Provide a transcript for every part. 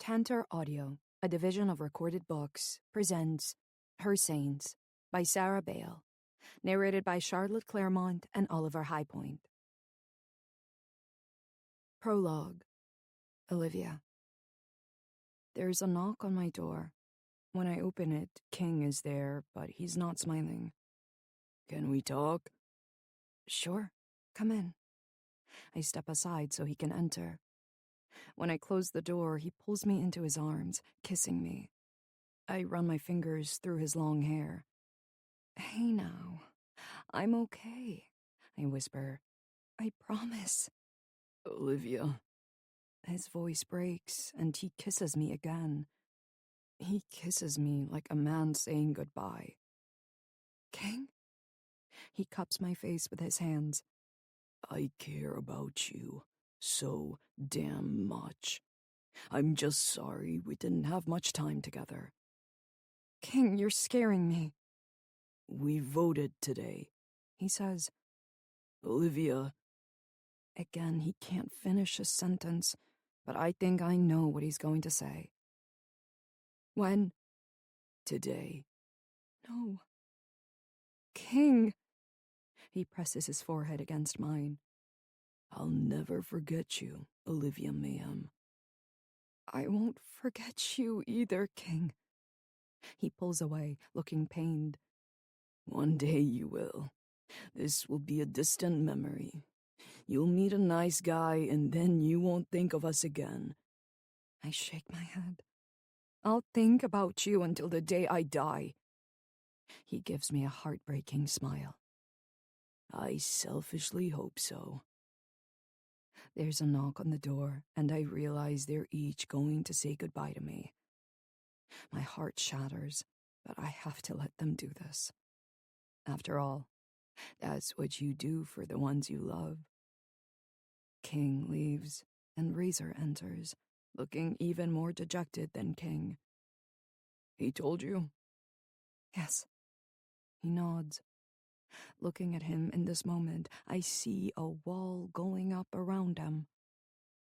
Cantor Audio, a division of Recorded Books, presents Her Saints by Sarah Bale, narrated by Charlotte Claremont and Oliver Highpoint. Prologue. Olivia. There's a knock on my door. When I open it, King is there, but he's not smiling. Can we talk? Sure, come in. I step aside so he can enter. When I close the door, he pulls me into his arms, kissing me. I run my fingers through his long hair. Hey now, I'm okay, I whisper. I promise. Olivia. His voice breaks, and he kisses me again. He kisses me like a man saying goodbye. King? He cups my face with his hands. I care about you so damn much. I'm just sorry we didn't have much time together. King, you're scaring me. We voted today, He says. Olivia. Again, he can't finish his sentence, but I think I know what he's going to say. When? Today. No. King. He presses his forehead against mine. I'll never forget you, Olivia Mayhem. I won't forget you either, King. He pulls away, looking pained. One day you will. This will be a distant memory. You'll meet a nice guy, and then you won't think of us again. I shake my head. I'll think about you until the day I die. He gives me a heartbreaking smile. I selfishly hope so. There's a knock on the door, and I realize they're each going to say goodbye to me. My heart shatters, but I have to let them do this. After all, that's what you do for the ones you love. King leaves, and Razor enters, looking even more dejected than King. He told you? Yes. He nods. Looking at him in this moment, I see a wall going up around him.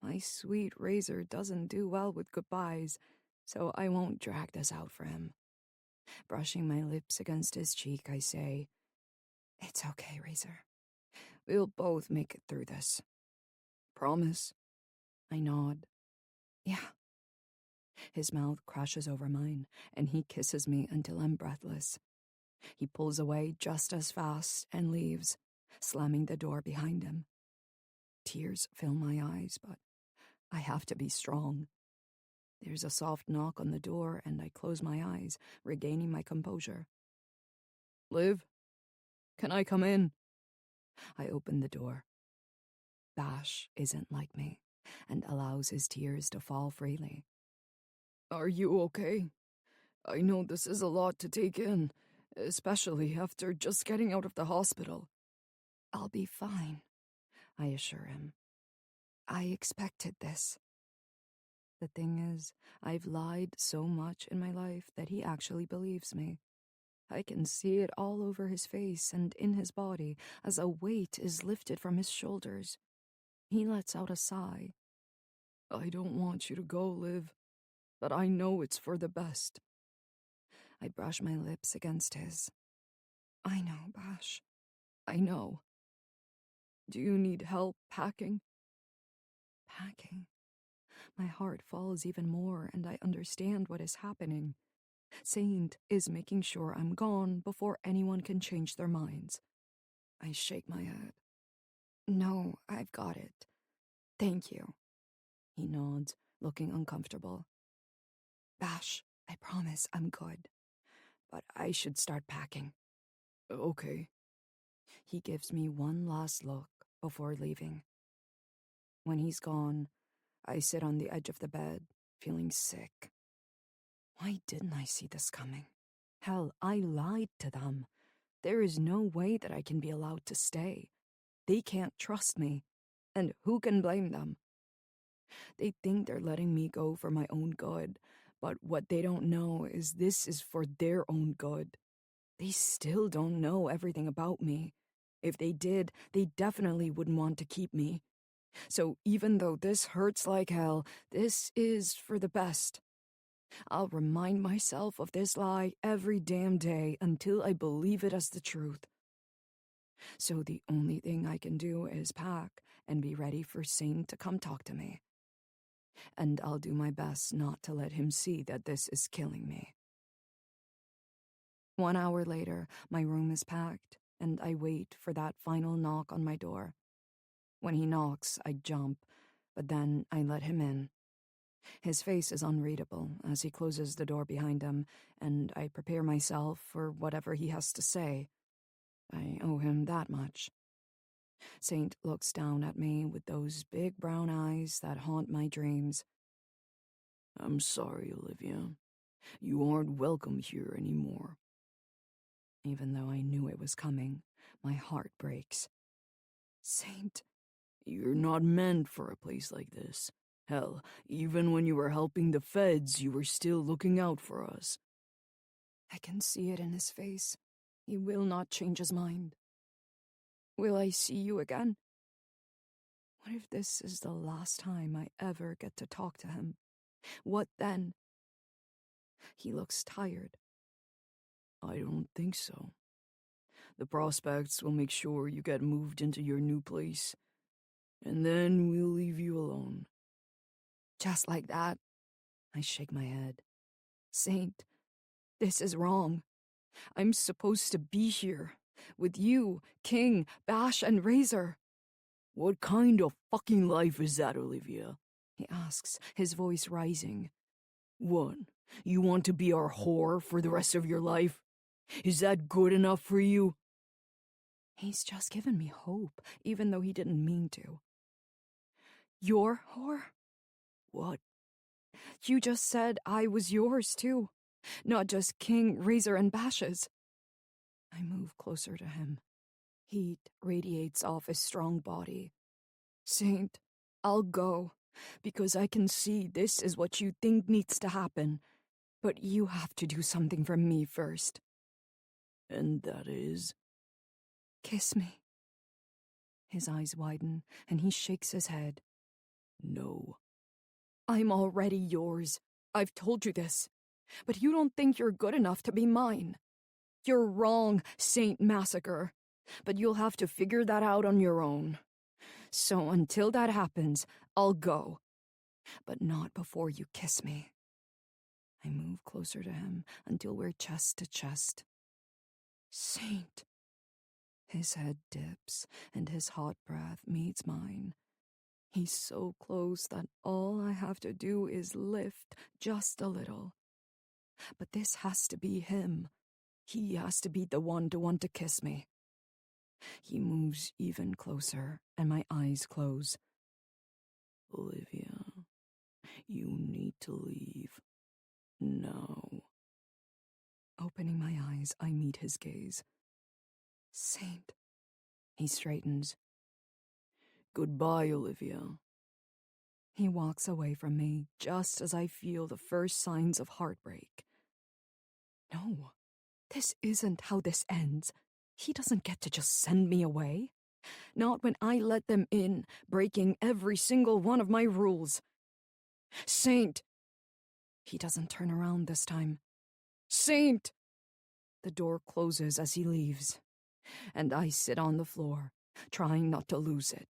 My sweet Razor doesn't do well with goodbyes, so I won't drag this out for him. Brushing my lips against his cheek, I say, "It's okay, Razor. We'll both make it through this." Promise? I nod. Yeah. His mouth crashes over mine, and he kisses me until I'm breathless. He pulls away just as fast and leaves, slamming the door behind him. Tears fill my eyes, but I have to be strong. There's a soft knock on the door, and I close my eyes, regaining my composure. Liv? Can I come in? I open the door. Bash isn't like me, and allows his tears to fall freely. Are you okay? I know this is a lot to take in, especially after just getting out of the hospital. I'll be fine, I assure him. I expected this. The thing is, I've lied so much in my life that he actually believes me. I can see it all over his face and in his body as a weight is lifted from his shoulders. He lets out a sigh. I don't want you to go, Liv, but I know it's for the best. I brush my lips against his. I know, Bash. I know. Do you need help packing? Packing? My heart falls even more, and I understand what is happening. Saint is making sure I'm gone before anyone can change their minds. I shake my head. No, I've got it. Thank you. He nods, looking uncomfortable. Bash, I promise I'm good. But I should start packing. Okay. He gives me one last look before leaving. When he's gone, I sit on the edge of the bed, feeling sick. Why didn't I see this coming? Hell, I lied to them. There is no way that I can be allowed to stay. They can't trust me, and who can blame them? They think they're letting me go for my own good, but what they don't know is this is for their own good. They still don't know everything about me. If they did, they definitely wouldn't want to keep me. So even though this hurts like hell, this is for the best. I'll remind myself of this lie every damn day until I believe it as the truth. So the only thing I can do is pack and be ready for Saint to come talk to me. And I'll do my best not to let him see that this is killing me. 1 hour later, my room is packed, and I wait for that final knock on my door. When he knocks, I jump, but then I let him in. His face is unreadable as he closes the door behind him, and I prepare myself for whatever he has to say. I owe him that much. Saint looks down at me with those big brown eyes that haunt my dreams. I'm sorry, Olivia. You aren't welcome here anymore. Even though I knew it was coming, my heart breaks. Saint, you're not meant for a place like this. Hell, even when you were helping the feds, you were still looking out for us. I can see it in his face. He will not change his mind. Will I see you again? What if this is the last time I ever get to talk to him? What then? He looks tired. I don't think so. The prospects will make sure you get moved into your new place, and then we'll leave you alone. Just like that? I shake my head. Saint, this is wrong. I'm supposed to be here, with you, King, Bash, and Razor. What kind of fucking life is that, Olivia? He asks, his voice rising. What? You want to be our whore for the rest of your life? Is that good enough for you? He's just given me hope, even though he didn't mean to. Your whore? What? You just said I was yours, too. Not just King, Razor, and Bash's. I move closer to him. Heat radiates off his strong body. Saint, I'll go, because I can see this is what you think needs to happen. But you have to do something for me first. And that is? Kiss me. His eyes widen, and he shakes his head. No. I'm already yours. I've told you this. But you don't think you're good enough to be mine. You're wrong, Saint Massacre. But you'll have to figure that out on your own. So until that happens, I'll go. But not before you kiss me. I move closer to him until we're chest to chest. Saint. His head dips, and his hot breath meets mine. He's so close that all I have to do is lift just a little. But this has to be him. He has to be the one to want to kiss me. He moves even closer, and my eyes close. Olivia, you need to leave. Now. Opening my eyes, I meet his gaze. Saint. He straightens. Goodbye, Olivia. He walks away from me just as I feel the first signs of heartbreak. No, this isn't how this ends. He doesn't get to just send me away. Not when I let them in, breaking every single one of my rules. Saint! He doesn't turn around this time. Saint! The door closes as he leaves, and I sit on the floor, trying not to lose it.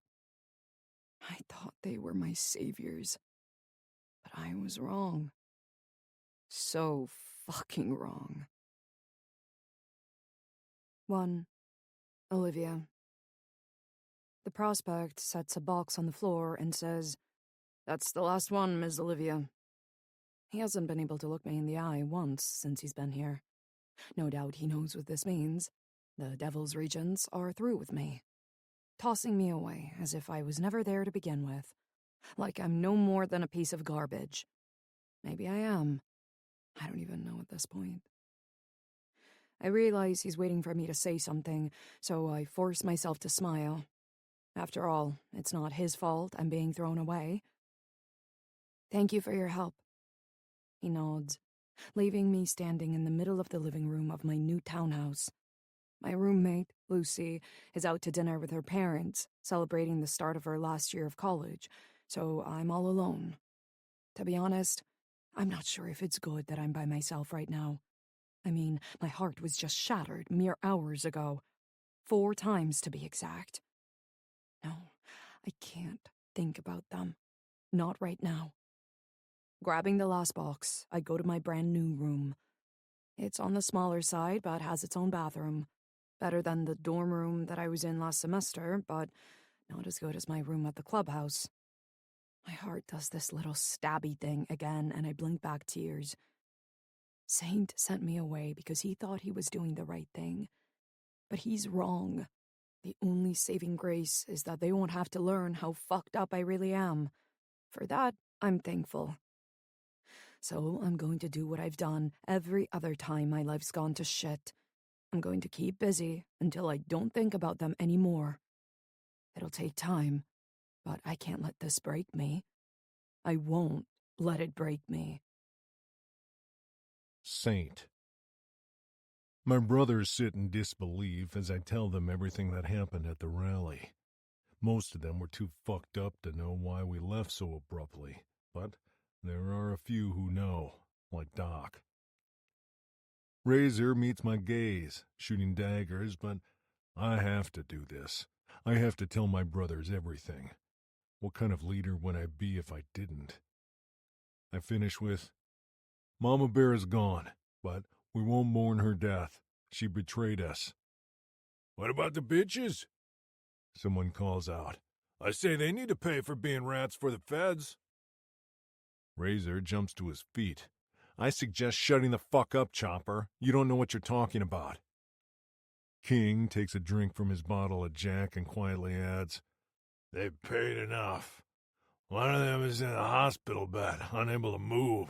I thought they were my saviors, but I was wrong. So fucking wrong. 1. Olivia. The prospect sets a box on the floor and says, "That's the last one, Miss Olivia." He hasn't been able to look me in the eye once since he's been here. No doubt he knows what this means. The Devil's Regents are through with me, tossing me away as if I was never there to begin with, like I'm no more than a piece of garbage. Maybe I am. I don't even know at this point. I realize he's waiting for me to say something, so I force myself to smile. After all, it's not his fault I'm being thrown away. "Thank you for your help." He nods, leaving me standing in the middle of the living room of my new townhouse. My roommate Lucy, is out to dinner with her parents, celebrating the start of her last year of college, so I'm all alone. To be honest, I'm not sure if it's good that I'm by myself right now. I mean, my heart was just shattered mere hours ago. 4 times to be exact. No, I can't think about them. Not right now. Grabbing the last box, I go to my brand new room. It's on the smaller side, but has its own bathroom. Better than the dorm room that I was in last semester, but not as good as my room at the clubhouse. My heart does this little stabby thing again, and I blink back tears. Saint sent me away because he thought he was doing the right thing. But he's wrong. The only saving grace is that they won't have to learn how fucked up I really am. For that, I'm thankful. So I'm going to do what I've done every other time my life's gone to shit. I'm going to keep busy until I don't think about them anymore. It'll take time, but I can't let this break me. I won't let it break me. Saint. My brothers sit in disbelief as I tell them everything that happened at the rally. Most of them were too fucked up to know why we left so abruptly, but there are a few who know, like Doc. Razor meets my gaze, shooting daggers, but I have to do this. I have to tell my brothers everything. What kind of leader would I be if I didn't? I finish with, Mama Bear is gone, but we won't mourn her death. She betrayed us. What about the bitches? Someone calls out. I say they need to pay for being rats for the feds. Razor jumps to his feet. I suggest shutting the fuck up, Chopper. You don't know what you're talking about. King takes a drink from his bottle of Jack and quietly adds, They've paid enough. One of them is in a hospital bed, unable to move.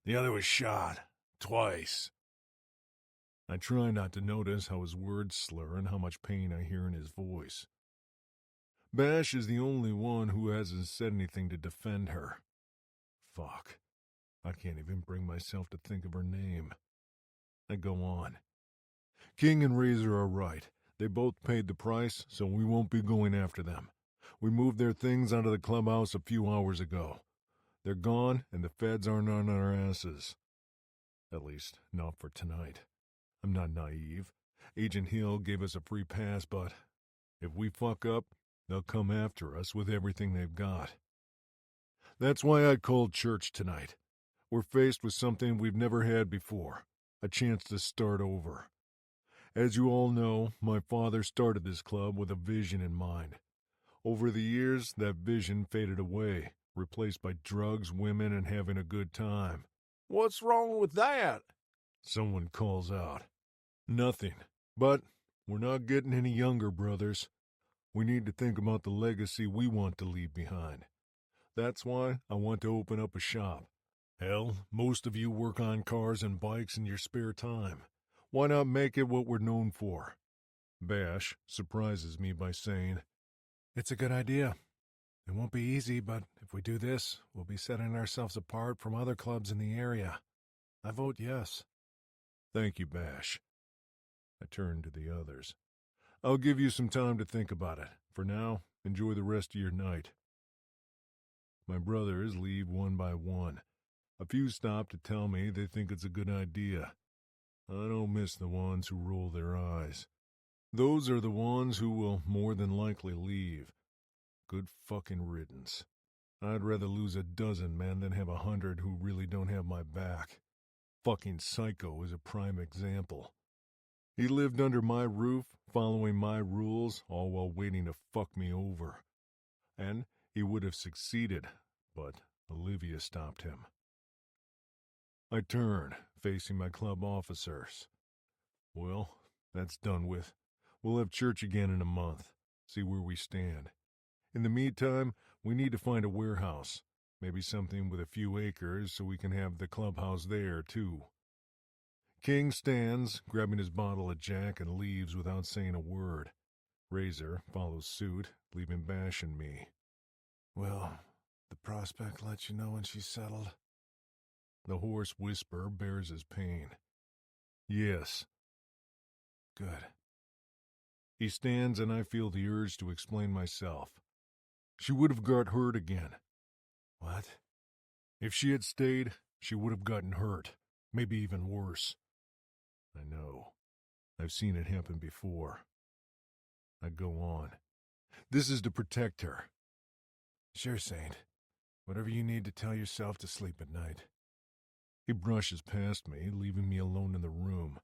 The other was shot. Twice. I try not to notice how his words slur and how much pain I hear in his voice. Bash is the only one who hasn't said anything to defend her. Fuck. I can't even bring myself to think of her name. I go on. King and Razor are right. They both paid the price, so we won't be going after them. We moved their things out of the clubhouse a few hours ago. They're gone, and the feds aren't on our asses. At least, not for tonight. I'm not naive. Agent Hill gave us a free pass, but if we fuck up, they'll come after us with everything they've got. That's why I called church tonight. We're faced with something we've never had before, a chance to start over. As you all know, my father started this club with a vision in mind. Over the years, that vision faded away, replaced by drugs, women, and having a good time. What's wrong with that? Someone calls out. Nothing. But we're not getting any younger, brothers. We need to think about the legacy we want to leave behind. That's why I want to open up a shop. Hell, most of you work on cars and bikes in your spare time. Why not make it what we're known for? Bash surprises me by saying, It's a good idea. It won't be easy, but if we do this, we'll be setting ourselves apart from other clubs in the area. I vote yes. Thank you, Bash. I turn to the others. I'll give you some time to think about it. For now, enjoy the rest of your night. My brothers leave one by one. A few stop to tell me they think it's a good idea. I don't miss the ones who roll their eyes. Those are the ones who will more than likely leave. Good fucking riddance. I'd rather lose a dozen men than have 100 who really don't have my back. Fucking Psycho is a prime example. He lived under my roof, following my rules, all while waiting to fuck me over. And he would have succeeded, but Olivia stopped him. I turn, facing my club officers. Well, that's done with. We'll have church again in a month, see where we stand. In the meantime, we need to find a warehouse, maybe something with a few acres so we can have the clubhouse there, too. King stands, grabbing his bottle of Jack, and leaves without saying a word. Razor follows suit, leaving Bash and me. Well, the prospect lets you know when she's settled. The hoarse whisper bears his pain. Yes. Good. He stands and I feel the urge to explain myself. She would have got hurt again. What? If she had stayed, she would have gotten hurt, maybe even worse. I know. I've seen it happen before. I go on. This is to protect her. Sure, Saint. Whatever you need to tell yourself to sleep at night. He brushes past me, leaving me alone in the room.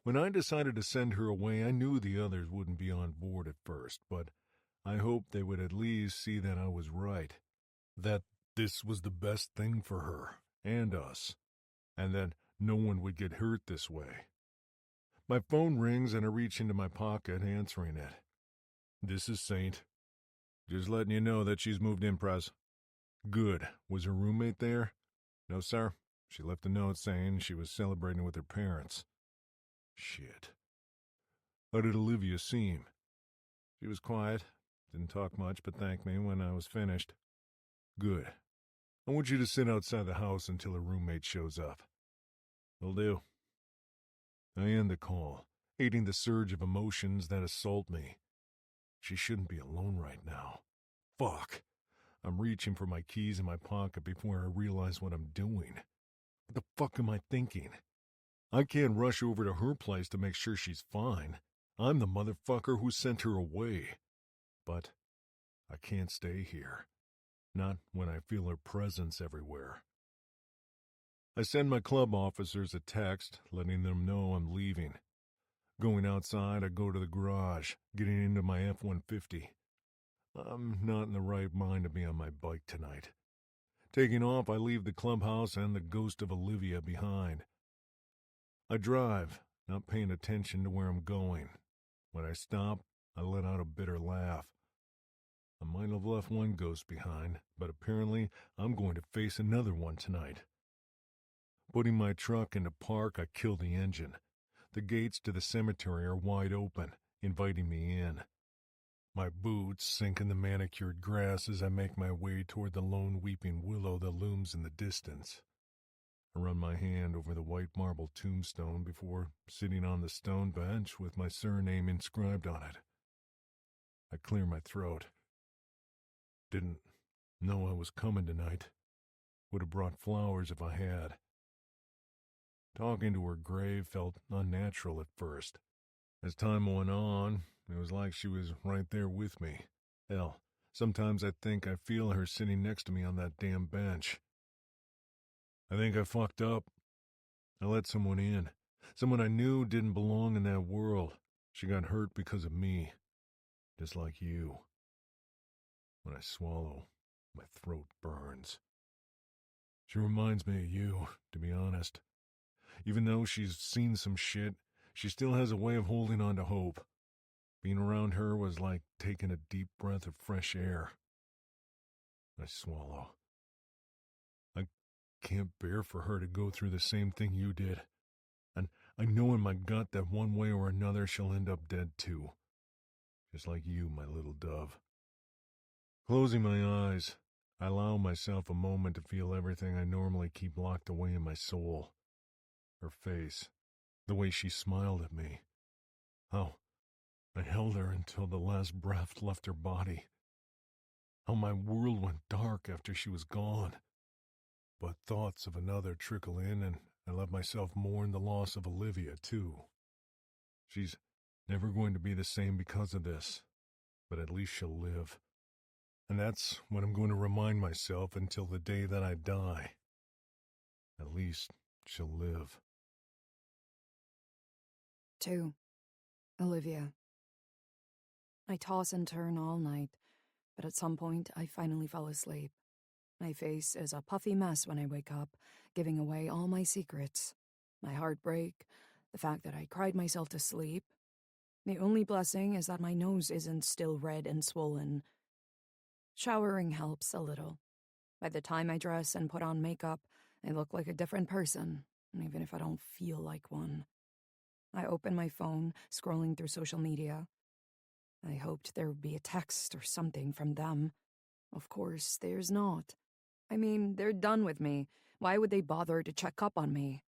When I decided to send her away, I knew the others wouldn't be on board at first, but I hoped they would at least see that I was right. That this was the best thing for her and us, and that no one would get hurt this way. My phone rings and I reach into my pocket, answering it. This is Saint. Just letting you know that she's moved in, Prez. Good. Was her roommate there? No, sir. She left a note saying she was celebrating with her parents. Shit. How did Olivia seem? She was quiet. Didn't talk much, but thanked me when I was finished. Good. I want you to sit outside the house until her roommate shows up. Will do. I end the call, aiding the surge of emotions that assault me. She shouldn't be alone right now. Fuck. I'm reaching for my keys in my pocket before I realize what I'm doing. What the fuck am I thinking? I can't rush over to her place to make sure she's fine. I'm the motherfucker who sent her away. But I can't stay here. Not when I feel her presence everywhere. I send my club officers a text, letting them know I'm leaving. Going outside, I go to the garage, getting into my F-150. I'm not in the right mind to be on my bike tonight. Taking off, I leave the clubhouse and the ghost of Olivia behind. I drive, not paying attention to where I'm going. When I stop, I let out a bitter laugh. I might have left one ghost behind, but apparently I'm going to face another one tonight. Putting my truck into park, I kill the engine. The gates to the cemetery are wide open, inviting me in. My boots sink in the manicured grass as I make my way toward the lone weeping willow that looms in the distance. I run my hand over the white marble tombstone before sitting on the stone bench with my surname inscribed on it. I clear my throat. Didn't know I was coming tonight. Would have brought flowers if I had. Talking to her grave felt unnatural at first. As time went on, it was like she was right there with me. Hell, sometimes I think I feel her sitting next to me on that damn bench. I think I fucked up. I let someone in. Someone I knew didn't belong in that world. She got hurt because of me. Just like you. When I swallow, my throat burns. She reminds me of you, to be honest. Even though she's seen some shit, she still has a way of holding on to hope. Being around her was like taking a deep breath of fresh air. I swallow. I can't bear for her to go through the same thing you did. And I know in my gut that one way or another she'll end up dead too. Just like you, my little dove. Closing my eyes, I allow myself a moment to feel everything I normally keep locked away in my soul. Her face, the way she smiled at me. How I held her until the last breath left her body. How my world went dark after she was gone. But thoughts of another trickle in, and I let myself mourn the loss of Olivia, too. She's never going to be the same because of this, but at least she'll live. And that's what I'm going to remind myself until the day that I die. At least she'll live. 2. Olivia. I toss and turn all night, but at some point I finally fall asleep. My face is a puffy mess when I wake up, giving away all my secrets. My heartbreak, the fact that I cried myself to sleep. The only blessing is that my nose isn't still red and swollen. Showering helps a little. By the time I dress and put on makeup, I look like a different person, even if I don't feel like one. I open my phone, scrolling through social media. I hoped there would be a text or something from them. Of course, there's not. I mean, they're done with me. Why would they bother to check up on me?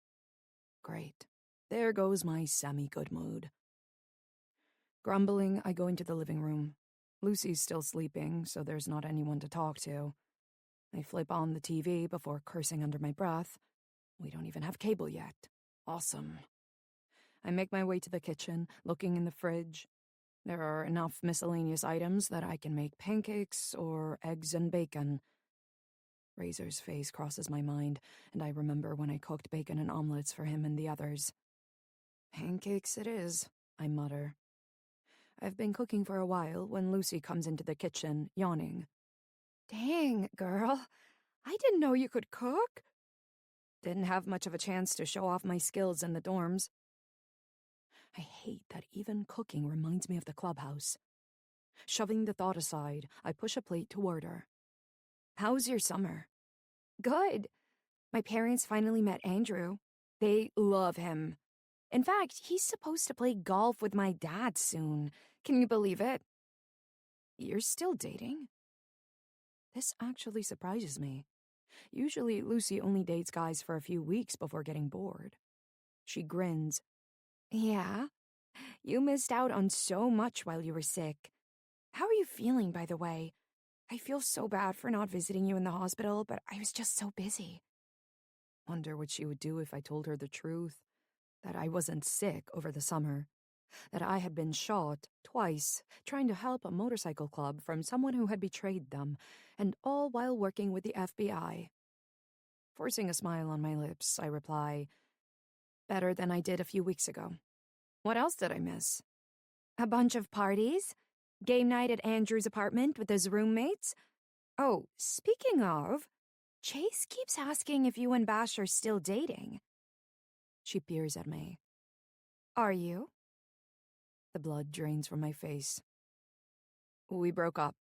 Great. There goes my semi-good mood. Grumbling, I go into the living room. Lucy's still sleeping, so there's not anyone to talk to. I flip on the TV before cursing under my breath. We don't even have cable yet. Awesome. I make my way to the kitchen, looking in the fridge. There are enough miscellaneous items that I can make pancakes or eggs and bacon. Razor's face crosses my mind, and I remember when I cooked bacon and omelets for him and the others. Pancakes it is, I mutter. I've been cooking for a while when Lucy comes into the kitchen, yawning. Dang, girl. I didn't know you could cook. Didn't have much of a chance to show off my skills in the dorms. I hate that even cooking reminds me of the clubhouse. Shoving the thought aside, I push a plate toward her. How's your summer? Good. My parents finally met Andrew. They love him. In fact, he's supposed to play golf with my dad soon. Can you believe it? You're still dating? This actually surprises me. Usually, Lucy only dates guys for a few weeks before getting bored. She grins. Yeah? You missed out on so much while you were sick. How are you feeling, by the way? I feel so bad for not visiting you in the hospital, but I was just so busy. Wonder what she would do if I told her the truth. That I wasn't sick over the summer. That I had been shot twice trying to help a motorcycle club from someone who had betrayed them, and all while working with the FBI. Forcing a smile on my lips, I reply, better than I did a few weeks ago. What else did I miss? A bunch of parties? Game night at Andrew's apartment with his roommates? Oh, speaking of, Chase keeps asking if you and Bash are still dating. She peers at me. Are you? The blood drains from my face. We broke up.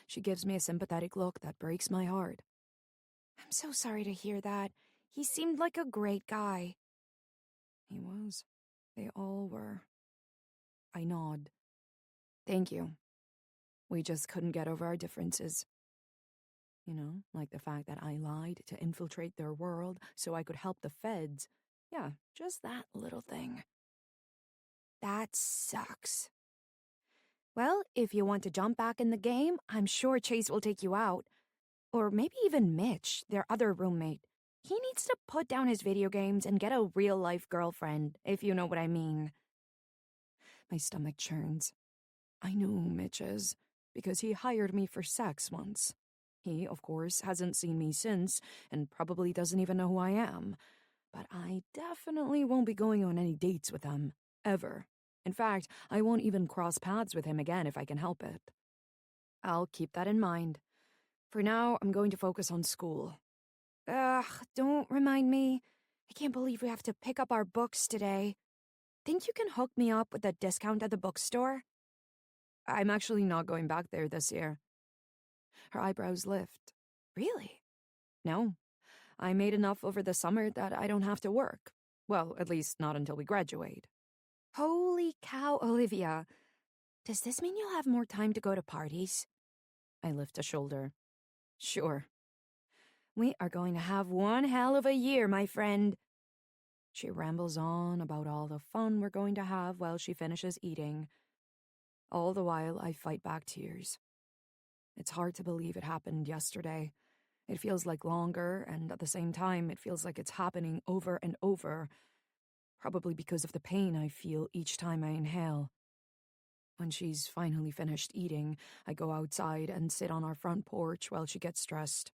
She gives me a sympathetic look that breaks my heart. I'm so sorry to hear that. He seemed like a great guy. He was. They all were. I nod. Thank you. We just couldn't get over our differences. You know, like the fact that I lied to infiltrate their world so I could help the feds. Yeah, just that little thing. That sucks. Well, if you want to jump back in the game, I'm sure Chase will take you out. Or maybe even Mitch, their other roommate. He needs to put down his video games and get a real-life girlfriend, if you know what I mean. My stomach churns. I know Mitch is, because he hired me for sex once. He, of course, hasn't seen me since, and probably doesn't even know who I am. But I definitely won't be going on any dates with him, ever. In fact, I won't even cross paths with him again if I can help it. I'll keep that in mind. For now, I'm going to focus on school. Ugh, don't remind me. I can't believe we have to pick up our books today. Think you can hook me up with a discount at the bookstore? I'm actually not going back there this year. Her eyebrows lift. Really? No. I made enough over the summer that I don't have to work. Well, at least not until we graduate. Holy cow, Olivia. Does this mean you'll have more time to go to parties? I lift a shoulder. Sure. We are going to have one hell of a year, my friend. She rambles on about all the fun we're going to have while she finishes eating. All the while, I fight back tears. It's hard to believe it happened yesterday. It feels like longer, and at the same time, it feels like it's happening over and over, probably because of the pain I feel each time I inhale. When she's finally finished eating, I go outside and sit on our front porch while she gets dressed.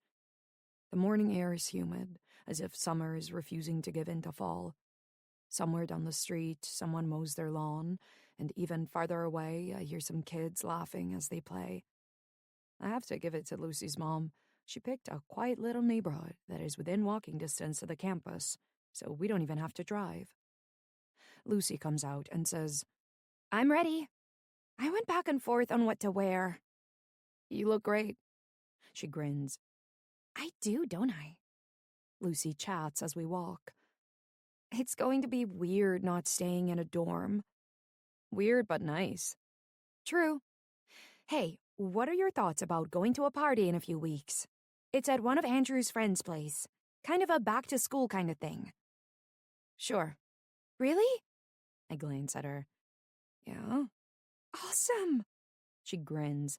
The morning air is humid, as if summer is refusing to give in to fall. Somewhere down the street, someone mows their lawn, and even farther away, I hear some kids laughing as they play. I have to give it to Lucy's mom. She picked a quiet little neighborhood that is within walking distance of the campus, so we don't even have to drive. Lucy comes out and says, I'm ready. I went back and forth on what to wear. You look great. She grins. I do, don't I? Lucy chats as we walk. It's going to be weird not staying in a dorm. Weird but nice. True. Hey, what are your thoughts about going to a party in a few weeks? It's at one of Andrew's friends' place. Kind of a back-to-school kind of thing. Sure. Really? I glance at her. Yeah? Awesome! She grins.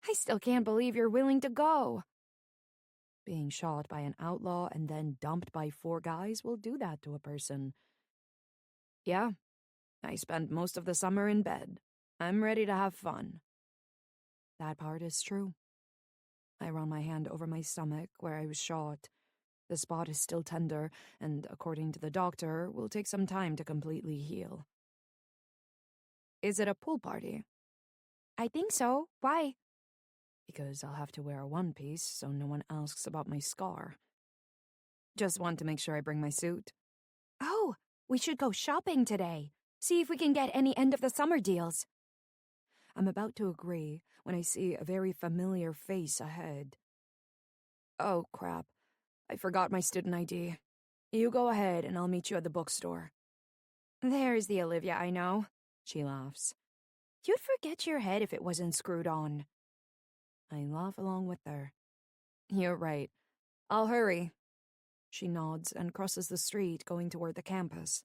I still can't believe you're willing to go. Being shot by an outlaw and then dumped by 4 guys will do that to a person. Yeah, I spent most of the summer in bed. I'm ready to have fun. That part is true. I run my hand over my stomach where I was shot. The spot is still tender, and according to the doctor, will take some time to completely heal. Is it a pool party? I think so. Why? Because I'll have to wear a one-piece so no one asks about my scar. Just want to make sure I bring my suit. Oh, we should go shopping today. See if we can get any end-of-the-summer deals. I'm about to agree when I see a very familiar face ahead. Oh, crap. I forgot my student ID. You go ahead and I'll meet you at the bookstore. There's the Olivia I know, she laughs. You'd forget your head if it wasn't screwed on. I laugh along with her. You're right. I'll hurry. She nods and crosses the street, going toward the campus.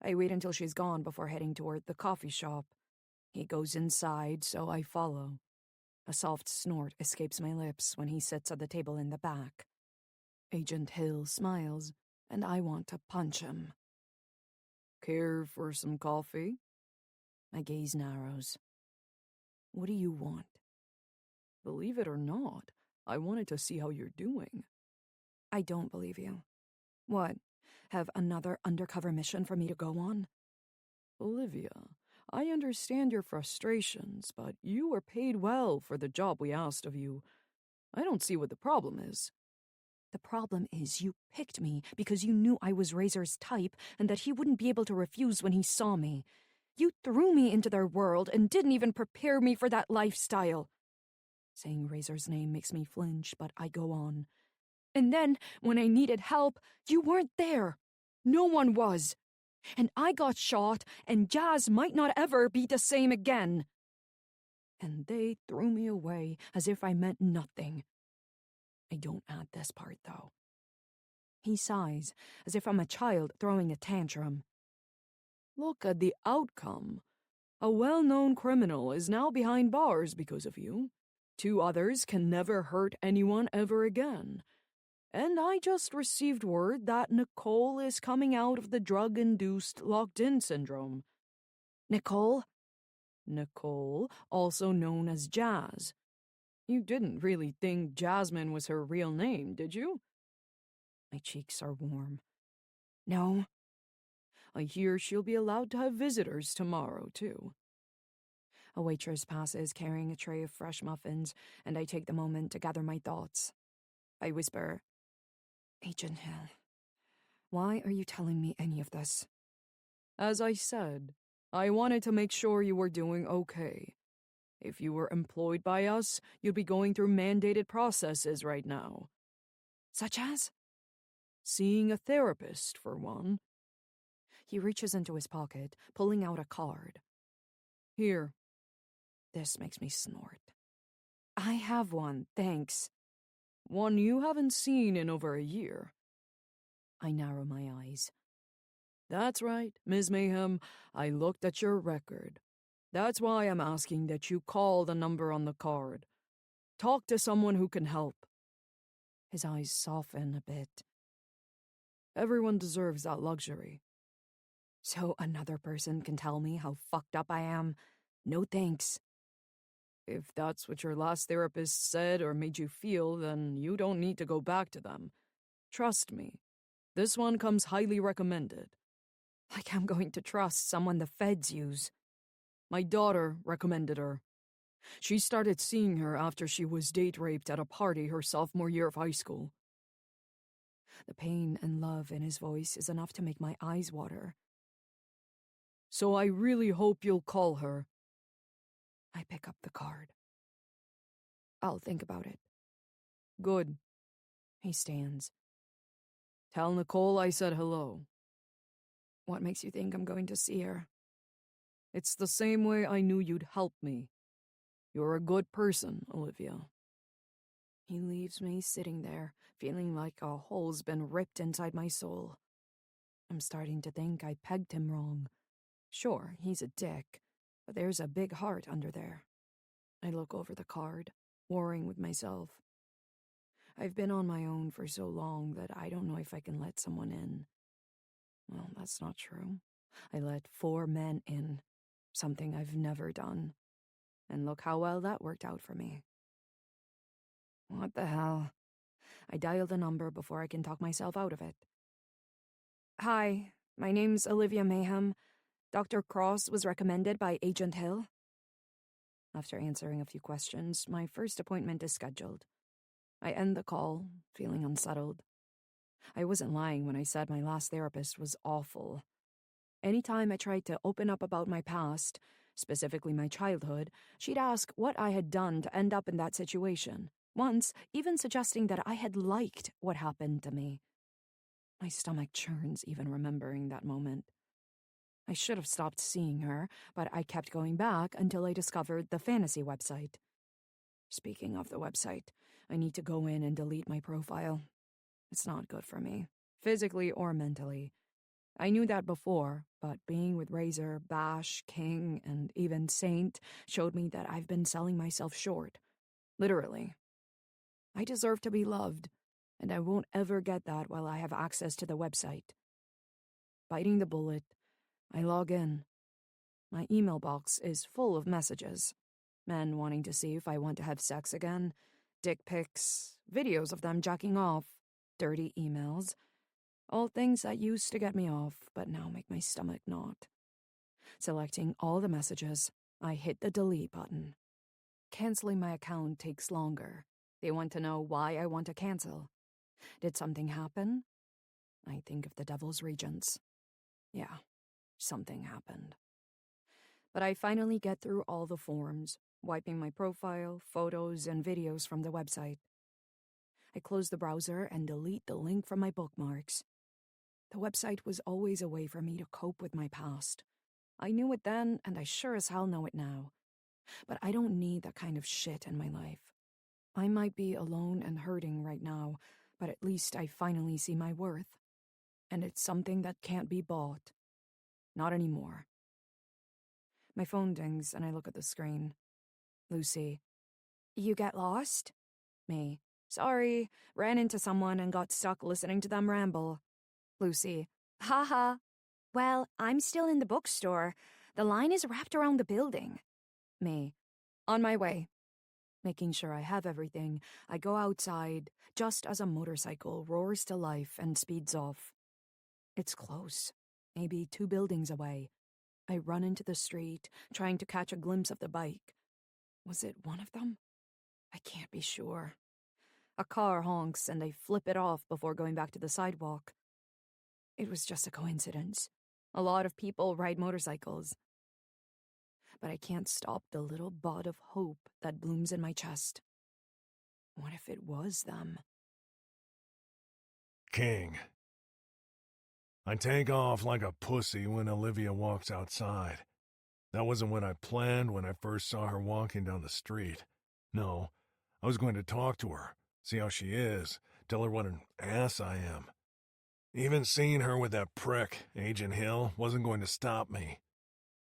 I wait until she's gone before heading toward the coffee shop. He goes inside, so I follow. A soft snort escapes my lips when he sits at the table in the back. Agent Hill smiles, and I want to punch him. Care for some coffee? My gaze narrows. What do you want? Believe it or not, I wanted to see how you're doing. I don't believe you. What? Have another undercover mission for me to go on? Olivia, I understand your frustrations, but you were paid well for the job we asked of you. I don't see what the problem is. The problem is you picked me because you knew I was Razor's type and that he wouldn't be able to refuse when he saw me. You threw me into their world and didn't even prepare me for that lifestyle. Saying Razor's name makes me flinch, but I go on. And then, when I needed help, you weren't there. No one was. And I got shot, and Jazz might not ever be the same again. And they threw me away as if I meant nothing. I don't add this part, though. He sighs, as if I'm a child throwing a tantrum. Look at the outcome. A well-known criminal is now behind bars because of you. 2 others can never hurt anyone ever again. And I just received word that Nicole is coming out of the drug-induced locked-in syndrome. Nicole? Nicole, also known as Jazz. You didn't really think Jasmine was her real name, did you? My cheeks are warm. No. I hear she'll be allowed to have visitors tomorrow, too. A waitress passes carrying a tray of fresh muffins, and I take the moment to gather my thoughts. I whisper, Agent Hill, why are you telling me any of this? As I said, I wanted to make sure you were doing okay. If you were employed by us, you'd be going through mandated processes right now. Such as? Seeing a therapist, for one. He reaches into his pocket, pulling out a card. Here. This makes me snort. I have one, thanks. One you haven't seen in over a year. I narrow my eyes. That's right, Ms. Mayhem. I looked at your record. That's why I'm asking that you call the number on the card. Talk to someone who can help. His eyes soften a bit. Everyone deserves that luxury. So another person can tell me how fucked up I am? No thanks. If that's what your last therapist said or made you feel, then you don't need to go back to them. Trust me. This one comes highly recommended. Like I'm going to trust someone the feds use. My daughter recommended her. She started seeing her after she was date raped at a party her sophomore year of high school. The pain and love in his voice is enough to make my eyes water. So I really hope you'll call her. I pick up the card. I'll think about it. Good. He stands. Tell Nicole I said hello. What makes you think I'm going to see her? It's the same way I knew you'd help me. You're a good person, Olivia. He leaves me sitting there, feeling like a hole's been ripped inside my soul. I'm starting to think I pegged him wrong. Sure, he's a dick, but there's a big heart under there. I look over the card, warring with myself. I've been on my own for so long that I don't know if I can let someone in. Well, that's not true. I let 4 men in, something I've never done. And look how well that worked out for me. What the hell? I dial the number before I can talk myself out of it. Hi, my name's Olivia Mayhem. Dr. Cross was recommended by Agent Hill. After answering a few questions, my first appointment is scheduled. I end the call, feeling unsettled. I wasn't lying when I said my last therapist was awful. Anytime I tried to open up about my past, specifically my childhood, she'd ask what I had done to end up in that situation, once even suggesting that I had liked what happened to me. My stomach churns even remembering that moment. I should have stopped seeing her, but I kept going back until I discovered the fantasy website. Speaking of the website, I need to go in and delete my profile. It's not good for me, physically or mentally. I knew that before, but being with Razor, Bash, King, and even Saint showed me that I've been selling myself short. Literally. I deserve to be loved, and I won't ever get that while I have access to the website. Biting the bullet, I log in. My email box is full of messages. Men wanting to see if I want to have sex again, dick pics, videos of them jacking off, dirty emails. All things that used to get me off, but now make my stomach knot. Selecting all the messages, I hit the delete button. Canceling my account takes longer. They want to know why I want to cancel. Did something happen? I think of the Devil's Regents. Yeah, something happened. But I finally get through all the forms, wiping my profile, photos, and videos from the website. I close the browser and delete the link from my bookmarks. The website was always a way for me to cope with my past. I knew it then, and I sure as hell know it now. But I don't need that kind of shit in my life. I might be alone and hurting right now, but at least I finally see my worth. And it's something that can't be bought. Not anymore. My phone dings and I look at the screen. Lucy. You get lost? Me. Sorry, ran into someone and got stuck listening to them ramble. Lucy. Haha. Well, I'm still in the bookstore. The line is wrapped around the building. Me. On my way. Making sure I have everything, I go outside just as a motorcycle roars to life and speeds off. It's close, maybe 2 buildings away. I run into the street, trying to catch a glimpse of the bike. Was it one of them? I can't be sure. A car honks and I flip it off before going back to the sidewalk. It was just a coincidence. A lot of people ride motorcycles. But I can't stop the little bud of hope that blooms in my chest. What if it was them? King. I take off like a pussy when Olivia walks outside. That wasn't what I planned when I first saw her walking down the street. No, I was going to talk to her, see how she is, tell her what an ass I am. Even seeing her with that prick, Agent Hill, wasn't going to stop me.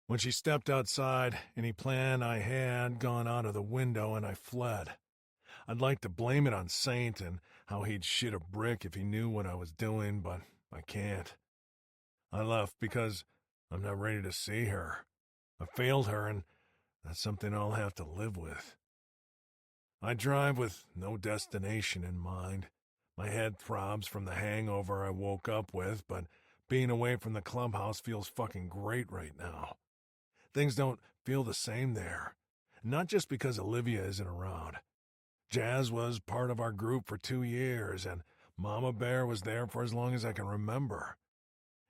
When she stepped outside, any plan I had gone out of the window and I fled. I'd like to blame it on Saint and how he'd shit a brick if he knew what I was doing, but I can't. I left because I'm not ready to see her. I failed her, and that's something I'll have to live with. I drive with no destination in mind. My head throbs from the hangover I woke up with, but being away from the clubhouse feels fucking great right now. Things don't feel the same there. Not just because Olivia isn't around. Jazz was part of our group for 2 years, and Mama Bear was there for as long as I can remember.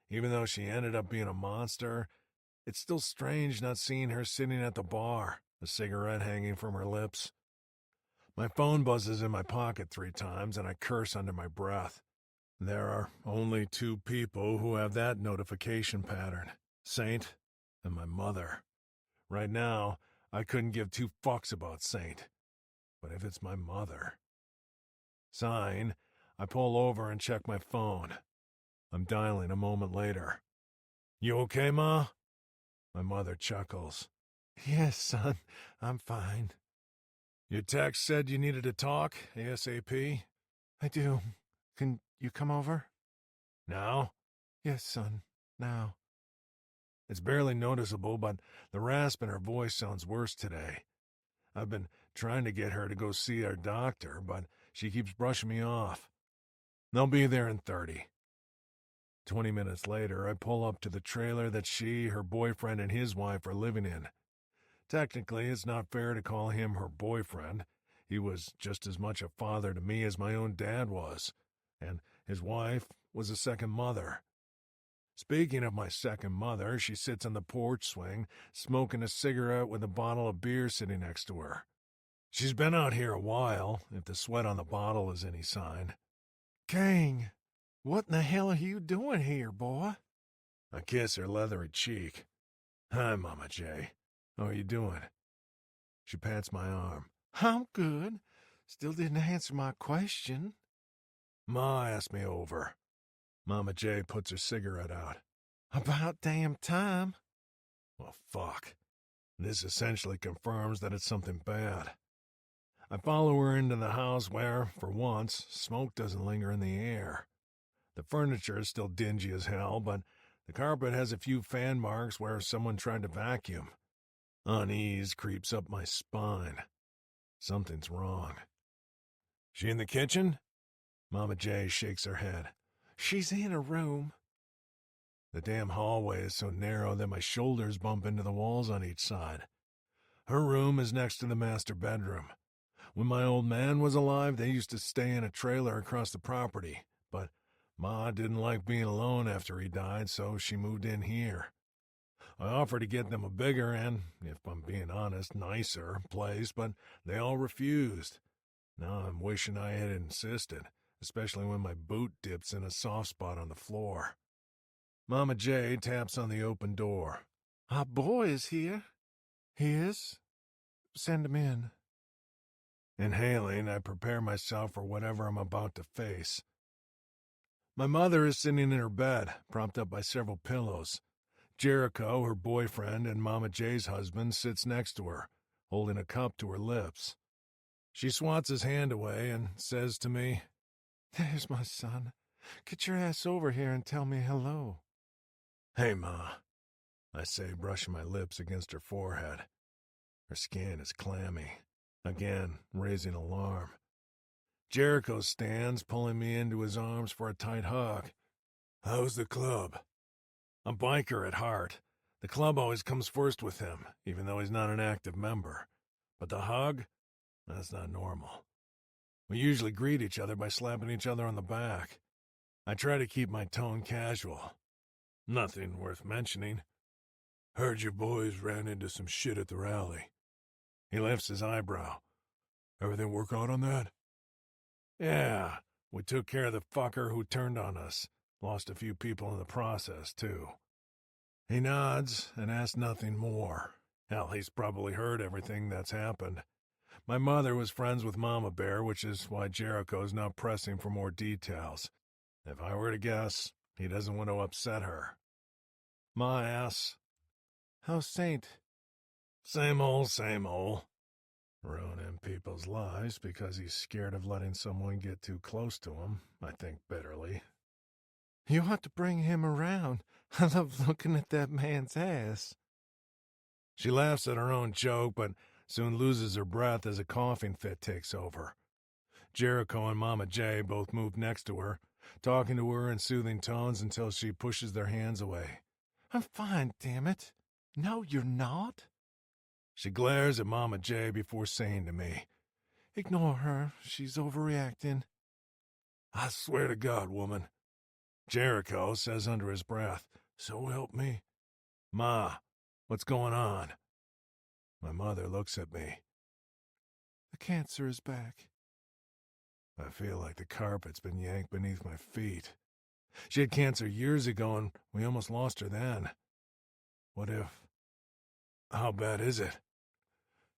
Even though she ended up being a monster, it's still strange not seeing her sitting at the bar, a cigarette hanging from her lips. My phone buzzes in my pocket 3 times, and I curse under my breath. There are only 2 people who have that notification pattern, Saint and my mother. Right now, I couldn't give 2 fucks about Saint. But if it's my mother... Sighing, I pull over and check my phone. I'm dialing a moment later. You okay, Ma? My mother chuckles. Yes, son, I'm fine. Your text said you needed to talk, ASAP? I do. Can you come over? Now? Yes, son, now. It's barely noticeable, but the rasp in her voice sounds worse today. I've been trying to get her to go see our doctor, but she keeps brushing me off. They'll be there in 30. 20 minutes later, I pull up to the trailer that she, her boyfriend, and his wife are living in. Technically, it's not fair to call him her boyfriend. He was just as much a father to me as my own dad was, and his wife was a second mother. Speaking of my second mother, she sits on the porch swing, smoking a cigarette with a bottle of beer sitting next to her. She's been out here a while, if the sweat on the bottle is any sign. Kang, what in the hell are you doing here, boy? I kiss her leathery cheek. Hi, Mama J. How are you doing? She pats my arm. I'm good. Still didn't answer my question. Ma asked me over. Mama J puts her cigarette out. About damn time. Well, fuck. This essentially confirms that it's something bad. I follow her into the house where, for once, smoke doesn't linger in the air. The furniture is still dingy as hell, but the carpet has a few fan marks where someone tried to vacuum. Unease creeps up my spine. Something's wrong. She in the kitchen? Mama J shakes her head. She's in her room. The damn hallway is so narrow that my shoulders bump into the walls on each side. Her room is next to the master bedroom. When my old man was alive, they used to stay in a trailer across the property, but Ma didn't like being alone after he died, so she moved in here. I offered to get them a bigger and, if I'm being honest, nicer place, but they all refused. Now I'm wishing I had insisted, especially when my boot dips in a soft spot on the floor. Mama J taps on the open door. Our boy is here. He is? Send him in. Inhaling, I prepare myself for whatever I'm about to face. My mother is sitting in her bed, propped up by several pillows. Jericho, her boyfriend, and Mama J's husband, sits next to her, holding a cup to her lips. She swats his hand away and says to me, There's my son. Get your ass over here and tell me hello. Hey, Ma, I say, brushing my lips against her forehead. Her skin is clammy, again raising alarm. Jericho stands, pulling me into his arms for a tight hug. How's the club? A biker at heart. The club always comes first with him, even though he's not an active member. But the hug? That's not normal. We usually greet each other by slapping each other on the back. I try to keep my tone casual. Nothing worth mentioning. Heard your boys ran into some shit at the rally. He lifts his eyebrow. Everything work out on that? Yeah, we took care of the fucker who turned on us. Lost a few people in the process, too. He nods and asks nothing more. Hell, he's probably heard everything that's happened. My mother was friends with Mama Bear, which is why Jericho's not pressing for more details. If I were to guess, he doesn't want to upset her. Ma asks, How's Saint? Same old, same old. Ruining people's lives because he's scared of letting someone get too close to him, I think bitterly. You ought to bring him around. I love looking at that man's ass. She laughs at her own joke, but soon loses her breath as a coughing fit takes over. Jericho and Mama J both move next to her, talking to her in soothing tones until she pushes their hands away. I'm fine, damn it. No, you're not. She glares at Mama J before saying to me, Ignore her. She's overreacting. I swear to God, woman. Jericho says under his breath, So help me. Ma, what's going on? My mother looks at me. The cancer is back. I feel like the carpet's been yanked beneath my feet. She had cancer years ago, and we almost lost her then. What if... How bad is it?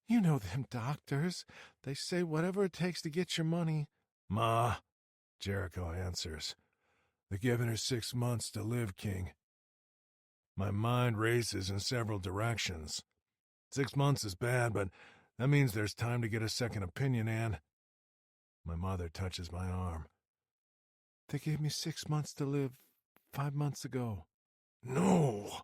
You know them doctors. They say whatever it takes to get your money. Ma, Jericho answers. They're giving her 6 months to live, King. My mind races in several directions. 6 months is bad, but that means there's time to get a second opinion, Anne. My mother touches my arm. They gave me 6 months to live 5 months ago. No,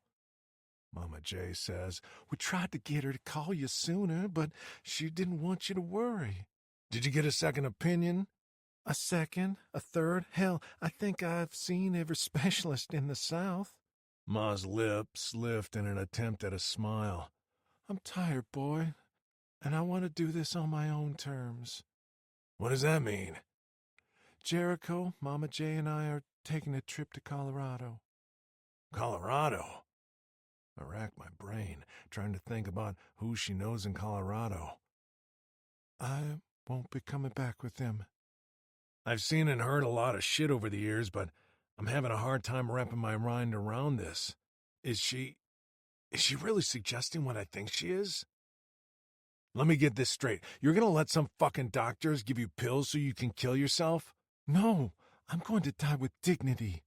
Mama J says. We tried to get her to call you sooner, but she didn't want you to worry. Did you get a second opinion? A second, a third, hell, I think I've seen every specialist in the South. Ma's lips lift in an attempt at a smile. I'm tired, boy, and I want to do this on my own terms. What does that mean? Jericho, Mama J, and I are taking a trip to Colorado. Colorado? I rack my brain, trying to think about who she knows in Colorado. I won't be coming back with them. I've seen and heard a lot of shit over the years, but I'm having a hard time wrapping my mind around this. Is she really suggesting what I think she is? Let me get this straight. You're gonna let some fucking doctors give you pills so you can kill yourself? No, I'm going to die with dignity.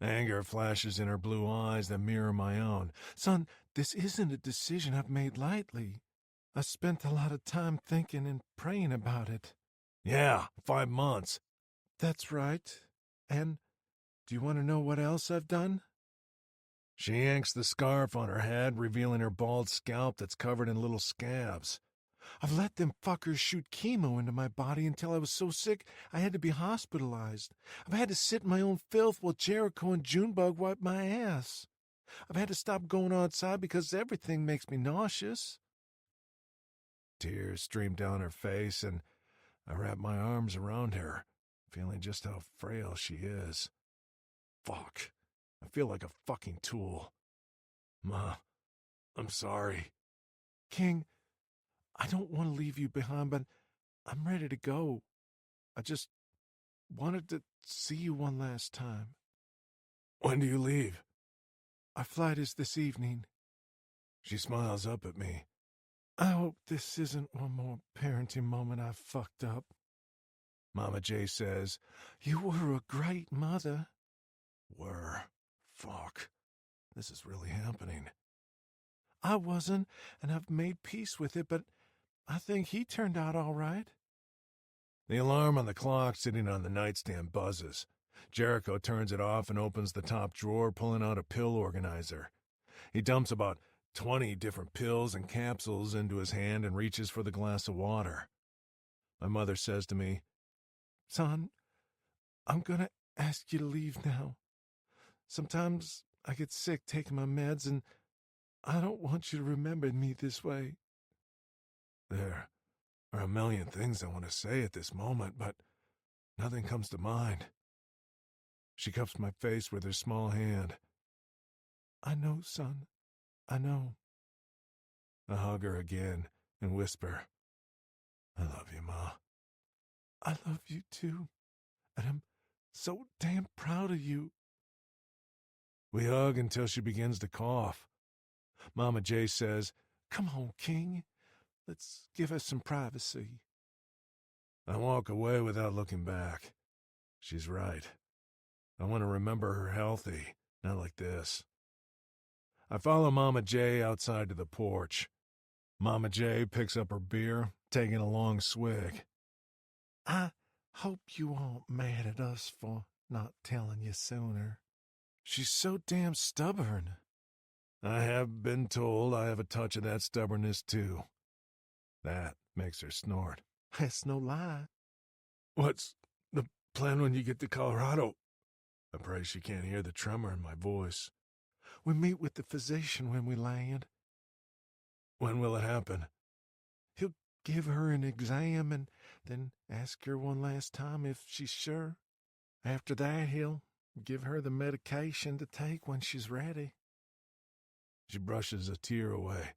Anger flashes in her blue eyes that mirror my own. Son, this isn't a decision I've made lightly. I spent a lot of time thinking and praying about it. Yeah, 5 months. That's right. And do you want to know what else I've done? She yanks the scarf on her head, revealing her bald scalp that's covered in little scabs. I've let them fuckers shoot chemo into my body until I was so sick I had to be hospitalized. I've had to sit in my own filth while Jericho and Junebug wipe my ass. I've had to stop going outside because everything makes me nauseous. Tears stream down her face, and I wrap my arms around her, feeling just how frail she is. Fuck. I feel like a fucking tool. Ma, I'm sorry. King, I don't want to leave you behind, but I'm ready to go. I just wanted to see you one last time. When do you leave? Our flight is this evening. She smiles up at me. I hope this isn't one more parenting moment I've fucked up. Mama J says, You were a great mother. Were. Fuck. This is really happening. I wasn't, and I've made peace with it, but I think he turned out all right. The alarm on the clock sitting on the nightstand buzzes. Jericho turns it off and opens the top drawer, pulling out a pill organizer. He dumps about 20 different pills and capsules into his hand and reaches for the glass of water. My mother says to me, Son, I'm going to ask you to leave now. Sometimes I get sick taking my meds, and I don't want you to remember me this way. There are a million things I want to say at this moment, but nothing comes to mind. She cups my face with her small hand. I know, son. I know. I hug her again and whisper, I love you, Ma. I love you too, and I'm so damn proud of you. We hug until she begins to cough. Mama J says, Come on, King. Let's give her some privacy. I walk away without looking back. She's right. I want to remember her healthy, not like this. I follow Mama J outside to the porch. Mama J picks up her beer, taking a long swig. I hope you aren't mad at us for not telling you sooner. She's so damn stubborn. I have been told I have a touch of that stubbornness, too. That makes her snort. That's no lie. What's the plan when you get to Colorado? I pray she can't hear the tremor in my voice. We meet with the physician when we land. When will it happen? He'll give her an exam and then ask her one last time if she's sure. After that, he'll give her the medication to take when she's ready. She brushes a tear away.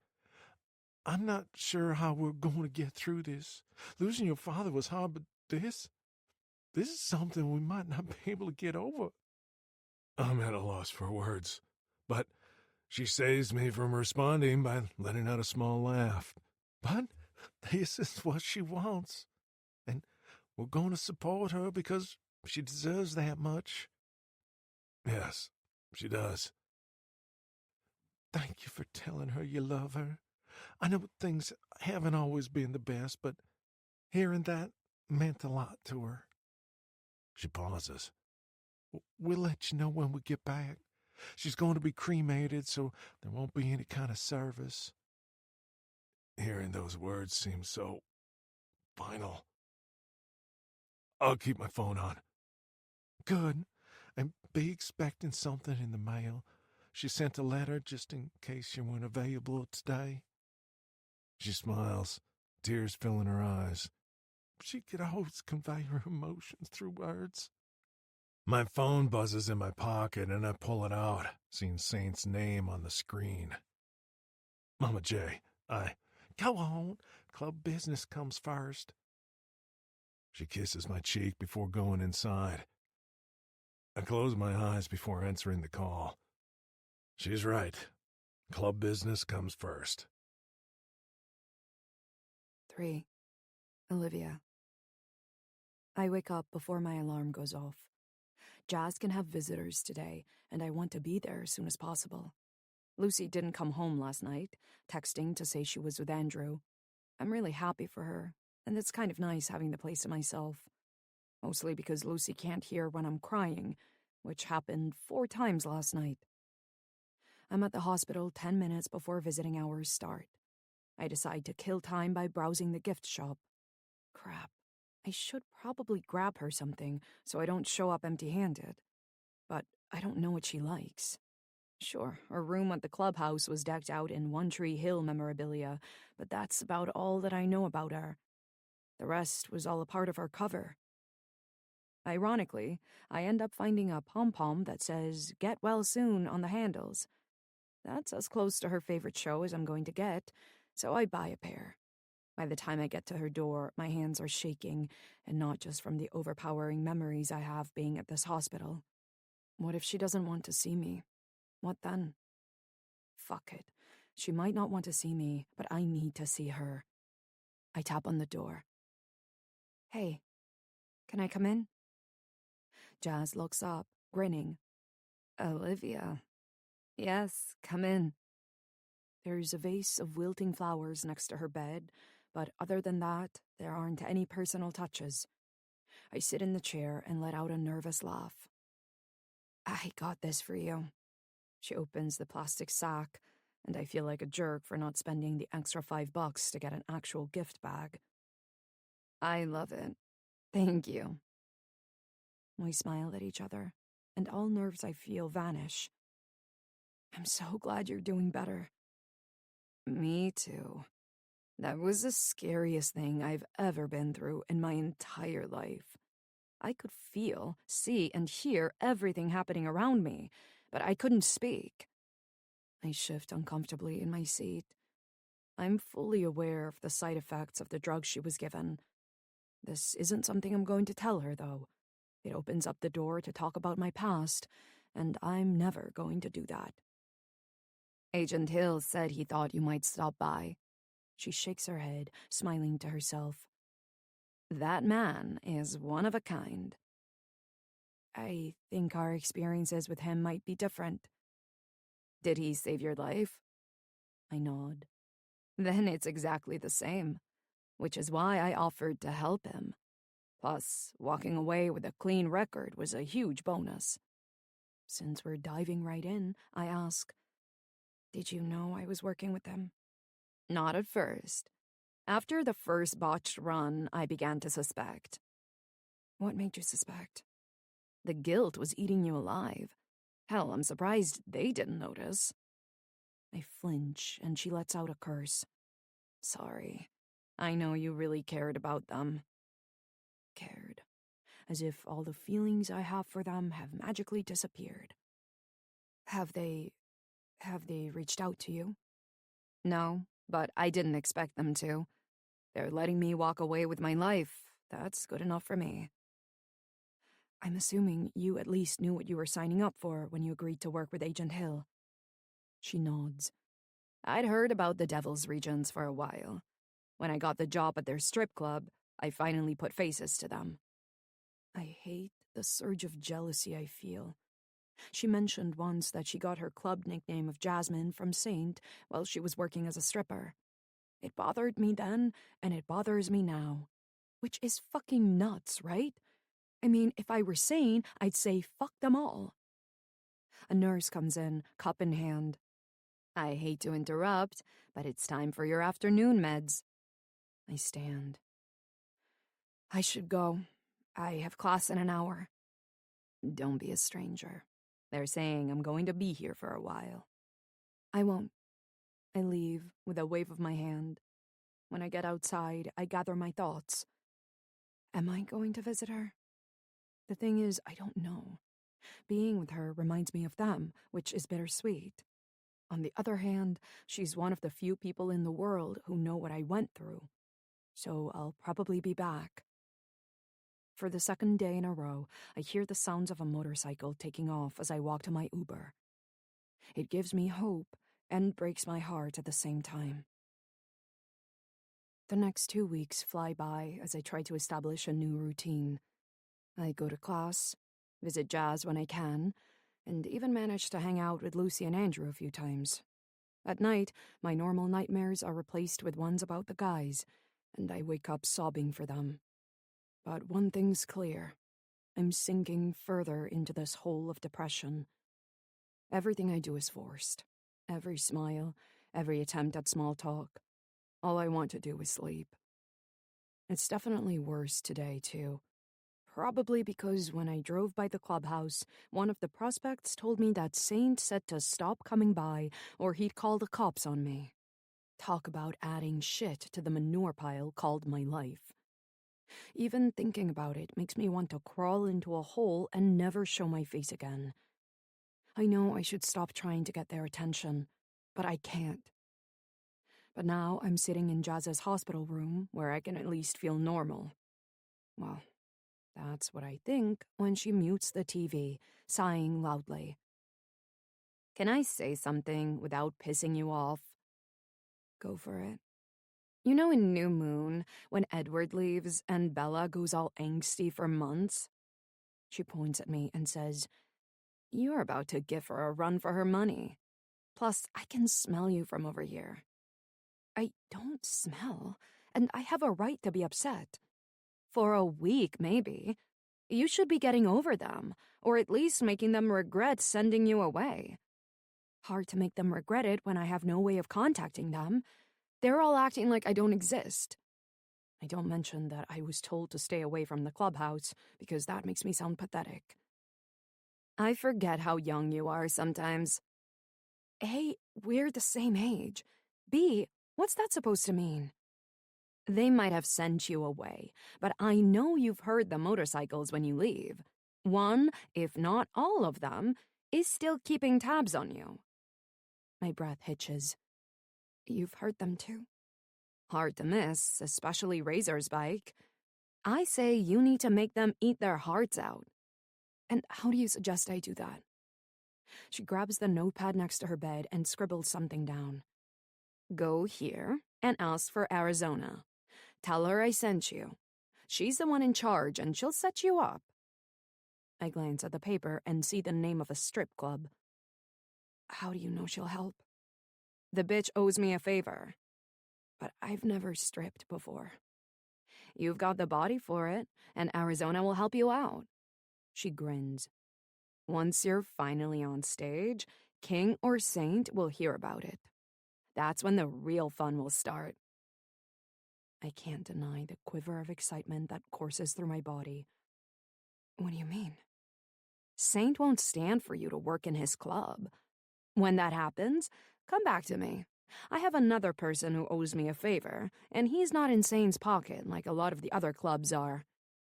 I'm not sure how we're going to get through this. Losing your father was hard, but this is something we might not be able to get over. I'm at a loss for words, but she saves me from responding by letting out a small laugh. But this is what she wants, and we're going to support her because she deserves that much. Yes, she does. Thank you for telling her you love her. I know things haven't always been the best, but hearing that meant a lot to her. She pauses. We'll let you know when we get back. She's going to be cremated, so there won't be any kind of service. Hearing those words seems so final. I'll keep my phone on. Good. And be expecting something in the mail. She sent a letter just in case you weren't available today. She smiles, tears filling her eyes. She could always convey her emotions through words. My phone buzzes in my pocket and I pull it out, seeing Saint's name on the screen. Mama J, Go on. Club business comes first. She kisses my cheek before going inside. I close my eyes before answering the call. She's right. Club business comes first. 3. Olivia. I wake up before my alarm goes off. Jazz can have visitors today, and I want to be there as soon as possible. Lucy didn't come home last night, texting to say she was with Andrew. I'm really happy for her, and it's kind of nice having the place to myself. Mostly because Lucy can't hear when I'm crying, which happened 4 times last night. I'm at the hospital 10 minutes before visiting hours start. I decide to kill time by browsing the gift shop. Crap. I should probably grab her something so I don't show up empty-handed. But I don't know what she likes. Sure, her room at the clubhouse was decked out in One Tree Hill memorabilia, but that's about all that I know about her. The rest was all a part of her cover. Ironically, I end up finding a pom-pom that says, "Get well soon" on the handles. That's as close to her favorite show as I'm going to get, so I buy a pair. By the time I get to her door, my hands are shaking, and not just from the overpowering memories I have being at this hospital. What if she doesn't want to see me? What then? Fuck it. She might not want to see me, but I need to see her. I tap on the door. Hey, can I come in? Jazz looks up, grinning. Olivia. Yes, come in. There's a vase of wilting flowers next to her bed, but other than that, there aren't any personal touches. I sit in the chair and let out a nervous laugh. I got this for you. She opens the plastic sack, and I feel like a jerk for not spending the extra $5 to get an actual gift bag. I love it. Thank you. We smile at each other, and all nerves I feel vanish. I'm so glad you're doing better. Me too. That was the scariest thing I've ever been through in my entire life. I could feel, see, and hear everything happening around me, but I couldn't speak. I shift uncomfortably in my seat. I'm fully aware of the side effects of the drugs she was given. This isn't something I'm going to tell her, though. It opens up the door to talk about my past, and I'm never going to do that. Agent Hill said he thought you might stop by. She shakes her head, smiling to herself. That man is one of a kind. I think our experiences with him might be different. Did he save your life? I nod. Then it's exactly the same, which is why I offered to help him. Plus, walking away with a clean record was a huge bonus. Since we're diving right in, I ask, did you know I was working with him? Not at first. After the first botched run, I began to suspect. What made you suspect? The guilt was eating you alive. Hell, I'm surprised they didn't notice. I flinch, and she lets out a curse. Sorry. I know you really cared about them. Cared. As if all the feelings I have for them have magically disappeared. Have they reached out to you? No, but I didn't expect them to. They're letting me walk away with my life. That's good enough for me. I'm assuming you at least knew what you were signing up for when you agreed to work with Agent Hill. She nods. I'd heard about the Devil's Regions for a while. When I got the job at their strip club, I finally put faces to them. I hate the surge of jealousy I feel. She mentioned once that she got her club nickname of Jasmine from Saint while she was working as a stripper. It bothered me then, and it bothers me now. Which is fucking nuts, right? I mean, if I were sane, I'd say fuck them all. A nurse comes in, cup in hand. I hate to interrupt, but it's time for your afternoon meds. I stand. I should go. I have class in an hour. Don't be a stranger. They're saying I'm going to be here for a while. I won't. I leave with a wave of my hand. When I get outside, I gather my thoughts. Am I going to visit her? The thing is, I don't know. Being with her reminds me of them, which is bittersweet. On the other hand, she's one of the few people in the world who know what I went through. So I'll probably be back. For the second day in a row, I hear the sounds of a motorcycle taking off as I walk to my Uber. It gives me hope and breaks my heart at the same time. The next 2 weeks fly by as I try to establish a new routine. I go to class, visit Jazz when I can, and even manage to hang out with Lucy and Andrew a few times. At night, my normal nightmares are replaced with ones about the guys, and I wake up sobbing for them. But one thing's clear. I'm sinking further into this hole of depression. Everything I do is forced. Every smile, every attempt at small talk. All I want to do is sleep. It's definitely worse today, too. Probably because when I drove by the clubhouse, one of the prospects told me that Saint said to stop coming by or he'd call the cops on me. Talk about adding shit to the manure pile called my life. Even thinking about it makes me want to crawl into a hole and never show my face again. I know I should stop trying to get their attention, but I can't. But now I'm sitting in Jazz's hospital room where I can at least feel normal. Well, that's what I think when she mutes the TV, sighing loudly. Can I say something without pissing you off? Go for it. You know in New Moon, when Edward leaves and Bella goes all angsty for months? She points at me and says, "You're about to give her a run for her money. Plus, I can smell you from over here." I don't smell, and I have a right to be upset. For a week, maybe. You should be getting over them, or at least making them regret sending you away. Hard to make them regret it when I have no way of contacting them. They're all acting like I don't exist. I don't mention that I was told to stay away from the clubhouse, because that makes me sound pathetic. I forget how young you are sometimes. A, we're the same age. B, what's that supposed to mean? They might have sent you away, but I know you've heard the motorcycles when you leave. One, if not all of them, is still keeping tabs on you. My breath hitches. You've heard them too? Hard to miss, especially Razor's bike. I say you need to make them eat their hearts out. And how do you suggest I do that? She grabs the notepad next to her bed and scribbles something down. Go here and ask for Arizona. Tell her I sent you. She's the one in charge and she'll set you up. I glance at the paper and see the name of a strip club. How do you know she'll help? The bitch owes me a favor. But I've never stripped before. You've got the body for it, and Arizona will help you out. She grins. Once you're finally on stage, King or Saint will hear about it. That's when the real fun will start. I can't deny the quiver of excitement that courses through my body. What do you mean? Saint won't stand for you to work in his club. When that happens, come back to me. I have another person who owes me a favor, and he's not in Saint's pocket like a lot of the other clubs are.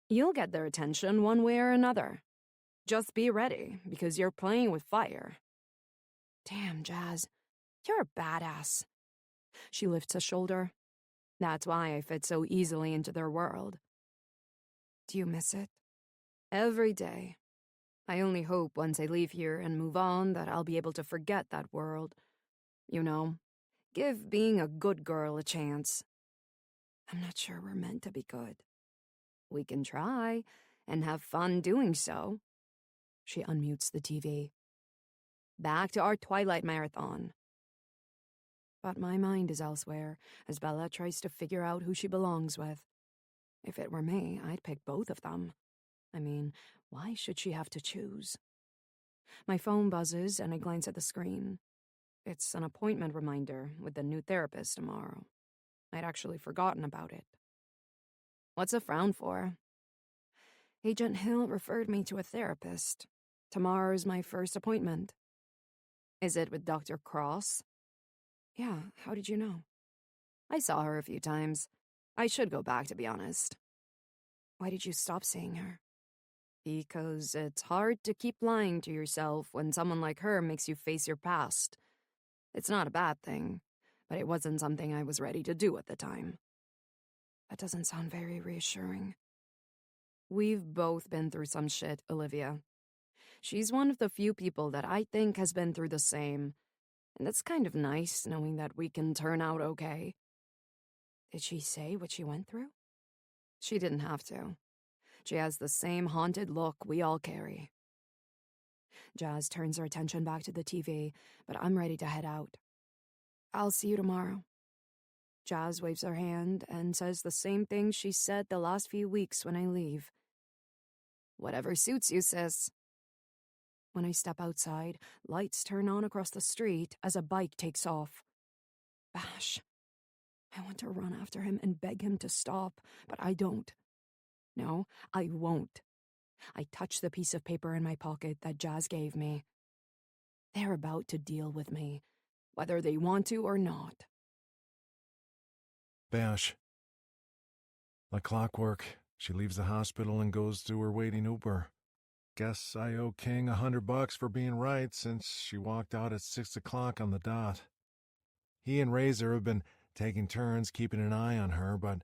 You'll get their attention one way or another. Just be ready, because you're playing with fire. Damn, Jazz. You're a badass. She lifts a shoulder. That's why I fit so easily into their world. Do you miss it? Every day. I only hope once I leave here and move on that I'll be able to forget that world. You know, give being a good girl a chance. I'm not sure we're meant to be good. We can try, and have fun doing so. She unmutes the TV. Back to our Twilight marathon. But my mind is elsewhere as Bella tries to figure out who she belongs with. If it were me, I'd pick both of them. I mean, why should she have to choose? My phone buzzes and I glance at the screen. It's an appointment reminder with the new therapist tomorrow. I'd actually forgotten about it. What's the frown for? Agent Hill referred me to a therapist. Tomorrow's my first appointment. Is it with Dr. Cross? Yeah, how did you know? I saw her a few times. I should go back, to be honest. Why did you stop seeing her? Because it's hard to keep lying to yourself when someone like her makes you face your past. It's not a bad thing, but it wasn't something I was ready to do at the time. That doesn't sound very reassuring. We've both been through some shit, Olivia. She's one of the few people that I think has been through the same, and it's kind of nice knowing that we can turn out okay. Did she say what she went through? She didn't have to. She has the same haunted look we all carry. Jazz turns her attention back to the TV, but I'm ready to head out. I'll see you tomorrow. Jazz waves her hand and says the same thing she said the last few weeks when I leave. Whatever suits you, sis. When I step outside, lights turn on across the street as a bike takes off. Bash. I want to run after him and beg him to stop, but I don't. No, I won't. I touch the piece of paper in my pocket that Jazz gave me. They're about to deal with me, whether they want to or not. Bash. Like clockwork, she leaves the hospital and goes to her waiting Uber. Guess I owe King $100 for being right since she walked out at 6 o'clock on the dot. He and Razor have been taking turns keeping an eye on her, but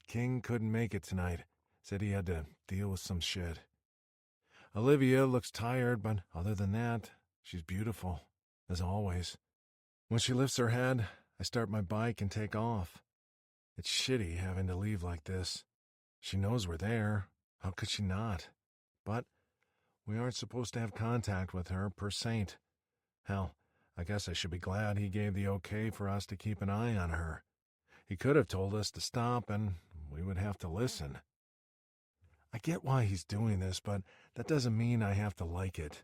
King couldn't make it tonight. Said he had to deal with some shit. Olivia looks tired, but other than that, she's beautiful, as always. When she lifts her head, I start my bike and take off. It's shitty having to leave like this. She knows we're there. How could she not? But we aren't supposed to have contact with her per saint. Hell, I guess I should be glad he gave the okay for us to keep an eye on her. He could have told us to stop and we would have to listen. I get why he's doing this, but that doesn't mean I have to like it.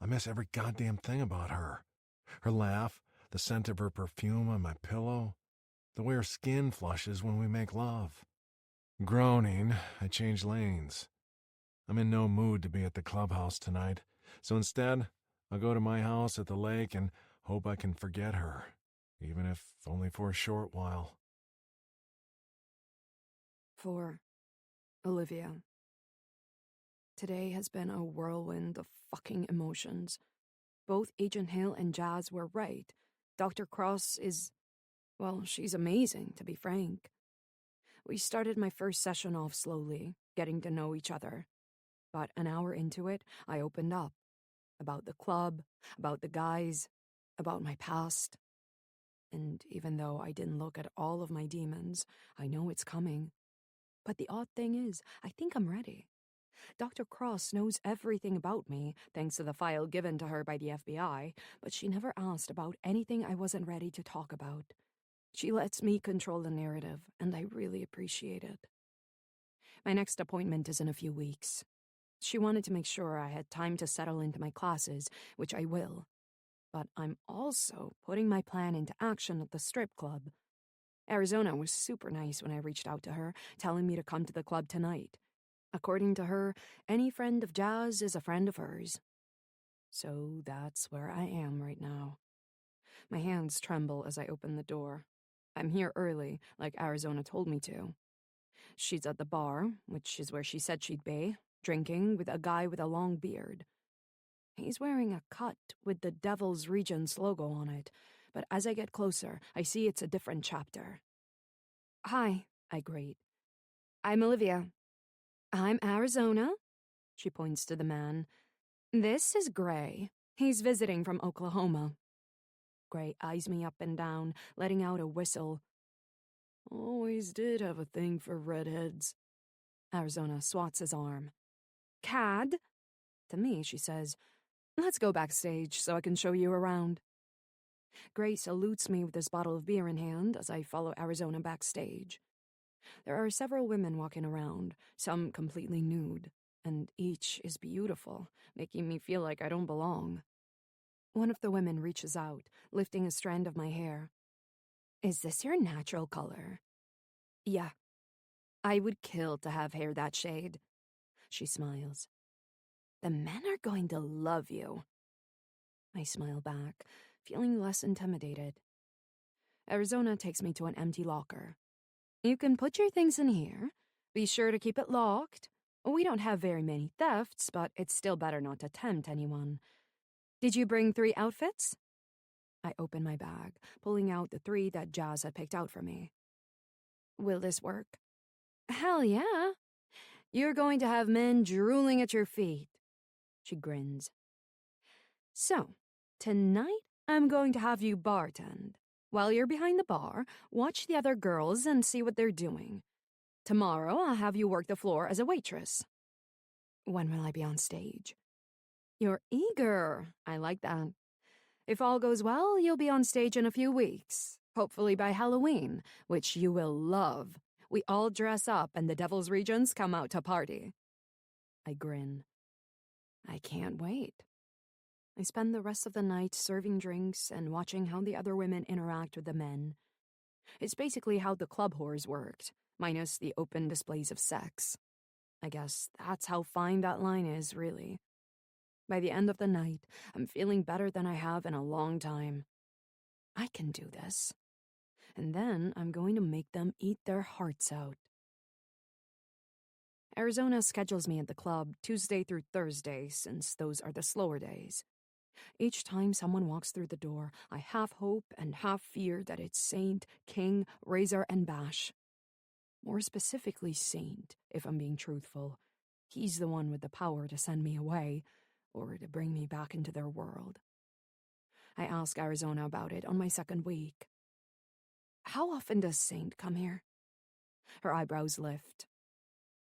I miss every goddamn thing about her. Her laugh, the scent of her perfume on my pillow, the way her skin flushes when we make love. Groaning, I change lanes. I'm in no mood to be at the clubhouse tonight, so instead, I'll go to my house at the lake and hope I can forget her, even if only for a short while. For Olivia. Today has been a whirlwind of fucking emotions. Both Agent Hill and Jazz were right. Dr. Cross is, well, she's amazing, to be frank. We started my first session off slowly, getting to know each other. But an hour into it, I opened up. About the club, about the guys, about my past. And even though I didn't look at all of my demons, I know it's coming. But the odd thing is, I think I'm ready. Dr. Cross knows everything about me, thanks to the file given to her by the FBI, but she never asked about anything I wasn't ready to talk about. She lets me control the narrative, and I really appreciate it. My next appointment is in a few weeks. She wanted to make sure I had time to settle into my classes, which I will. But I'm also putting my plan into action at the strip club. Arizona was super nice when I reached out to her, telling me to come to the club tonight. According to her, any friend of Jazz is a friend of hers. So that's where I am right now. My hands tremble as I open the door. I'm here early, like Arizona told me to. She's at the bar, which is where she said she'd be, drinking with a guy with a long beard. He's wearing a cut with the Devil's Regents logo on it, but as I get closer, I see it's a different chapter. Hi, I greet. I'm Olivia. I'm Arizona, she points to the man. This is Gray. He's visiting from Oklahoma. Gray eyes me up and down, letting out a whistle. Always did have a thing for redheads. Arizona swats his arm. Cad? To me, she says, let's go backstage so I can show you around. Gray salutes me with his bottle of beer in hand as I follow Arizona backstage. There are several women walking around, some completely nude, and each is beautiful, making me feel like I don't belong. One of the women reaches out, lifting a strand of my hair. "Is this your natural color?" "Yeah. I would kill to have hair that shade." She smiles. "The men are going to love you." I smile back, feeling less intimidated. Arizona takes me to an empty locker. "You can put your things in here. Be sure to keep it locked. We don't have very many thefts, but it's still better not to tempt anyone. Did you bring 3 outfits?" I open my bag, pulling out the 3 that Jazz had picked out for me. "Will this work?" "Hell yeah. You're going to have men drooling at your feet." She grins. "So, tonight I'm going to have you bartend. While you're behind the bar, watch the other girls and see what they're doing. Tomorrow I'll have you work the floor as a waitress." "When will I be on stage?" "You're eager. I like that. If all goes well, you'll be on stage in a few weeks, hopefully by Halloween, which you will love. We all dress up and the Devil's Regents come out to party." I grin. I can't wait. I spend the rest of the night serving drinks and watching how the other women interact with the men. It's basically how the club whores worked, minus the open displays of sex. I guess that's how fine that line is, really. By the end of the night, I'm feeling better than I have in a long time. I can do this. And then I'm going to make them eat their hearts out. Arizona schedules me at the club Tuesday through Thursday, since those are the slower days. Each time someone walks through the door, I half hope and half fear that it's Saint, King, Razor, and Bash. More specifically, Saint, if I'm being truthful. He's the one with the power to send me away, or to bring me back into their world. I ask Arizona about it on my second week. "How often does Saint come here?" Her eyebrows lift.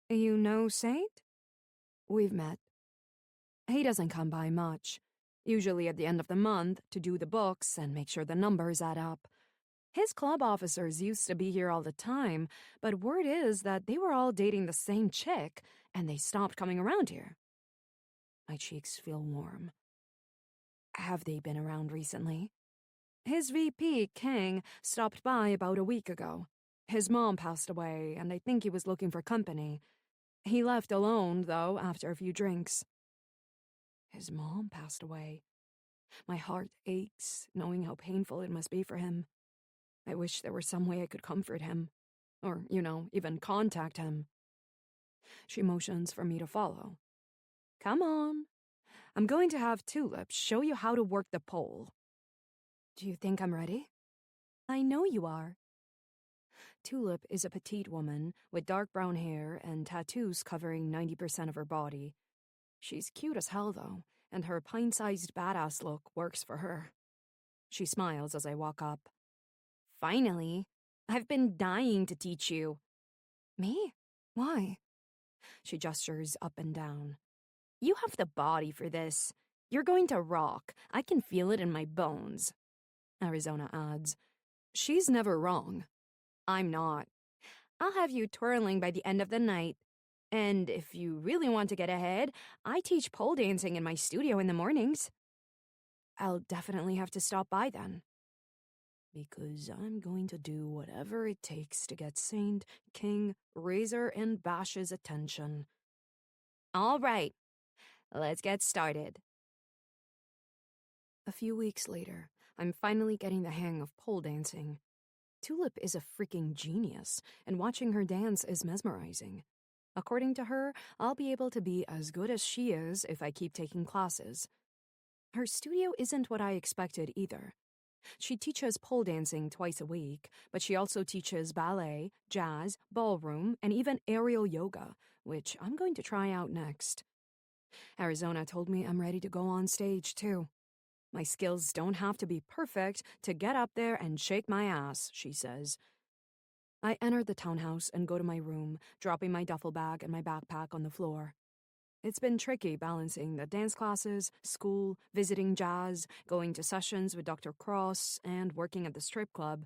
"You know Saint?" "We've met." "He doesn't come by much. Usually at the end of the month to do the books and make sure the numbers add up. His club officers used to be here all the time, but word is that they were all dating the same chick, and they stopped coming around here." My cheeks feel warm. "Have they been around recently?" "His VP, King, stopped by about a week ago. His mom passed away, and I think he was looking for company. He left alone, though, after a few drinks." His mom passed away. My heart aches, knowing how painful it must be for him. I wish there were some way I could comfort him. Or, even contact him. She motions for me to follow. "Come on. I'm going to have Tulip show you how to work the pole." "Do you think I'm ready?" "I know you are." Tulip is a petite woman with dark brown hair and tattoos covering 90% of her body. She's cute as hell, though, and her pint-sized badass look works for her. She smiles as I walk up. "Finally. I've been dying to teach you." "Me? Why?" She gestures up and down. "You have the body for this. You're going to rock. I can feel it in my bones." Arizona adds, "She's never wrong." "I'm not. I'll have you twirling by the end of the night. And if you really want to get ahead, I teach pole dancing in my studio in the mornings." "I'll definitely have to stop by then." Because I'm going to do whatever it takes to get Saint, King, Razor, and Bash's attention. All right, let's get started. A few weeks later, I'm finally getting the hang of pole dancing. Tulip is a freaking genius, and watching her dance is mesmerizing. According to her, I'll be able to be as good as she is if I keep taking classes. Her studio isn't what I expected either. She teaches pole dancing twice a week, but she also teaches ballet, jazz, ballroom, and even aerial yoga, which I'm going to try out next. Arizona told me I'm ready to go on stage, too. My skills don't have to be perfect to get up there and shake my ass, she says. I enter the townhouse and go to my room, dropping my duffel bag and my backpack on the floor. It's been tricky balancing the dance classes, school, visiting jazz, going to sessions with Dr. Cross, and working at the strip club,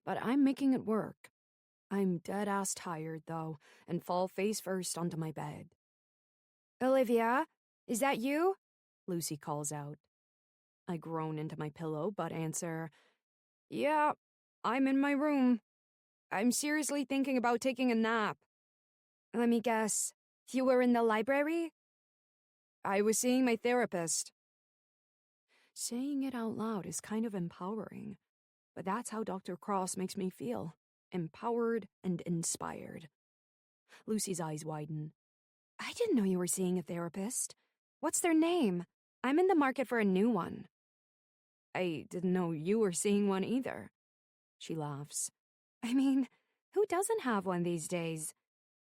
but I'm making it work. I'm dead-ass tired, though, and fall face first onto my bed. Olivia, is that you? Lucy calls out. I groan into my pillow, but answer, "Yeah, I'm in my room. I'm seriously thinking about taking a nap." Let me guess. You were in the library? I was seeing my therapist. Saying it out loud is kind of empowering, but that's how Dr. Cross makes me feel. Empowered and inspired. Lucy's eyes widen. I didn't know you were seeing a therapist. What's their name? I'm in the market for a new one. I didn't know you were seeing one either. She laughs. I mean, who doesn't have one these days?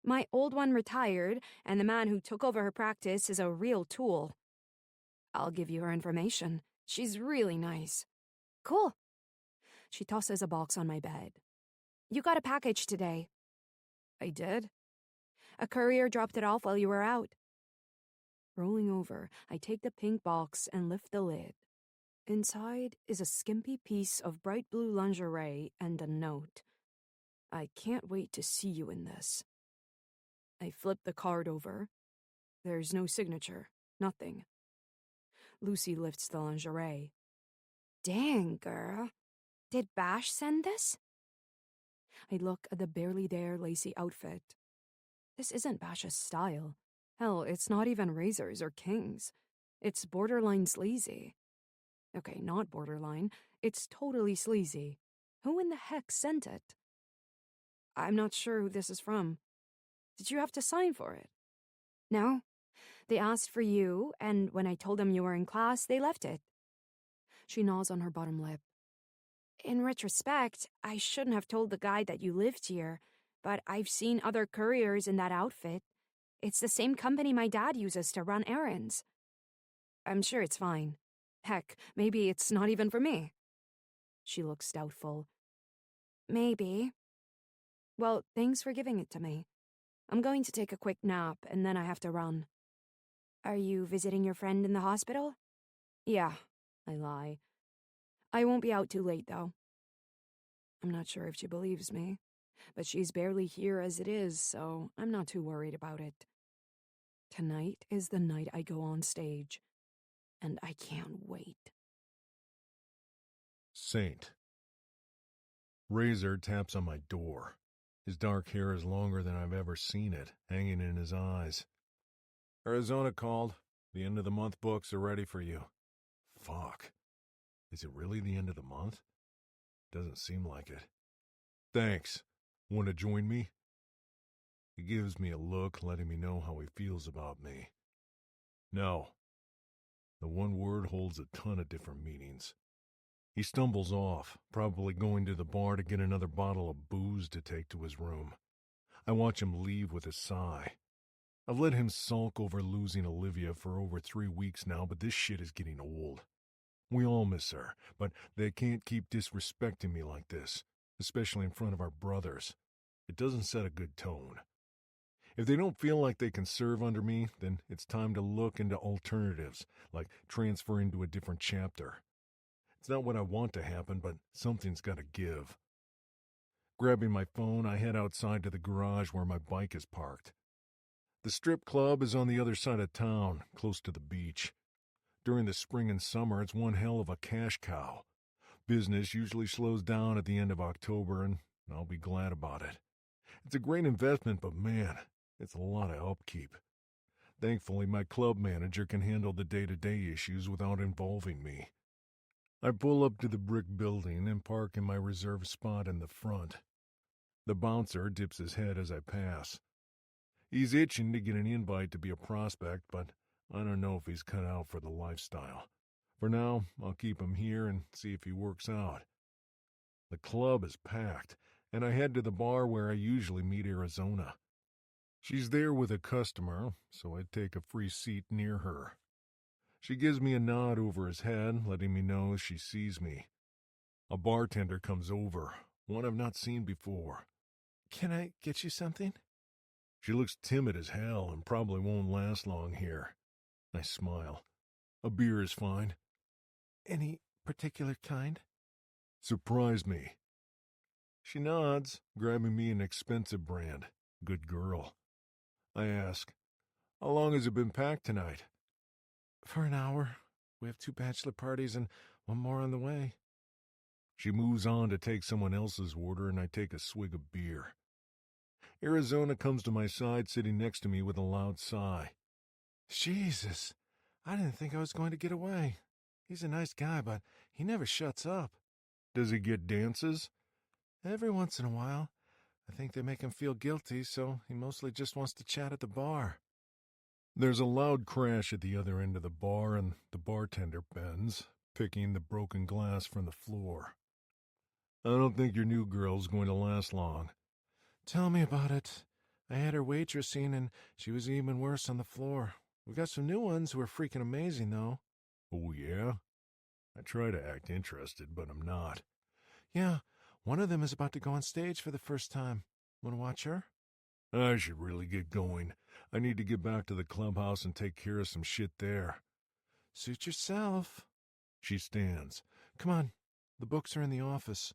My old one retired, and the man who took over her practice is a real tool. I'll give you her information. She's really nice. Cool. She tosses a box on my bed. You got a package today. I did? A courier dropped it off while you were out. Rolling over, I take the pink box and lift the lid. Inside is a skimpy piece of bright blue lingerie and a note. "I can't wait to see you in this." I flip the card over. There's no signature. Nothing. Lucy lifts the lingerie. Dang, girl. Did Bash send this? I look at the barely there lacy outfit. This isn't Bash's style. Hell, it's not even Razor's or King's. It's borderline sleazy. Okay, not borderline. It's totally sleazy. Who in the heck sent it? I'm not sure who this is from. Did you have to sign for it? No. They asked for you, and when I told them you were in class, they left it. She gnaws on her bottom lip. In retrospect, I shouldn't have told the guy that you lived here, but I've seen other couriers in that outfit. It's the same company my dad uses to run errands. I'm sure it's fine. Heck, maybe it's not even for me. She looks doubtful. Maybe. Well, thanks for giving it to me. I'm going to take a quick nap, and then I have to run. Are you visiting your friend in the hospital? Yeah, I lie. I won't be out too late, though. I'm not sure if she believes me, but she's barely here as it is, so I'm not too worried about it. Tonight is the night I go on stage, and I can't wait. Saint. Razor taps on my door. His dark hair is longer than I've ever seen it, hanging in his eyes. Arizona called. The end of the month books are ready for you. Fuck. Is it really the end of the month? Doesn't seem like it. Thanks. Want to join me? He gives me a look, letting me know how he feels about me. No. The one word holds a ton of different meanings. He stumbles off, probably going to the bar to get another bottle of booze to take to his room. I watch him leave with a sigh. I've let him sulk over losing Olivia for over 3 weeks now, but this shit is getting old. We all miss her, but they can't keep disrespecting me like this, especially in front of our brothers. It doesn't set a good tone. If they don't feel like they can serve under me, then it's time to look into alternatives, like transferring to a different chapter. It's not what I want to happen, but something's got to give. Grabbing my phone, I head outside to the garage where my bike is parked. The strip club is on the other side of town, close to the beach. During the spring and summer, it's one hell of a cash cow. Business usually slows down at the end of October, and I'll be glad about it. It's a great investment, but man, it's a lot of upkeep. Thankfully, my club manager can handle the day-to-day issues without involving me. I pull up to the brick building and park in my reserved spot in the front. The bouncer dips his head as I pass. He's itching to get an invite to be a prospect, but I don't know if he's cut out for the lifestyle. For now, I'll keep him here and see if he works out. The club is packed, and I head to the bar where I usually meet Arizona. She's there with a customer, so I take a free seat near her. She gives me a nod over his head, letting me know she sees me. A bartender comes over, one I've not seen before. Can I get you something? She looks timid as hell and probably won't last long here. I smile. A beer is fine. Any particular kind? Surprise me. She nods, grabbing me an expensive brand. Good girl. I ask, how long has it been packed tonight? For an hour. We have 2 bachelor parties and 1 more on the way. She moves on to take someone else's order, and I take a swig of beer. Arizona comes to my side, sitting next to me with a loud sigh. Jesus, I didn't think I was going to get away. He's a nice guy, but he never shuts up. Does he get dances? Every once in a while. I think they make him feel guilty, so he mostly just wants to chat at the bar. There's a loud crash at the other end of the bar, and the bartender bends, picking the broken glass from the floor. I don't think your new girl's going to last long. Tell me about it. I had her waitressing, and she was even worse on the floor. We got some new ones who are freaking amazing, though. Oh, yeah? I try to act interested, but I'm not. Yeah, one of them is about to go on stage for the first time. Want to watch her? I should really get going. I need to get back to the clubhouse and take care of some shit there. Suit yourself. She stands. Come on, the books are in the office.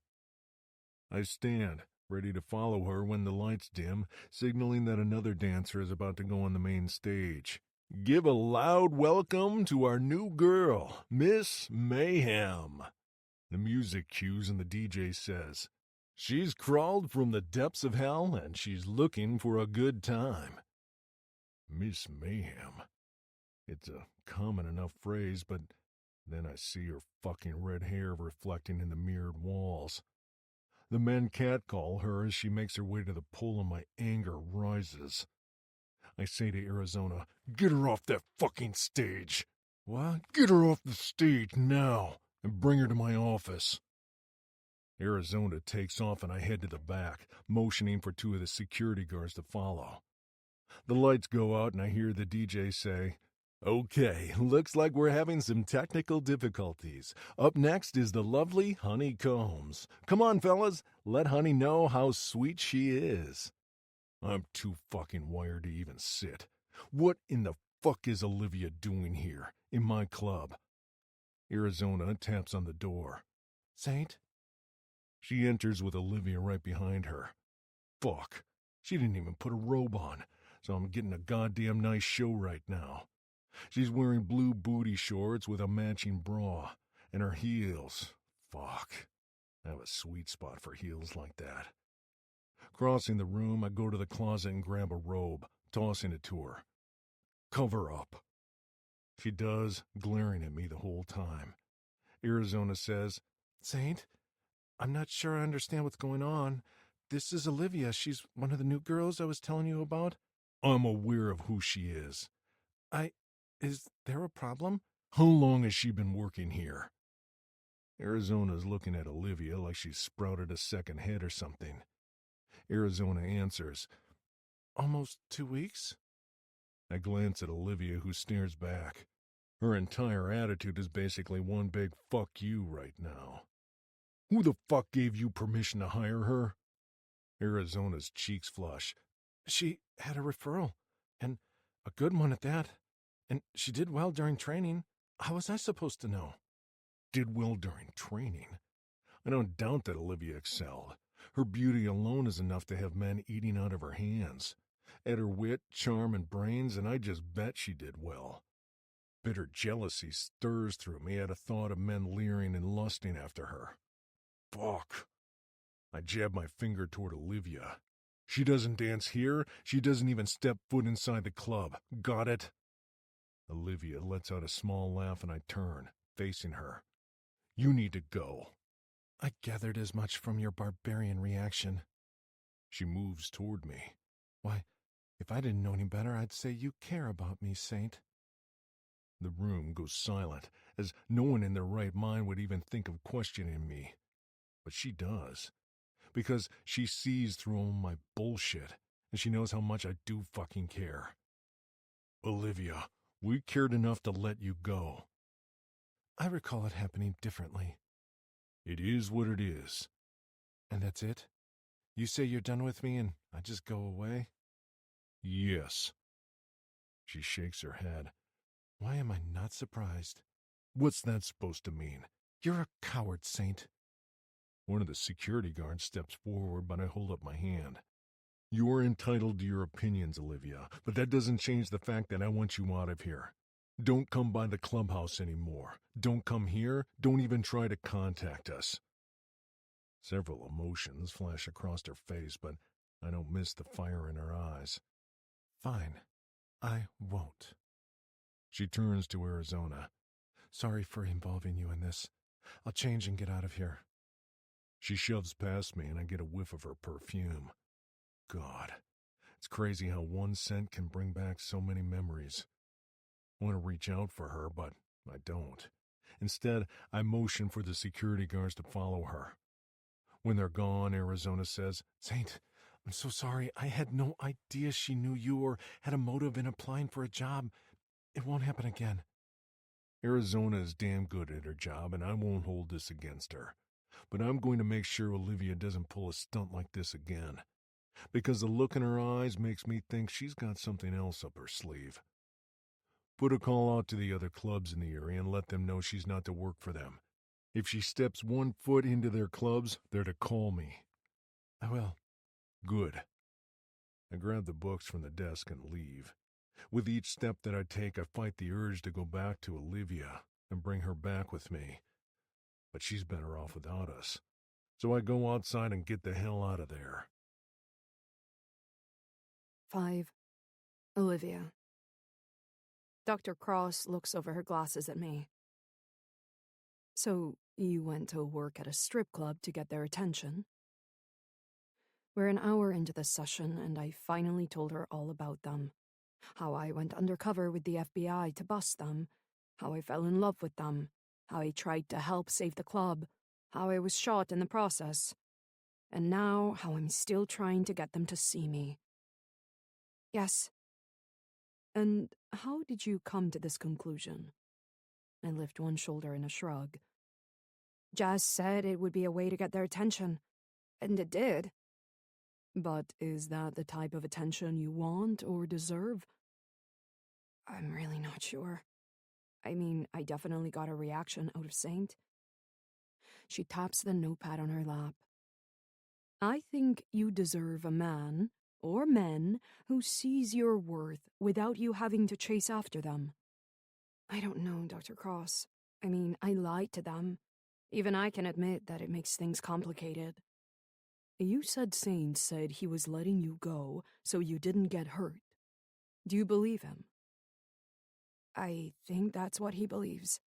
I stand, ready to follow her when the lights dim, signaling that another dancer is about to go on the main stage. Give a loud welcome to our new girl, Miss Mayhem. The music cues and the DJ says, she's crawled from the depths of hell and she's looking for a good time. Miss Mayhem. It's a common enough phrase, but then I see her fucking red hair reflecting in the mirrored walls. The men catcall her as she makes her way to the pool, and my anger rises. I say to Arizona, get her off that fucking stage. What? Get her off the stage now and bring her to my office. Arizona takes off and I head to the back, motioning for 2 of the security guards to follow. The lights go out and I hear the DJ say, okay, looks like we're having some technical difficulties. Up next is the lovely Honey Combs. Come on, fellas, let Honey know how sweet she is. I'm too fucking wired to even sit. What in the fuck is Olivia doing here, in my club? Arizona taps on the door. Saint? She enters with Olivia right behind her. Fuck. She didn't even put a robe on, so I'm getting a goddamn nice show right now. She's wearing blue booty shorts with a matching bra, and her heels. Fuck. I have a sweet spot for heels like that. Crossing the room, I go to the closet and grab a robe, tossing it to her. Cover up. She does, glaring at me the whole time. Arizona says, Saint, I'm not sure I understand what's going on. This is Olivia. She's one of the new girls I was telling you about. I'm aware of who she is. Is there a problem? How long has she been working here? Arizona's looking at Olivia like she's sprouted a second head or something. Arizona answers, Almost 2 weeks? I glance at Olivia, who stares back. Her entire attitude is basically one big fuck you right now. Who the fuck gave you permission to hire her? Arizona's cheeks flush. She had a referral, and a good one at that. And she did well during training. How was I supposed to know? Did well during training? I don't doubt that Olivia excelled. Her beauty alone is enough to have men eating out of her hands. Add her wit, charm, and brains, and I just bet she did well. Bitter jealousy stirs through me at a thought of men leering and lusting after her. Fuck. I jab my finger toward Olivia. She doesn't dance here. She doesn't even step foot inside the club. Got it? Olivia lets out a small laugh and I turn, facing her. You need to go. I gathered as much from your barbarian reaction. She moves toward me. Why, if I didn't know any better, I'd say you care about me, Saint. The room goes silent, as no one in their right mind would even think of questioning me. But she does. Because she sees through all my bullshit, and she knows how much I do fucking care. Olivia, we cared enough to let you go. I recall it happening differently. It is what it is. And that's it? You say you're done with me and I just go away? Yes. She shakes her head. Why am I not surprised? What's that supposed to mean? You're a coward, Saint. One of the security guards steps forward, but I hold up my hand. You are entitled to your opinions, Olivia, but that doesn't change the fact that I want you out of here. Don't come by the clubhouse anymore. Don't come here. Don't even try to contact us. Several emotions flash across her face, but I don't miss the fire in her eyes. Fine. I won't. She turns to Arizona. Sorry for involving you in this. I'll change and get out of here. She shoves past me and I get a whiff of her perfume. God, it's crazy how one scent can bring back so many memories. I want to reach out for her, but I don't. Instead, I motion for the security guards to follow her. When they're gone, Arizona says, Saint, I'm so sorry. I had no idea she knew you or had a motive in applying for a job. It won't happen again. Arizona is damn good at her job, and I won't hold this against her. But I'm going to make sure Olivia doesn't pull a stunt like this again. Because the look in her eyes makes me think she's got something else up her sleeve. Put a call out to the other clubs in the area and let them know she's not to work for them. If she steps 1 foot into their clubs, they're to call me. I will. Good. I grab the books from the desk and leave. With each step that I take, I fight the urge to go back to Olivia and bring her back with me. But she's better off without us. So I go outside and get the hell out of there. 5. Olivia. Dr. Cross looks over her glasses at me. So, you went to work at a strip club to get their attention? We're an hour into the session, and I finally told her all about them. How I went undercover with the FBI to bust them, how I fell in love with them, how I tried to help save the club, how I was shot in the process, and now how I'm still trying to get them to see me. Yes. And how did you come to this conclusion? I lift one shoulder in a shrug. Jazz said it would be a way to get their attention, and it did. But is that the type of attention you want or deserve? I'm really not sure. I mean, I definitely got a reaction out of Saint. She taps the notepad on her lap. I think you deserve a man, or men, who sees your worth without you having to chase after them. I don't know, Dr. Cross. I mean, I lied to them. Even I can admit that it makes things complicated. You said Saint said he was letting you go so you didn't get hurt. Do you believe him? I think that's what he believes.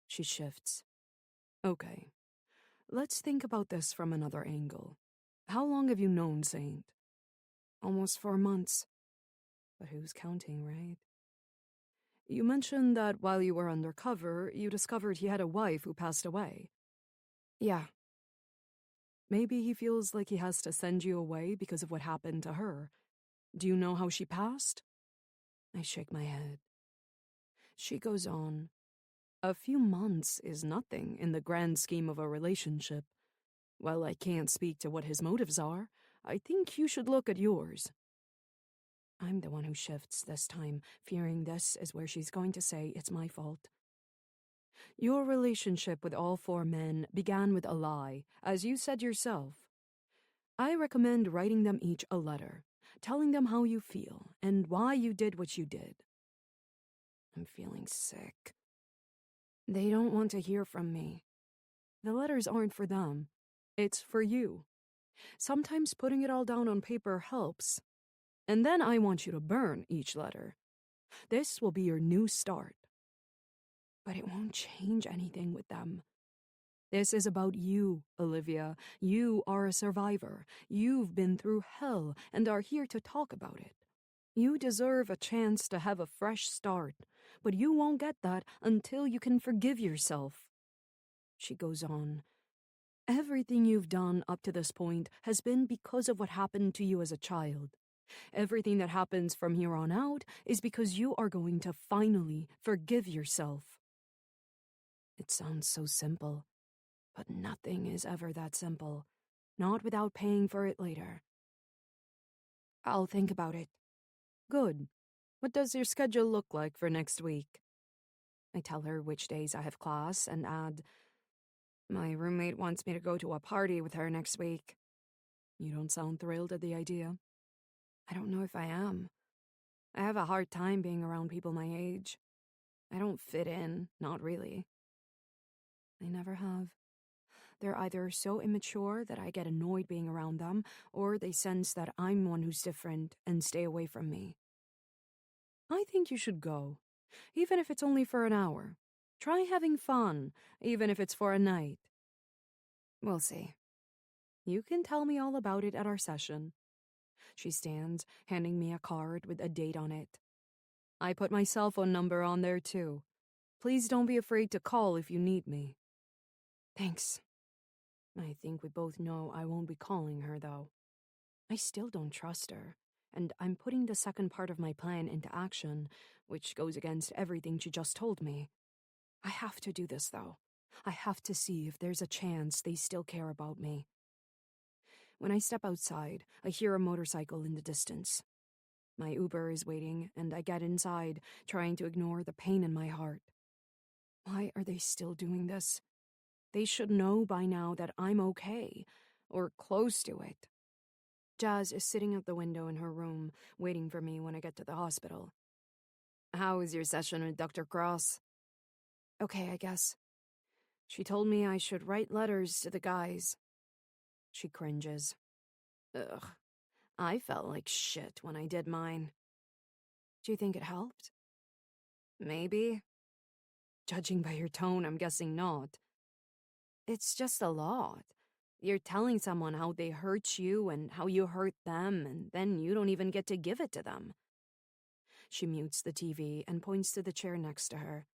She shifts. Okay. Let's think about this from another angle. How long have you known Saint? Almost 4 months. But who's counting, right? You mentioned that while you were undercover, you discovered he had a wife who passed away. Yeah. Maybe he feels like he has to send you away because of what happened to her. Do you know how she passed? I shake my head. She goes on. A few months is nothing in the grand scheme of a relationship. While I can't speak to what his motives are, I think you should look at yours. I'm the one who shifts this time, fearing this is where she's going to say it's my fault. Your relationship with all 4 men began with a lie, as you said yourself. I recommend writing them each a letter, telling them how you feel and why you did what you did. I'm feeling sick. They don't want to hear from me. The letters aren't for them. It's for you. Sometimes putting it all down on paper helps. And then I want you to burn each letter. This will be your new start. But it won't change anything with them. This is about you, Olivia. You are a survivor. You've been through hell and are here to talk about it. You deserve a chance to have a fresh start, but you won't get that until you can forgive yourself. She goes on. Everything you've done up to this point has been because of what happened to you as a child. Everything that happens from here on out is because you are going to finally forgive yourself. It sounds so simple, but nothing is ever that simple, not without paying for it later. I'll think about it, Good. What does your schedule look like for next week? I tell her which days I have class and add, my roommate wants me to go to a party with her next week. You don't sound thrilled at the idea. I don't know if I am. I have a hard time being around people my age. I don't fit in, not really. I never have. They're either so immature that I get annoyed being around them, or they sense that I'm one who's different and stay away from me. I think you should go, even if it's only for an hour. Try having fun, even if it's for a night. We'll see. You can tell me all about it at our session. She stands, handing me a card with a date on it. I put my cell phone number on there too. Please don't be afraid to call if you need me. Thanks. I think we both know I won't be calling her, though. I still don't trust her, and I'm putting the second part of my plan into action, which goes against everything she just told me. I have to do this, though. I have to see if there's a chance they still care about me. When I step outside, I hear a motorcycle in the distance. My Uber is waiting, and I get inside, trying to ignore the pain in my heart. Why are they still doing this? They should know by now that I'm okay, or close to it. Jazz is sitting at the window in her room, waiting for me when I get to the hospital. How was your session with Dr. Cross? Okay, I guess. She told me I should write letters to the guys. She cringes. Ugh, I felt like shit when I did mine. Do you think it helped? Maybe. Judging by your tone, I'm guessing not. It's just a lot. You're telling someone how they hurt you and how you hurt them, and then you don't even get to give it to them. She mutes the TV and points to the chair next to her.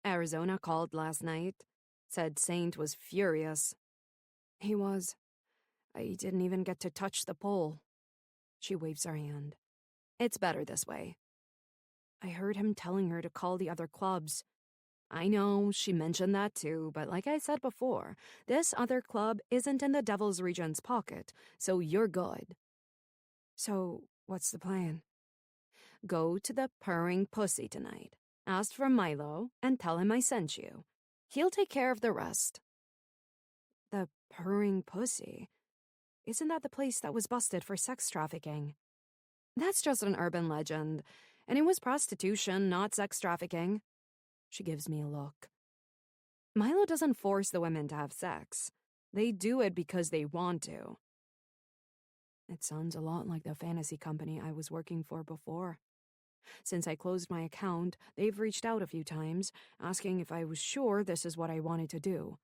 Arizona called last night. Said Saint was furious. He was. I didn't even get to touch the pole. She waves her hand. It's better this way. I heard him telling her to call the other clubs. I know, she mentioned that too, but like I said before, this other club isn't in the Devil's Regent's pocket, so you're good. So, what's the plan? Go to the Purring Pussy tonight. Ask for Milo and tell him I sent you. He'll take care of the rest. The Purring Pussy? Isn't that the place that was busted for sex trafficking? That's just an urban legend, and it was prostitution, not sex trafficking. She gives me a look. Milo doesn't force the women to have sex. They do it because they want to. It sounds a lot like the fantasy company I was working for before. Since I closed my account, they've reached out a few times, asking if I was sure this is what I wanted to do.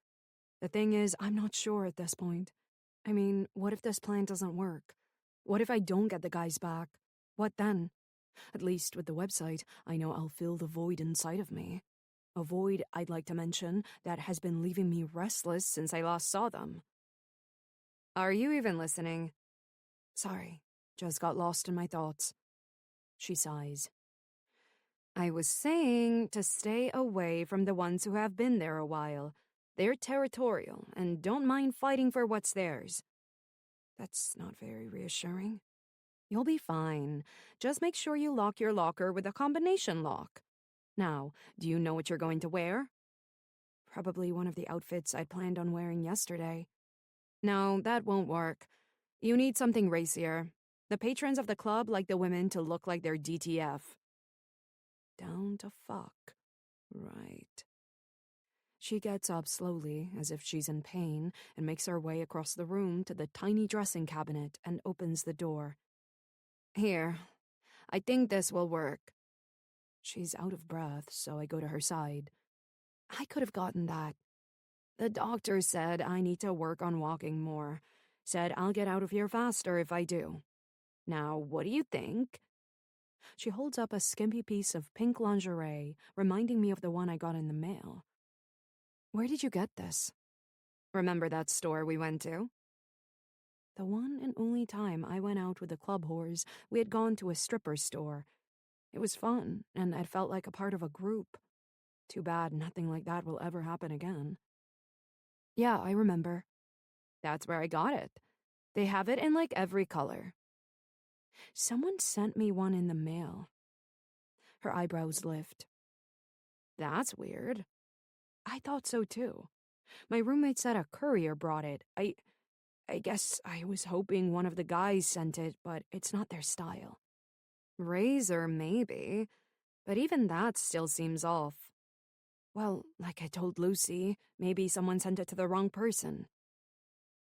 The thing is, I'm not sure at this point. I mean, what if this plan doesn't work? What if I don't get the guys back? What then? At least with the website, I know I'll fill the void inside of me. A void, I'd like to mention, that has been leaving me restless since I last saw them. Are you even listening? Sorry, just got lost in my thoughts. She sighs. I was saying to stay away from the ones who have been there a while. They're territorial and don't mind fighting for what's theirs. That's not very reassuring. You'll be fine. Just make sure you lock your locker with a combination lock. Now, do you know what you're going to wear? Probably one of the outfits I'd planned on wearing yesterday. No, that won't work. You need something racier. The patrons of the club like the women to look like they're DTF. Down to fuck. Right. She gets up slowly, as if she's in pain, and makes her way across the room to the tiny dressing cabinet and opens the door. Here, I think this will work. She's out of breath, so I go to her side. I could have gotten that. The doctor said I need to work on walking more. Said I'll get out of here faster if I do. Now, what do you think? She holds up a skimpy piece of pink lingerie, reminding me of the one I got in the mail. Where did you get this? Remember that store we went to? The one and only time I went out with the club whores, we had gone to a stripper store. It was fun, and I felt like a part of a group. Too bad nothing like that will ever happen again. Yeah, I remember. That's where I got it. They have it in like every color. Someone sent me one in the mail. Her eyebrows lift. That's weird. I thought so too. My roommate said a courier brought it. I guess I was hoping one of the guys sent it, but it's not their style. Razor, maybe, but even that still seems off. Well, like I told Lucy, maybe someone sent it to the wrong person.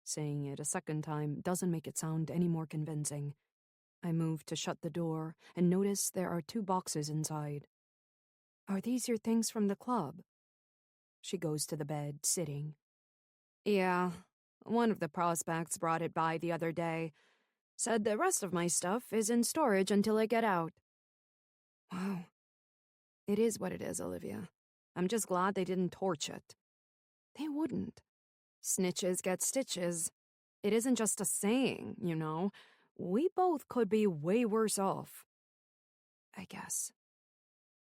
Saying it a second time doesn't make it sound any more convincing. I move to shut the door and notice there are 2 boxes inside. Are these your things from the club? She goes to the bed, sitting. Yeah, one of the prospects brought it by the other day. Said the rest of my stuff is in storage until I get out. Wow. It is what it is, Olivia. I'm just glad they didn't torch it. They wouldn't. Snitches get stitches. It isn't just a saying, you know. We both could be way worse off. I guess.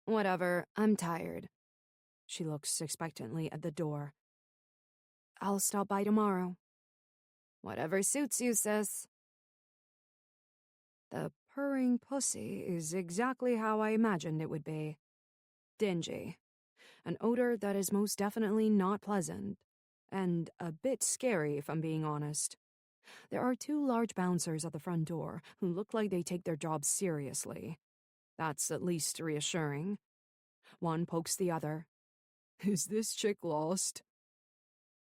Whatever, I'm tired. She looks expectantly at the door. I'll stop by tomorrow. Whatever suits you, sis. The purring pussy is exactly how I imagined it would be. Dingy. An odor that is most definitely not pleasant. And a bit scary, if I'm being honest. There are 2 large bouncers at the front door who look like they take their job seriously. That's at least reassuring. One pokes the other. Is this chick lost?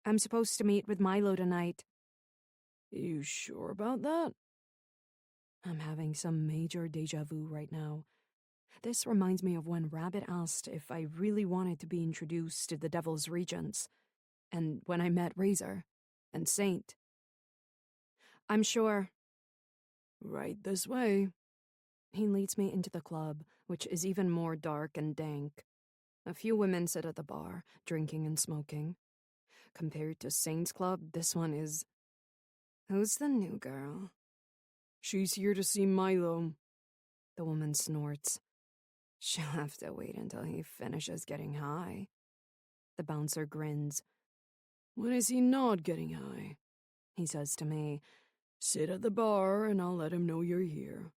I'm supposed to meet with Milo tonight. You sure about that? I'm having some major deja vu right now. This reminds me of when Rabbit asked if I really wanted to be introduced to the Devil's Regents, and when I met Razor and Saint. I'm sure. Right this way. He leads me into the club, which is even more dark and dank. A few women sit at the bar, drinking and smoking. Compared to Saint's club, this one is... Who's the new girl? She's here to see Milo. The woman snorts. She'll have to wait until he finishes getting high. The bouncer grins. When is he not getting high? He says to me, sit at the bar and I'll let him know you're here.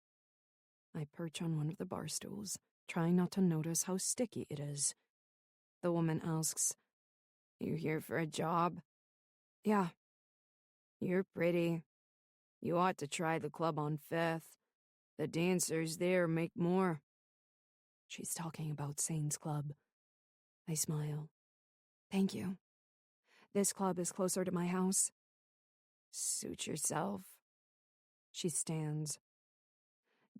I perch on one of the bar stools, trying not to notice how sticky it is. The woman asks, you here for a job? Yeah. You're pretty. You ought to try the club on 5th. The dancers there make more. She's talking about Saint's club. I smile. Thank you. This club is closer to my house. Suit yourself. She stands.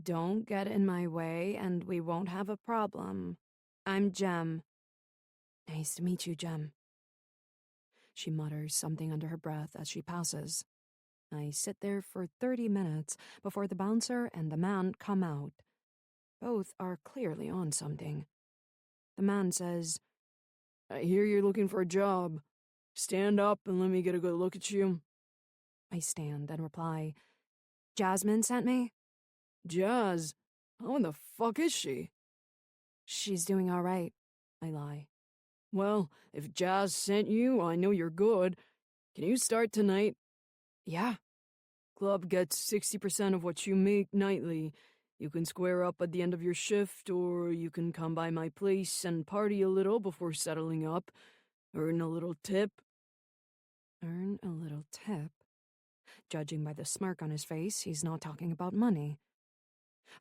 Don't get in my way and we won't have a problem. I'm Jem. Nice to meet you, Jem. She mutters something under her breath as she passes. I sit there for 30 minutes before the bouncer and the man come out. Both are clearly on something. The man says, I hear you're looking for a job. Stand up and let me get a good look at you. I stand and reply, Jasmine sent me? Jazz? How in the fuck is she? She's doing all right, I lie. Well, if Jazz sent you, I know you're good. Can you start tonight? Yeah. Club gets 60% of what you make nightly. You can square up at the end of your shift, or you can come by my place and party a little before settling up. Earn a little tip. Earn a little tip? Judging by the smirk on his face, he's not talking about money.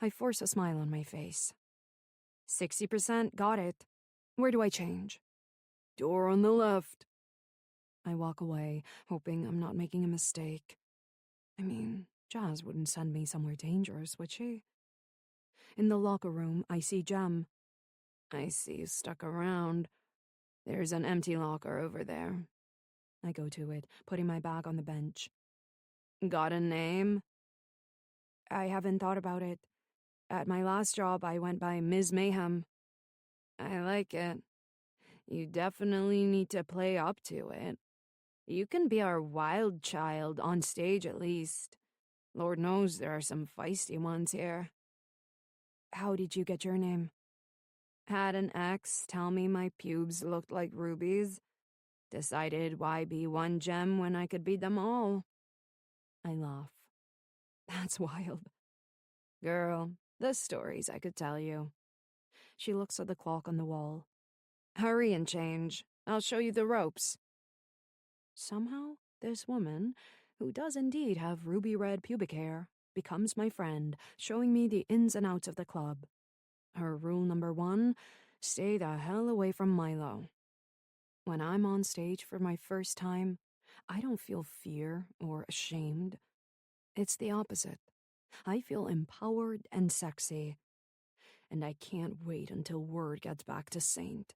I force a smile on my face. 60%, got it. Where do I change? Door on the left. I walk away, hoping I'm not making a mistake. I mean, Jazz wouldn't send me somewhere dangerous, would she? In the locker room, I see Jem. I see you stuck around. There's an empty locker over there. I go to it, putting my bag on the bench. Got a name? I haven't thought about it. At my last job, I went by Ms. Mayhem. I like it. You definitely need to play up to it. You can be our wild child, on stage at least. Lord knows there are some feisty ones here. How did you get your name? Had an ex tell me my pubes looked like rubies. Decided why be one gem when I could be them all. I laugh. That's wild. Girl, the stories I could tell you. She looks at the clock on the wall. Hurry and change. I'll show you the ropes. Somehow, this woman, who does indeed have ruby red pubic hair, becomes my friend, showing me the ins and outs of the club. Her rule number 1, stay the hell away from Milo. When I'm on stage for my first time, I don't feel fear or ashamed. It's the opposite. I feel empowered and sexy. And I can't wait until word gets back to Saint.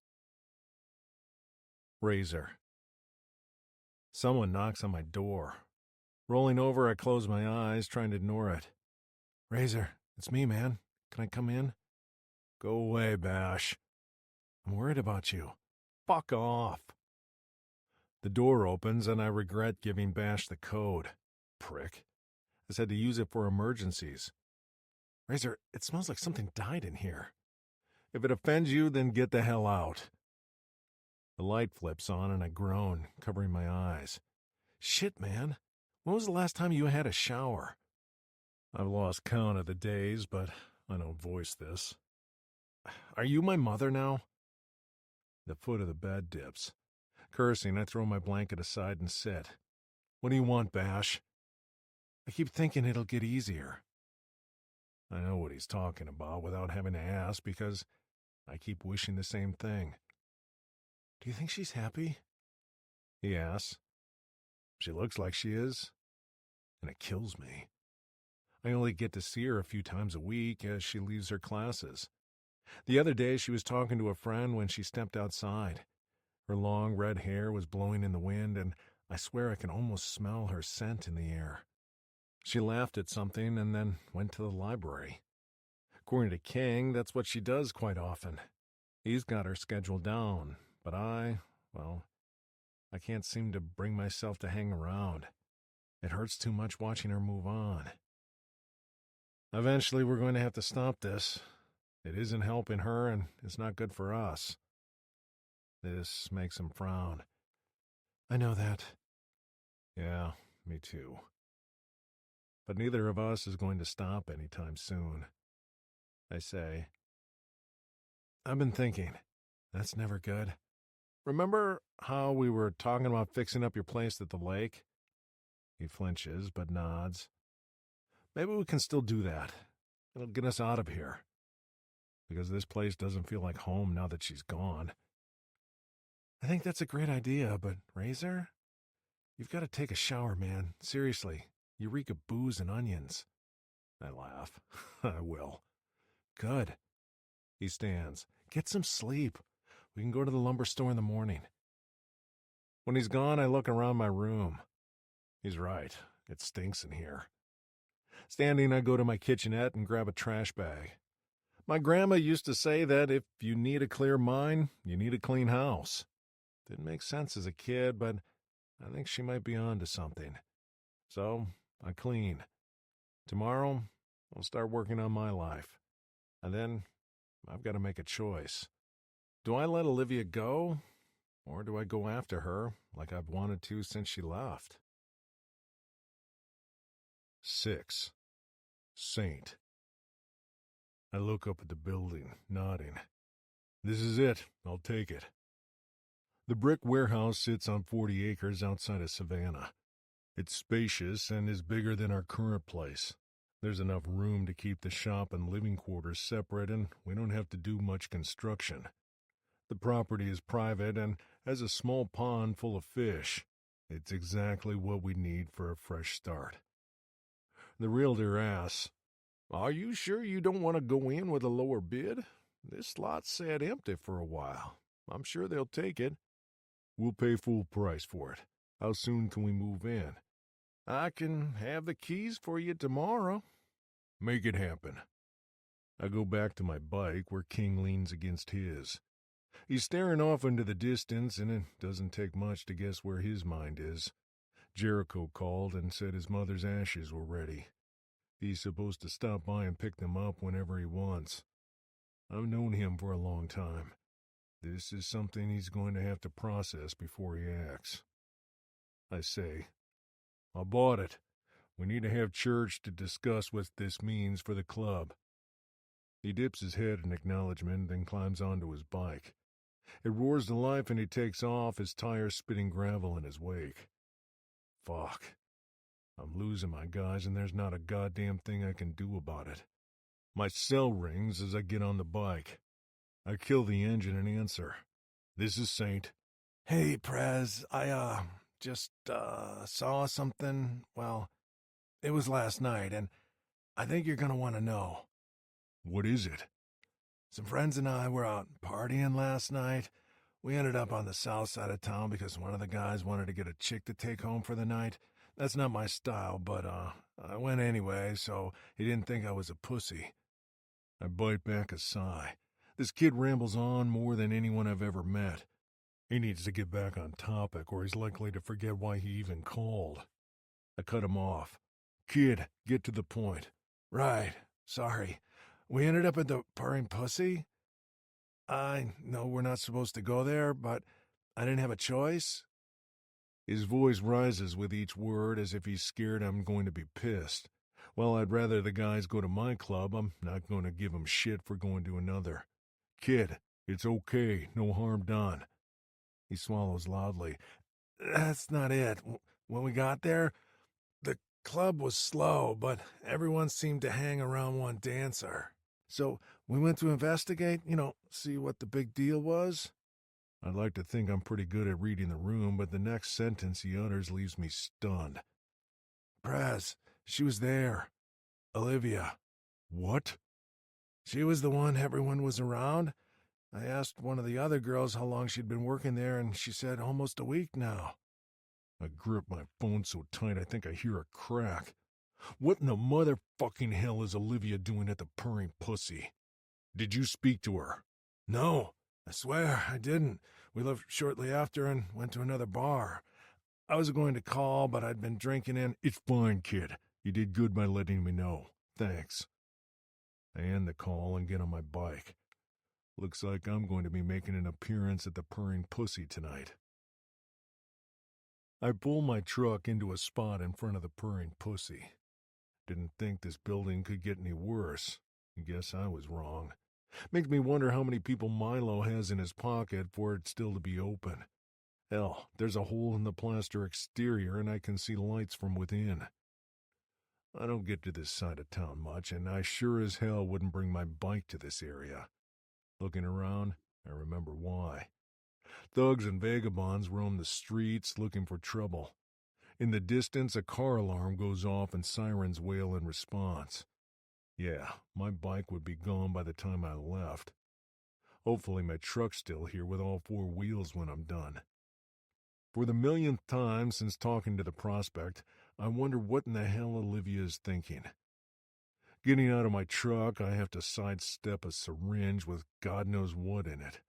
Razor. Someone knocks on my door. Rolling over, I close my eyes, trying to ignore it. Razor, it's me, man. Can I come in? Go away, Bash. I'm worried about you. Fuck off. The door opens, and I regret giving Bash the code. Prick. I said to use it for emergencies. Razor, it smells like something died in here. If it offends you, then get the hell out. The light flips on, and I groan, covering my eyes. Shit, man. When was the last time you had a shower? I've lost count of the days, but I don't voice this. Are you my mother now? The foot of the bed dips. Cursing, I throw my blanket aside and sit. What do you want, Bash? I keep thinking it'll get easier. I know what he's talking about without having to ask because I keep wishing the same thing. Do you think she's happy? He asks. She looks like she is, and it kills me. I only get to see her a few times a week as she leaves her classes. The other day she was talking to a friend when she stepped outside. Her long red hair was blowing in the wind, and I swear I can almost smell her scent in the air. She laughed at something and then went to the library. According to King, that's what she does quite often. He's got her scheduled down, but I can't seem to bring myself to hang around. It hurts too much watching her move on. Eventually, we're going to have to stop this. It isn't helping her, and it's not good for us. This makes him frown. I know that. Yeah, me too. But neither of us is going to stop anytime soon. I say, I've been thinking. That's never good. Remember how we were talking about fixing up your place at the lake? He flinches, but nods. Maybe we can still do that. It'll get us out of here. Because this place doesn't feel like home now that she's gone. I think that's a great idea, but Razor, you've got to take a shower, man. Seriously, you reek of booze and onions. I laugh. I will. Good. He stands. Get some sleep. We can go to the lumber store in the morning. When he's gone, I look around my room. He's right. It stinks in here. Standing, I go to my kitchenette and grab a trash bag. My grandma used to say that if you need a clear mind, you need a clean house. Didn't make sense as a kid, but I think she might be on to something. So, I clean. Tomorrow, I'll start working on my life. And then, I've got to make a choice. Do I let Olivia go, or do I go after her like I've wanted to since she left? 6. Saint. I look up at the building, nodding. This is it. I'll take it. The brick warehouse sits on 40 acres outside of Savannah. It's spacious and is bigger than our current place. There's enough room to keep the shop and living quarters separate, and we don't have to do much construction. The property is private and has a small pond full of fish. It's exactly what we need for a fresh start. The realtor asks, "Are you sure you don't want to go in with a lower bid? This lot sat empty for a while. I'm sure they'll take it." "We'll pay full price for it. How soon can we move in?" "I can have the keys for you tomorrow." "Make it happen." I go back to my bike where King leans against his. He's staring off into the distance, and it doesn't take much to guess where his mind is. Jericho called and said his mother's ashes were ready. He's supposed to stop by and pick them up whenever he wants. I've known him for a long time. This is something he's going to have to process before he acts. I say, "I bought it. We need to have church to discuss what this means for the club. He dips his head in acknowledgement, then climbs onto his bike. It roars to life and he takes off, his tires spitting gravel in his wake. Fuck. I'm losing my guys and there's not a goddamn thing I can do about it. My cell rings as I get on the bike. I kill the engine and answer. This is Saint. Hey, Prez, I, just saw something. Well, it was last night, and I think you're gonna want to know. What is it? Some friends and I were out partying last night. We ended up on the south side of town because one of the guys wanted to get a chick to take home for the night. That's not my style, but, I went anyway, so he didn't think I was a pussy. I bite back a sigh. This kid rambles on more than anyone I've ever met. He needs to get back on topic, or he's likely to forget why he even called. I cut him off. Kid, get to the point. Right, sorry. We ended up at the Purring Pussy. I know we're not supposed to go there, but I didn't have a choice. His voice rises with each word as if he's scared I'm going to be pissed. Well, I'd rather the guys go to my club. I'm not going to give them shit for going to another. Kid, it's okay. No harm done. He swallows loudly. That's not it. When we got there, the club was slow, but everyone seemed to hang around one dancer. So we went to investigate, see what the big deal was. I'd like to think I'm pretty good at reading the room, but the next sentence he utters leaves me stunned. Prez, she was there. Olivia. What? She was the one everyone was around. I asked one of the other girls how long she'd been working there, and she said almost a week now. I grip my phone so tight I think I hear a crack. What in the motherfucking hell is Olivia doing at the Purring Pussy? Did you speak to her? No, I swear I didn't. We left shortly after and went to another bar. I was going to call, but I'd been drinking and... It's fine, kid. You did good by letting me know. Thanks. I end the call and get on my bike. Looks like I'm going to be making an appearance at the Purring Pussy tonight. I pull my truck into a spot in front of the Purring Pussy. Didn't think this building could get any worse. Guess I was wrong. Makes me wonder how many people Milo has in his pocket for it still to be open. Hell, there's a hole in the plaster exterior and I can see lights from within. I don't get to this side of town much, and I sure as hell wouldn't bring my bike to this area. Looking around, I remember why. Thugs and vagabonds roam the streets looking for trouble. In the distance, a car alarm goes off and sirens wail in response. Yeah, my bike would be gone by the time I left. Hopefully my truck's still here with all four wheels when I'm done. For the millionth time since talking to the prospect, I wonder what in the hell Olivia is thinking. Getting out of my truck, I have to sidestep a syringe with God knows what in it.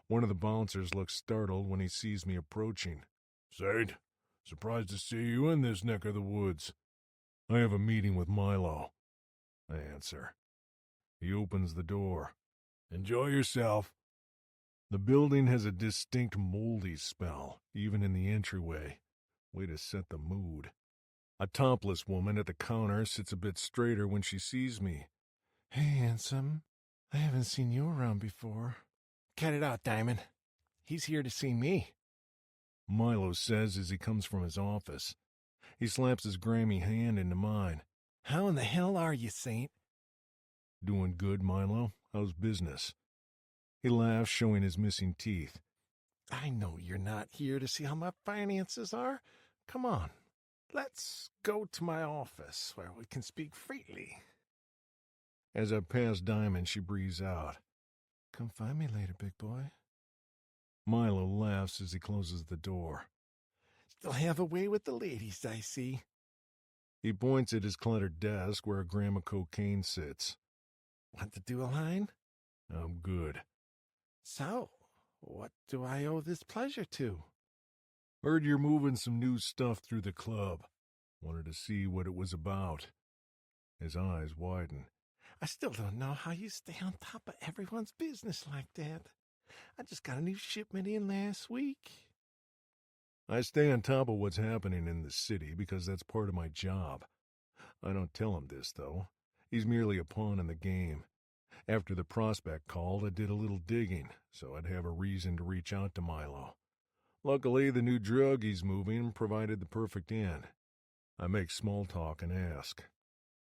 One of the bouncers looks startled when he sees me approaching. Saint, surprised to see you in this neck of the woods. I have a meeting with Milo, I answer. He opens the door. Enjoy yourself. The building has a distinct moldy smell, even in the entryway. Way to set the mood. A topless woman at the counter sits a bit straighter when she sees me. Hey, handsome. I haven't seen you around before. Cut it out, Diamond. He's here to see me. Milo says as he comes from his office. He slaps his grimy hand into mine. How in the hell are you, Saint? Doing good, Milo. How's business? He laughs, showing his missing teeth. I know you're not here to see how my finances are. Come on, let's go to my office where we can speak freely. As I pass Diamond, she breathes out. Come find me later, big boy. Milo laughs as he closes the door. Still have a way with the ladies, I see. He points at his cluttered desk where a gram of cocaine sits. Want to do a line? I'm good. So, what do I owe this pleasure to? Heard you're moving some new stuff through the club. Wanted to see what it was about. His eyes widen. I still don't know how you stay on top of everyone's business like that. I just got a new shipment in last week. I stay on top of what's happening in the city because that's part of my job. I don't tell him this, though. He's merely a pawn in the game. After the prospect called, I did a little digging, so I'd have a reason to reach out to Milo. Luckily, the new drug he's moving provided the perfect in. I make small talk and ask,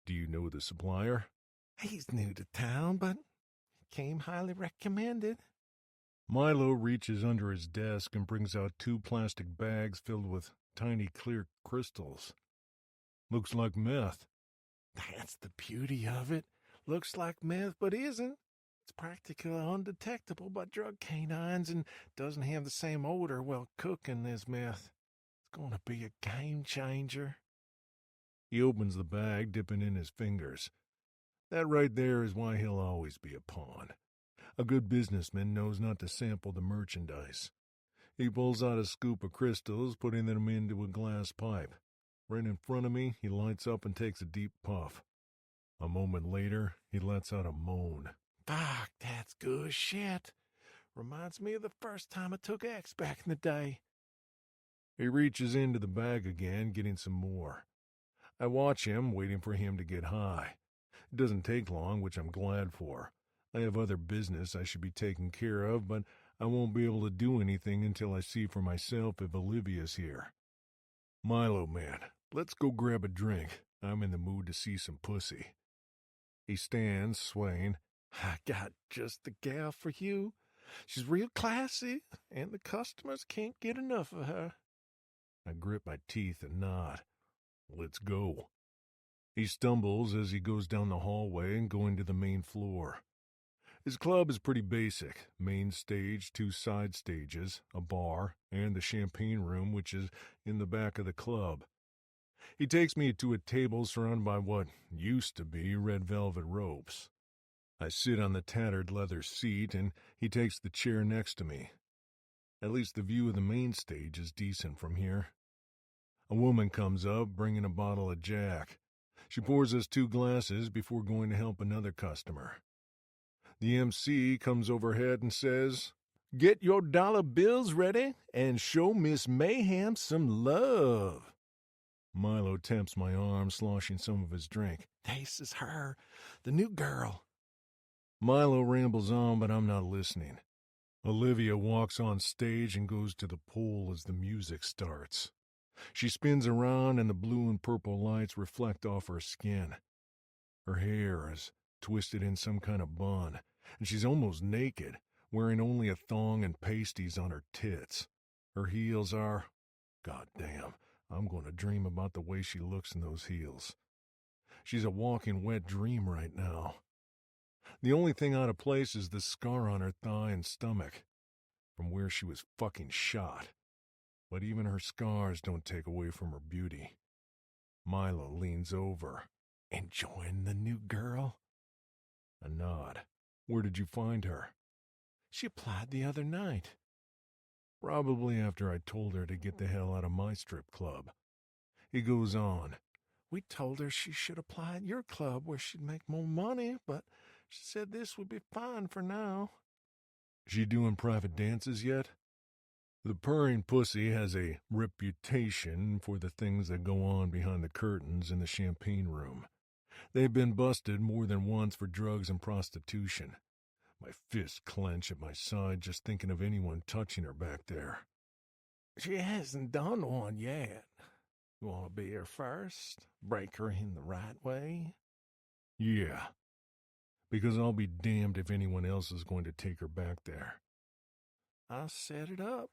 "Do you know the supplier?" He's new to town, but came highly recommended. Milo reaches under his desk and brings out 2 plastic bags filled with tiny clear crystals. Looks like meth. That's the beauty of it. Looks like meth, but isn't. It's practically undetectable by drug canines and doesn't have the same odor while cooking as meth. It's going to be a game changer. He opens the bag, dipping in his fingers. That right there is why he'll always be a pawn. A good businessman knows not to sample the merchandise. He pulls out a scoop of crystals, putting them into a glass pipe. Right in front of me, he lights up and takes a deep puff. A moment later, he lets out a moan. Fuck, that's good shit. Reminds me of the first time I took X back in the day. He reaches into the bag again, getting some more. I watch him, waiting for him to get high. It doesn't take long, which I'm glad for. I have other business I should be taking care of, but I won't be able to do anything until I see for myself if Olivia's here. Milo, man, let's go grab a drink. I'm in the mood to see some pussy. He stands, swaying. I got just the gal for you. She's real classy, and the customers can't get enough of her. I grip my teeth and nod. Let's go. He stumbles as he goes down the hallway and going to the main floor. His club is pretty basic. Main stage, 2 side stages, a bar, and the champagne room, which is in the back of the club. He takes me to a table surrounded by what used to be red velvet ropes. I sit on the tattered leather seat, and he takes the chair next to me. At least the view of the main stage is decent from here. A woman comes up, bringing a bottle of Jack. She pours us 2 glasses before going to help another customer. The MC comes overhead and says, "Get your dollar bills ready and show Miss Mayhem some love." Milo taps my arm, sloshing some of his drink. This is her, the new girl. Milo rambles on, but I'm not listening. Olivia walks on stage and goes to the pool as the music starts. She spins around and the blue and purple lights reflect off her skin. Her hair is twisted in some kind of bun, and she's almost naked, wearing only a thong and pasties on her tits. Her heels are... Goddamn, I'm going to dream about the way she looks in those heels. She's a walking wet dream right now. The only thing out of place is the scar on her thigh and stomach, from where she was fucking shot. But even her scars don't take away from her beauty. Milo leans over. Enjoying the new girl? A nod. Where did you find her? She applied the other night. Probably after I told her to get the hell out of my strip club. He goes on. We told her she should apply at your club where she'd make more money, but she said this would be fine for now. She doing private dances yet? The purring pussy has a reputation for the things that go on behind the curtains in the champagne room. They've been busted more than once for drugs and prostitution. My fists clench at my side just thinking of anyone touching her back there. She hasn't done one yet. You want to be her first? Break her in the right way? Yeah. Because I'll be damned if anyone else is going to take her back there. I'll set it up.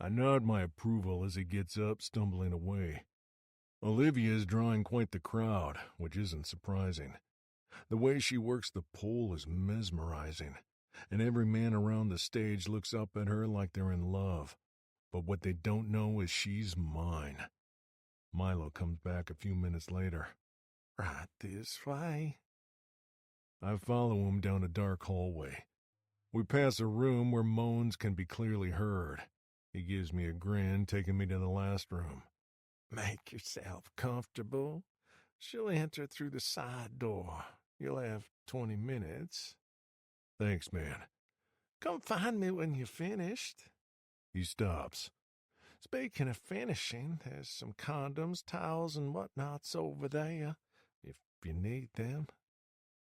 I nod my approval as he gets up, stumbling away. Olivia is drawing quite the crowd, which isn't surprising. The way she works the pole is mesmerizing, and every man around the stage looks up at her like they're in love. But what they don't know is she's mine. Milo comes back a few minutes later. Right this way. I follow him down a dark hallway. We pass a room where moans can be clearly heard. He gives me a grin, taking me to the last room. Make yourself comfortable. She'll enter through the side door. You'll have 20 minutes. Thanks, man. Come find me when you're finished. He stops. Speaking of finishing, there's some condoms, towels, and whatnots over there, if you need them.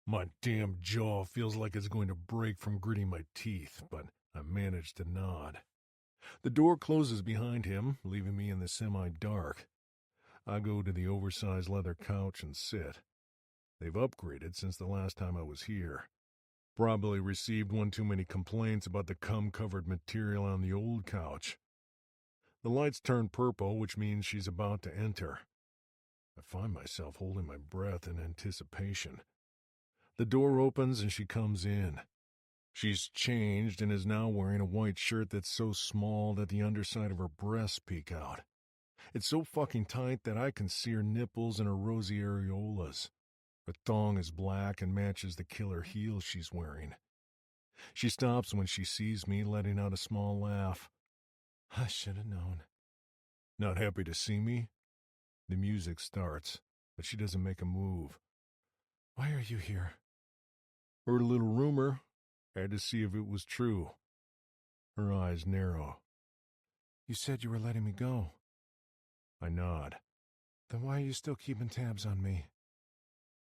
My damn jaw feels like it's going to break from gritting my teeth, but I manage to nod. The door closes behind him, leaving me in the semi-dark. I go to the oversized leather couch and sit. They've upgraded since the last time I was here. Probably received one too many complaints about the cum-covered material on the old couch. The lights turn purple, which means she's about to enter. I find myself holding my breath in anticipation. The door opens and she comes in. She's changed and is now wearing a white shirt that's so small that the underside of her breasts peek out. It's so fucking tight that I can see her nipples and her rosy areolas. Her thong is black and matches the killer heels she's wearing. She stops when she sees me, letting out a small laugh. I should have known. Not happy to see me? The music starts, but she doesn't make a move. Why are you here? Heard a little rumor. Had to see if it was true. Her eyes narrow. You said you were letting me go. I nod. Then why are you still keeping tabs on me?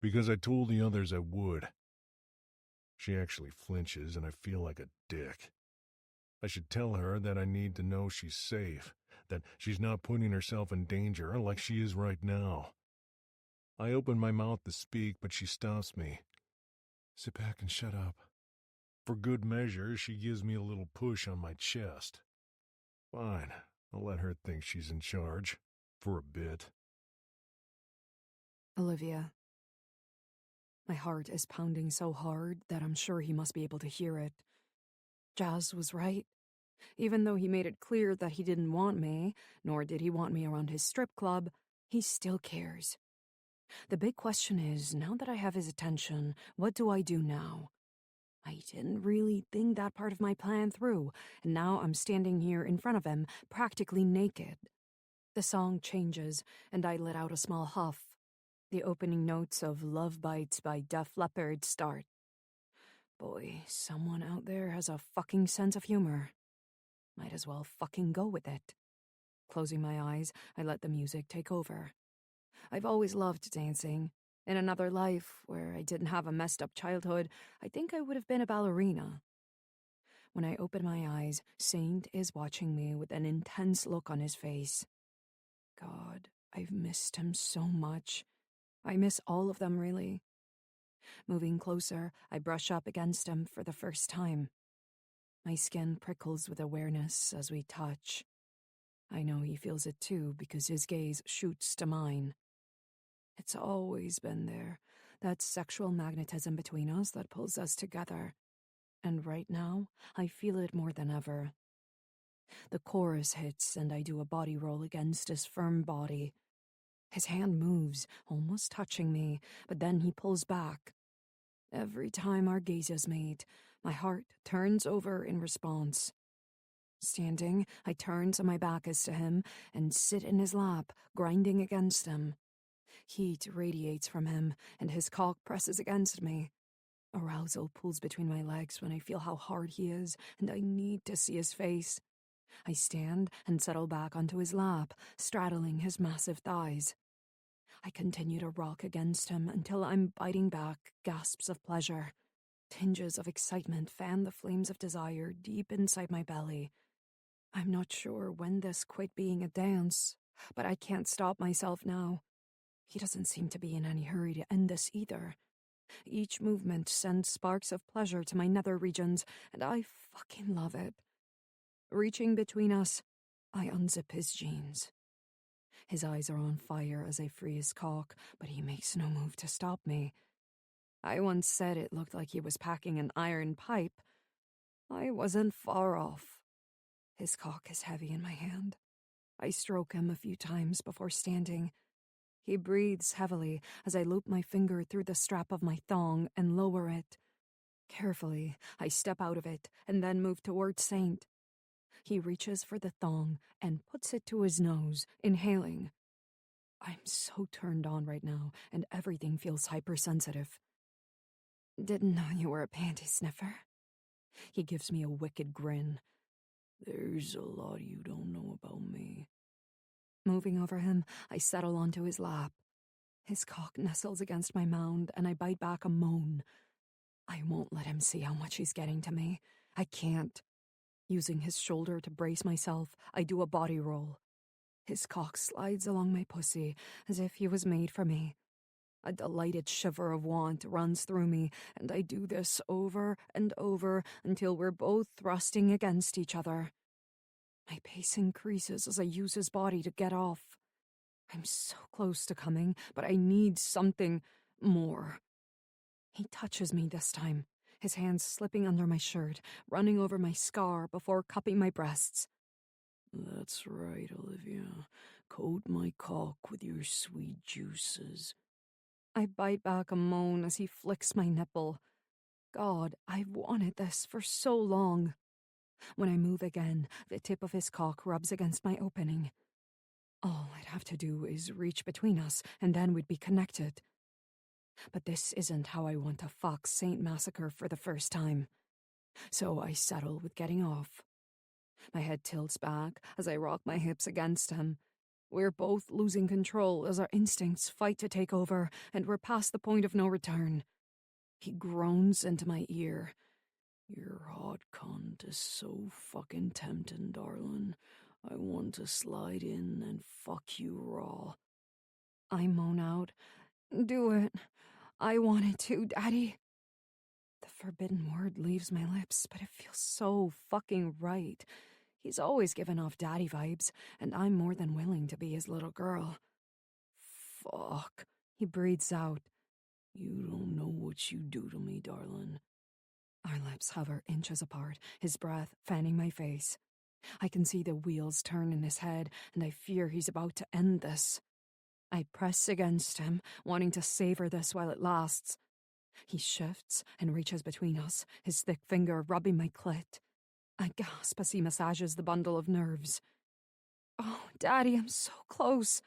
Because I told the others I would. She actually flinches, and I feel like a dick. I should tell her that I need to know she's safe, that she's not putting herself in danger like she is right now. I open my mouth to speak, but she stops me. Sit back and shut up. For good measure, she gives me a little push on my chest. Fine, I'll let her think she's in charge. For a bit. Olivia. My heart is pounding so hard that I'm sure he must be able to hear it. Jazz was right. Even though he made it clear that he didn't want me, nor did he want me around his strip club, he still cares. The big question is, now that I have his attention, what do I do now? I didn't really think that part of my plan through, and now I'm standing here in front of him, practically naked. The song changes, and I let out a small huff. The opening notes of Love Bites by Def Leppard start. Boy, someone out there has a fucking sense of humor. Might as well fucking go with it. Closing my eyes, I let the music take over. I've always loved dancing. In another life, where I didn't have a messed up childhood, I think I would have been a ballerina. When I open my eyes, Saint is watching me with an intense look on his face. God, I've missed him so much. I miss all of them, really. Moving closer, I brush up against him for the first time. My skin prickles with awareness as we touch. I know he feels it too because his gaze shoots to mine. It's always been there, that sexual magnetism between us that pulls us together. And right now, I feel it more than ever. The chorus hits and I do a body roll against his firm body. His hand moves, almost touching me, but then he pulls back. Every time our gazes meet, my heart turns over in response. Standing, I turn so my back is to him and sit in his lap, grinding against him. Heat radiates from him, and his cock presses against me. Arousal pulls between my legs when I feel how hard he is, and I need to see his face. I stand and settle back onto his lap, straddling his massive thighs. I continue to rock against him until I'm biting back gasps of pleasure. Tinges of excitement fan the flames of desire deep inside my belly. I'm not sure when this quit being a dance, but I can't stop myself now. He doesn't seem to be in any hurry to end this either. Each movement sends sparks of pleasure to my nether regions, and I fucking love it. Reaching between us, I unzip his jeans. His eyes are on fire as I free his cock, but he makes no move to stop me. I once said it looked like he was packing an iron pipe. I wasn't far off. His cock is heavy in my hand. I stroke him a few times before standing. He breathes heavily as I loop my finger through the strap of my thong and lower it. Carefully, I step out of it and then move towards Saint. He reaches for the thong and puts it to his nose, inhaling. I'm so turned on right now, and everything feels hypersensitive. Didn't know you were a panty sniffer. He gives me a wicked grin. There's a lot you don't know about me. Moving over him, I settle onto his lap. His cock nestles against my mound, and I bite back a moan. I won't let him see how much he's getting to me. I can't. Using his shoulder to brace myself, I do a body roll. His cock slides along my pussy as if he was made for me. A delighted shiver of want runs through me, and I do this over and over until we're both thrusting against each other. My pace increases as I use his body to get off. I'm so close to coming, but I need something more. He touches me this time, his hands slipping under my shirt, running over my scar before cupping my breasts. That's right, Olivia. Coat my cock with your sweet juices. I bite back a moan as he flicks my nipple. God, I've wanted this for so long. When I move again, the tip of his cock rubs against my opening. All I'd have to do is reach between us, and then we'd be connected. But this isn't how I want to fuck Saint Massacre for the first time. So I settle with getting off. My head tilts back as I rock my hips against him. We're both losing control as our instincts fight to take over, and we're past the point of no return. He groans into my ear. Your hot cunt is so fucking tempting, darling. I want to slide in and fuck you raw. I moan out. Do it. I want it to, Daddy. The forbidden word leaves my lips, but it feels so fucking right. He's always given off daddy vibes, and I'm more than willing to be his little girl. Fuck, he breathes out. You don't know what you do to me, darling. Our lips hover inches apart, his breath fanning my face. I can see the wheels turn in his head, and I fear he's about to end this. I press against him, wanting to savor this while it lasts. He shifts and reaches between us, his thick finger rubbing my clit. I gasp as he massages the bundle of nerves. Oh, Daddy, I'm so close.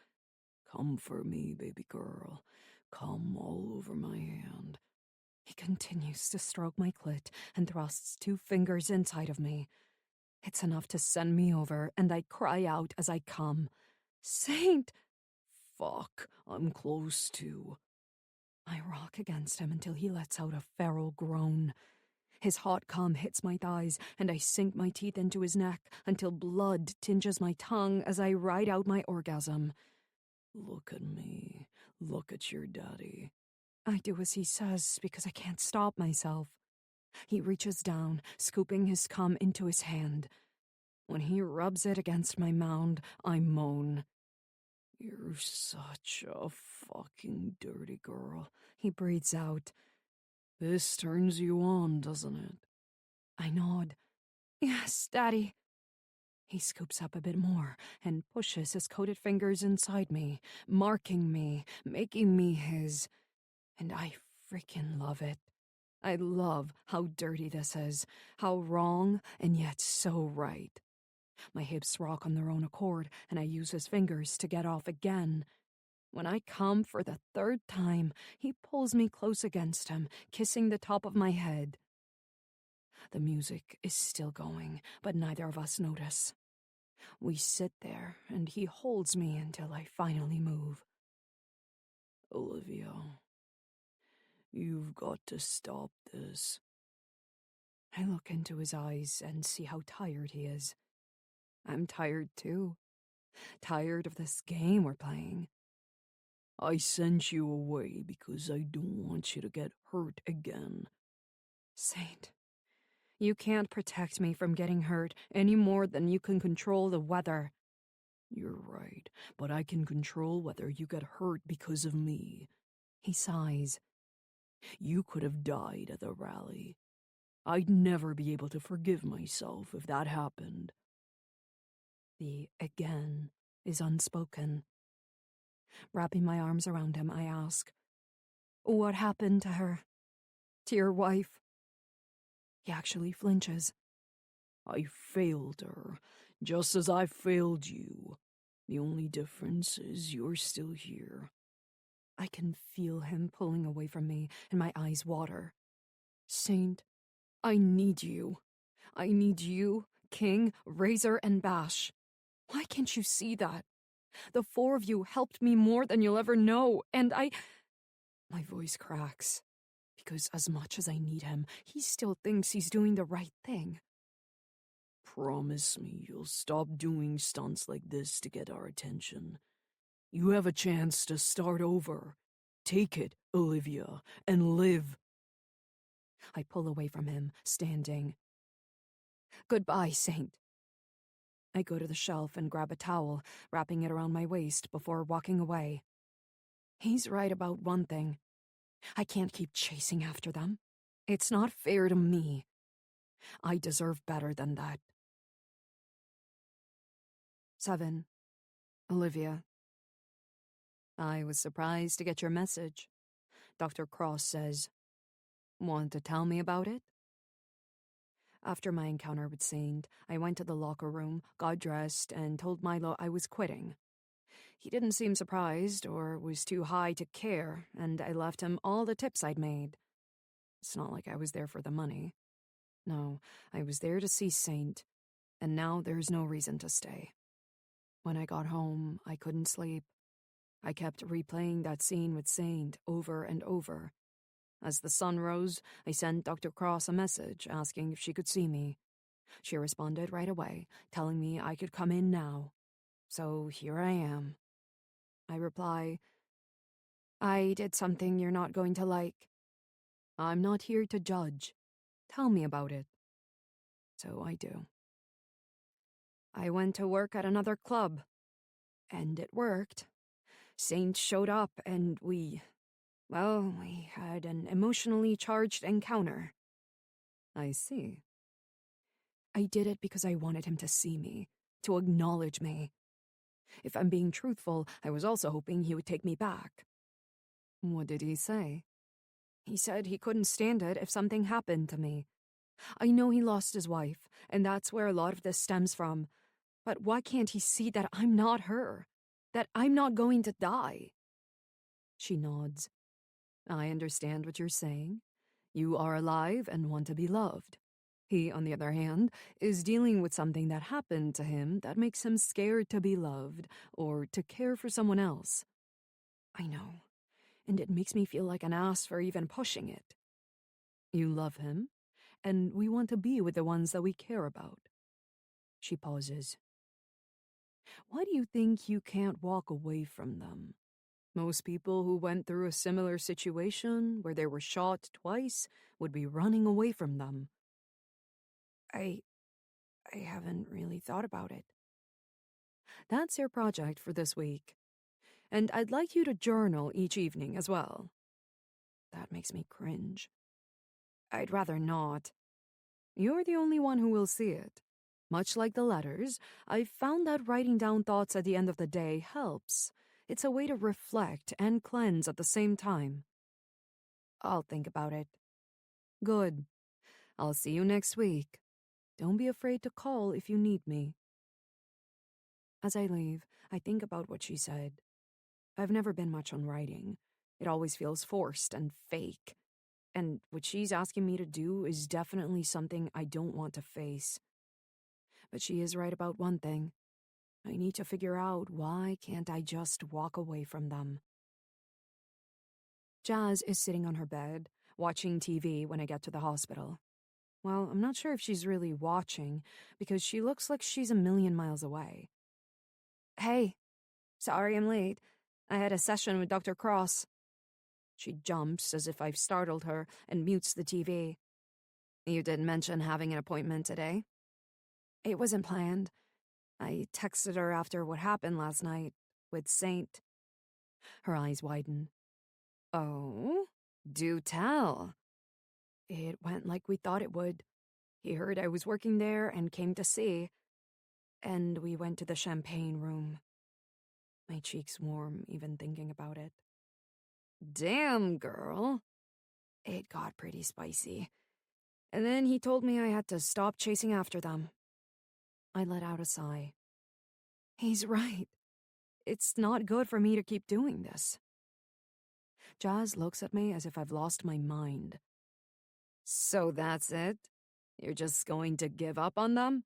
Come for me, baby girl. Come all over my hand. He continues to stroke my clit and thrusts 2 fingers inside of me. It's enough to send me over, and I cry out as I come. Saint! Fuck, I'm close too. I rock against him until he lets out a feral groan. His hot cum hits my thighs, and I sink my teeth into his neck until blood tinges my tongue as I ride out my orgasm. Look at me. Look at your daddy. I do as he says because I can't stop myself. He reaches down, scooping his cum into his hand. When he rubs it against my mound, I moan. You're such a fucking dirty girl, he breathes out. This turns you on, doesn't it? I nod. Yes, Daddy. He scoops up a bit more and pushes his coated fingers inside me, marking me, making me his. And I freaking love it. I love how dirty this is, how wrong and yet so right. My hips rock on their own accord, and I use his fingers to get off again. When I come for the 3rd time, he pulls me close against him, kissing the top of my head. The music is still going, but neither of us notice. We sit there, and he holds me until I finally move. Olivia, you've got to stop this. I look into his eyes and see how tired he is. I'm tired too. Tired of this game we're playing. I sent you away because I don't want you to get hurt again. Saint, you can't protect me from getting hurt any more than you can control the weather. You're right, but I can control whether you get hurt because of me. He sighs. You could have died at the rally. I'd never be able to forgive myself if that happened. The again is unspoken. Wrapping my arms around him, I ask, what happened to her? To your wife? He actually flinches. I failed her, just as I failed you. The only difference is you're still here. I can feel him pulling away from me, and my eyes water. Saint, I need you. I need you King, Razor, and Bash. Why can't you see that? The four of you helped me more than you'll ever know, and My voice cracks, because as much as I need him, he still thinks he's doing the right thing. Promise me you'll stop doing stunts like this to get our attention. You have a chance to start over. Take it, Olivia, and live. I pull away from him, standing. Goodbye, Saint. I go to the shelf and grab a towel, wrapping it around my waist before walking away. He's right about one thing. I can't keep chasing after them. It's not fair to me. I deserve better than that. 7. Olivia. I was surprised to get your message. Dr. Cross says, "Want to tell me about it?" After my encounter with Saint, I went to the locker room, got dressed, and told Milo I was quitting. He didn't seem surprised or was too high to care, and I left him all the tips I'd made. It's not like I was there for the money. No, I was there to see Saint, and now there's no reason to stay. When I got home, I couldn't sleep. I kept replaying that scene with Saint over and over. As the sun rose, I sent Dr. Cross a message asking if she could see me. She responded right away, telling me I could come in now. So here I am. I reply, "I did something you're not going to like." "I'm not here to judge. Tell me about it." So I do. I went to work at another club, and it worked. Saint showed up and we had an emotionally charged encounter. I see. I did it because I wanted him to see me, to acknowledge me. If I'm being truthful, I was also hoping he would take me back. What did he say? He said he couldn't stand it if something happened to me. I know he lost his wife, and that's where a lot of this stems from. But why can't he see that I'm not her? That I'm not going to die? She nods. I understand what you're saying. You are alive and want to be loved. He, on the other hand, is dealing with something that happened to him that makes him scared to be loved or to care for someone else. I know, and it makes me feel like an ass for even pushing it. You love him, and we want to be with the ones that we care about. She pauses. Why do you think you can't walk away from them? Most people who went through a similar situation where they were shot twice would be running away from them. I haven't really thought about it. That's your project for this week. And I'd like you to journal each evening as well. That makes me cringe. I'd rather not. You're the only one who will see it. Much like the letters, I've found that writing down thoughts at the end of the day helps. It's a way to reflect and cleanse at the same time. I'll think about it. Good. I'll see you next week. Don't be afraid to call if you need me. As I leave, I think about what she said. I've never been much on writing. It always feels forced and fake. And what she's asking me to do is definitely something I don't want to face. But she is right about one thing. I need to figure out why can't I just walk away from them. Jazz is sitting on her bed, watching TV when I get to the hospital. Well, I'm not sure if she's really watching, because she looks like she's a million miles away. Hey, sorry I'm late. I had a session with Dr. Cross. She jumps as if I've startled her and mutes the TV. You didn't mention having an appointment today? It wasn't planned. I texted her after what happened last night with Saint. Her eyes widen. Oh, do tell. It went like we thought it would. He heard I was working there and came to see. And we went to the champagne room. My cheeks warm even thinking about it. Damn, girl. It got pretty spicy. And then he told me I had to stop chasing after them. I let out a sigh. He's right. It's not good for me to keep doing this. Jazz looks at me as if I've lost my mind. So that's it? You're just going to give up on them?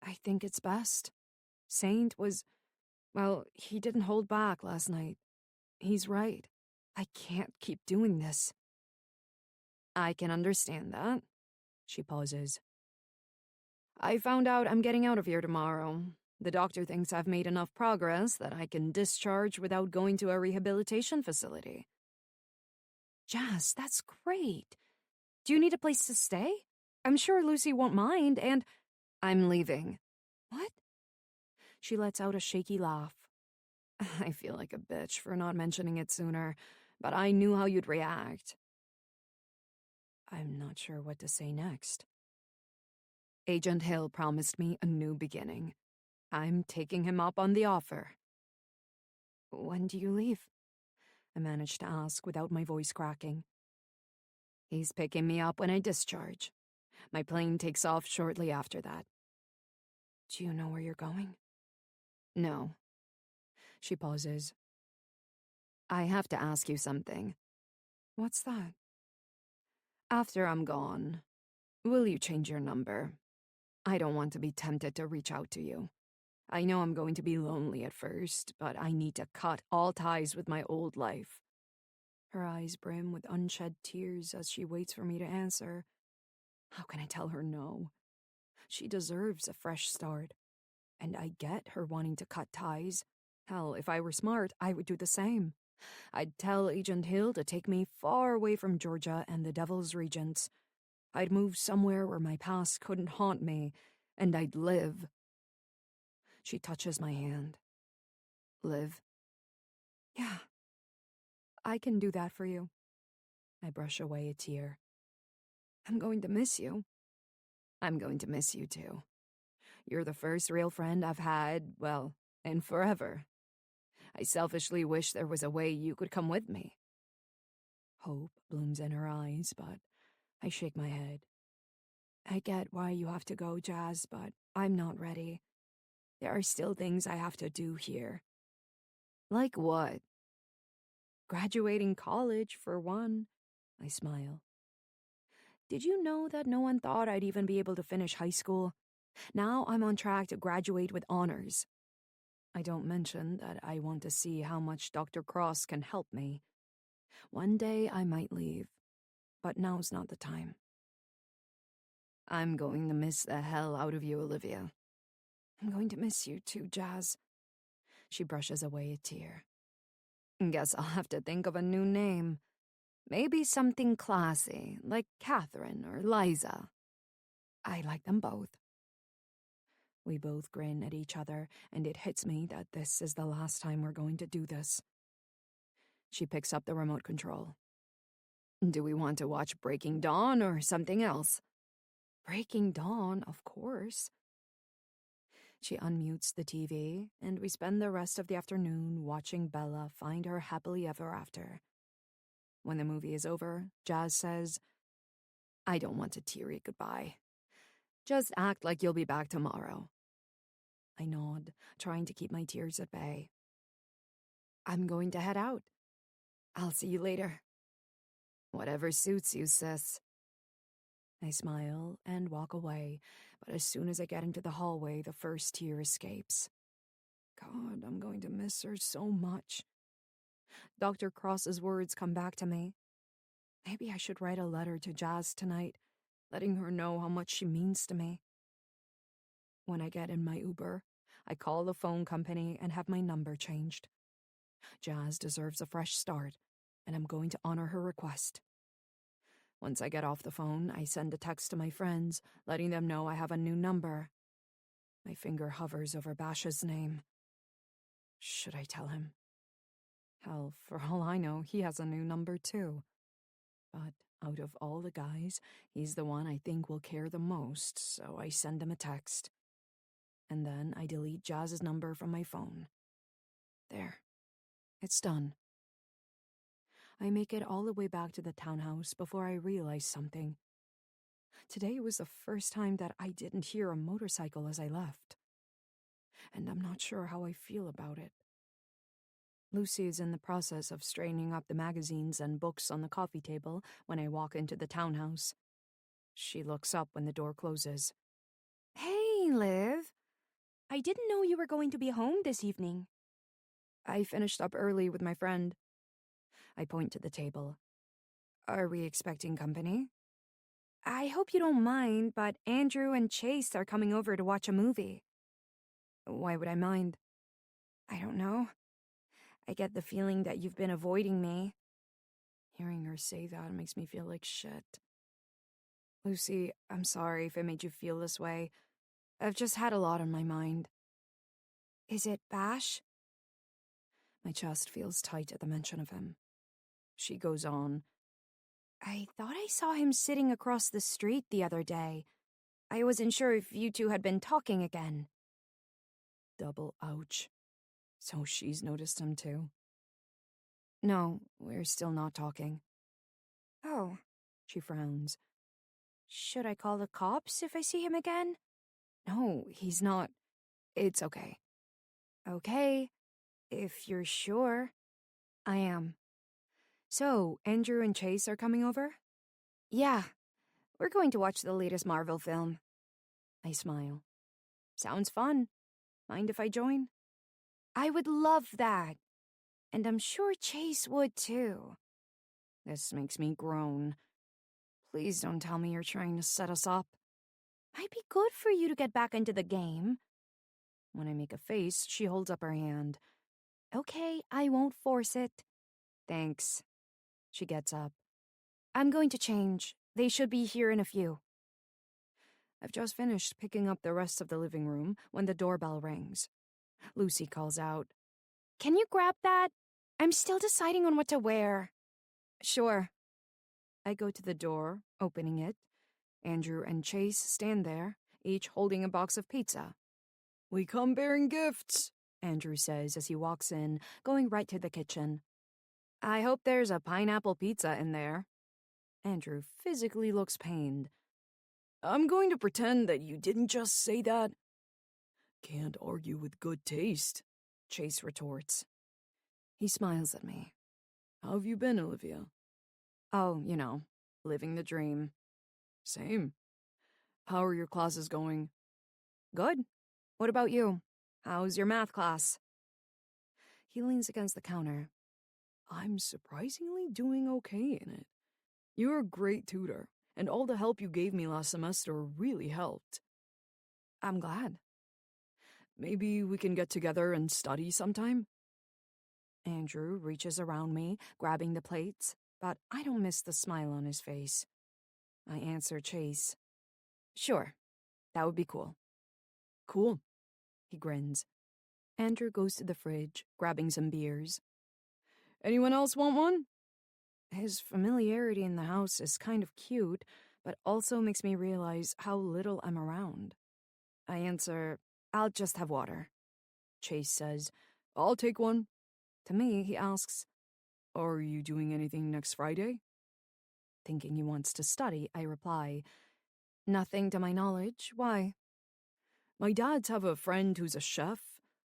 I think it's best. Saint was, well, he didn't hold back last night. He's right. I can't keep doing this. I can understand that. She pauses. I found out I'm getting out of here tomorrow. The doctor thinks I've made enough progress that I can discharge without going to a rehabilitation facility. Jazz, that's great. Do you need a place to stay? I'm sure Lucy won't mind, and I'm leaving. What? She lets out a shaky laugh. I feel like a bitch for not mentioning it sooner, but I knew how you'd react. I'm not sure what to say next. Agent Hill promised me a new beginning. I'm taking him up on the offer. When do you leave? I managed to ask without my voice cracking. He's picking me up when I discharge. My plane takes off shortly after that. Do you know where you're going? No. She pauses. I have to ask you something. What's that? After I'm gone, will you change your number? I don't want to be tempted to reach out to you. I know I'm going to be lonely at first, but I need to cut all ties with my old life. Her eyes brim with unshed tears as she waits for me to answer. How can I tell her no? She deserves a fresh start. And I get her wanting to cut ties. Hell, if I were smart, I would do the same. I'd tell Agent Hill to take me far away from Georgia and the Devil's Regents. I'd move somewhere where my past couldn't haunt me, and I'd live. She touches my hand. Live? Yeah. I can do that for you. I brush away a tear. I'm going to miss you. I'm going to miss you too. You're the first real friend I've had, well, in forever. I selfishly wish there was a way you could come with me. Hope blooms in her eyes, but I shake my head. I get why you have to go, Jazz, but I'm not ready. There are still things I have to do here. Like what? Graduating college, for one. I smile. Did you know that no one thought I'd even be able to finish high school? Now I'm on track to graduate with honors. I don't mention that I want to see how much Dr. Cross can help me. One day I might leave, but now's not the time. I'm going to miss the hell out of you, Olivia. I'm going to miss you too, Jazz. She brushes away a tear. Guess I'll have to think of a new name. Maybe something classy, like Catherine or Liza. I like them both. We both grin at each other, and it hits me that this is the last time we're going to do this. She picks up the remote control. Do we want to watch Breaking Dawn or something else? Breaking Dawn, of course. She unmutes the TV, and we spend the rest of the afternoon watching Bella find her happily ever after. When the movie is over, Jazz says, I don't want a teary goodbye. Just act like you'll be back tomorrow. I nod, trying to keep my tears at bay. I'm going to head out. I'll see you later. Whatever suits you, sis. I smile and walk away, but as soon as I get into the hallway, the first tear escapes. God, I'm going to miss her so much. Dr. Cross's words come back to me. Maybe I should write a letter to Jazz tonight, letting her know how much she means to me. When I get in my Uber, I call the phone company and have my number changed. Jazz deserves a fresh start, and I'm going to honor her request. Once I get off the phone, I send a text to my friends, letting them know I have a new number. My finger hovers over Bash's name. Should I tell him? Hell, for all I know, he has a new number too. But out of all the guys, he's the one I think will care the most, so I send him a text. And then I delete Jazz's number from my phone. There. It's done. I make it all the way back to the townhouse before I realize something. Today was the first time that I didn't hear a motorcycle as I left. And I'm not sure how I feel about it. Lucy is in the process of straightening up the magazines and books on the coffee table when I walk into the townhouse. She looks up when the door closes. Hey, Hi, Liv. I didn't know you were going to be home this evening. I finished up early with my friend. I point to the table. Are we expecting company? I hope you don't mind, but Andrew and Chase are coming over to watch a movie. Why would I mind? I don't know. I get the feeling that you've been avoiding me. Hearing her say that makes me feel like shit. Lucy, I'm sorry if it made you feel this way. I've just had a lot on my mind. Is it Bash? My chest feels tight at the mention of him. She goes on. I thought I saw him sitting across the street the other day. I wasn't sure if you two had been talking again. Double ouch. So she's noticed him too? No, we're still not talking. Oh, she frowns. Should I call the cops if I see him again? No, he's not. It's okay. Okay, if you're sure. I am. So, Andrew and Chase are coming over? Yeah, we're going to watch the latest Marvel film. I smile. Sounds fun. Mind if I join? I would love that. And I'm sure Chase would too. This makes me groan. Please don't tell me you're trying to set us up. Might be good for you to get back into the game. When I make a face, she holds up her hand. Okay, I won't force it. Thanks. She gets up. I'm going to change. They should be here in a few. I've just finished picking up the rest of the living room when the doorbell rings. Lucy calls out, Can you grab that? I'm still deciding on what to wear. Sure. I go to the door, opening it. Andrew and Chase stand there, each holding a box of pizza. We come bearing gifts, Andrew says as he walks in, going right to the kitchen. I hope there's a pineapple pizza in there. Andrew physically looks pained. I'm going to pretend that you didn't just say that. Can't argue with good taste, Chase retorts. He smiles at me. How have you been, Olivia? Oh, living the dream. Same. How are your classes going? Good. What about you? How's your math class? He leans against the counter. I'm surprisingly doing okay in it. You're a great tutor, and all the help you gave me last semester really helped. I'm glad. Maybe we can get together and study sometime? Andrew reaches around me, grabbing the plates, but I don't miss the smile on his face. I answer Chase. Sure, that would be cool. Cool, he grins. Andrew goes to the fridge, grabbing some beers. Anyone else want one? His familiarity in the house is kind of cute, but also makes me realize how little I'm around. I answer, I'll just have water. Chase says, I'll take one. To me, he asks, Are you doing anything next Friday? Thinking he wants to study, I reply, Nothing to my knowledge. Why? My dads have a friend who's a chef.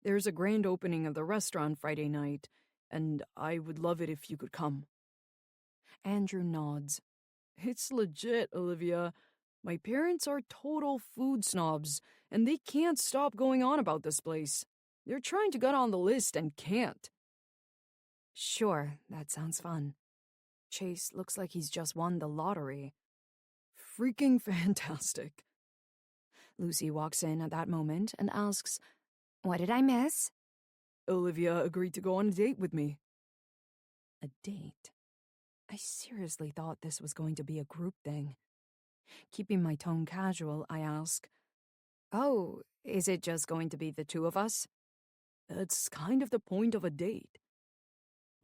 There's a grand opening of the restaurant Friday night, and I would love it if you could come. Andrew nods. It's legit, Olivia. My parents are total food snobs, and they can't stop going on about this place. They're trying to get on the list and can't. Sure, that sounds fun. Chase looks like he's just won the lottery. Freaking fantastic. Lucy walks in at that moment and asks, What did I miss? Olivia agreed to go on a date with me. A date? I seriously thought this was going to be a group thing. Keeping my tone casual, I ask, Oh, is it just going to be the two of us? That's kind of the point of a date.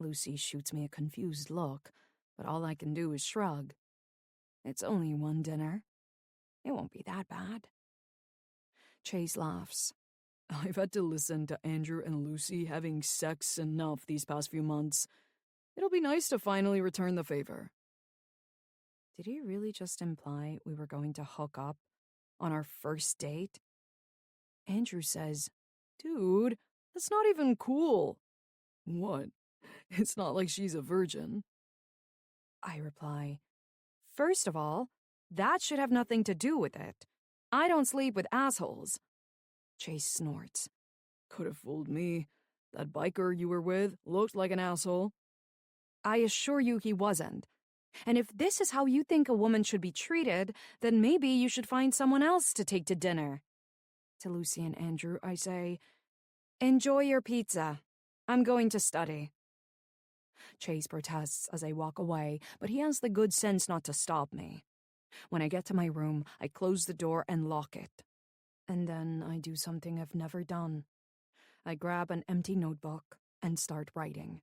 Lucy shoots me a confused look, but all I can do is shrug. It's only one dinner. It won't be that bad. Chase laughs. I've had to listen to Andrew and Lucy having sex enough these past few months. It'll be nice to finally return the favor. Did he really just imply we were going to hook up on our first date? Andrew says, Dude, that's not even cool. What? It's not like she's a virgin. I reply, First of all, that should have nothing to do with it. I don't sleep with assholes. Chase snorts. Could have fooled me. That biker you were with looked like an asshole. I assure you he wasn't. And if this is how you think a woman should be treated, then maybe you should find someone else to take to dinner. To Lucy and Andrew, I say, enjoy your pizza. I'm going to study. Chase protests as I walk away, but he has the good sense not to stop me. When I get to my room, I close the door and lock it. And then I do something I've never done. I grab an empty notebook and start writing.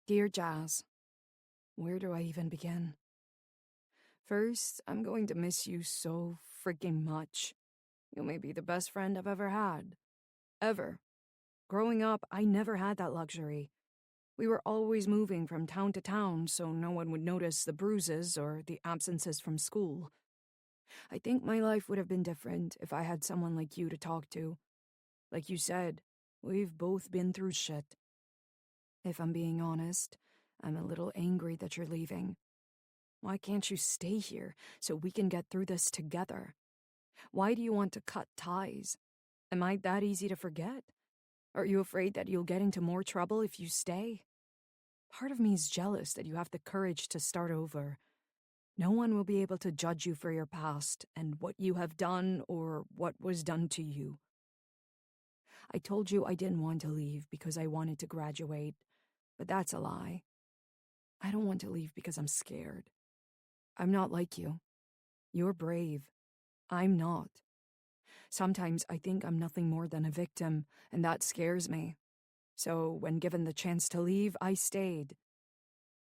Dear Jazz, where do I even begin? First, I'm going to miss you so freaking much. You may be the best friend I've ever had. Ever. Growing up, I never had that luxury. We were always moving from town to town, so no one would notice the bruises or the absences from school. I think my life would have been different if I had someone like you to talk to. Like you said, we've both been through shit. If I'm being honest, I'm a little angry that you're leaving. Why can't you stay here so we can get through this together? Why do you want to cut ties? Am I that easy to forget? Are you afraid that you'll get into more trouble if you stay? Part of me is jealous that you have the courage to start over. No one will be able to judge you for your past and what you have done or what was done to you. I told you I didn't want to leave because I wanted to graduate, but that's a lie. I don't want to leave because I'm scared. I'm not like you. You're brave. I'm not. Sometimes I think I'm nothing more than a victim, and that scares me. So when given the chance to leave, I stayed.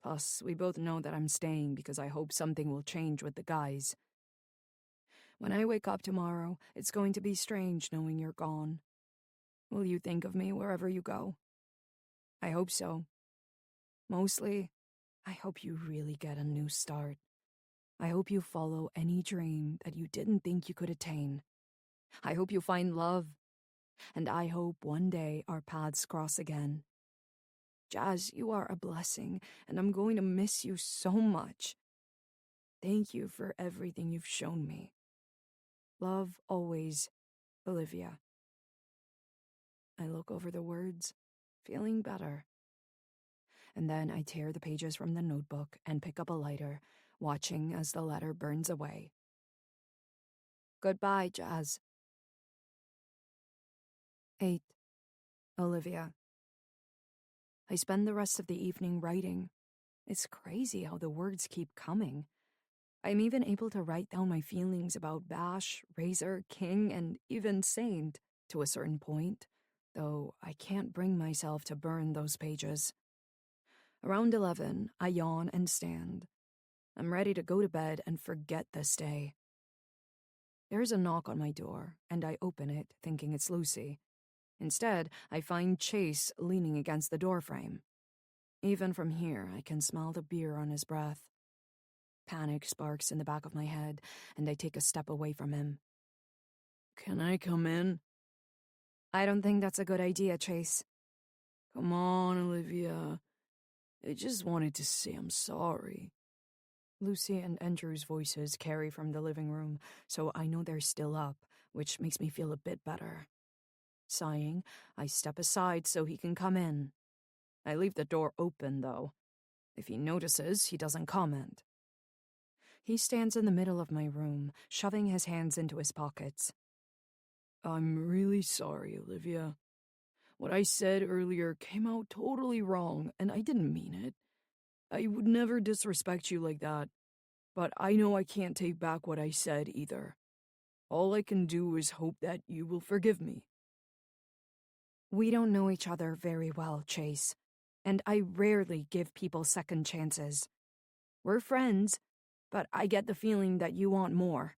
Plus, we both know that I'm staying because I hope something will change with the guys. When I wake up tomorrow, it's going to be strange knowing you're gone. Will you think of me wherever you go? I hope so. Mostly, I hope you really get a new start. I hope you follow any dream that you didn't think you could attain. I hope you find love. And I hope one day our paths cross again. Jazz, you are a blessing, and I'm going to miss you so much. Thank you for everything you've shown me. Love always, Olivia. I look over the words, feeling better. And then I tear the pages from the notebook and pick up a lighter, watching as the letter burns away. Goodbye, Jazz. 8. Olivia. I spend the rest of the evening writing. It's crazy how the words keep coming. I'm even able to write down my feelings about Bash, Razor, King, and even Saint to a certain point, though I can't bring myself to burn those pages. Around 11, I yawn and stand. I'm ready to go to bed and forget this day. There's a knock on my door, and I open it, thinking it's Lucy. Instead, I find Chase leaning against the doorframe. Even from here, I can smell the beer on his breath. Panic sparks in the back of my head, and I take a step away from him. Can I come in? I don't think that's a good idea, Chase. Come on, Olivia. I just wanted to say I'm sorry. Lucy and Andrew's voices carry from the living room, so I know they're still up, which makes me feel a bit better. Sighing, I step aside so he can come in. I leave the door open, though. If he notices, he doesn't comment. He stands in the middle of my room, shoving his hands into his pockets. I'm really sorry, Olivia. What I said earlier came out totally wrong, and I didn't mean it. I would never disrespect you like that, but I know I can't take back what I said either. All I can do is hope that you will forgive me. We don't know each other very well, Chase, and I rarely give people second chances. We're friends, but I get the feeling that you want more.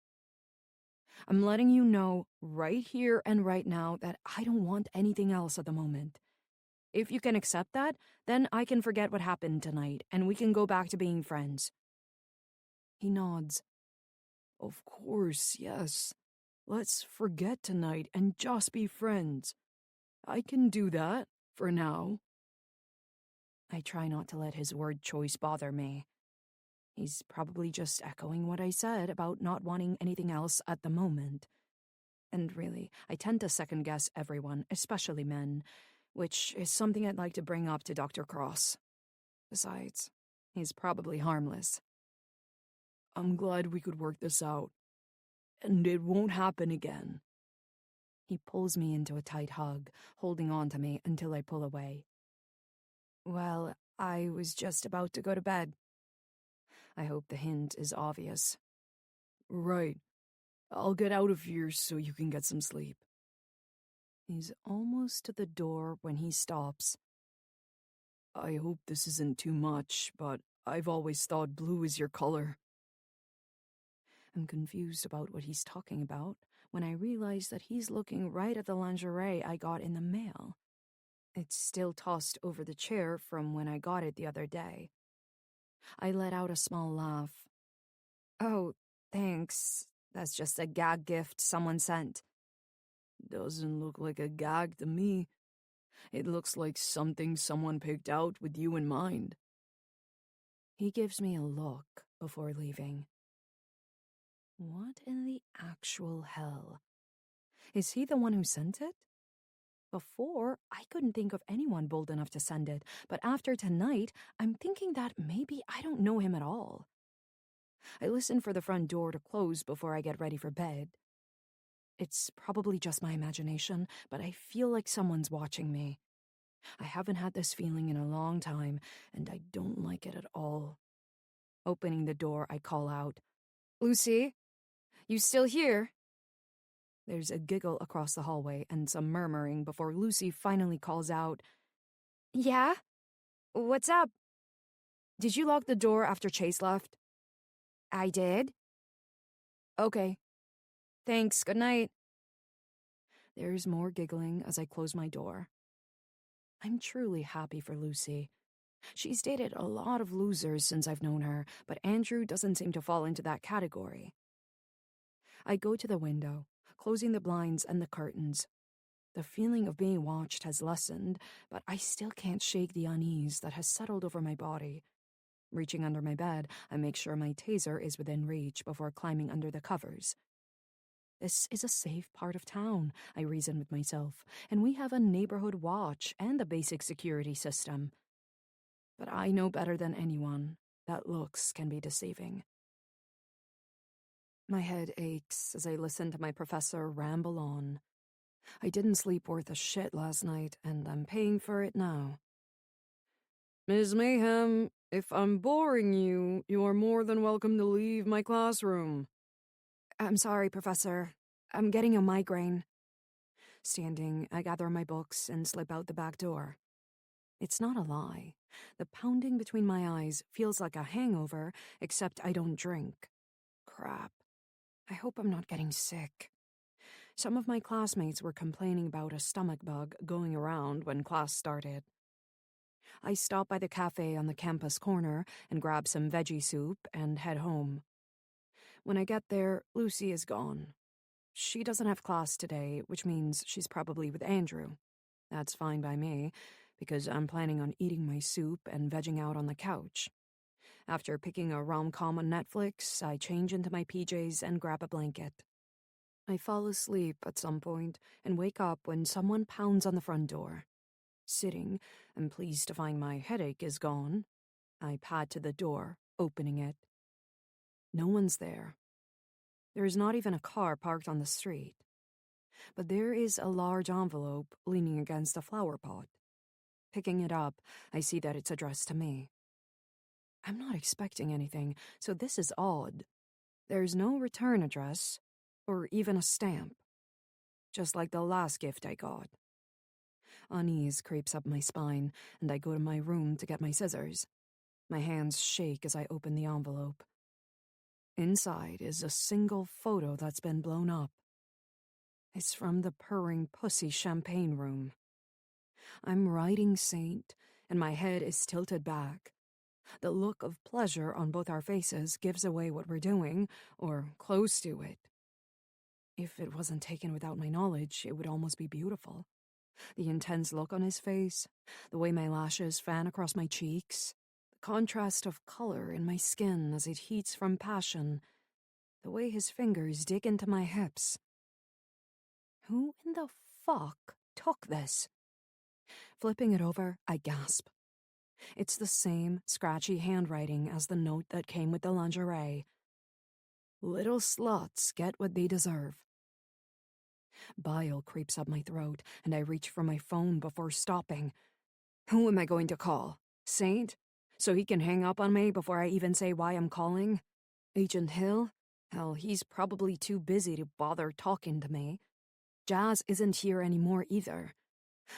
I'm letting you know right here and right now that I don't want anything else at the moment. If you can accept that, then I can forget what happened tonight, and we can go back to being friends. He nods. Of course, yes. Let's forget tonight and just be friends. I can do that, for now. I try not to let his word choice bother me. He's probably just echoing what I said about not wanting anything else at the moment. And really, I tend to second-guess everyone, especially men, which is something I'd like to bring up to Dr. Cross. Besides, he's probably harmless. I'm glad we could work this out. And it won't happen again. He pulls me into a tight hug, holding on to me until I pull away. Well, I was just about to go to bed. I hope the hint is obvious. Right. I'll get out of here so you can get some sleep. He's almost to the door when he stops. I hope this isn't too much, but I've always thought blue is your color. I'm confused about what he's talking about when I realize that he's looking right at the lingerie I got in the mail. It's still tossed over the chair from when I got it the other day. I let out a small laugh. Oh, thanks. That's just a gag gift someone sent. Doesn't look like a gag to me. It looks like something someone picked out with you in mind. He gives me a look before leaving. What in the actual hell? Is he the one who sent it? Before, I couldn't think of anyone bold enough to send it, but after tonight, I'm thinking that maybe I don't know him at all. I listen for the front door to close before I get ready for bed. It's probably just my imagination, but I feel like someone's watching me. I haven't had this feeling in a long time, and I don't like it at all. Opening the door, I call out, "Lucy, you still here?" There's a giggle across the hallway and some murmuring before Lucy finally calls out, "Yeah? What's up? Did you lock the door after Chase left?" "I did." "Okay. Thanks, good night." There's more giggling as I close my door. I'm truly happy for Lucy. She's dated a lot of losers since I've known her, but Andrew doesn't seem to fall into that category. I go to the window, closing the blinds and the curtains. The feeling of being watched has lessened, but I still can't shake the unease that has settled over my body. Reaching under my bed, I make sure my taser is within reach before climbing under the covers. This is a safe part of town, I reason with myself, and we have a neighborhood watch and a basic security system. But I know better than anyone that looks can be deceiving. My head aches as I listen to my professor ramble on. I didn't sleep worth a shit last night, and I'm paying for it now. Ms. Mayhem, if I'm boring you, you are more than welcome to leave my classroom. I'm sorry, Professor. I'm getting a migraine. Standing, I gather my books and slip out the back door. It's not a lie. The pounding between my eyes feels like a hangover, except I don't drink. Crap. I hope I'm not getting sick. Some of my classmates were complaining about a stomach bug going around when class started. I stop by the cafe on the campus corner and grab some veggie soup and head home. When I get there, Lucy is gone. She doesn't have class today, which means she's probably with Andrew. That's fine by me, because I'm planning on eating my soup and vegging out on the couch. After picking a rom-com on Netflix, I change into my PJs and grab a blanket. I fall asleep at some point and wake up when someone pounds on the front door. Sitting, and pleased to find my headache is gone, I pad to the door, opening it. No one's there. There is not even a car parked on the street. But there is a large envelope leaning against a flower pot. Picking it up, I see that it's addressed to me. I'm not expecting anything, so this is odd. There's no return address, or even a stamp. Just like the last gift I got. Unease creeps up my spine, and I go to my room to get my scissors. My hands shake as I open the envelope. Inside is a single photo that's been blown up. It's from the Purring Pussy champagne room. I'm writing Saint, and my head is tilted back. The look of pleasure on both our faces gives away what we're doing, or close to it. If it wasn't taken without my knowledge, it would almost be beautiful. The intense look on his face, the way my lashes fan across my cheeks, the The contrast of color in my skin as it heats from passion, the way his fingers dig into my hips. Who in the fuck took this? Flipping it over, I gasp. It's the same scratchy handwriting as the note that came with the lingerie. Little sluts get what they deserve. Bile creeps up my throat, and I reach for my phone before stopping. Who am I going to call? Saint? So he can hang up on me before I even say why I'm calling? Agent Hill? Hell, he's probably too busy to bother talking to me. Jazz isn't here anymore either.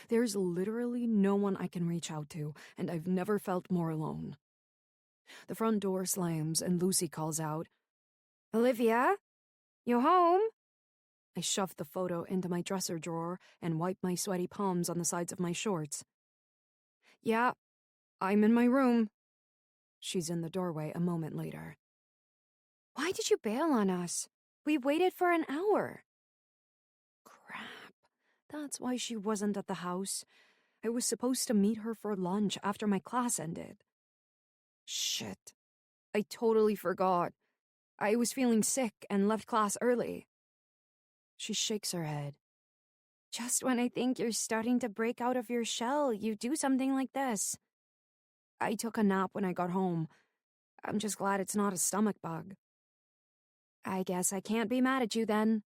There's literally no one I can reach out to, and I've never felt more alone. The front door slams, and Lucy calls out, "Olivia? You home?" I shove the photo into my dresser drawer and wipe my sweaty palms on the sides of my shorts. "Yeah, I'm in my room." She's in the doorway a moment later. "Why did you bail on us? We waited for an hour." Crap. That's why she wasn't at the house. I was supposed to meet her for lunch after my class ended. Shit. I totally forgot. I was feeling sick and left class early. She shakes her head. Just when I think you're starting to break out of your shell, you do something like this. I took a nap when I got home. I'm just glad it's not a stomach bug. I guess I can't be mad at you then.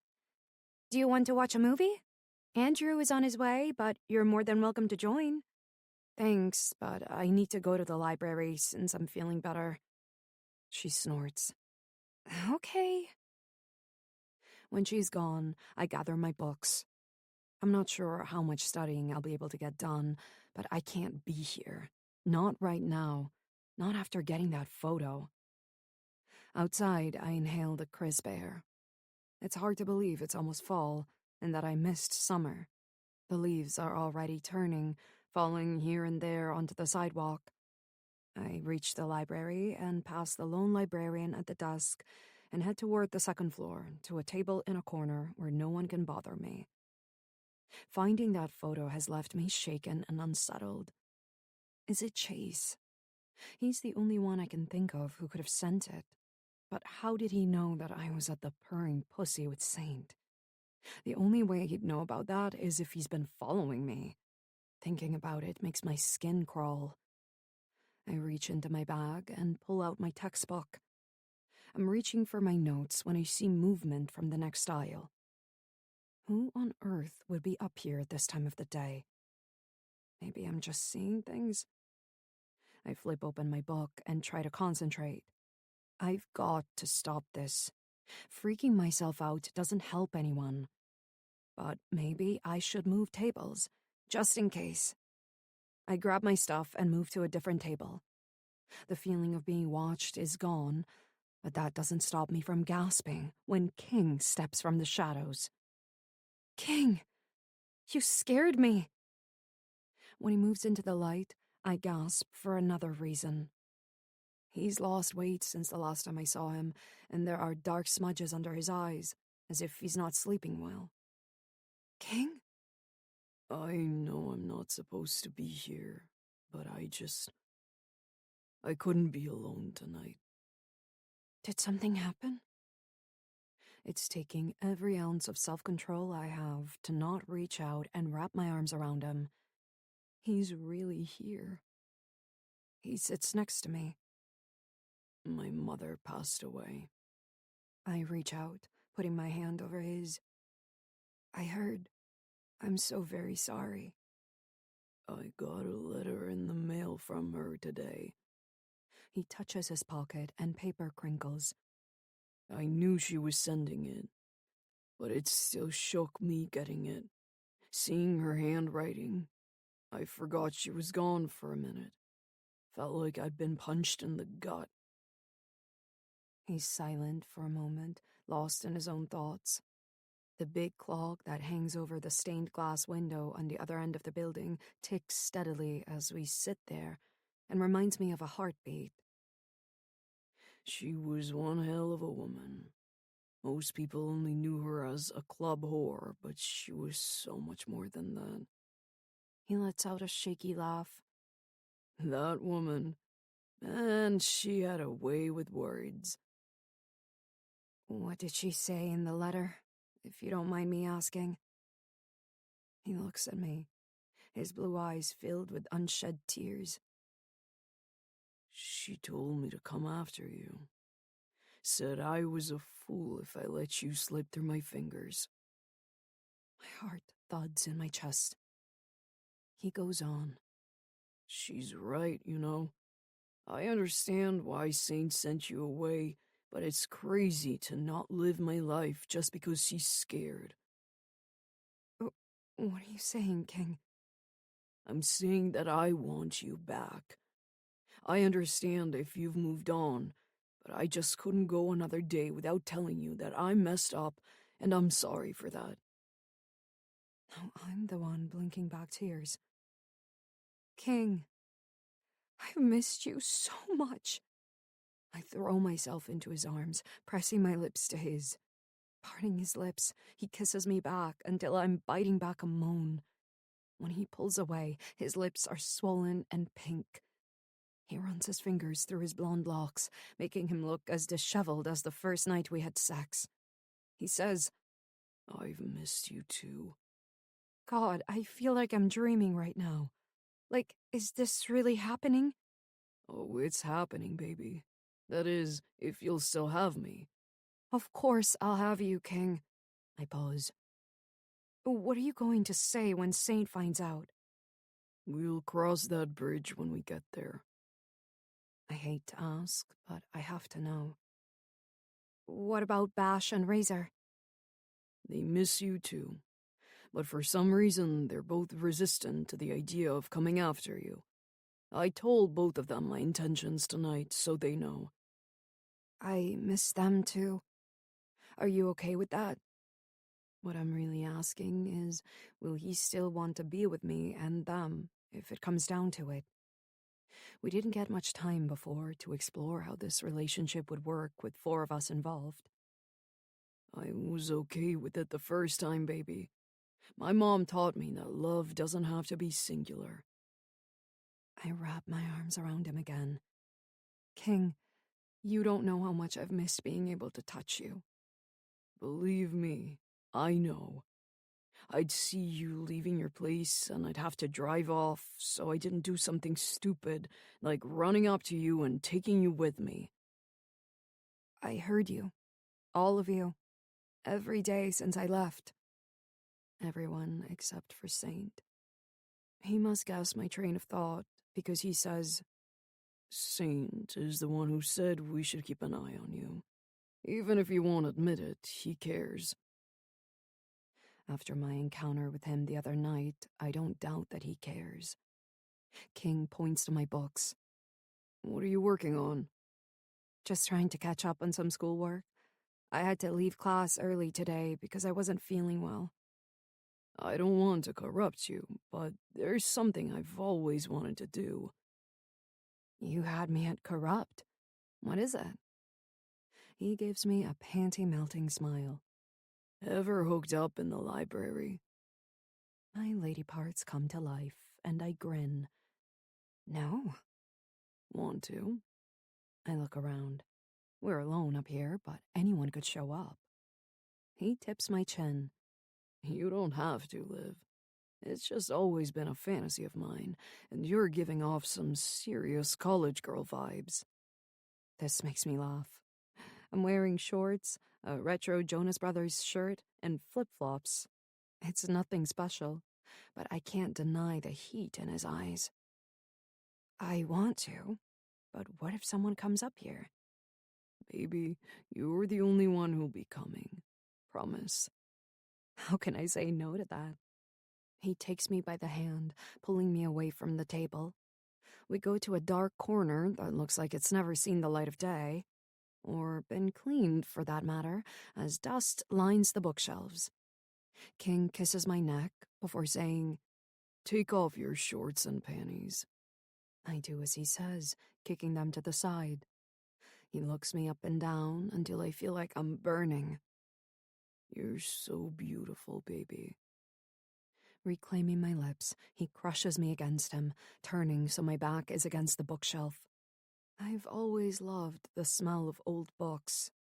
Do you want to watch a movie? Andrew is on his way, but you're more than welcome to join. Thanks, but I need to go to the library since I'm feeling better. She snorts. Okay. When she's gone, I gather my books. I'm not sure how much studying I'll be able to get done, but I can't be here. Not right now. Not after getting that photo. Outside, I inhale the crisp air. It's hard to believe it's almost fall, and that I missed summer. The leaves are already turning, falling here and there onto the sidewalk. I reach the library and pass the lone librarian at the desk and head toward the second floor to a table in a corner where no one can bother me. Finding that photo has left me shaken and unsettled. Is it Chase? He's the only one I can think of who could have sent it. But how did he know that I was at the purring pussy with Saint? The only way he'd know about that is if he's been following me. Thinking about it makes my skin crawl. I reach into my bag and pull out my textbook. I'm reaching for my notes when I see movement from the next aisle. Who on earth would be up here at this time of the day? Maybe I'm just seeing things. I flip open my book and try to concentrate. I've got to stop this. Freaking myself out doesn't help anyone. But maybe I should move tables, just in case. I grab my stuff and move to a different table. The feeling of being watched is gone, but that doesn't stop me from gasping when King steps from the shadows. King! You scared me! When he moves into the light, I gasp for another reason. He's lost weight since the last time I saw him, and there are dark smudges under his eyes, as if he's not sleeping well. King? I know I'm not supposed to be here, but I couldn't be alone tonight. Did something happen? It's taking every ounce of self-control I have to not reach out and wrap my arms around him. He's really here. He sits next to me. My mother passed away. I reach out, putting my hand over his. I heard. I'm so very sorry. I got a letter in the mail from her today. He touches his pocket and paper crinkles. I knew she was sending it, but it still shook me getting it. Seeing her handwriting, I forgot she was gone for a minute. Felt like I'd been punched in the gut. He's silent for a moment, lost in his own thoughts. The big clock that hangs over the stained glass window on the other end of the building ticks steadily as we sit there and reminds me of a heartbeat. She was one hell of a woman. Most people only knew her as a club whore, but she was so much more than that. He lets out a shaky laugh. That woman, And she had a way with words. What did she say in the letter, if you don't mind me asking? He looks at me, his blue eyes filled with unshed tears. She told me to come after you. Said I was a fool if I let you slip through my fingers. My heart thuds in my chest. He goes on. She's right, you know. I understand why Saint sent you away, but it's crazy to not live my life just because she's scared. What are you saying, King? I'm saying that I want you back. I understand if you've moved on, but I just couldn't go another day without telling you that I messed up, and I'm sorry for that. Now I'm the one blinking back tears. King, I've missed you so much. I throw myself into his arms, pressing my lips to his. Parting his lips, he kisses me back until I'm biting back a moan. When he pulls away, his lips are swollen and pink. He runs his fingers through his blonde locks, making him look as disheveled as the first night we had sex. He says, I've missed you too. God, I feel like I'm dreaming right now. Like, is this really happening? Oh, it's happening, baby. That is, if you'll still have me. Of course I'll have you, King. I pause. What are you going to say when Saint finds out? We'll cross that bridge when we get there. I hate to ask, but I have to know. What about Bash and Razor? They miss you too. But for some reason, they're both resistant to the idea of coming after you. I told both of them my intentions tonight, so they know. I miss them too. Are you okay with that? What I'm really asking is, will he still want to be with me and them, if it comes down to it? We didn't get much time before to explore how this relationship would work with 4 of us involved. I was okay with it the first time, baby. My mom taught me that love doesn't have to be singular. I wrap my arms around him again. King, you don't know how much I've missed being able to touch you. Believe me, I know. I'd see you leaving your place and I'd have to drive off so I didn't do something stupid, like running up to you and taking you with me. I heard you. All of you. Every day since I left. Everyone except for Saint. He must guess my train of thought because he says, Saint is the one who said we should keep an eye on you. Even if you won't admit it, he cares. After my encounter with him the other night, I don't doubt that he cares. King points to my books. What are you working on? Just trying to catch up on some schoolwork. I had to leave class early today because I wasn't feeling well. I don't want to corrupt you, but there's something I've always wanted to do. You had me at corrupt. What is it? He gives me a panty-melting smile. Ever hooked up in the library? My lady parts come to life, and I grin. No. Want to? I look around. We're alone up here, but anyone could show up. He tips my chin. You don't have to, Liv. It's just always been a fantasy of mine, and you're giving off some serious college girl vibes. This makes me laugh. I'm wearing shorts, a retro Jonas Brothers shirt, and flip-flops. It's nothing special, but I can't deny the heat in his eyes. I want to, but what if someone comes up here? Baby, you're the only one who'll be coming. Promise. How can I say no to that? He takes me by the hand, pulling me away from the table. We go to a dark corner that looks like it's never seen the light of day. Or been cleaned, for that matter, as dust lines the bookshelves. King kisses my neck before saying, Take off your shorts and panties. I do as he says, kicking them to the side. He looks me up and down until I feel like I'm burning. You're so beautiful, baby. Reclaiming my lips, he crushes me against him, turning so my back is against the bookshelf. I've always loved the smell of old books,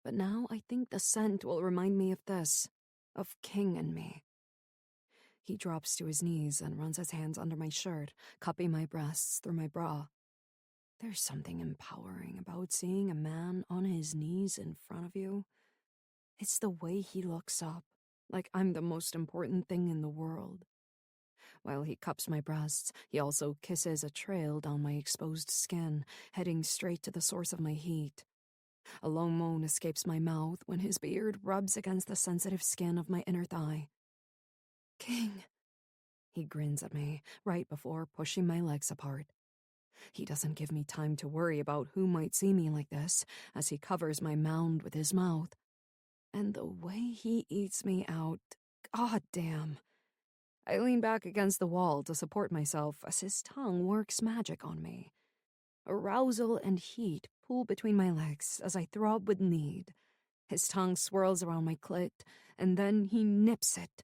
but now I think the scent will remind me of this, of King and me. He drops to his knees and runs his hands under my shirt, cupping my breasts through my bra. There's something empowering about seeing a man on his knees in front of you. It's the way he looks up, like I'm the most important thing in the world. While he cups my breasts, he also kisses a trail down my exposed skin, heading straight to the source of my heat. A low moan escapes my mouth when his beard rubs against the sensitive skin of my inner thigh. King, he grins at me right before pushing my legs apart. He doesn't give me time to worry about who might see me like this as he covers my mound with his mouth. And the way he eats me out, god damn. I lean back against the wall to support myself as his tongue works magic on me. Arousal and heat pull between my legs as I throb with need. His tongue swirls around my clit, and then he nips it.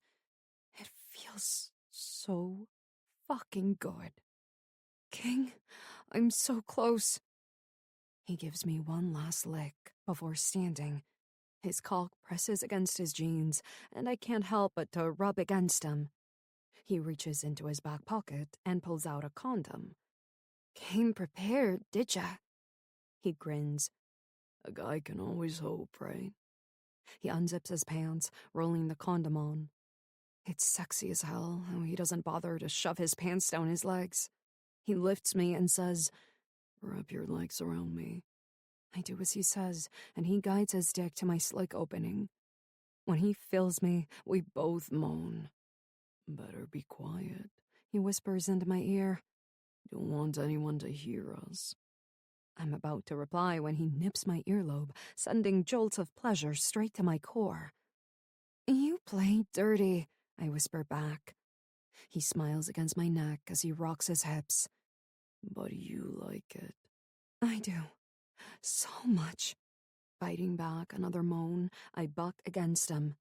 It feels so fucking good. King, I'm so close. He gives me one last lick before standing. His cock presses against his jeans, and I can't help but to rub against him. He reaches into his back pocket and pulls out a condom. Came prepared, did ya? He grins. A guy can always hope, right? He unzips his pants, rolling the condom on. It's sexy as hell how he doesn't bother to shove his pants down his legs. He lifts me and says, Wrap your legs around me. I do as he says, and he guides his dick to my slick opening. When he fills me, we both moan. Better be quiet, he whispers into my ear. Don't want anyone to hear us. I'm about to reply when he nips my earlobe, sending jolts of pleasure straight to my core. You play dirty, I whisper back. He smiles against my neck as he rocks his hips. But you like it. I do. So much. Biting back another moan, I buck against him.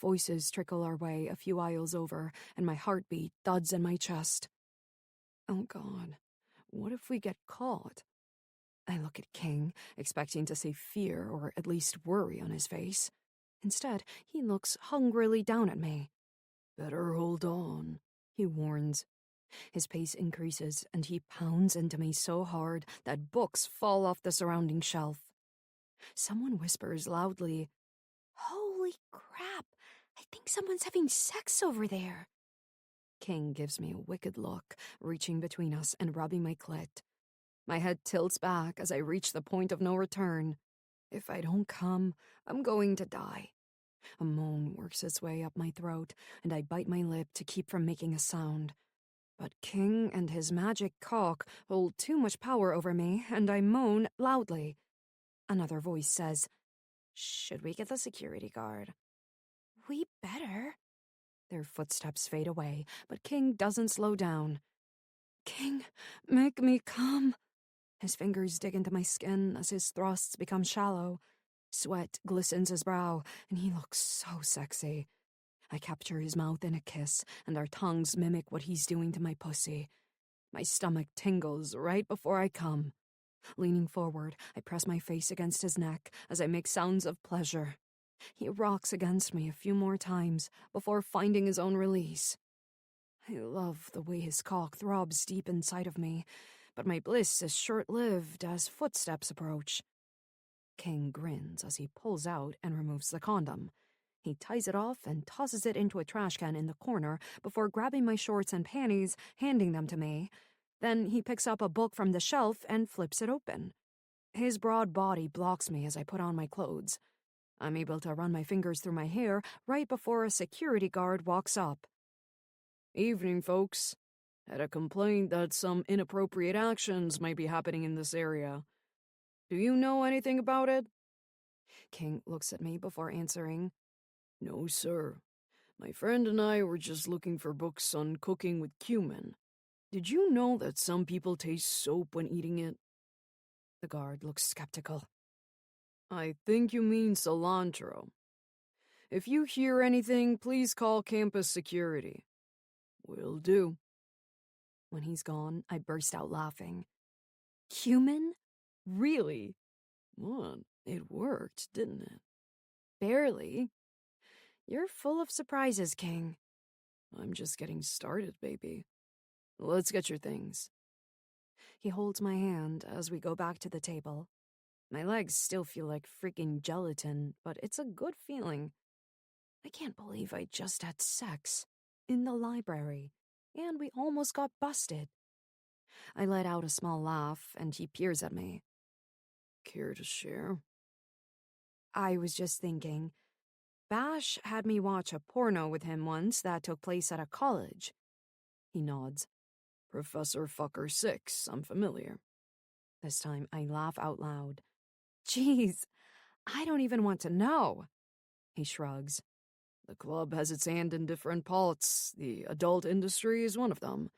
Voices trickle our way a few aisles over, and my heartbeat thuds in my chest. Oh God, what if we get caught? I look at King, expecting to see fear or at least worry on his face. Instead, he looks hungrily down at me. Better hold on, he warns. His pace increases, and he pounds into me so hard that books fall off the surrounding shelf. Someone whispers loudly, Holy crap, I think someone's having sex over there. King gives me a wicked look, reaching between us and rubbing my clit. My head tilts back as I reach the point of no return. If I don't come, I'm going to die. A moan works its way up my throat, and I bite my lip to keep from making a sound. But King and his magic cock hold too much power over me, and I moan loudly. Another voice says, Should we get the security guard? We better. Their footsteps fade away, but King doesn't slow down. King, make me come. His fingers dig into my skin as his thrusts become shallow. Sweat glistens his brow, and he looks so sexy. I capture his mouth in a kiss, and our tongues mimic what he's doing to my pussy. My stomach tingles right before I come. Leaning forward, I press my face against his neck as I make sounds of pleasure. He rocks against me a few more times before finding his own release. I love the way his cock throbs deep inside of me, but my bliss is short-lived as footsteps approach. King grins as he pulls out and removes the condom. He ties it off and tosses it into a trash can in the corner before grabbing my shorts and panties, handing them to me. Then he picks up a book from the shelf and flips it open. His broad body blocks me as I put on my clothes. I'm able to run my fingers through my hair right before a security guard walks up. Evening, folks. Had a complaint that some inappropriate actions might be happening in this area. Do you know anything about it? King looks at me before answering. No, sir. My friend and I were just looking for books on cooking with cumin. Did you know that some people taste soap when eating it? The guard looks skeptical. I think you mean cilantro. If you hear anything, please call campus security. Will do. When he's gone, I burst out laughing. Human? Really? What? It worked, didn't it? Barely. You're full of surprises, King. I'm just getting started, baby. Let's get your things. He holds my hand as we go back to the table. My legs still feel like freaking gelatin, but it's a good feeling. I can't believe I just had sex in the library, and we almost got busted. I let out a small laugh, and he peers at me. Care to share? I was just thinking, Bash had me watch a porno with him once that took place at a college. He nods. Professor Fucker 6, I'm familiar. This time I laugh out loud. Jeez, I don't even want to know. He shrugs. The club has its hand in different pots. The adult industry is one of them.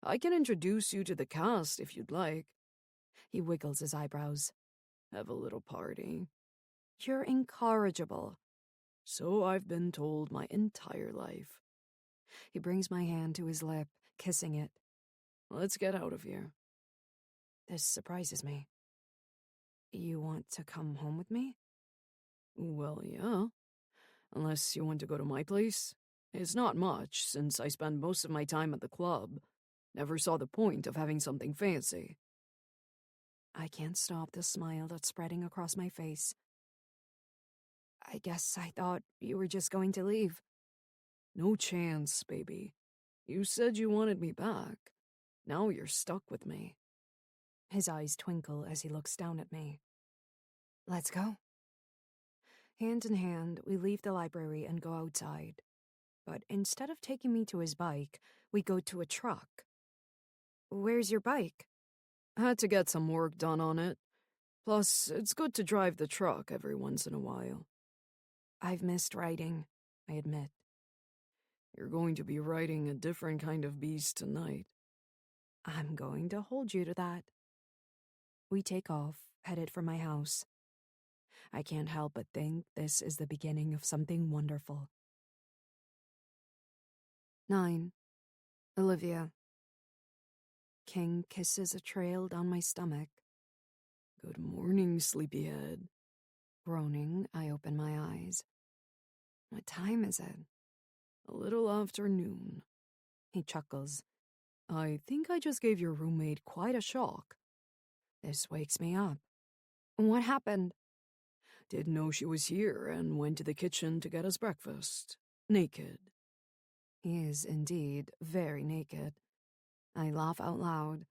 I can introduce you to the cast if you'd like. He wiggles his eyebrows. Have a little party. You're incorrigible. So I've been told my entire life. He brings my hand to his lip, kissing it. Let's get out of here. This surprises me. You want to come home with me? Well, yeah. Unless you want to go to my place. It's not much, since I spend most of my time at the club. Never saw the point of having something fancy. I can't stop the smile that's spreading across my face. I guess I thought you were just going to leave. No chance, baby. You said you wanted me back. Now you're stuck with me. His eyes twinkle as he looks down at me. Let's go. Hand in hand, we leave the library and go outside. But instead of taking me to his bike, we go to a truck. Where's your bike? Had to get some work done on it. Plus, it's good to drive the truck every once in a while. I've missed riding, I admit. You're going to be riding a different kind of beast tonight. I'm going to hold you to that. We take off, headed for my house. I can't help but think this is the beginning of something wonderful. 9. Olivia. King kisses a trail down my stomach. Good morning, sleepyhead. Groaning, I open my eyes. What time is it? A little after noon. He chuckles. I think I just gave your roommate quite a shock. This wakes me up. What happened? Didn't know she was here and went to the kitchen to get us breakfast. Naked. He is indeed very naked. I laugh out loud.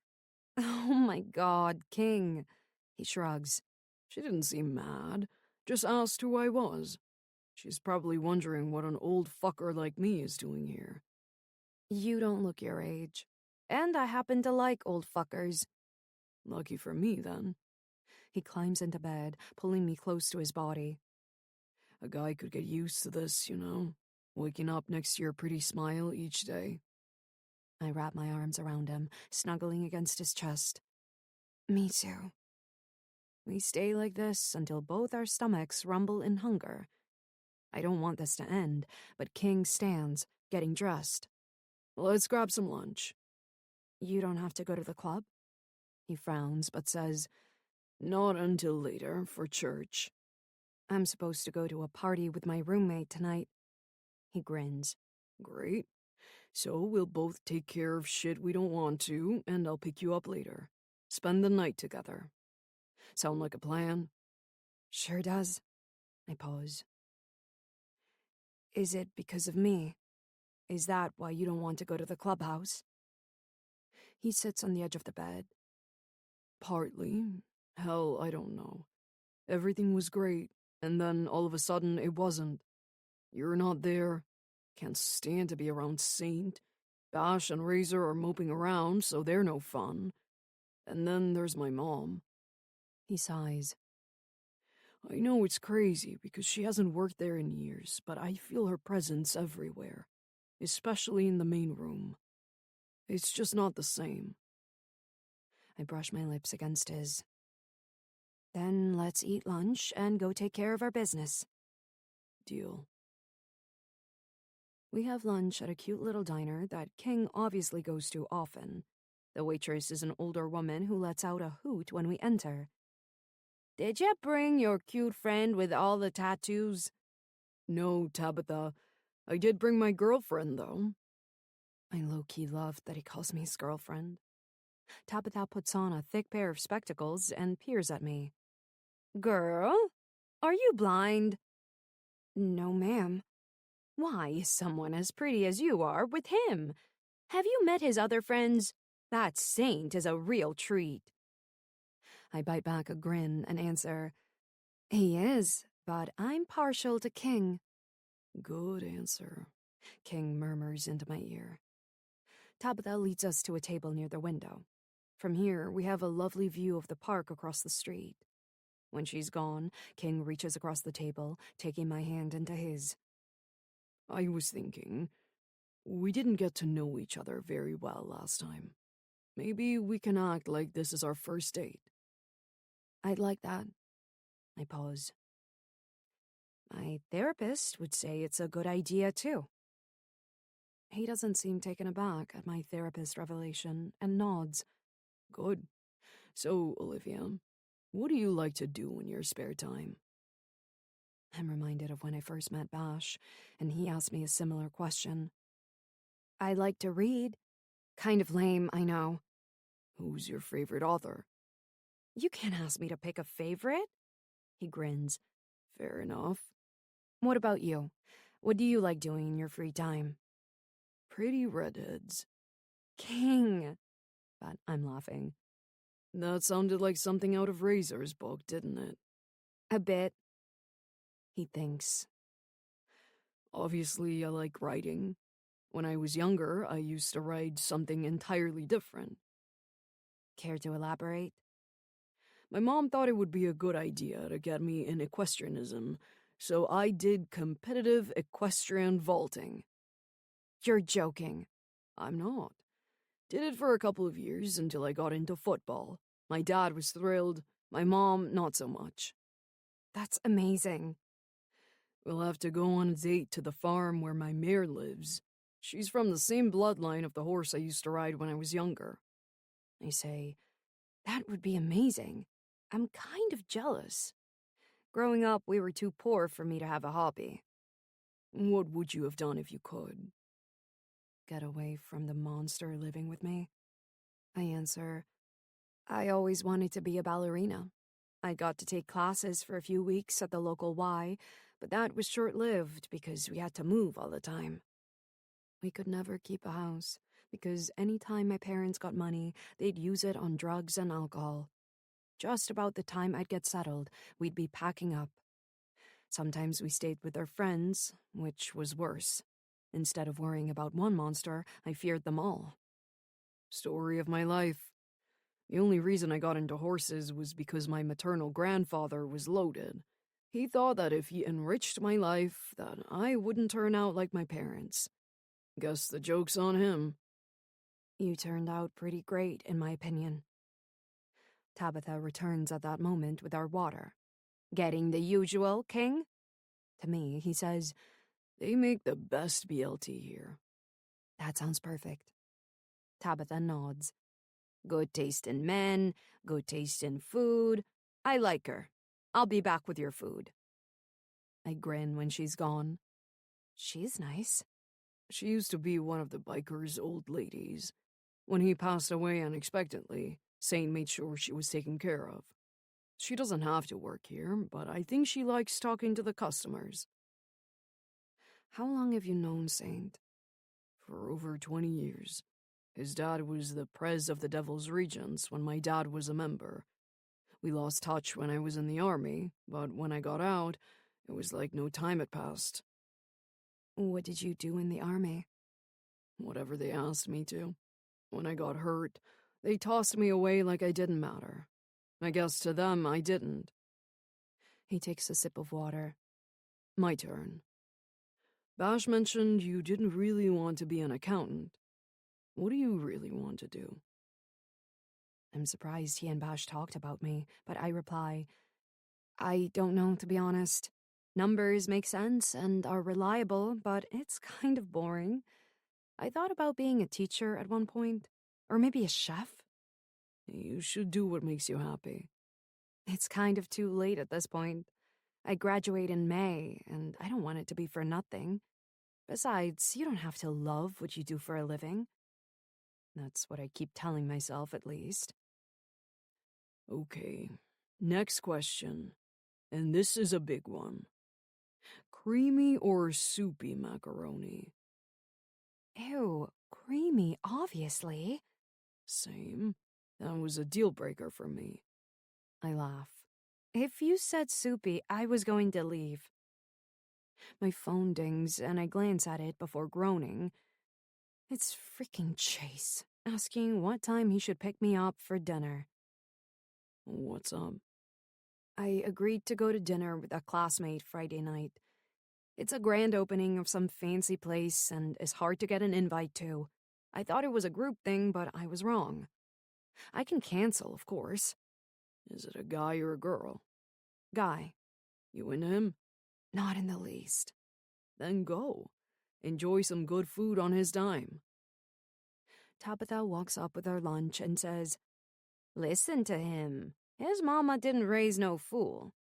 Oh my God, King. He shrugs. She didn't seem mad, just asked who I was. She's probably wondering what an old fucker like me is doing here. You don't look your age. And I happen to like old fuckers. Lucky for me, then. He climbs into bed, pulling me close to his body. A guy could get used to this, you know, waking up next to your pretty smile each day. I wrap my arms around him, snuggling against his chest. Me too. We stay like this until both our stomachs rumble in hunger. I don't want this to end, but King stands, getting dressed. Let's grab some lunch. You don't have to go to the club? He frowns, but says, Not until later, for church. I'm supposed to go to a party with my roommate tonight. He grins. Great. So we'll both take care of shit we don't want to, and I'll pick you up later. Spend the night together. Sound like a plan? Sure does. I pause. Is it because of me? Is that why you don't want to go to the clubhouse? He sits on the edge of the bed. Partly. Hell, I don't know. Everything was great, and then all of a sudden it wasn't. You're not there. Can't stand to be around Saint. Bash and Razor are moping around, so they're no fun. And then there's my mom. He sighs. I know it's crazy because she hasn't worked there in years, but I feel her presence everywhere, especially in the main room. It's just not the same. I brush my lips against his. Then let's eat lunch and go take care of our business. Deal. We have lunch at a cute little diner that King obviously goes to often. The waitress is an older woman who lets out a hoot when we enter. "Did you bring your cute friend with all the tattoos?" "No, Tabitha. I did bring my girlfriend, though." I low-key love that he calls me his girlfriend. Tabitha puts on a thick pair of spectacles and peers at me. "Girl, are you blind?" "No, ma'am." "Why is someone as pretty as you are with him? Have you met his other friends? That saint is a real treat." I bite back a grin and answer, "He is, but I'm partial to King." "Good answer," King murmurs into my ear. Tabitha leads us to a table near the window. From here, we have a lovely view of the park across the street. When she's gone, King reaches across the table, taking my hand into his. "I was thinking, we didn't get to know each other very well last time. Maybe we can act like this is our first date." "I'd like that." I pause. "My therapist would say it's a good idea, too." He doesn't seem taken aback at my therapist revelation and nods. "Good. So, Olivia, what do you like to do in your spare time?" I'm reminded of when I first met Bash, and he asked me a similar question. "I like to read." Kind of lame, I know. "Who's your favorite author?" "You can't ask me to pick a favorite." He grins. "Fair enough." "What about you? What do you like doing in your free time?" "Pretty redheads." "King." But I'm laughing. "That sounded like something out of Razor's book, didn't it?" "A bit." He thinks. "Obviously, I like writing. When I was younger, I used to write something entirely different." "Care to elaborate?" "My mom thought it would be a good idea to get me in equestrianism, so I did competitive equestrian vaulting." "You're joking." "I'm not. Did it for a couple of years until I got into football. My dad was thrilled, my mom not so much." "That's amazing." "We'll have to go on a date to the farm where my mare lives. She's from the same bloodline of the horse I used to ride when I was younger." I say, "That would be amazing. I'm kind of jealous. Growing up, we were too poor for me to have a hobby." "What would you have done if you could?" "Get away from the monster living with me." I answer, "I always wanted to be a ballerina. I got to take classes for a few weeks at the local Y, but that was short-lived because we had to move all the time. We could never keep a house because any time my parents got money, they'd use it on drugs and alcohol. Just about the time I'd get settled, we'd be packing up. Sometimes we stayed with our friends, which was worse. Instead of worrying about one monster, I feared them all." "Story of my life. The only reason I got into horses was because my maternal grandfather was loaded. He thought that if he enriched my life, that I wouldn't turn out like my parents. Guess the joke's on him." "You turned out pretty great, in my opinion." Tabitha returns at that moment with our water. "Getting the usual, King?" To me, he says, "They make the best BLT here." "That sounds perfect." Tabitha nods. "Good taste in men, good taste in food. I like her. I'll be back with your food." I grin when she's gone. She's nice. She used to be one of the biker's old ladies. When he passed away unexpectedly, Saint made sure she was taken care of. She doesn't have to work here, but I think she likes talking to the customers. "How long have you known Saint?" For over 20 years. His dad was the prez of the Devil's Regents when my dad was a member. We lost touch when I was in the army, but when I got out, it was like no time had passed. "What did you do in the army?" Whatever they asked me to. When I got hurt, they tossed me away like I didn't matter. I guess to them I didn't." He takes a sip of water. "My turn. Bash mentioned you didn't really want to be an accountant. What do you really want to do?" I'm surprised he and Bash talked about me, but I reply, "I don't know, to be honest. Numbers make sense and are reliable, but it's kind of boring. I thought about being a teacher at one point. Or maybe a chef? You should do what makes you happy. It's kind of too late at this point. I graduate in May, and I don't want it to be for nothing. Besides, you don't have to love what you do for a living. That's what I keep telling myself, at least. Okay, next question. And this is a big one. Creamy or soupy macaroni? Ew, creamy, obviously. Same. That was a deal breaker for me. I laugh. If you said soupy, I was going to leave. My phone dings, and I glance at it before groaning. It's freaking Chase, asking what time he should pick me up for dinner. What's up? I agreed to go to dinner with a classmate Friday night. It's a grand opening of some fancy place, and is hard to get an invite to. I thought it was a group thing, but I was wrong. I can cancel, of course. Is it a guy or a girl? Guy. You into him? Not in the least. Then go. Enjoy some good food on his dime. Tabitha walks up with her lunch and says, "Listen to him. His mama didn't raise no fool."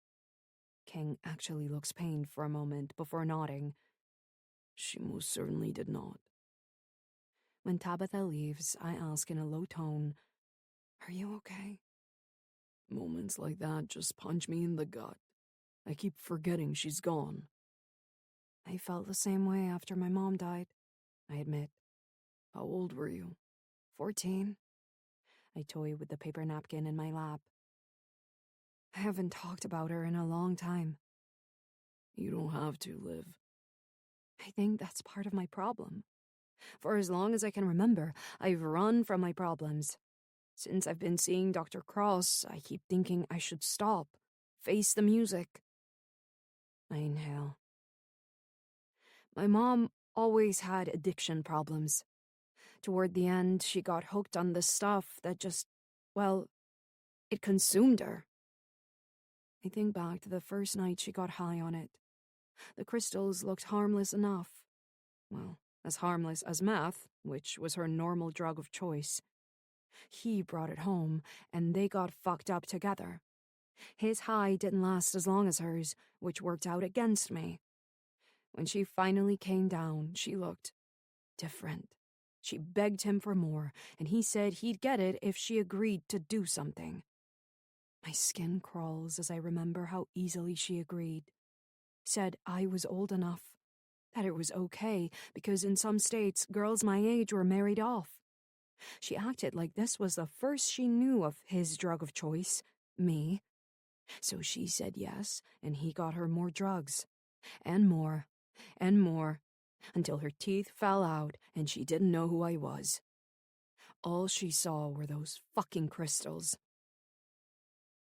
King actually looks pained for a moment before nodding. She most certainly did not. When Tabitha leaves, I ask in a low tone, "Are you okay?" Moments like that just punch me in the gut. I keep forgetting she's gone. I felt the same way after my mom died, I admit. How old were you? 14. I toy with the paper napkin in my lap. I haven't talked about her in a long time. You don't have to, Liv. I think that's part of my problem. For as long as I can remember, I've run from my problems. Since I've been seeing Dr. Cross, I keep thinking I should stop, face the music. I inhale. My mom always had addiction problems. Toward the end, she got hooked on this stuff that just, well, it consumed her. I think back to the first night she got high on it. The crystals looked harmless enough. Well, as harmless as meth, which was her normal drug of choice. He brought it home, and they got fucked up together. His high didn't last as long as hers, which worked out against me. When she finally came down, she looked different. She begged him for more, and he said he'd get it if she agreed to do something. My skin crawls as I remember how easily she agreed. Said I was old enough, that it was okay because in some states, girls my age were married off. She acted like this was the first she knew of his drug of choice, me. So she said yes, and he got her more drugs. And more, until her teeth fell out and she didn't know who I was. All she saw were those fucking crystals.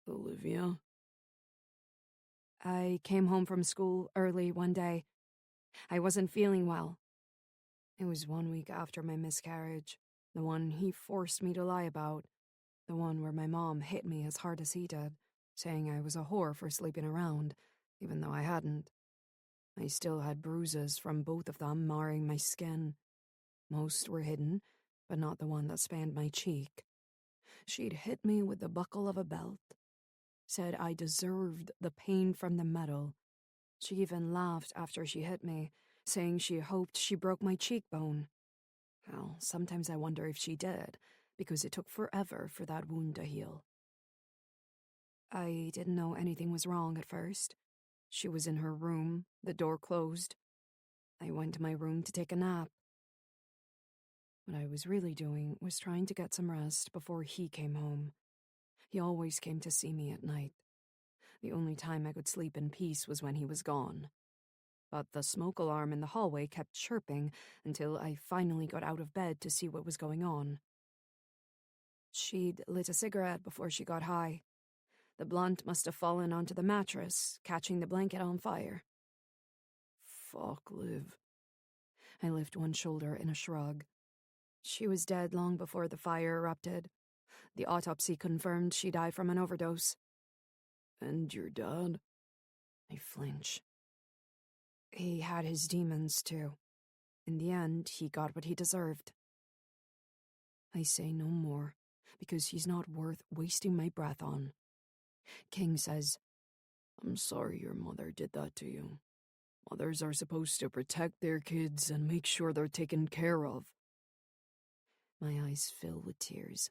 Olivia? I came home from school early one day. I wasn't feeling well. It was 1 week after my miscarriage, the one he forced me to lie about, the one where my mom hit me as hard as he did, saying I was a whore for sleeping around, even though I hadn't. I still had bruises from both of them marring my skin. Most were hidden, but not the one that spanned my cheek. She'd hit me with the buckle of a belt. Said I deserved the pain from the metal. She even laughed after she hit me, saying she hoped she broke my cheekbone. Well, sometimes I wonder if she did, because it took forever for that wound to heal. I didn't know anything was wrong at first. She was in her room, the door closed. I went to my room to take a nap. What I was really doing was trying to get some rest before he came home. He always came to see me at night. The only time I could sleep in peace was when he was gone. But the smoke alarm in the hallway kept chirping until I finally got out of bed to see what was going on. She'd lit a cigarette before she got high. The blunt must have fallen onto the mattress, catching the blanket on fire. Fuck, Liv. I lift one shoulder in a shrug. She was dead long before the fire erupted. The autopsy confirmed she died from an overdose. And your dad? I flinch. He had his demons, too. In the end, he got what he deserved. I say no more, because he's not worth wasting my breath on. King says, I'm sorry your mother did that to you. Mothers are supposed to protect their kids and make sure they're taken care of. My eyes fill with tears.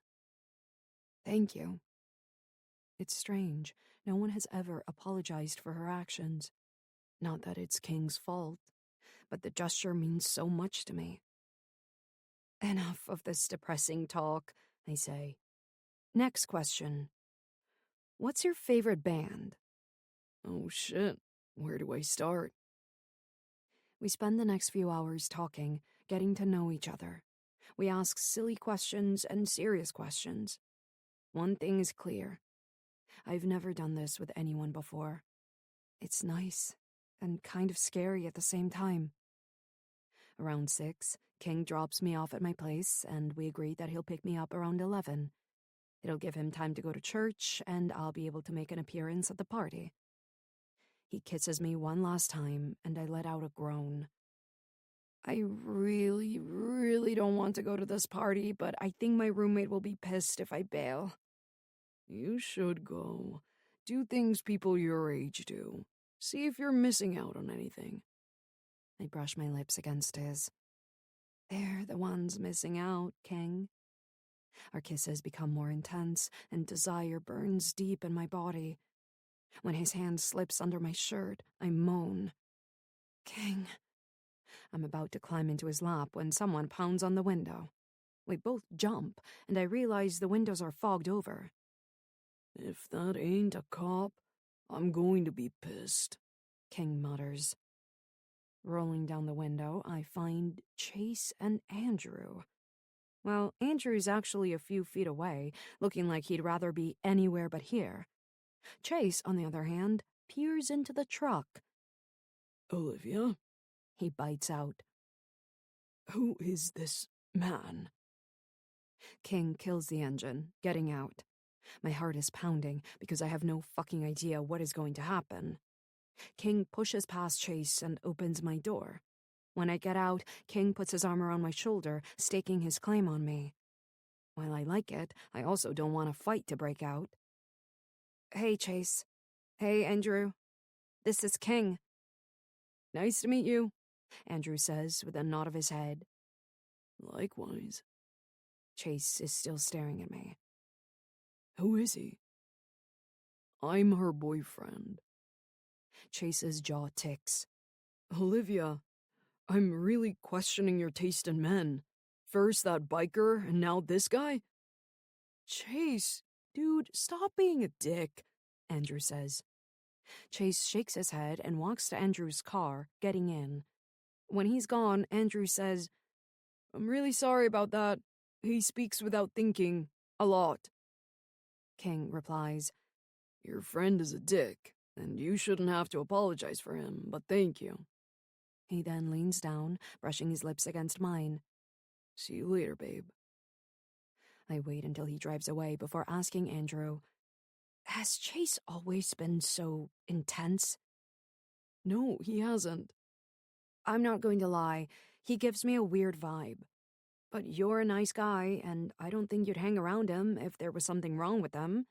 Thank you. It's strange. No one has ever apologized for her actions. Not that it's King's fault, but the gesture means so much to me. Enough of this depressing talk, I say. Next question. What's your favorite band? Oh shit, where do I start? We spend the next few hours talking, getting to know each other. We ask silly questions and serious questions. One thing is clear. I've never done this with anyone before. It's nice and kind of scary at the same time. Around 6, King drops me off at my place, and we agree that he'll pick me up around 11. It'll give him time to go to church, and I'll be able to make an appearance at the party. He kisses me one last time, and I let out a groan. I really, really don't want to go to this party, but I think my roommate will be pissed if I bail. You should go. Do things people your age do. See if you're missing out on anything. I brush my lips against his. They're the ones missing out, King. Our kisses become more intense, and desire burns deep in my body. When his hand slips under my shirt, I moan. King. I'm about to climb into his lap when someone pounds on the window. We both jump, and I realize the windows are fogged over. If that ain't a cop, I'm going to be pissed, King mutters. Rolling down the window, I find Chase and Andrew. Well, Andrew's actually a few feet away, looking like he'd rather be anywhere but here. Chase, on the other hand, peers into the truck. Olivia? He bites out. Who is this man? King kills the engine, getting out. My heart is pounding because I have no fucking idea what is going to happen. King pushes past Chase and opens my door. When I get out, King puts his arm around my shoulder, staking his claim on me. While I like it, I also don't want a fight to break out. Hey, Chase. Hey, Andrew. This is King. Nice to meet you, Andrew says with a nod of his head. Likewise. Chase is still staring at me. Who is he? I'm her boyfriend. Chase's jaw ticks. Olivia, I'm really questioning your taste in men. First that biker, and now this guy? Chase, dude, stop being a dick, Andrew says. Chase shakes his head and walks to Andrew's car, getting in. When he's gone, Andrew says, I'm really sorry about that. He speaks without thinking. A lot. King replies, Your friend is a dick, and you shouldn't have to apologize for him, but thank you. He then leans down, brushing his lips against mine. See you later, babe. I wait until he drives away before asking Andrew, has Chase always been so intense? No, he hasn't. I'm not going to lie, he gives me a weird vibe. But you're a nice guy, and I don't think you'd hang around him if there was something wrong with him.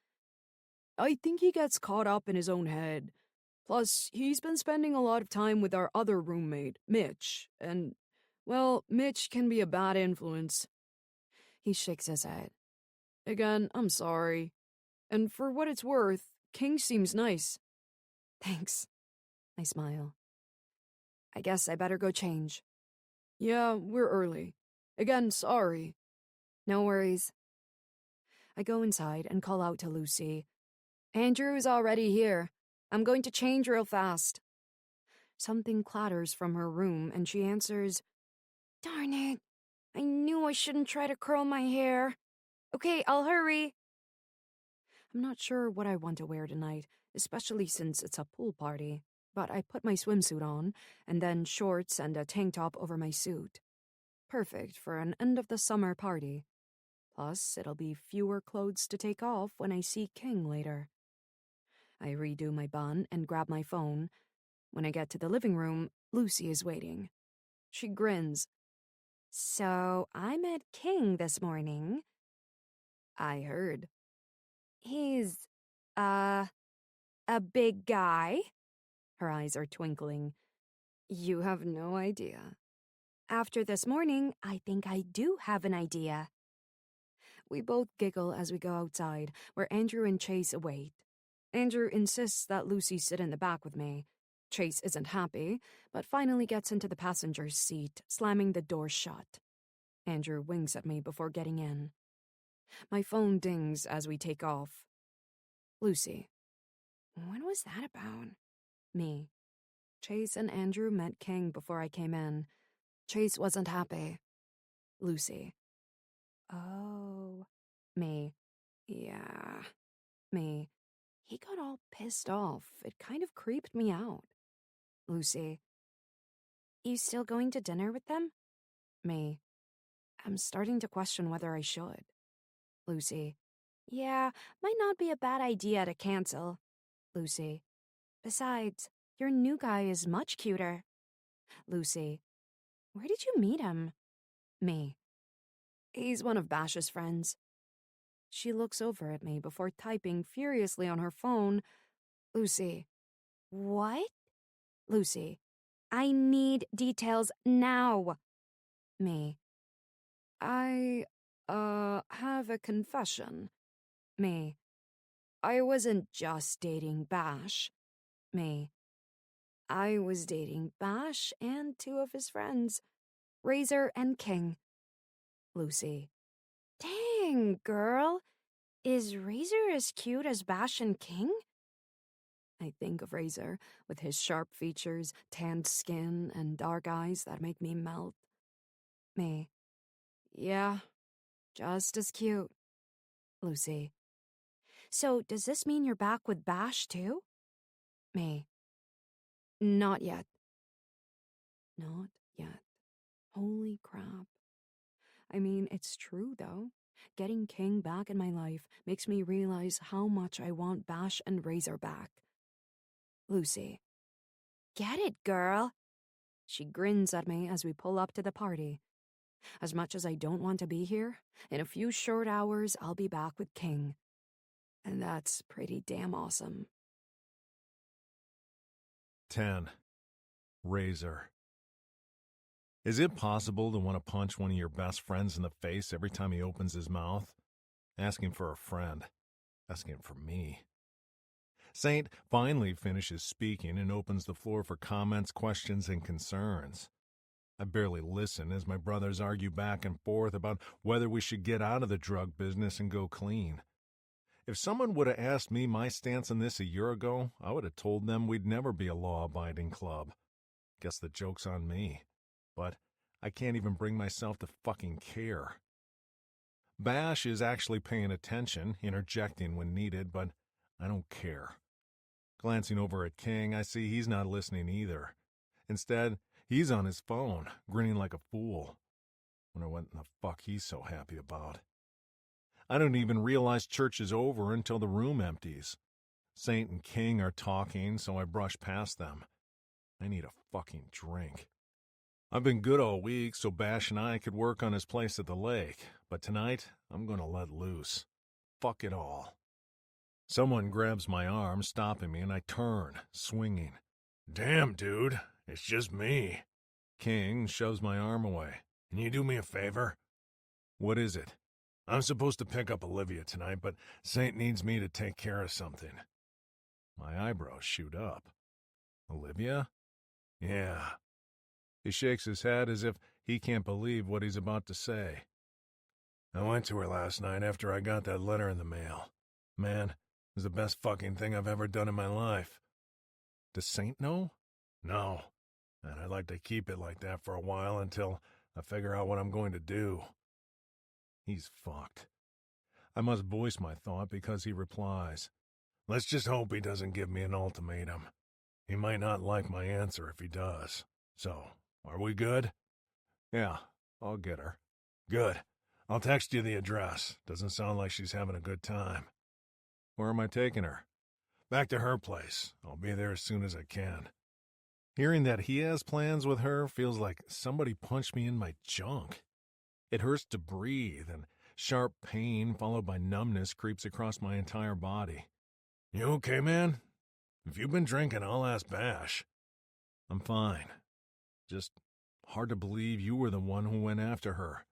I think he gets caught up in his own head. Plus, he's been spending a lot of time with our other roommate, Mitch, and, well, Mitch can be a bad influence. He shakes his head. Again, I'm sorry. And for what it's worth, King seems nice. Thanks. I smile. I guess I better go change. Yeah, we're early. Again, sorry. No worries. I go inside and call out to Lucy. Andrew's already here. I'm going to change real fast. Something clatters from her room and she answers, Darn it. I knew I shouldn't try to curl my hair. Okay, I'll hurry. I'm not sure what I want to wear tonight, especially since it's a pool party, but I put my swimsuit on and then shorts and a tank top over my suit. Perfect for an end-of-the-summer party. Plus, it'll be fewer clothes to take off when I see King later. I redo my bun and grab my phone. When I get to the living room, Lucy is waiting. She grins. So I met King this morning. I heard. He's, a big guy. Her eyes are twinkling. You have no idea. After this morning, I think I do have an idea. We both giggle as we go outside, where Andrew and Chase await. Andrew insists that Lucy sit in the back with me. Chase isn't happy, but finally gets into the passenger's seat, slamming the door shut. Andrew winks at me before getting in. My phone dings as we take off. Lucy. What was that about? Me. Chase and Andrew met King before I came in. Chase wasn't happy. Lucy. Oh. Me. Yeah. Me. He got all pissed off. It kind of creeped me out. Lucy. You still going to dinner with them? Me. I'm starting to question whether I should. Lucy. Yeah, might not be a bad idea to cancel. Lucy. Besides, your new guy is much cuter. Lucy. Where did you meet him? Me. He's one of Bash's friends. She looks over at me before typing furiously on her phone. Lucy. What? Lucy. I need details now. Me. I have a confession. Me. I wasn't just dating Bash. Me. I was dating Bash and two of his friends, Razor and King. Lucy. Dang, girl. Is Razor as cute as Bash and King? I think of Razor with his sharp features, tanned skin, and dark eyes that make me melt. Me. Yeah, just as cute. Lucy. So does this mean you're back with Bash too? Me. Not yet. Not yet. Holy crap. I mean, it's true though. Getting King back in my life makes me realize how much I want Bash and Razor back. Lucy. Get it, girl. She grins at me as we pull up to the party. As much as I don't want to be here, in a few short hours I'll be back with King. And that's pretty damn awesome. 10. Razor. Is it possible to want to punch one of your best friends in the face every time he opens his mouth? Asking for a friend. Asking for me. Saint finally finishes speaking and opens the floor for comments, questions, and concerns. I barely listen as my brothers argue back and forth about whether we should get out of the drug business and go clean. If someone would have asked me my stance on this a year ago, I would have told them we'd never be a law-abiding club. Guess the joke's on me. But I can't even bring myself to fucking care. Bash is actually paying attention, interjecting when needed, but I don't care. Glancing over at King, I see he's not listening either. Instead, he's on his phone, grinning like a fool. Wonder what in the fuck he's so happy about. I don't even realize church is over until the room empties. Saint and King are talking, so I brush past them. I need a fucking drink. I've been good all week, so Bash and I could work on his place at the lake, but tonight I'm going to let loose. Fuck it all. Someone grabs my arm, stopping me, and I turn, swinging. Damn, dude, it's just me. King shoves my arm away. Can you do me a favor? What is it? I'm supposed to pick up Olivia tonight, but Saint needs me to take care of something. My eyebrows shoot up. Olivia? Yeah. He shakes his head as if he can't believe what he's about to say. I went to her last night after I got that letter in the mail. Man, it was the best fucking thing I've ever done in my life. Does Saint know? No. And I'd like to keep it like that for a while until I figure out what I'm going to do. He's fucked. I must voice my thought because he replies. Let's just hope he doesn't give me an ultimatum. He might not like my answer if he does. So, are we good? Yeah, I'll get her. Good. I'll text you the address. Doesn't sound like she's having a good time. Where am I taking her? Back to her place. I'll be there as soon as I can. Hearing that he has plans with her feels like somebody punched me in my junk. It hurts to breathe, and sharp pain followed by numbness creeps across my entire body. You okay, man? If you've been drinking, I'll ask Bash. I'm fine. Just hard to believe you were the one who went after her.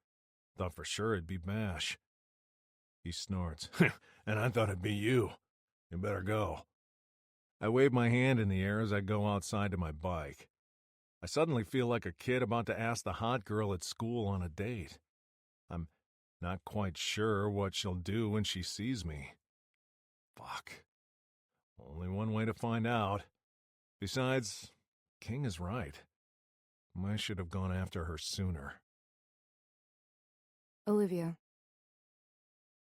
Thought for sure it'd be Bash. He snorts. And I thought it'd be you. You better go. I wave my hand in the air as I go outside to my bike. I suddenly feel like a kid about to ask the hot girl at school on a date. I'm not quite sure what she'll do when she sees me. Fuck. Only one way to find out. Besides, King is right. I should have gone after her sooner. Olivia.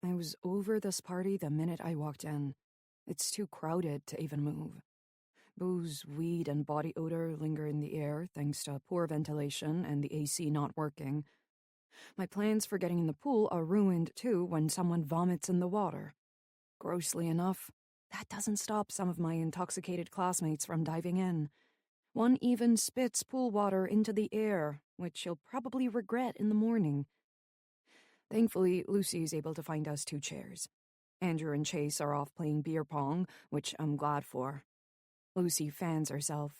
I was over this party the minute I walked in. It's too crowded to even move. Booze, weed, and body odor linger in the air thanks to poor ventilation and the AC not working. My plans for getting in the pool are ruined, too, when someone vomits in the water. Grossly enough, that doesn't stop some of my intoxicated classmates from diving in. One even spits pool water into the air, which he'll probably regret in the morning. Thankfully, Lucy is able to find us 2 chairs. Andrew and Chase are off playing beer pong, which I'm glad for. Lucy fans herself.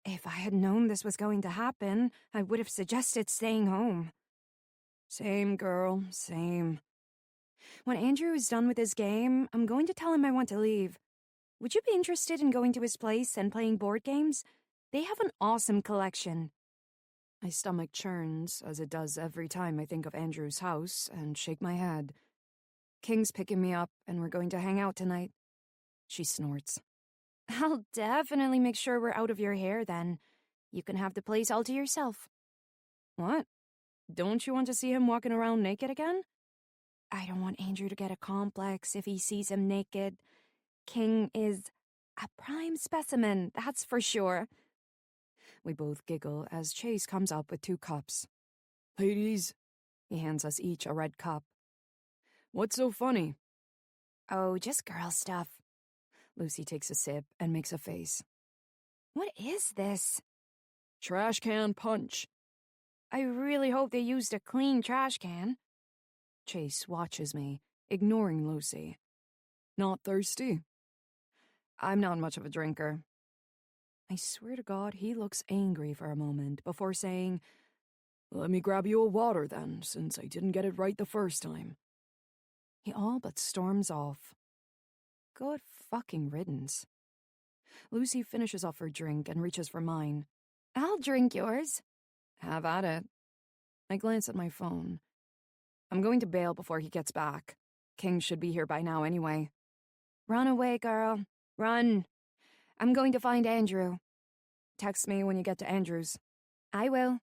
If I had known this was going to happen, I would have suggested staying home. Same, girl, same. When Andrew is done with his game, I'm going to tell him I want to leave. Would you be interested in going to his place and playing board games? They have an awesome collection. My stomach churns, as it does every time I think of Andrew's house, and shake my head. King's picking me up, and we're going to hang out tonight. She snorts. I'll definitely make sure we're out of your hair then. You can have the place all to yourself. What? Don't you want to see him walking around naked again? I don't want Andrew to get a complex if he sees him naked. King is a prime specimen, that's for sure. We both giggle as Chase comes up with 2 cups. Ladies, He hands us each a red cup. what's so funny? Oh, just girl stuff. Lucy takes a sip and makes a face. What is this? Trash can punch. I really hope they used a clean trash can. Chase watches me, ignoring Lucy. Not thirsty? I'm not much of a drinker. I swear to God, he looks angry for a moment before saying, Let me grab you a water then, since I didn't get it right the first time. He all but storms off. Good fucking riddance. Lucy finishes off her drink and reaches for mine. I'll drink yours. Have at it. I glance at my phone. I'm going to bail before he gets back. King should be here by now anyway. Run away, girl. Run. I'm going to find Andrew. Text me when you get to Andrew's. I will.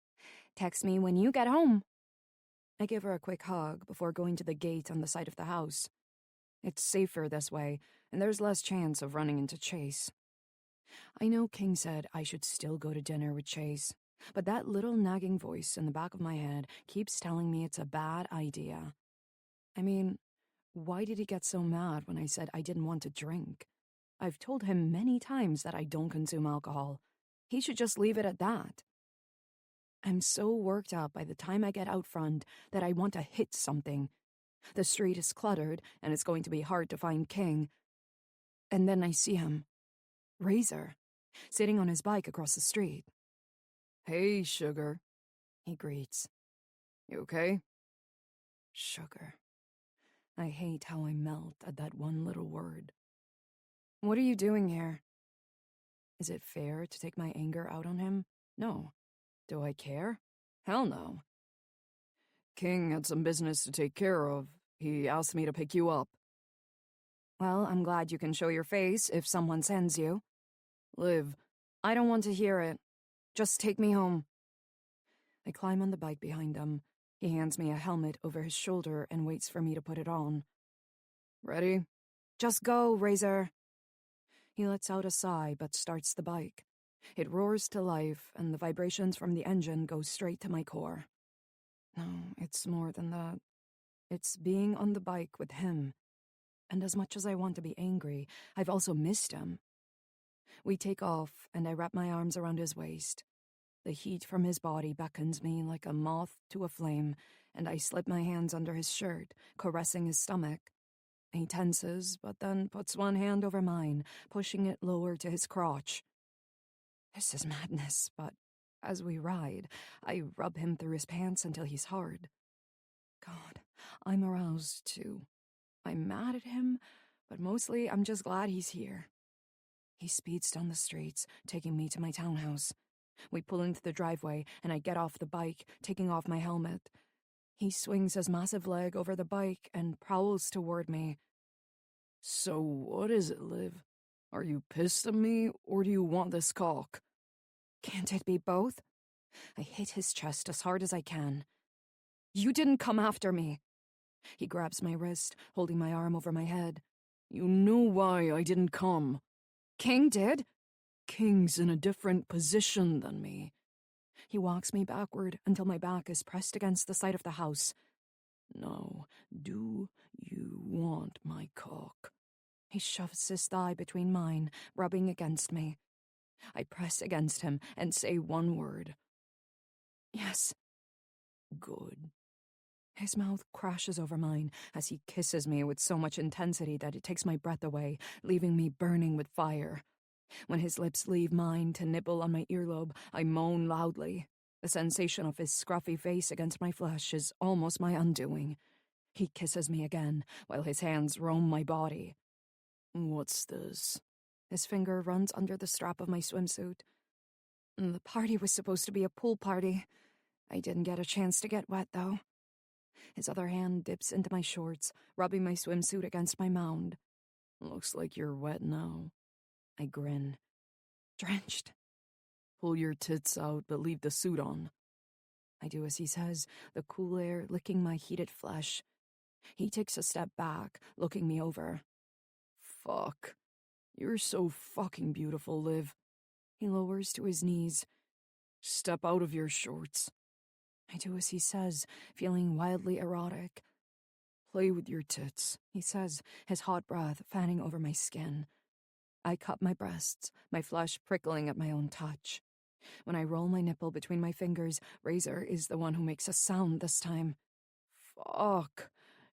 Text me when you get home. I give her a quick hug before going to the gate on the side of the house. It's safer this way, and there's less chance of running into Chase. I know King said I should still go to dinner with Chase, but that little nagging voice in the back of my head keeps telling me it's a bad idea. I mean, why did he get so mad when I said I didn't want to drink? I've told him many times that I don't consume alcohol. He should just leave it at that. I'm so worked up by the time I get out front that I want to hit something. The street is cluttered, and it's going to be hard to find King. And then I see him. Razor, sitting on his bike across the street. Hey, sugar. He greets. You okay? Sugar. I hate how I melt at that one little word. What are you doing here? Is it fair to take my anger out on him? No. Do I care? Hell no. King had some business to take care of. He asked me to pick you up. Well, I'm glad you can show your face if someone sends you. Liv. I don't want to hear it. Just take me home. I climb on the bike behind him. He hands me a helmet over his shoulder and waits for me to put it on. Ready? Just go, Razor. He lets out a sigh but starts the bike. It roars to life, and the vibrations from the engine go straight to my core. No, it's more than that. It's being on the bike with him. And as much as I want to be angry, I've also missed him. We take off, and I wrap my arms around his waist. The heat from his body beckons me like a moth to a flame, and I slip my hands under his shirt, caressing his stomach. He tenses, but then puts one hand over mine, pushing it lower to his crotch. This is madness, but as we ride, I rub him through his pants until he's hard. God, I'm aroused too. I'm mad at him, but mostly I'm just glad he's here. He speeds down the streets, taking me to my townhouse. We pull into the driveway, and I get off the bike, taking off my helmet. He swings his massive leg over the bike and prowls toward me. So what is it, Liv? Are you pissed at me, or do you want this cock? Can't it be both? I hit his chest as hard as I can. You didn't come after me. He grabs my wrist, holding my arm over my head. You know why I didn't come. King did? King's in a different position than me. He walks me backward until my back is pressed against the side of the house. Now, do you want my cock? He shoves his thigh between mine, rubbing against me. I press against him and say one word. Yes. Good. His mouth crashes over mine as he kisses me with so much intensity that it takes my breath away, leaving me burning with fire. When his lips leave mine to nibble on my earlobe, I moan loudly. The sensation of his scruffy face against my flesh is almost my undoing. He kisses me again, while his hands roam my body. What's this? His finger runs under the strap of my swimsuit. The party was supposed to be a pool party. I didn't get a chance to get wet, though. His other hand dips into my shorts, rubbing my swimsuit against my mound. Looks like you're wet now. I grin. Drenched. Pull your tits out, but leave the suit on. I do as he says, the cool air licking my heated flesh. He takes a step back, looking me over. Fuck. You're so fucking beautiful, Liv. He lowers to his knees. Step out of your shorts. I do as he says, feeling wildly erotic. Play with your tits, he says, his hot breath fanning over my skin. I cup my breasts, my flesh prickling at my own touch. When I roll my nipple between my fingers, Razor is the one who makes a sound this time. Fuck.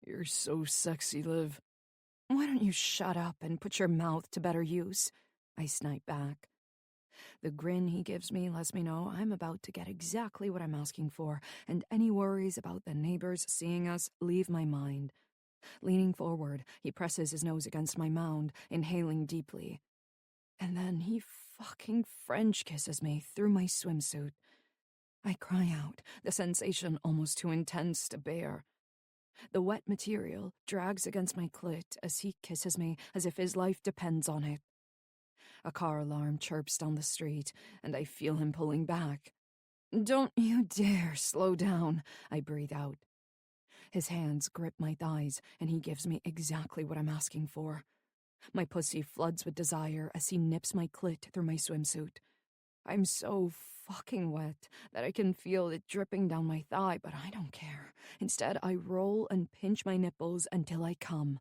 You're so sexy, Liv. Why don't you shut up and put your mouth to better use? I snipe back. The grin he gives me lets me know I'm about to get exactly what I'm asking for, and any worries about the neighbors seeing us leave my mind. Leaning forward, he presses his nose against my mound, inhaling deeply. And then he fucking French kisses me through my swimsuit. I cry out, the sensation almost too intense to bear. The wet material drags against my clit as he kisses me as if his life depends on it. A car alarm chirps down the street, and I feel him pulling back. Don't you dare slow down, I breathe out. His hands grip my thighs, and he gives me exactly what I'm asking for. My pussy floods with desire as he nips my clit through my swimsuit. I'm so fucking wet that I can feel it dripping down my thigh, but I don't care. Instead, I roll and pinch my nipples until I come.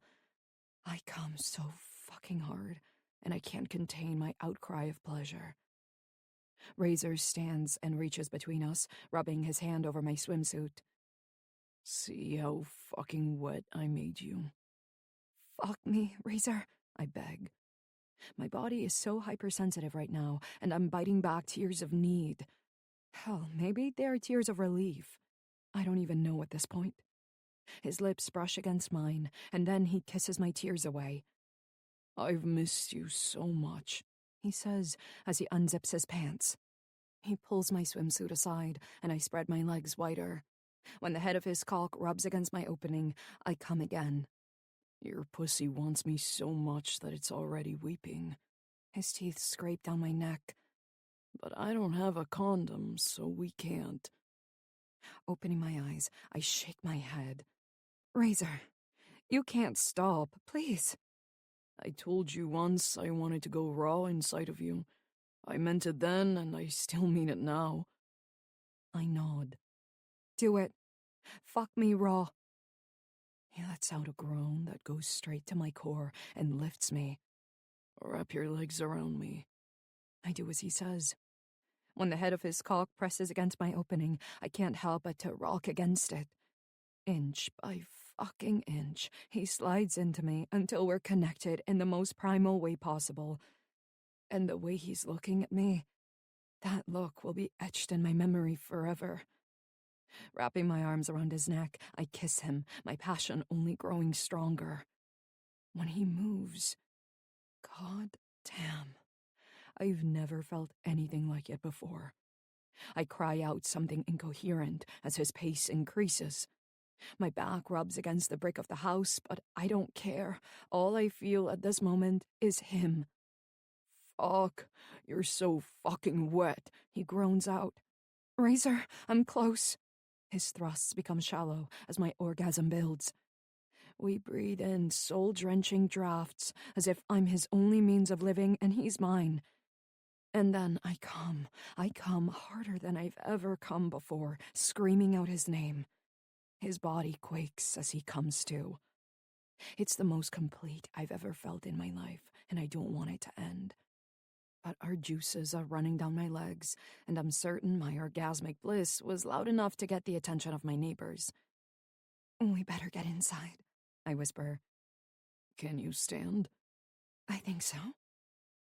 I come so fucking hard, and I can't contain my outcry of pleasure. Razor stands and reaches between us, rubbing his hand over my swimsuit. See how fucking wet I made you. Fuck me, Razor, I beg. My body is so hypersensitive right now, and I'm biting back tears of need. Hell, maybe they are tears of relief. I don't even know at this point. His lips brush against mine, and then he kisses my tears away. I've missed you so much, he says as he unzips his pants. He pulls my swimsuit aside, and I spread my legs wider. When the head of his cock rubs against my opening, I come again. Your pussy wants me so much that it's already weeping. His teeth scrape down my neck. But I don't have a condom, so we can't. Opening my eyes, I shake my head. Razor, you can't stop, please. I told you once I wanted to go raw inside of you. I meant it then, and I still mean it now. I nod. Do it. Fuck me raw. He lets out a groan that goes straight to my core and lifts me. Wrap your legs around me. I do as he says. When the head of his cock presses against my opening, I can't help but to rock against it. Inch by fucking inch, he slides into me until we're connected in the most primal way possible. And the way he's looking at me, that look will be etched in my memory forever. Wrapping my arms around his neck, I kiss him, my passion only growing stronger. When he moves, God damn, I've never felt anything like it before. I cry out something incoherent as his pace increases. My back rubs against the brick of the house, but I don't care. All I feel at this moment is him. Fuck, you're so fucking wet, he groans out. Razor, I'm close. His thrusts become shallow as my orgasm builds. We breathe in soul-drenching drafts as if I'm his only means of living and he's mine. And then I come harder than I've ever come before, screaming out his name. His body quakes as he comes to. It's the most complete I've ever felt in my life, and I don't want it to end. But our juices are running down my legs, and I'm certain my orgasmic bliss was loud enough to get the attention of my neighbors. We better get inside, I whisper. Can you stand? I think so.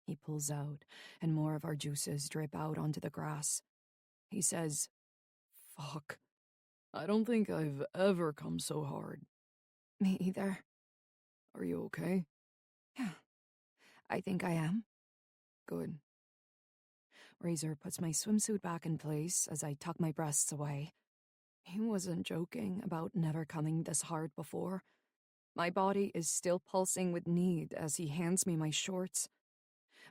He pulls out, and more of our juices drip out onto the grass. He says, Fuck. I don't think I've ever come so hard. Me either. Are you okay? Yeah, I think I am. Good. Razor puts my swimsuit back in place as I tuck my breasts away. He wasn't joking about never coming this hard before. My body is still pulsing with need as he hands me my shorts.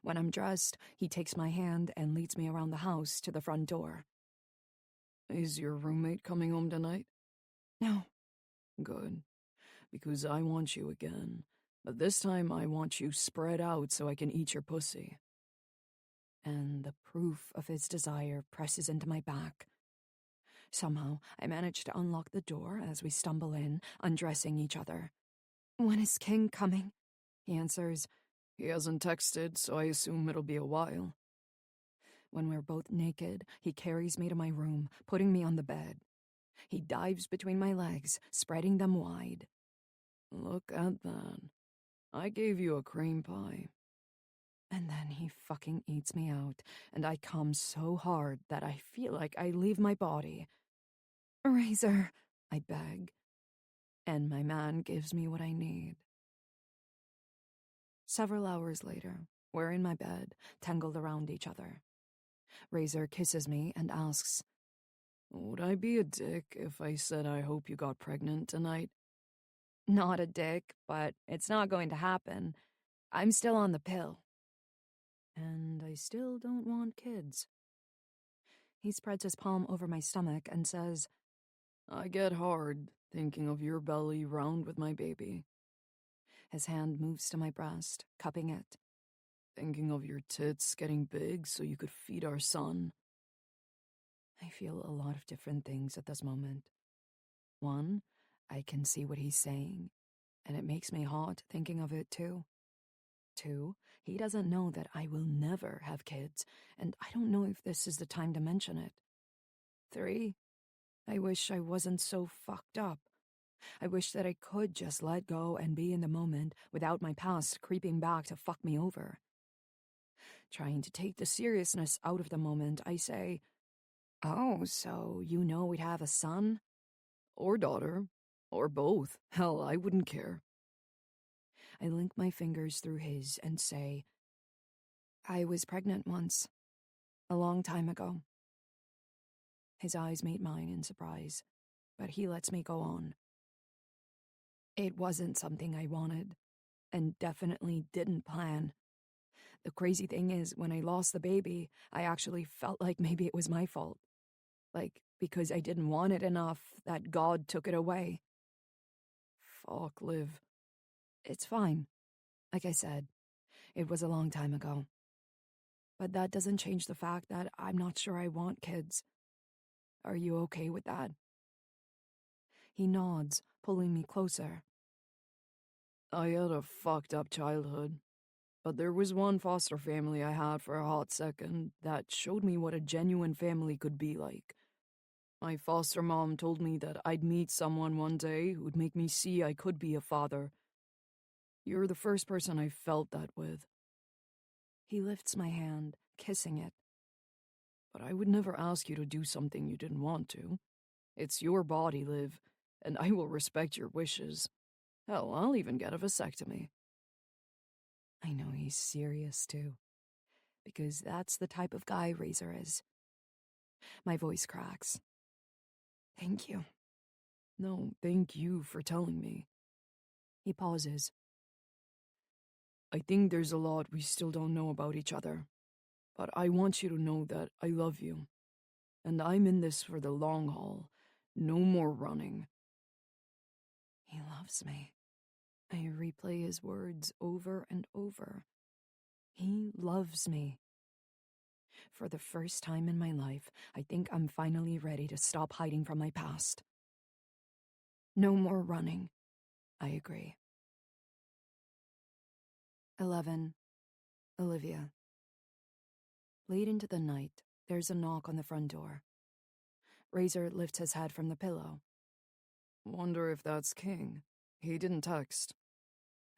When I'm dressed, he takes my hand and leads me around the house to the front door. Is your roommate coming home tonight? No. Good. Because I want you again. But this time I want you spread out so I can eat your pussy. And the proof of his desire presses into my back. Somehow, I manage to unlock the door as we stumble in, undressing each other. When is King coming? He answers. He hasn't texted, so I assume it'll be a while. When we're both naked, he carries me to my room, putting me on the bed. He dives between my legs, spreading them wide. Look at that. I gave you a cream pie. And then he fucking eats me out, and I come so hard that I feel like I leave my body. Razor, I beg. And my man gives me what I need. Several hours later, we're in my bed, tangled around each other. Razor kisses me and asks, Would I be a dick if I said I hope you got pregnant tonight? Not a dick, but it's not going to happen. I'm still on the pill. And I still don't want kids. He spreads his palm over my stomach and says, I get hard thinking of your belly round with my baby. His hand moves to my breast, cupping it. Thinking of your tits getting big so you could feed our son. I feel a lot of different things at this moment. One, I can see what he's saying, and it makes me hot thinking of it too. Two, he doesn't know that I will never have kids, and I don't know if this is the time to mention it. Three, I wish I wasn't so fucked up. I wish that I could just let go and be in the moment without my past creeping back to fuck me over. Trying to take the seriousness out of the moment, I say, Oh, so you know we'd have a son? Or daughter. Or both. Hell, I wouldn't care. I link my fingers through his and say, I was pregnant once. A long time ago. His eyes meet mine in surprise, but he lets me go on. It wasn't something I wanted, and definitely didn't plan. The crazy thing is, when I lost the baby, I actually felt like maybe it was my fault. Like, because I didn't want it enough that God took it away. Fuck, Liv. It's fine. Like I said, it was a long time ago. But that doesn't change the fact that I'm not sure I want kids. Are you okay with that? He nods, pulling me closer. I had a fucked up childhood. But there was one foster family I had for a hot second that showed me what a genuine family could be like. My foster mom told me that I'd meet someone one day who'd make me see I could be a father. You're the first person I felt that with. He lifts my hand, kissing it. But I would never ask you to do something you didn't want to. It's your body, Liv, and I will respect your wishes. Hell, I'll even get a vasectomy. I know he's serious, too, because that's the type of guy Razor is. My voice cracks. Thank you. No, thank you for telling me. He pauses. I think there's a lot we still don't know about each other, but I want you to know that I love you, and I'm in this for the long haul. No more running. He loves me. I replay his words over and over. He loves me. For the first time in my life, I think I'm finally ready to stop hiding from my past. No more running. I agree. 11. Olivia. Late into the night, there's a knock on the front door. Razor lifts his head from the pillow. Wonder if that's King. He didn't text.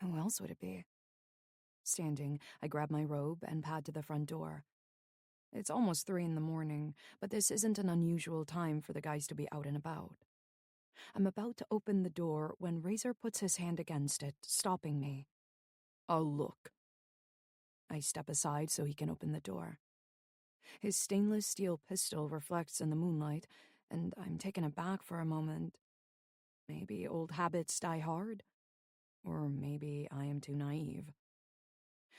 Who else would it be? Standing, I grab my robe and pad to the front door. It's almost 3 a.m, but this isn't an unusual time for the guys to be out and about. I'm about to open the door when Razor puts his hand against it, stopping me. I'll look. I step aside so he can open the door. His stainless steel pistol reflects in the moonlight, and I'm taken aback for a moment. Maybe old habits die hard? Or maybe I am too naive.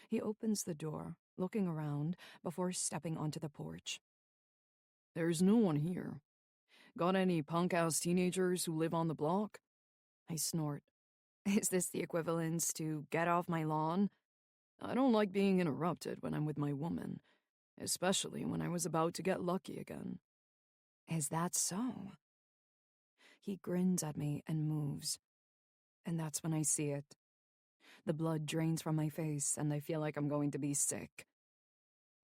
He opens the door, looking around, before stepping onto the porch. There's no one here. Got any punk-ass teenagers who live on the block? I snort. Is this the equivalent to get off my lawn? I don't like being interrupted when I'm with my woman, especially when I was about to get lucky again. Is that so? He grins at me and moves. And that's when I see it. The blood drains from my face, and I feel like I'm going to be sick.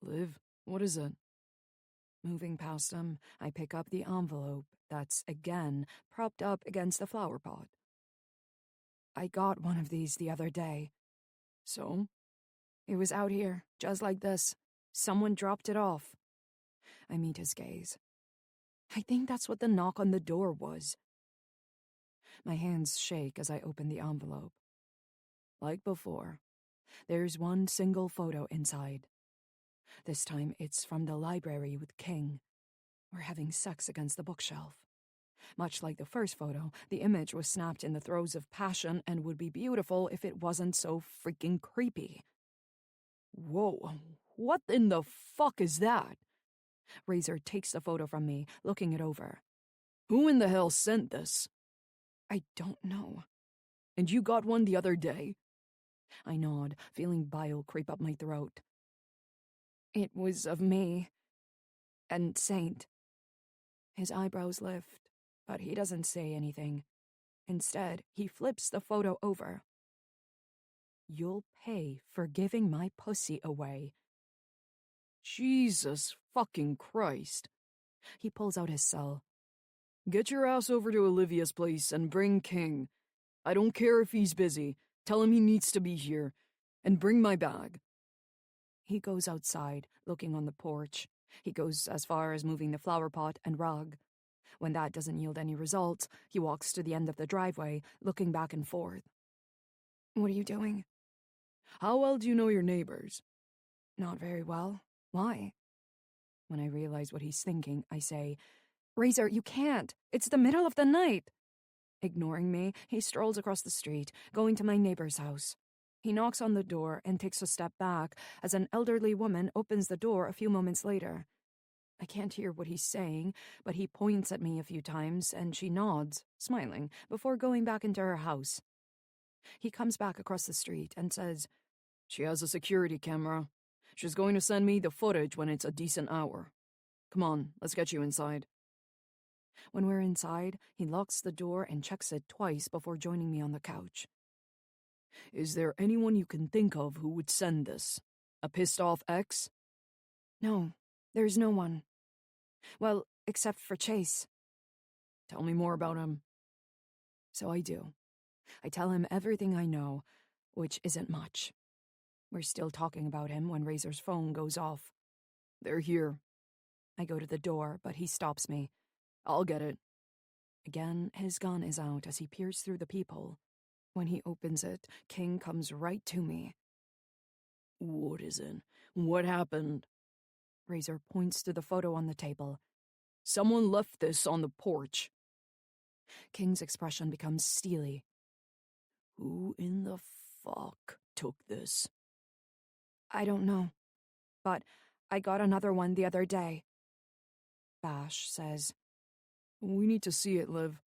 Liv, what is it? Moving past him, I pick up the envelope that's, again, propped up against the flower pot. I got one of these the other day. So? It was out here, just like this. Someone dropped it off. I meet his gaze. I think that's what the knock on the door was. My hands shake as I open the envelope. Like before, there's one single photo inside. This time it's from the library with King. We're having sex against the bookshelf. Much like the first photo, the image was snapped in the throes of passion and would be beautiful if it wasn't so freaking creepy. Whoa, what in the fuck is that? Razor takes the photo from me, looking it over. Who in the hell sent this? I don't know. And you got one the other day? I nod, feeling bile creep up my throat. It was of me. And Saint. His eyebrows lift, but he doesn't say anything. Instead, he flips the photo over. You'll pay for giving my pussy away. Jesus fucking Christ. He pulls out his cell. Get your ass over to Olivia's place and bring King. I don't care if he's busy. Tell him he needs to be here. And bring my bag. He goes outside, looking on the porch. He goes as far as moving the flower pot and rug. When that doesn't yield any results, he walks to the end of the driveway, looking back and forth. What are you doing? How well do you know your neighbors? Not very well. Why? When I realize what he's thinking, I say, Razor, you can't. It's the middle of the night. Ignoring me, he strolls across the street, going to my neighbor's house. He knocks on the door and takes a step back as an elderly woman opens the door a few moments later. I can't hear what he's saying, but he points at me a few times and she nods, smiling, before going back into her house. He comes back across the street and says, She has a security camera. She's going to send me the footage when it's a decent hour. Come on, let's get you inside. When we're inside, he locks the door and checks it twice before joining me on the couch. Is there anyone you can think of who would send this? A pissed-off ex? No, there's no one. Well, except for Chase. Tell me more about him. So I do. I tell him everything I know, which isn't much. We're still talking about him when Razor's phone goes off. They're here. I go to the door, but he stops me. I'll get it. Again, his gun is out as he peers through the peephole. When he opens it, King comes right to me. What is it? What happened? Razor points to the photo on the table. Someone left this on the porch. King's expression becomes steely. Who in the fuck took this? I don't know, but I got another one the other day. Bash says, We need to see it, Liv.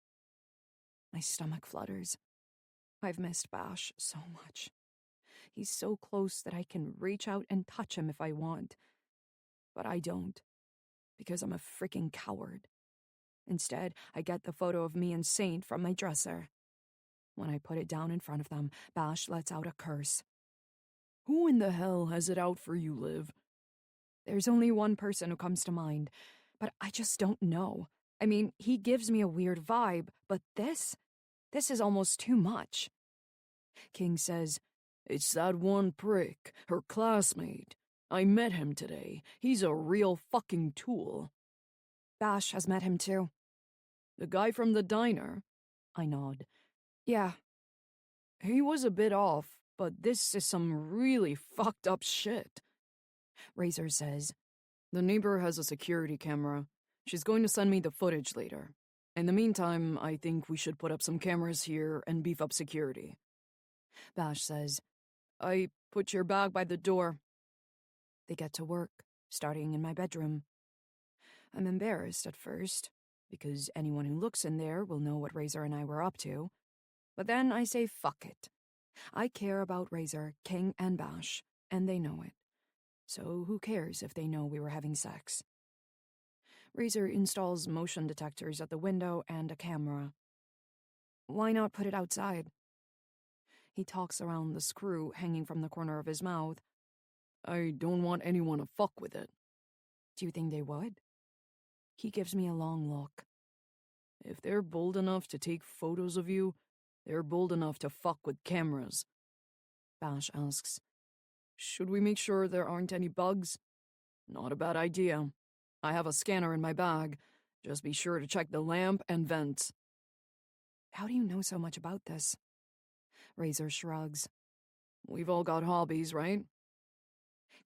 My stomach flutters. I've missed Bash so much. He's so close that I can reach out and touch him if I want. But I don't, because I'm a freaking coward. Instead, I get the photo of me and Saint from my dresser. When I put it down in front of them, Bash lets out a curse. Who in the hell has it out for you, Liv? There's only one person who comes to mind, but I just don't know. I mean, he gives me a weird vibe, but this is almost too much. King says, It's that one prick, her classmate. I met him today. He's a real fucking tool. Bash has met him too. The guy from the diner? I nod. Yeah. He was a bit off, but this is some really fucked up shit. Razor says, The neighbor has a security camera. She's going to send me the footage later. In the meantime, I think we should put up some cameras here and beef up security. Bash says, I put your bag by the door. They get to work, starting in my bedroom. I'm embarrassed at first, because anyone who looks in there will know what Razor and I were up to. But then I say fuck it. I care about Razor, King, and Bash, and they know it. So who cares if they know we were having sex? Razor installs motion detectors at the window and a camera. Why not put it outside? He talks around the screw hanging from the corner of his mouth. I don't want anyone to fuck with it. Do you think they would? He gives me a long look. If they're bold enough to take photos of you, they're bold enough to fuck with cameras. Bash asks, Should we make sure there aren't any bugs? Not a bad idea. I have a scanner in my bag. Just be sure to check the lamp and vents. How do you know so much about this? Razor shrugs. We've all got hobbies, right?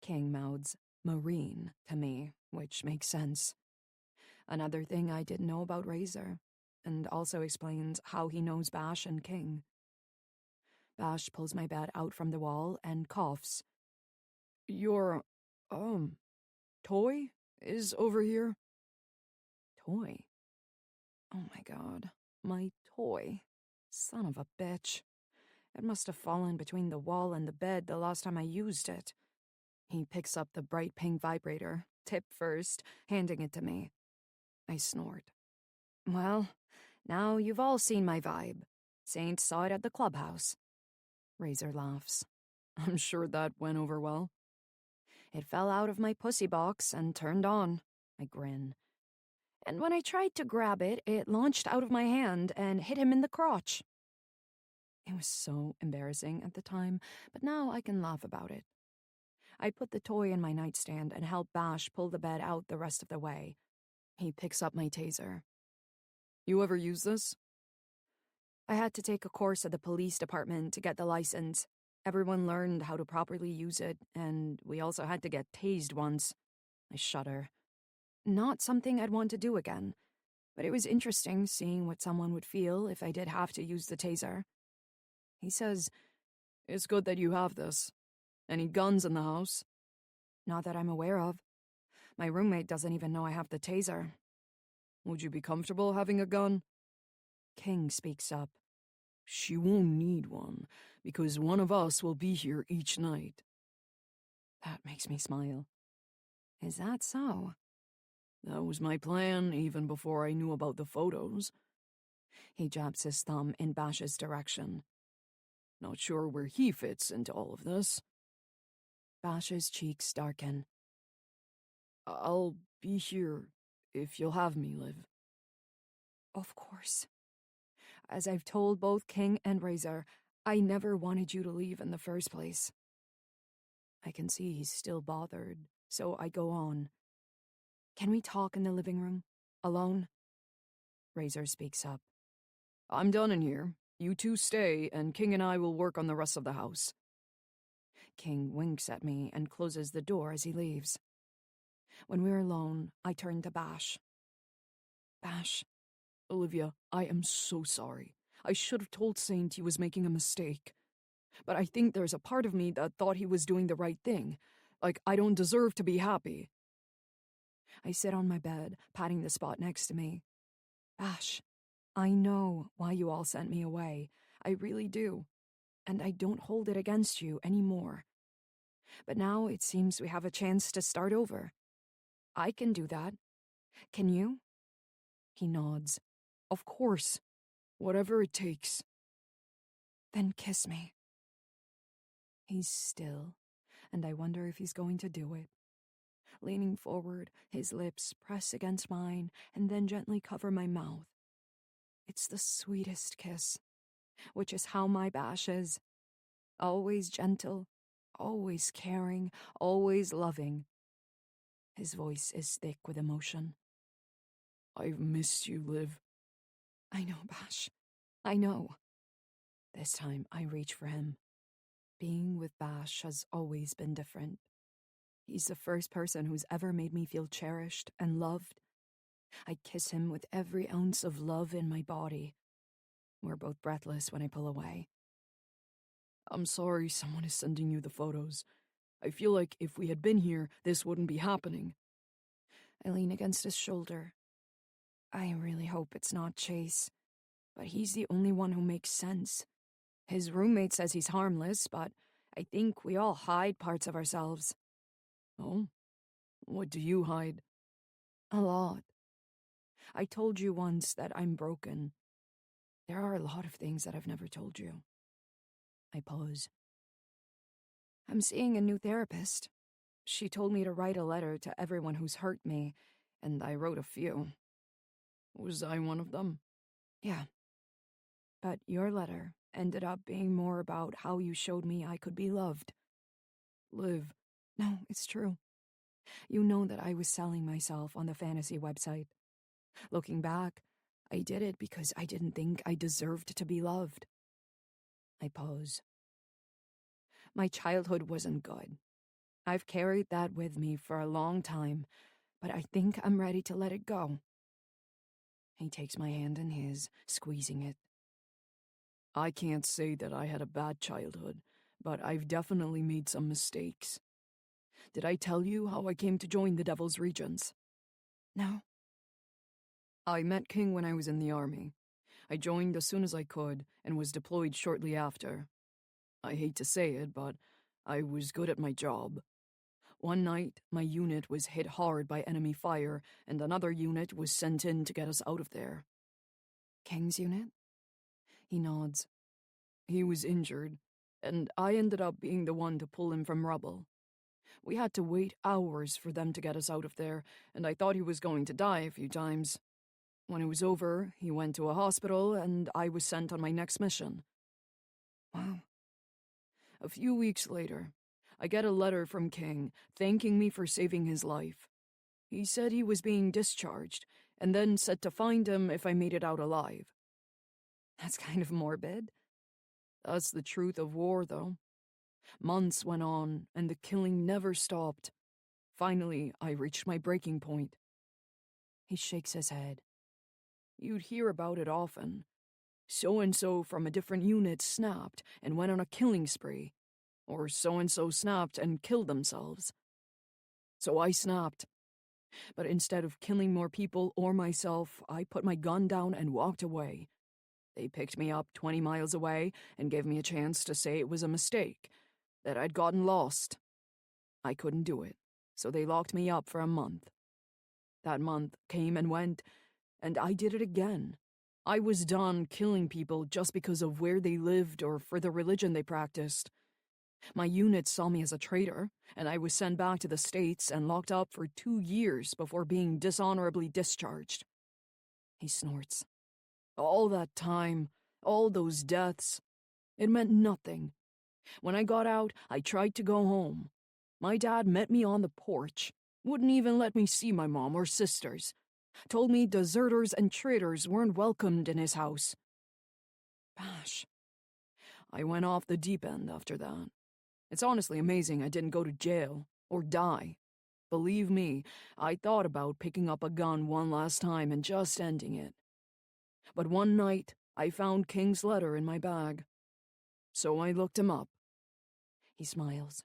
King mouths marine to me, which makes sense. Another thing I didn't know about Razor, and also explains how he knows Bash and King. Bash pulls my bed out from the wall and coughs. Your, toy is over here? Toy? Oh my god, my toy. Son of a bitch. It must have fallen between the wall and the bed the last time I used it. He picks up the bright pink vibrator, tip first, handing it to me. I snort. Well, now you've all seen my vibe. Saint saw it at the clubhouse. Razor laughs. I'm sure that went over well. It fell out of my pussy box and turned on. I grin. And when I tried to grab it, it launched out of my hand and hit him in the crotch. It was so embarrassing at the time, but now I can laugh about it. I put the toy in my nightstand and help Bash pull the bed out the rest of the way. He picks up my taser. You ever use this? I had to take a course at the police department to get the license. Everyone learned how to properly use it, and we also had to get tased once. I shudder. Not something I'd want to do again, but it was interesting seeing what someone would feel if I did have to use the taser. He says, It's good that you have this. Any guns in the house? Not that I'm aware of. My roommate doesn't even know I have the taser. Would you be comfortable having a gun? King speaks up. She won't need one, because one of us will be here each night. That makes me smile. Is that so? That was my plan even before I knew about the photos. He jabs his thumb in Bash's direction. Not sure where he fits into all of this. Bash's cheeks darken. I'll be here if you'll have me, Liv. Of course. As I've told both King and Razor, I never wanted you to leave in the first place. I can see he's still bothered, so I go on. Can we talk in the living room? Alone? Razor speaks up. I'm done in here. You two stay, and King and I will work on the rest of the house. King winks at me and closes the door as he leaves. When we're alone, I turn to Bash. Bash. Olivia, I am so sorry. I should have told Saint he was making a mistake. But I think there's a part of me that thought he was doing the right thing. Like, I don't deserve to be happy. I sit on my bed, patting the spot next to me. Bash, I know why you all sent me away. I really do. And I don't hold it against you anymore. But now it seems we have a chance to start over. I can do that. Can you? He nods. Of course. Whatever it takes. Then kiss me. He's still, and I wonder if he's going to do it. Leaning forward, his lips press against mine and then gently cover my mouth. It's the sweetest kiss, which is how my Bash is. Always gentle, always caring, always loving. His voice is thick with emotion. I've missed you, Liv. I know, Bash. I know. This time I reach for him. Being with Bash has always been different. He's the first person who's ever made me feel cherished and loved. I kiss him with every ounce of love in my body. We're both breathless when I pull away. I'm sorry someone is sending you the photos. I feel like if we had been here, this wouldn't be happening. I lean against his shoulder. I really hope it's not Chase, but he's the only one who makes sense. His roommate says he's harmless, but I think we all hide parts of ourselves. Oh? What do you hide? A lot. I told you once that I'm broken. There are a lot of things that I've never told you. I pause. I'm seeing a new therapist. She told me to write a letter to everyone who's hurt me, and I wrote a few. Was I one of them? Yeah. But your letter ended up being more about how you showed me I could be loved. Liv. No, it's true. You know that I was selling myself on the fantasy website. Looking back, I did it because I didn't think I deserved to be loved. I pause. My childhood wasn't good. I've carried that with me for a long time, but I think I'm ready to let it go. He takes my hand in his, squeezing it. I can't say that I had a bad childhood, but I've definitely made some mistakes. Did I tell you how I came to join the Devil's Regents? No. I met King when I was in the army. I joined as soon as I could and was deployed shortly after. I hate to say it, but I was good at my job. One night, my unit was hit hard by enemy fire, and another unit was sent in to get us out of there. King's unit? He nods. He was injured, and I ended up being the one to pull him from rubble. We had to wait hours for them to get us out of there, and I thought he was going to die a few times. When it was over, he went to a hospital, and I was sent on my next mission. Wow. A few weeks later, I get a letter from King thanking me for saving his life. He said he was being discharged, and then said to find him if I made it out alive. That's kind of morbid. That's the truth of war, though. Months went on, and the killing never stopped. Finally, I reached my breaking point. He shakes his head. You'd hear about it often. So-and-so from a different unit snapped and went on a killing spree. Or so-and-so snapped and killed themselves. So I snapped. But instead of killing more people or myself, I put my gun down and walked away. They picked me up 20 miles away and gave me a chance to say it was a mistake, that I'd gotten lost. I couldn't do it, so they locked me up for a month. That month came and went, and I did it again. I was done killing people just because of where they lived or for the religion they practiced. My unit saw me as a traitor, and I was sent back to the States and locked up for 2 years before being dishonorably discharged. He snorts. All that time, all those deaths, it meant nothing. When I got out, I tried to go home. My dad met me on the porch, wouldn't even let me see my mom or sisters. Told me deserters and traitors weren't welcomed in his house. Gosh. I went off the deep end after that. It's honestly amazing I didn't go to jail or die. Believe me, I thought about picking up a gun one last time and just ending it. But one night, I found King's letter in my bag. So I looked him up. He smiles.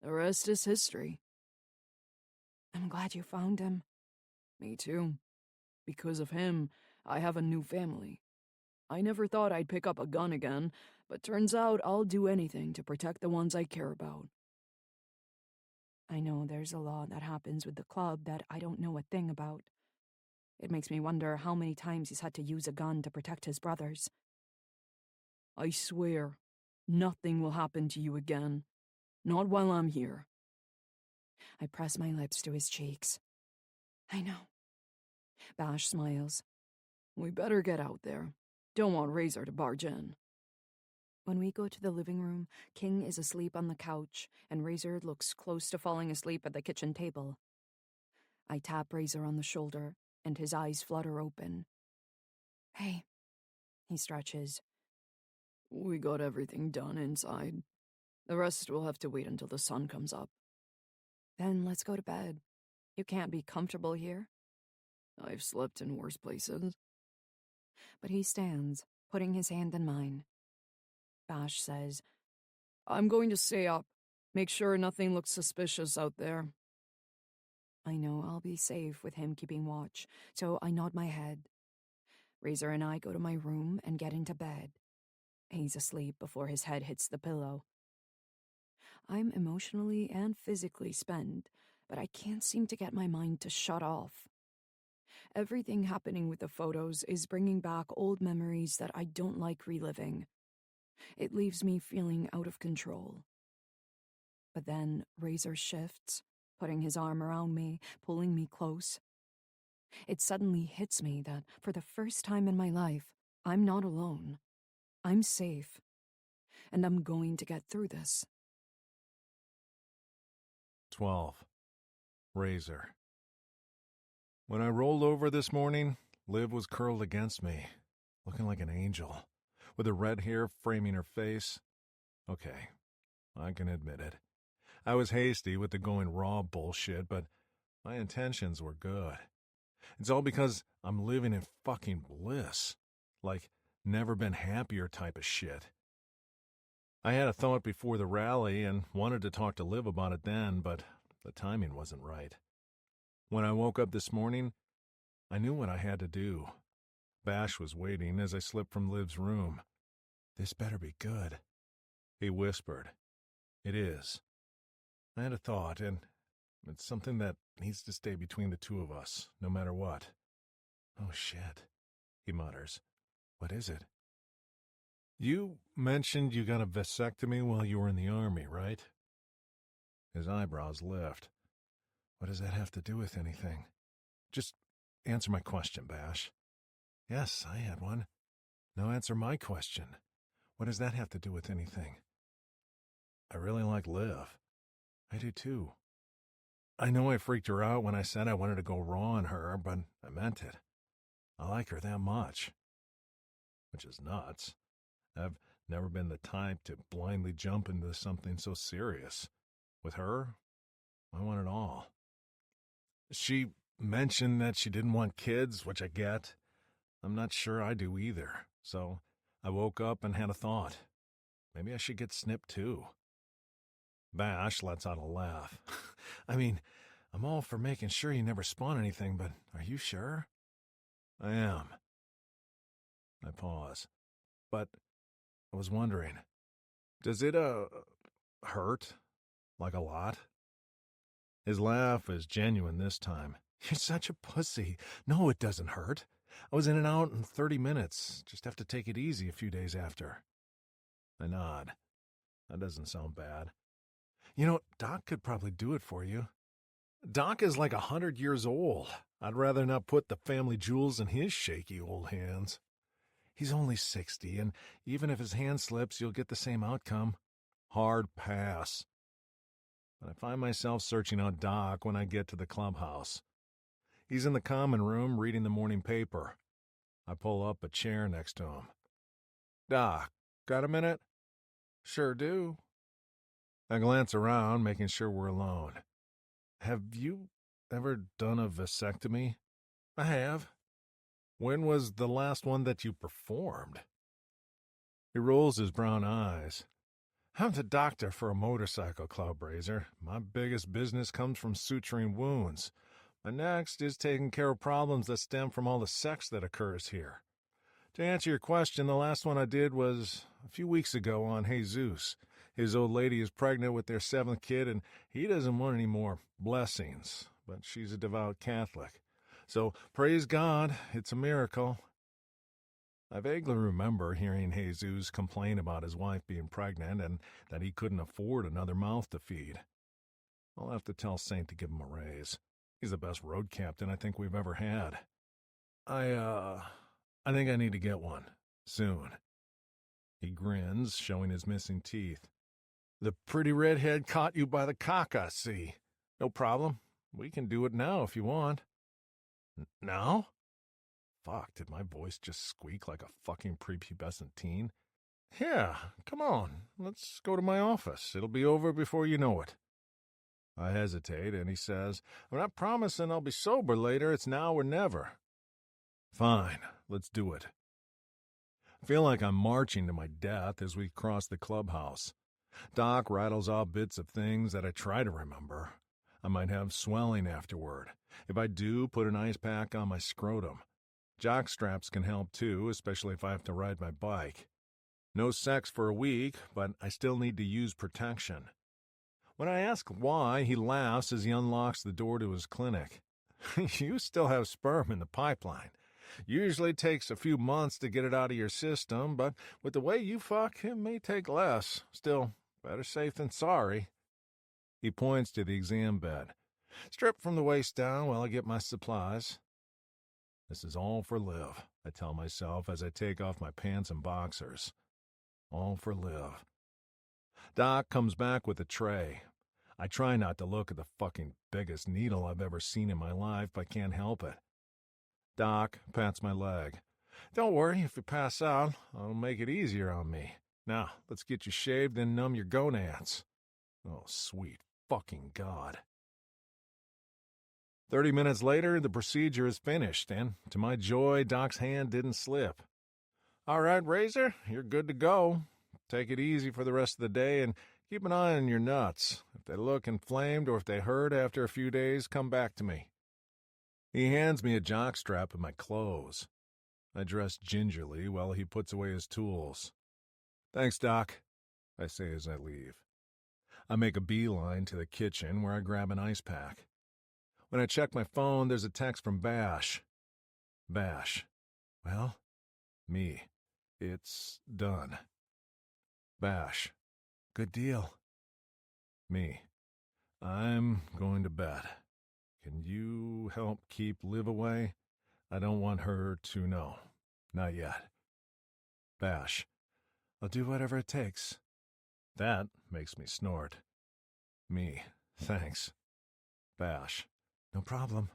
The rest is history. I'm glad you found him. Me too. Because of him, I have a new family. I never thought I'd pick up a gun again, but turns out I'll do anything to protect the ones I care about. I know there's a law that happens with the club that I don't know a thing about. It makes me wonder how many times he's had to use a gun to protect his brothers. I swear, nothing will happen to you again. Not while I'm here. I press my lips to his cheeks. I know. Bash smiles. We better get out there. Don't want Razor to barge in. When we go to the living room, King is asleep on the couch, and Razor looks close to falling asleep at the kitchen table. I tap Razor on the shoulder, and his eyes flutter open. Hey, he stretches. We got everything done inside. The rest will have to wait until the sun comes up. Then let's go to bed. You can't be comfortable here. I've slept in worse places. But he stands, putting his hand in mine. Bash says, I'm going to stay up. Make sure nothing looks suspicious out there. I know I'll be safe with him keeping watch, so I nod my head. Razor and I go to my room and get into bed. He's asleep before his head hits the pillow. I'm emotionally and physically spent, but I can't seem to get my mind to shut off. Everything happening with the photos is bringing back old memories that I don't like reliving. It leaves me feeling out of control. But then Razor shifts, putting his arm around me, pulling me close. It suddenly hits me that, for the first time in my life, I'm not alone. I'm safe. And I'm going to get through this. 12. Razor. When I rolled over this morning, Liv was curled against me, looking like an angel, with her red hair framing her face. Okay, I can admit it. I was hasty with the going raw bullshit, but my intentions were good. It's all because I'm living in fucking bliss. Like, never been happier type of shit. I had a thought before the rally and wanted to talk to Liv about it then, but the timing wasn't right. When I woke up this morning, I knew what I had to do. Bash was waiting as I slipped from Liv's room. This better be good, he whispered. It is. I had a thought, and it's something that needs to stay between the two of us, no matter what. Oh, shit, he mutters. What is it? You mentioned you got a vasectomy while you were in the army, right? His eyebrows lift. What does that have to do with anything? Just answer my question, Bash. Yes, I had one. Now answer my question. What does that have to do with anything? I really like Liv. I do too. I know I freaked her out when I said I wanted to go raw on her, but I meant it. I like her that much. Which is nuts. I've never been the type to blindly jump into something so serious. With her, I want it all. She mentioned that she didn't want kids, which I get. I'm not sure I do either, so I woke up and had a thought. Maybe I should get snipped too. Bash lets out a laugh. I mean, I'm all for making sure you never spawn anything, but are you sure? I am. I pause. But I was wondering, does it, hurt? Like a lot? His laugh is genuine this time. You're such a pussy. No, it doesn't hurt. I was in and out in 30 minutes. Just have to take it easy a few days after. I nod. That doesn't sound bad. You know, Doc could probably do it for you. Doc is like 100 years old. I'd rather not put the family jewels in his shaky old hands. He's only 60, and even if his hand slips, you'll get the same outcome. Hard pass. But I find myself searching out Doc when I get to the clubhouse. He's in the common room reading the morning paper. I pull up a chair next to him. Doc, got a minute? Sure do. I glance around, making sure we're alone. Have you ever done a vasectomy? I have. When was the last one that you performed? He rolls his brown eyes. I'm the doctor for a motorcycle club, Razor. My biggest business comes from suturing wounds. My next is taking care of problems that stem from all the sex that occurs here. To answer your question, the last one I did was a few weeks ago on Jesus. His old lady is pregnant with their 7th kid, and he doesn't want any more blessings, but she's a devout Catholic. So, praise God, it's a miracle. I vaguely remember hearing Jesus complain about his wife being pregnant and that he couldn't afford another mouth to feed. I'll have to tell Saint to give him a raise. He's the best road captain I think we've ever had. I think I need to get one. Soon. He grins, showing his missing teeth. The pretty redhead caught you by the cock, I see. No problem. We can do it now if you want. Now? Fuck, did my voice just squeak like a fucking prepubescent teen? Yeah, come on. Let's go to my office. It'll be over before you know it. I hesitate, and he says, I'm not promising I'll be sober later. It's now or never. Fine, let's do it. I feel like I'm marching to my death as we cross the clubhouse. Doc rattles off bits of things that I try to remember. I might have swelling afterward. If I do, put an ice pack on my scrotum. Jock straps can help too, especially if I have to ride my bike. No sex for a week, but I still need to use protection. When I ask why, he laughs as he unlocks the door to his clinic. You still have sperm in the pipeline. Usually takes a few months to get it out of your system, but with the way you fuck, it may take less. Still, better safe than sorry. He points to the exam bed. Strip from the waist down while I get my supplies. This is all for Liv, I tell myself as I take off my pants and boxers. All for Liv. Doc comes back with a tray. I try not to look at the fucking biggest needle I've ever seen in my life, but can't help it. Doc pats my leg. Don't worry, if you pass out, I'll make it easier on me. Now, let's get you shaved and numb your gonads. Oh, sweet fucking God. 30 minutes later, the procedure is finished, and to my joy, Doc's hand didn't slip. All right, Razor, you're good to go. Take it easy for the rest of the day and keep an eye on your nuts. If they look inflamed or if they hurt after a few days, come back to me. He hands me a jockstrap and my clothes. I dress gingerly while he puts away his tools. Thanks, Doc, I say as I leave. I make a beeline to the kitchen where I grab an ice pack. When I check my phone, there's a text from Bash. Bash. Well, me. It's done. Bash. Good deal. Me. I'm going to bed. Can you help keep Liv away? I don't want her to know. Not yet. Bash. I'll do whatever it takes. That makes me snort. Me. Thanks. Bash. No problem.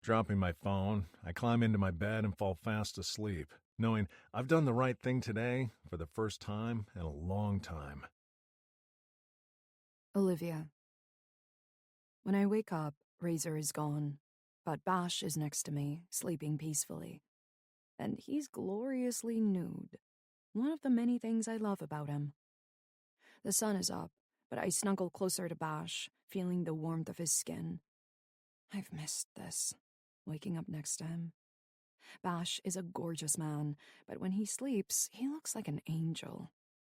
Dropping my phone, I climb into my bed and fall fast asleep, knowing I've done the right thing today for the first time in a long time. Olivia. When I wake up, Razor is gone, but Bash is next to me, sleeping peacefully. And he's gloriously nude. One of the many things I love about him. The sun is up, but I snuggle closer to Bash, feeling the warmth of his skin. I've missed this, waking up next to him. Bash is a gorgeous man, but when he sleeps, he looks like an angel.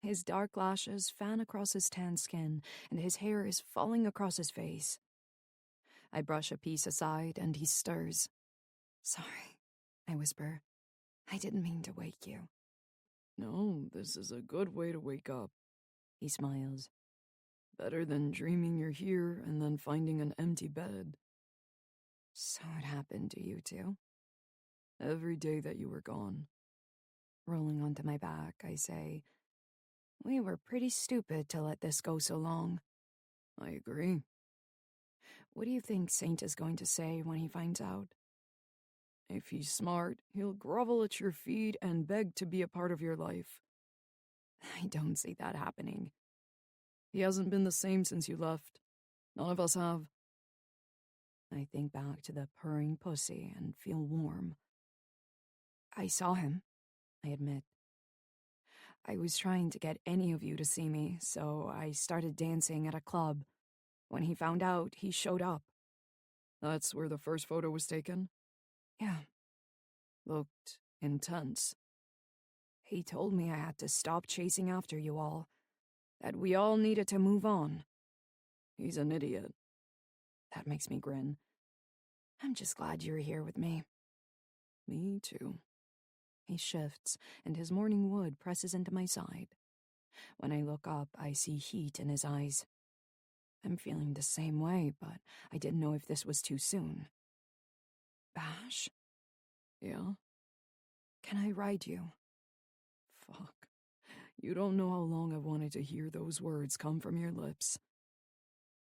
His dark lashes fan across his tan skin, and his hair is falling across his face. I brush a piece aside, and he stirs. Sorry, I whisper. I didn't mean to wake you. No, this is a good way to wake up. He smiles. Better than dreaming you're here and then finding an empty bed. So it happened to you too? Every day that you were gone. Rolling onto my back, I say, we were pretty stupid to let this go so long. I agree. What do you think Saint is going to say when he finds out? If he's smart, he'll grovel at your feet and beg to be a part of your life. I don't see that happening. He hasn't been the same since you left. None of us have. I think back to the purring pussy and feel warm. I saw him, I admit. I was trying to get any of you to see me, so I started dancing at a club. When he found out, he showed up. That's where the first photo was taken? Yeah. Looked intense. He told me I had to stop chasing after you all, that we all needed to move on. He's an idiot. That makes me grin. I'm just glad you're here with me. Me too. He shifts, and his morning wood presses into my side. When I look up, I see heat in his eyes. I'm feeling the same way, but I didn't know if this was too soon. Bash? Yeah? Can I ride you? Fuck. You don't know how long I've wanted to hear those words come from your lips.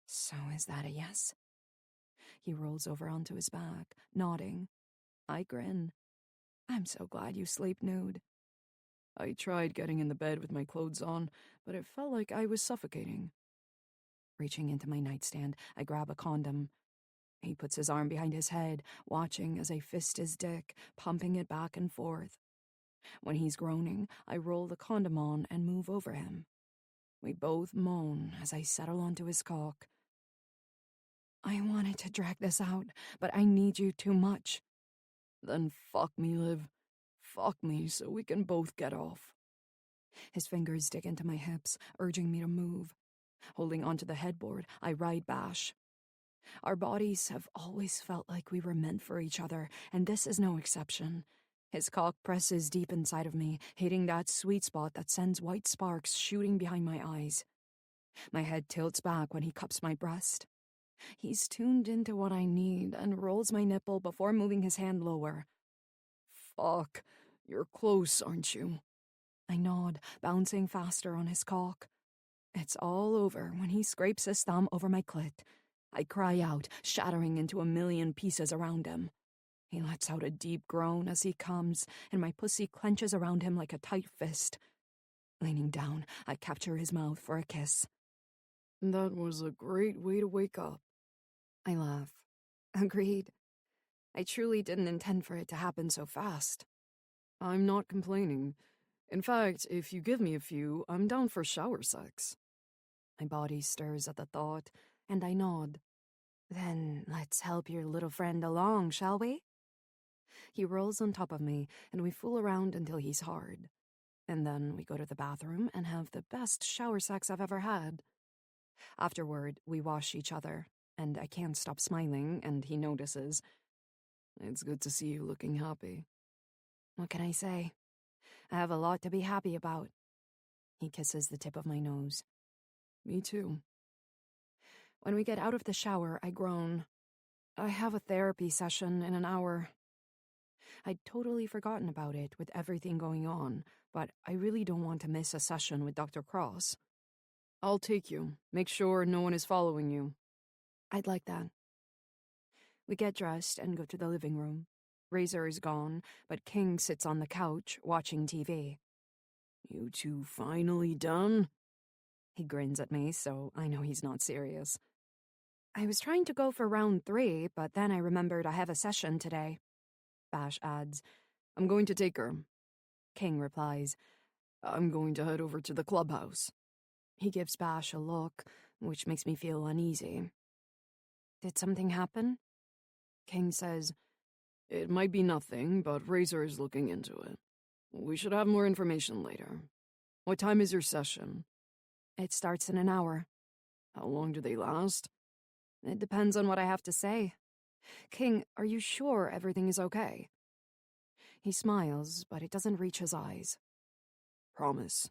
So is that a yes? He rolls over onto his back, nodding. I grin. I'm so glad you sleep nude. I tried getting in the bed with my clothes on, but it felt like I was suffocating. Reaching into my nightstand, I grab a condom. He puts his arm behind his head, watching as I fist his dick, pumping it back and forth. When he's groaning, I roll the condom on and move over him. We both moan as I settle onto his cock. I wanted to drag this out, but I need you too much. Then fuck me, Liv. Fuck me so we can both get off. His fingers dig into my hips, urging me to move. Holding onto the headboard, I ride Bash. Our bodies have always felt like we were meant for each other, and this is no exception. His cock presses deep inside of me, hitting that sweet spot that sends white sparks shooting behind my eyes. My head tilts back when he cups my breast. He's tuned into what I need and rolls my nipple before moving his hand lower. Fuck, you're close, aren't you? I nod, bouncing faster on his cock. It's all over when he scrapes his thumb over my clit. I cry out, shattering into a million pieces around him. He lets out a deep groan as he comes, and my pussy clenches around him like a tight fist. Leaning down, I capture his mouth for a kiss. That was a great way to wake up. I laugh. Agreed. I truly didn't intend for it to happen so fast. I'm not complaining. In fact, if you give me a few, I'm down for shower sex. My body stirs at the thought, and I nod. Then let's help your little friend along, shall we? He rolls on top of me, and we fool around until he's hard. And then we go to the bathroom and have the best shower sex I've ever had. Afterward, we wash each other, and I can't stop smiling, and he notices. It's good to see you looking happy. What can I say? I have a lot to be happy about. He kisses the tip of my nose. Me too. When we get out of the shower, I groan. I have a therapy session in an hour. I'd totally forgotten about it with everything going on, but I really don't want to miss a session with Dr. Cross. I'll take you. Make sure no one is following you. I'd like that. We get dressed and go to the living room. Razor is gone, but King sits on the couch watching TV. You two finally done? He grins at me, so I know he's not serious. I was trying to go for round 3, but then I remembered I have a session today. Bash adds, I'm going to take her. King replies, I'm going to head over to the clubhouse. He gives Bash a look, which makes me feel uneasy. Did something happen? King says, It might be nothing, but Razor is looking into it. We should have more information later. What time is your session? It starts in an hour. How long do they last? It depends on what I have to say. King, are you sure everything is okay? He smiles, but it doesn't reach his eyes. Promise.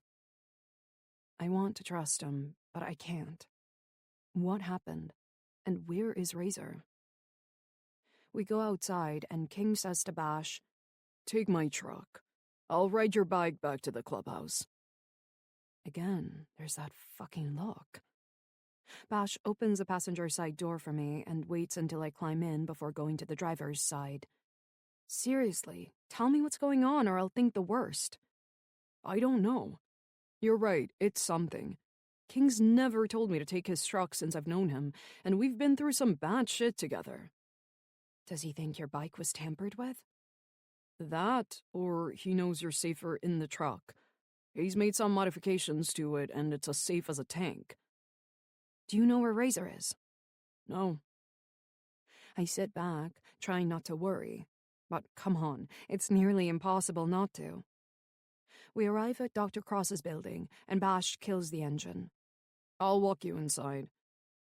I want to trust him, but I can't. What happened? And where is Razor? We go outside, and King says to Bash, Take my truck. I'll ride your bike back to the clubhouse. Again, there's that fucking look. Bash opens the passenger side door for me and waits until I climb in before going to the driver's side. Seriously, tell me what's going on or I'll think the worst. I don't know. You're right, it's something. King's never told me to take his truck since I've known him, and we've been through some bad shit together. Does he think your bike was tampered with? That, or he knows you're safer in the truck. He's made some modifications to it, and it's as safe as a tank. Do you know where Razor is? No. I sit back, trying not to worry. But come on, it's nearly impossible not to. We arrive at Dr. Cross's building, and Bash kills the engine. I'll walk you inside.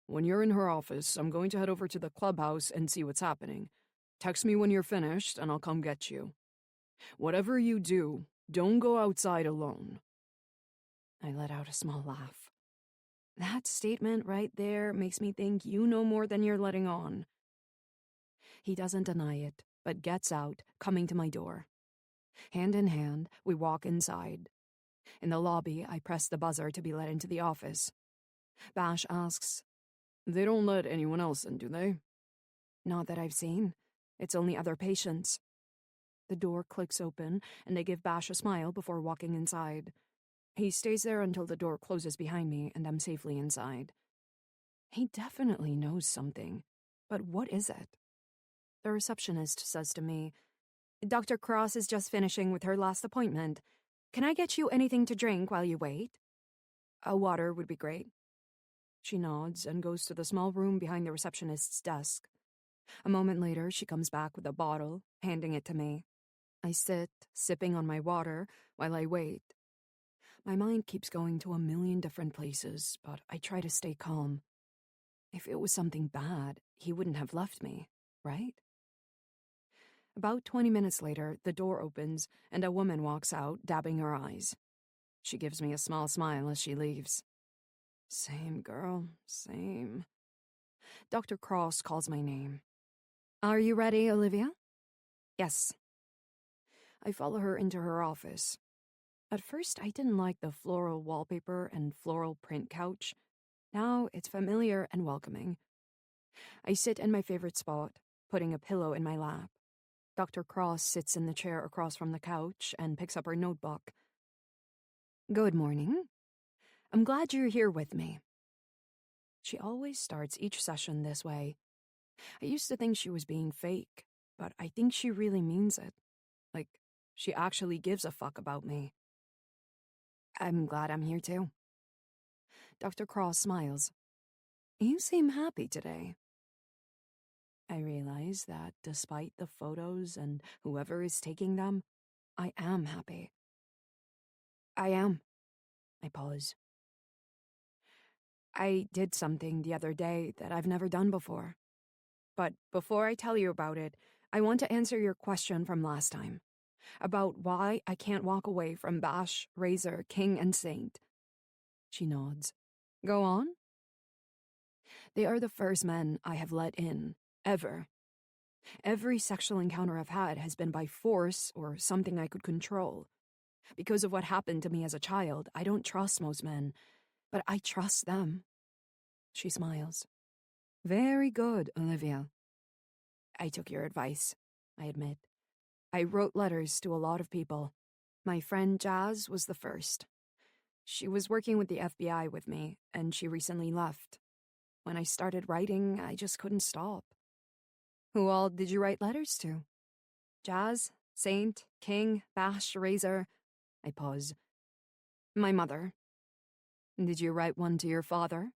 When you're in her office, I'm going to head over to the clubhouse and see what's happening. Text me when you're finished, and I'll come get you. Whatever you do, don't go outside alone. I let out a small laugh. That statement right there makes me think you know more than you're letting on. He doesn't deny it, but gets out, coming to my door. Hand in hand, we walk inside. In the lobby, I press the buzzer to be let into the office. Bash asks, They don't let anyone else in, do they? Not that I've seen. It's only other patients. The door clicks open, and I give Bash a smile before walking inside. He stays there until the door closes behind me and I'm safely inside. He definitely knows something, but what is it? The receptionist says to me, Dr. Cross is just finishing with her last appointment. Can I get you anything to drink while you wait? A water would be great. She nods and goes to the small room behind the receptionist's desk. A moment later, she comes back with a bottle, handing it to me. I sit, sipping on my water, while I wait. My mind keeps going to a million different places, but I try to stay calm. If it was something bad, he wouldn't have left me, right? About 20 minutes later, the door opens, and a woman walks out, dabbing her eyes. She gives me a small smile as she leaves. Same girl, same. Dr. Cross calls my name. Are you ready, Olivia? Yes. I follow her into her office. At first, I didn't like the floral wallpaper and floral print couch. Now it's familiar and welcoming. I sit in my favorite spot, putting a pillow in my lap. Dr. Cross sits in the chair across from the couch and picks up her notebook. Good morning. I'm glad you're here with me. She always starts each session this way. I used to think she was being fake, but I think she really means it. Like, she actually gives a fuck about me. I'm glad I'm here too. Dr. Cross smiles. You seem happy today. I realize that despite the photos and whoever is taking them, I am happy. I am. I pause. I did something the other day that I've never done before. But before I tell you about it, I want to answer your question from last time. About why I can't walk away from Bash, Razor, King, and Saint. She nods. Go on. They are the first men I have let in, ever. Every sexual encounter I've had has been by force or something I could control. Because of what happened to me as a child, I don't trust most men, but I trust them. She smiles. Very good, Olivia. I took your advice, I admit. I wrote letters to a lot of people. My friend Jazz was the first. She was working with the FBI with me, and she recently left. When I started writing, I just couldn't stop. Who all did you write letters to? Jazz, Saint, King, Bash, Razor. I pause. My mother. Did you write one to your father?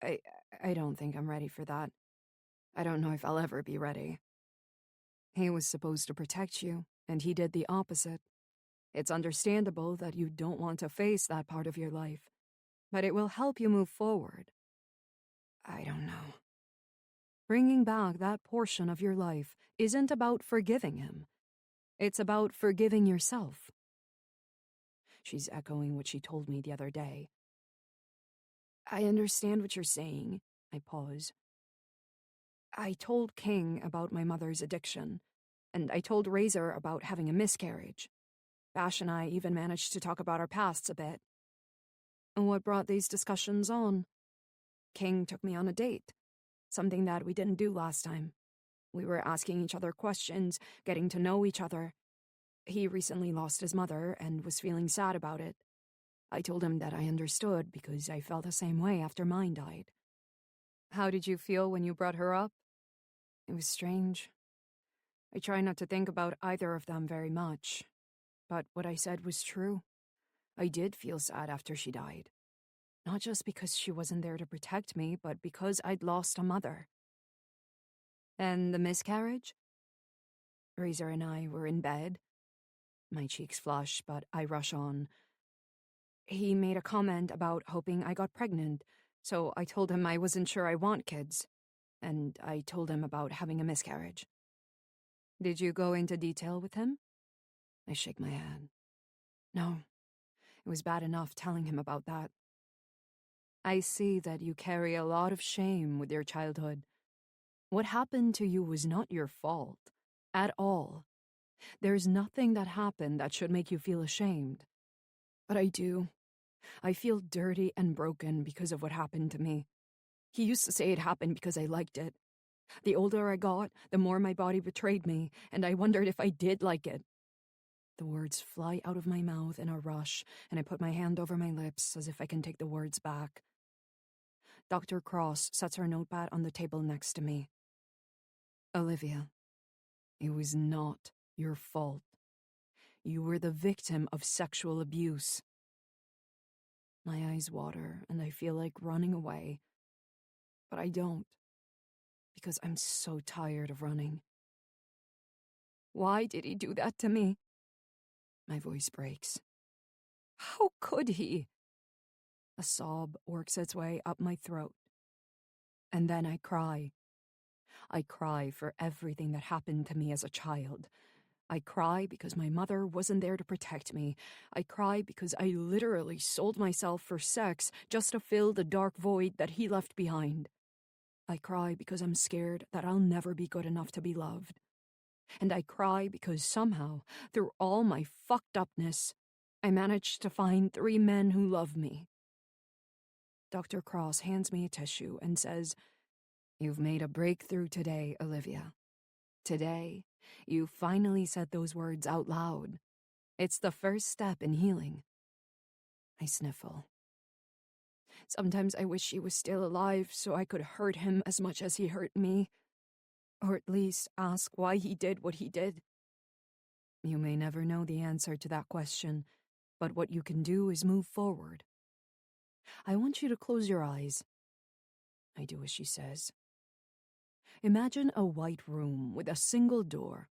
I don't think I'm ready for that. I don't know if I'll ever be ready. He was supposed to protect you, and he did the opposite. It's understandable that you don't want to face that part of your life, but it will help you move forward. I don't know. Bringing back that portion of your life isn't about forgiving him. It's about forgiving yourself. She's echoing what she told me the other day. I understand what you're saying. I pause. I told King about my mother's addiction, and I told Razor about having a miscarriage. Bash and I even managed to talk about our pasts a bit. And what brought these discussions on? King took me on a date, something that we didn't do last time. We were asking each other questions, getting to know each other. He recently lost his mother and was feeling sad about it. I told him that I understood because I felt the same way after mine died. How did you feel when you brought her up? It was strange. I try not to think about either of them very much, but what I said was true. I did feel sad after she died. Not just because she wasn't there to protect me, but because I'd lost a mother. And the miscarriage? Razor and I were in bed. My cheeks flush, but I rush on. He made a comment about hoping I got pregnant, so I told him I wasn't sure I want kids, and I told him about having a miscarriage. Did you go into detail with him? I shake my head. No, it was bad enough telling him about that. I see that you carry a lot of shame with your childhood. What happened to you was not your fault, at all. There's nothing that happened that should make you feel ashamed. But I do. I feel dirty and broken because of what happened to me. He used to say it happened because I liked it. The older I got, the more my body betrayed me, and I wondered if I did like it. The words fly out of my mouth in a rush, and I put my hand over my lips as if I can take the words back. Dr. Cross sets her notepad on the table next to me. Olivia, it was not your fault. You were the victim of sexual abuse. My eyes water, and I feel like running away. But I don't, because I'm so tired of running. Why did he do that to me? My voice breaks. How could he? A sob works its way up my throat. And then I cry. I cry for everything that happened to me as a child. I cry because my mother wasn't there to protect me. I cry because I literally sold myself for sex just to fill the dark void that he left behind. I cry because I'm scared that I'll never be good enough to be loved. And I cry because somehow, through all my fucked upness, I managed to find 3 men who love me. Dr. Cross hands me a tissue and says, "You've made a breakthrough today, Olivia. Today, you finally said those words out loud. It's the first step in healing." I sniffle. Sometimes I wish he was still alive so I could hurt him as much as he hurt me. Or at least ask why he did what he did. You may never know the answer to that question, but what you can do is move forward. I want you to close your eyes. I do as she says. Imagine a white room with a single door.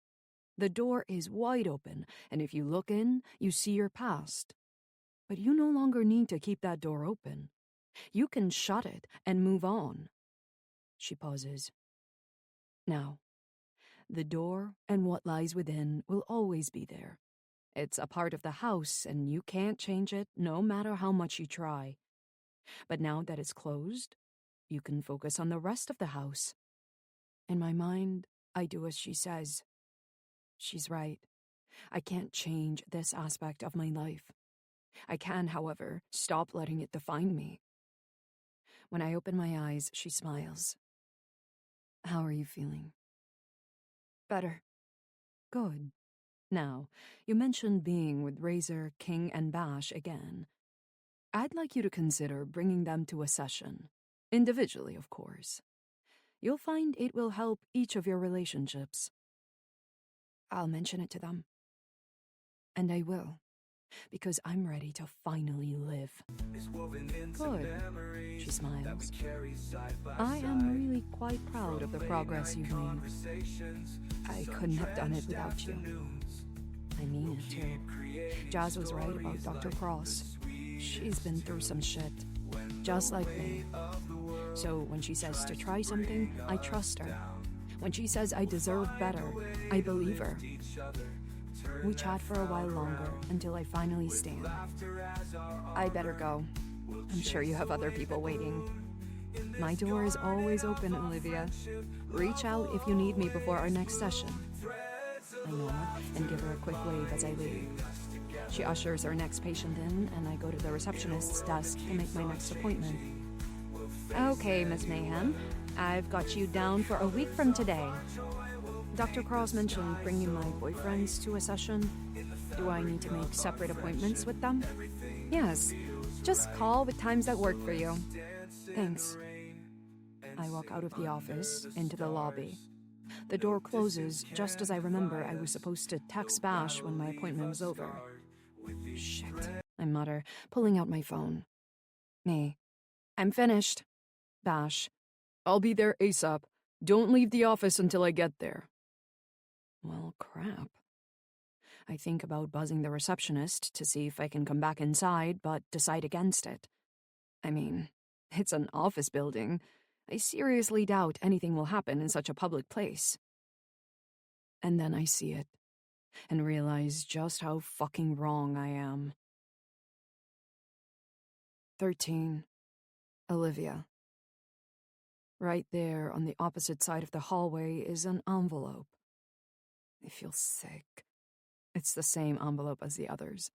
The door is wide open, and if you look in, you see your past. But you no longer need to keep that door open. You can shut it and move on. She pauses. Now, the door and what lies within will always be there. It's a part of the house, and you can't change it no matter how much you try. But now that it's closed, you can focus on the rest of the house. In my mind, I do as she says. She's right. I can't change this aspect of my life. I can, however, stop letting it define me. When I open my eyes, she smiles. How are you feeling? Better. Good. Now, you mentioned being with Razor, King, and Bash again. I'd like you to consider bringing them to a session. Individually, of course. You'll find it will help each of your relationships. I'll mention it to them. And I will, because I'm ready to finally live. Good, she smiles. I am really quite proud of the progress you've made. I couldn't have done it without you. I mean it too. Jazz was right about Dr. Cross. She's been through some shit, just like me. So when she says to try something, I trust her. When she says I deserve better, I believe her. We chat for a while longer until I finally stand. I better go. I'm sure you have other people waiting. My door is always open, Olivia. Reach out if you need me before our next session. I nod and give her a quick wave as I leave. She ushers her next patient in, and I go to the receptionist's desk to make my next appointment. Okay, Miss Mayhem. I've got you down for a week from today. Dr. Cross mentioned bringing my boyfriends to a session. Do I need to make separate appointments with them? Yes. Just call with times that work for you. Thanks. I walk out of the office into the lobby. The door closes just as I remember I was supposed to text Bash when my appointment was over. Shit, I mutter, pulling out my phone. Me. I'm finished. Bash. I'll be there ASAP. Don't leave the office until I get there. Well, crap. I think about buzzing the receptionist to see if I can come back inside, but decide against it. I mean, it's an office building. I seriously doubt anything will happen in such a public place. And then I see it, and realize just how fucking wrong I am. 13. Olivia. Right there on the opposite side of the hallway is an envelope. I feel sick. It's the same envelope as the others.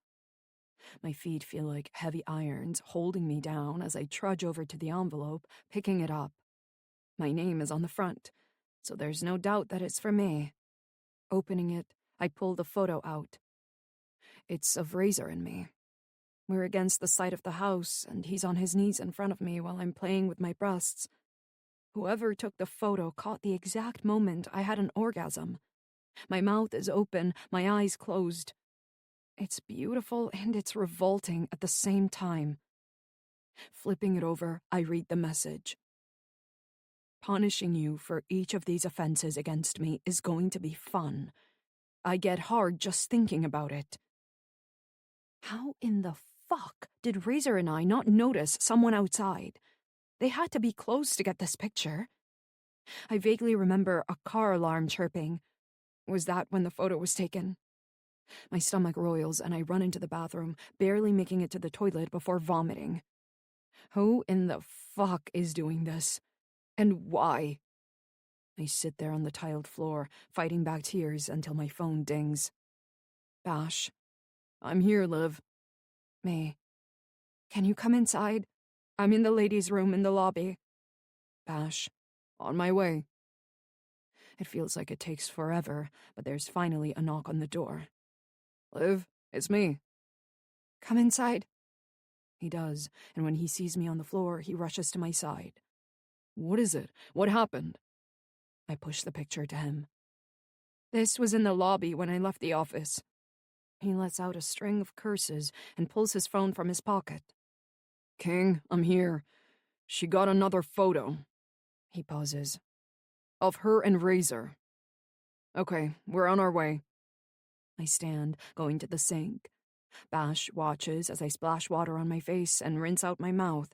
My feet feel like heavy irons holding me down as I trudge over to the envelope, picking it up. My name is on the front, so there's no doubt that it's for me. Opening it, I pull the photo out. It's of Razor and me. We're against the side of the house, and he's on his knees in front of me while I'm playing with my breasts. Whoever took the photo caught the exact moment I had an orgasm. My mouth is open, my eyes closed. It's beautiful and it's revolting at the same time. Flipping it over, I read the message. Punishing you for each of these offenses against me is going to be fun. I get hard just thinking about it. How in the fuck did Razor and I not notice someone outside? They had to be close to get this picture. I vaguely remember a car alarm chirping. Was that when the photo was taken? My stomach roils and I run into the bathroom, barely making it to the toilet before vomiting. Who in the fuck is doing this? And why? I sit there on the tiled floor, fighting back tears until my phone dings. Bash. I'm here, Liv. May. Can you come inside? I'm in the ladies' room in the lobby. Bash. On my way. It feels like it takes forever, but there's finally a knock on the door. Liv, it's me. Come inside. He does, and when he sees me on the floor, he rushes to my side. What is it? What happened? I push the picture to him. This was in the lobby when I left the office. He lets out a string of curses and pulls his phone from his pocket. King, I'm here. She got another photo. He pauses. Of her and Razor. Okay, we're on our way. I stand, going to the sink. Bash watches as I splash water on my face and rinse out my mouth.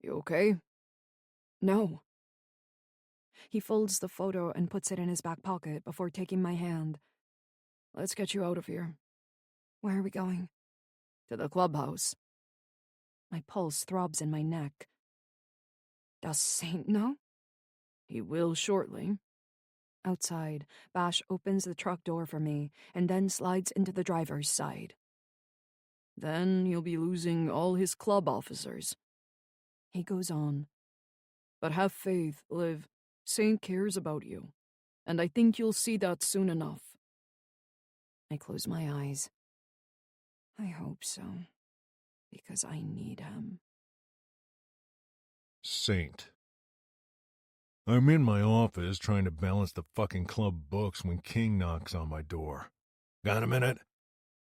You okay? No. He folds the photo and puts it in his back pocket before taking my hand. Let's get you out of here. Where are we going? To the clubhouse. My pulse throbs in my neck. Does Saint know? He will shortly. Outside, Bash opens the truck door for me and then slides into the driver's side. Then he'll be losing all his club officers. He goes on. But have faith, Liv. Saint cares about you. And I think you'll see that soon enough. I close my eyes. I hope so. Because I need him. Saint. I'm in my office trying to balance the fucking club books when King knocks on my door. Got a minute?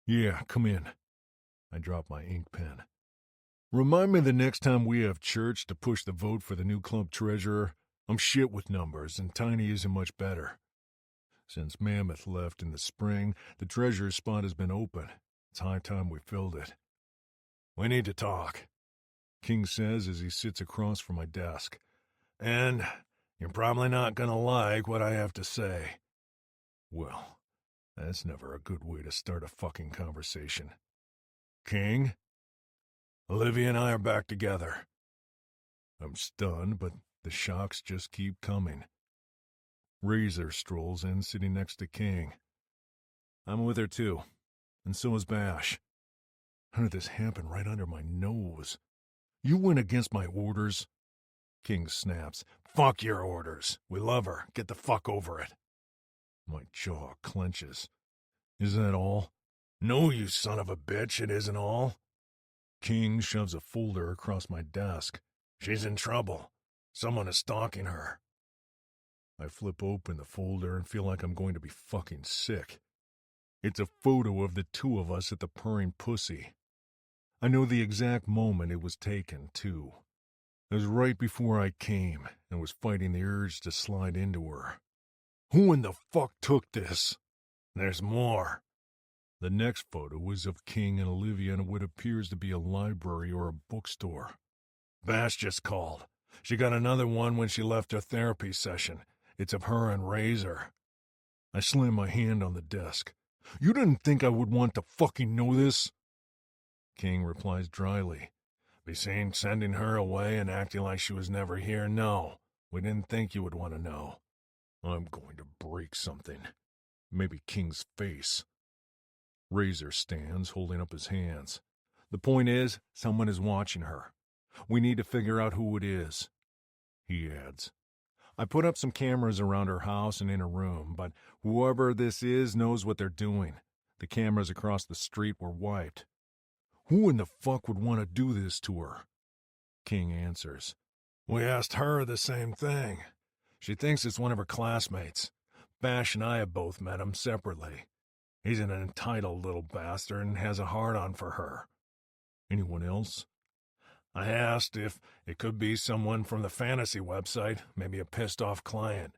Yeah, come in. I drop my ink pen. Remind me the next time we have church to push the vote for the new club treasurer. I'm shit with numbers, and Tiny isn't much better. Since Mammoth left in the spring, the treasurer's spot has been open. It's high time we filled it. We need to talk, King says as he sits across from my desk. And you're probably not going to like what I have to say. Well, That's never a good way to start a fucking conversation. King? Olivia and I are back together. I'm stunned, but the shocks just keep coming. Razor strolls in, sitting next to King. I'm with her too, and so is Bash. How did this happen right under my nose? You went against my orders? King snaps. Fuck your orders. We love her. Get the fuck over it. My jaw clenches. Is that all? No, you son of a bitch, it isn't all. King shoves a folder across my desk. She's in trouble. Someone is stalking her. I flip open the folder and feel like I'm going to be fucking sick. It's a photo of the two of us at the Purring Pussy. I know the exact moment it was taken, too. It was right before I came and was fighting the urge to slide into her. Who in the fuck took this? There's more. The next photo is of King and Olivia in what appears to be a library or a bookstore. Bash just called. She got another one when she left her therapy session. It's of her and Razor. I slam my hand on the desk. You didn't think I would want to fucking know this? King replies dryly. Be seen sending her away and acting like she was never here? No, we didn't think you would want to know. I'm going to break something. Maybe King's face. Razor stands, holding up his hands. The point is, someone is watching her. We need to figure out who it is. He adds. I put up some cameras around her house and in her room, but whoever this is knows what they're doing. The cameras across the street were wiped. Who in the fuck would want to do this to her? King answers. We asked her the same thing. She thinks it's one of her classmates. Bash and I have both met him separately. He's an entitled little bastard and has a hard-on for her. Anyone else? I asked if it could be someone from the fantasy website, maybe a pissed-off client.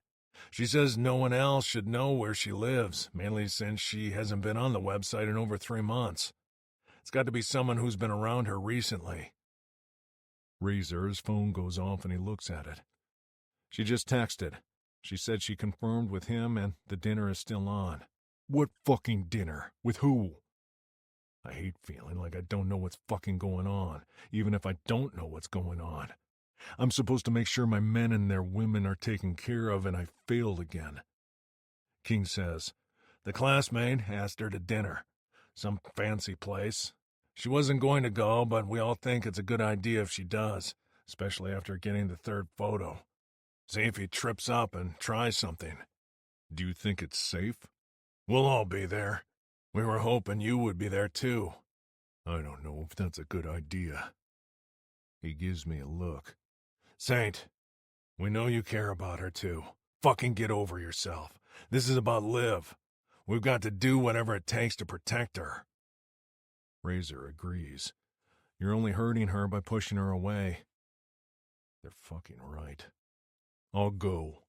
She says no one else should know where she lives, mainly since she hasn't been on the website in over 3 months. It's got to be someone who's been around her recently. Razor's phone goes off and he looks at it. She just texted. She said she confirmed with him and the dinner is still on. What fucking dinner? With who? I hate feeling like I don't know what's fucking going on, even if I don't know what's going on. I'm supposed to make sure my men and their women are taken care of, and I failed again. King says, the classmate asked her to dinner. Some fancy place. She wasn't going to go, but we all think it's a good idea if she does, especially after getting the third photo. See if he trips up and tries something. Do you think it's safe? We'll all be there. We were hoping you would be there, too. I don't know if that's a good idea. He gives me a look. Saint, we know you care about her, too. Fucking get over yourself. This is about Liv. We've got to do whatever it takes to protect her. Razor agrees. You're only hurting her by pushing her away. They're fucking right. I'll go.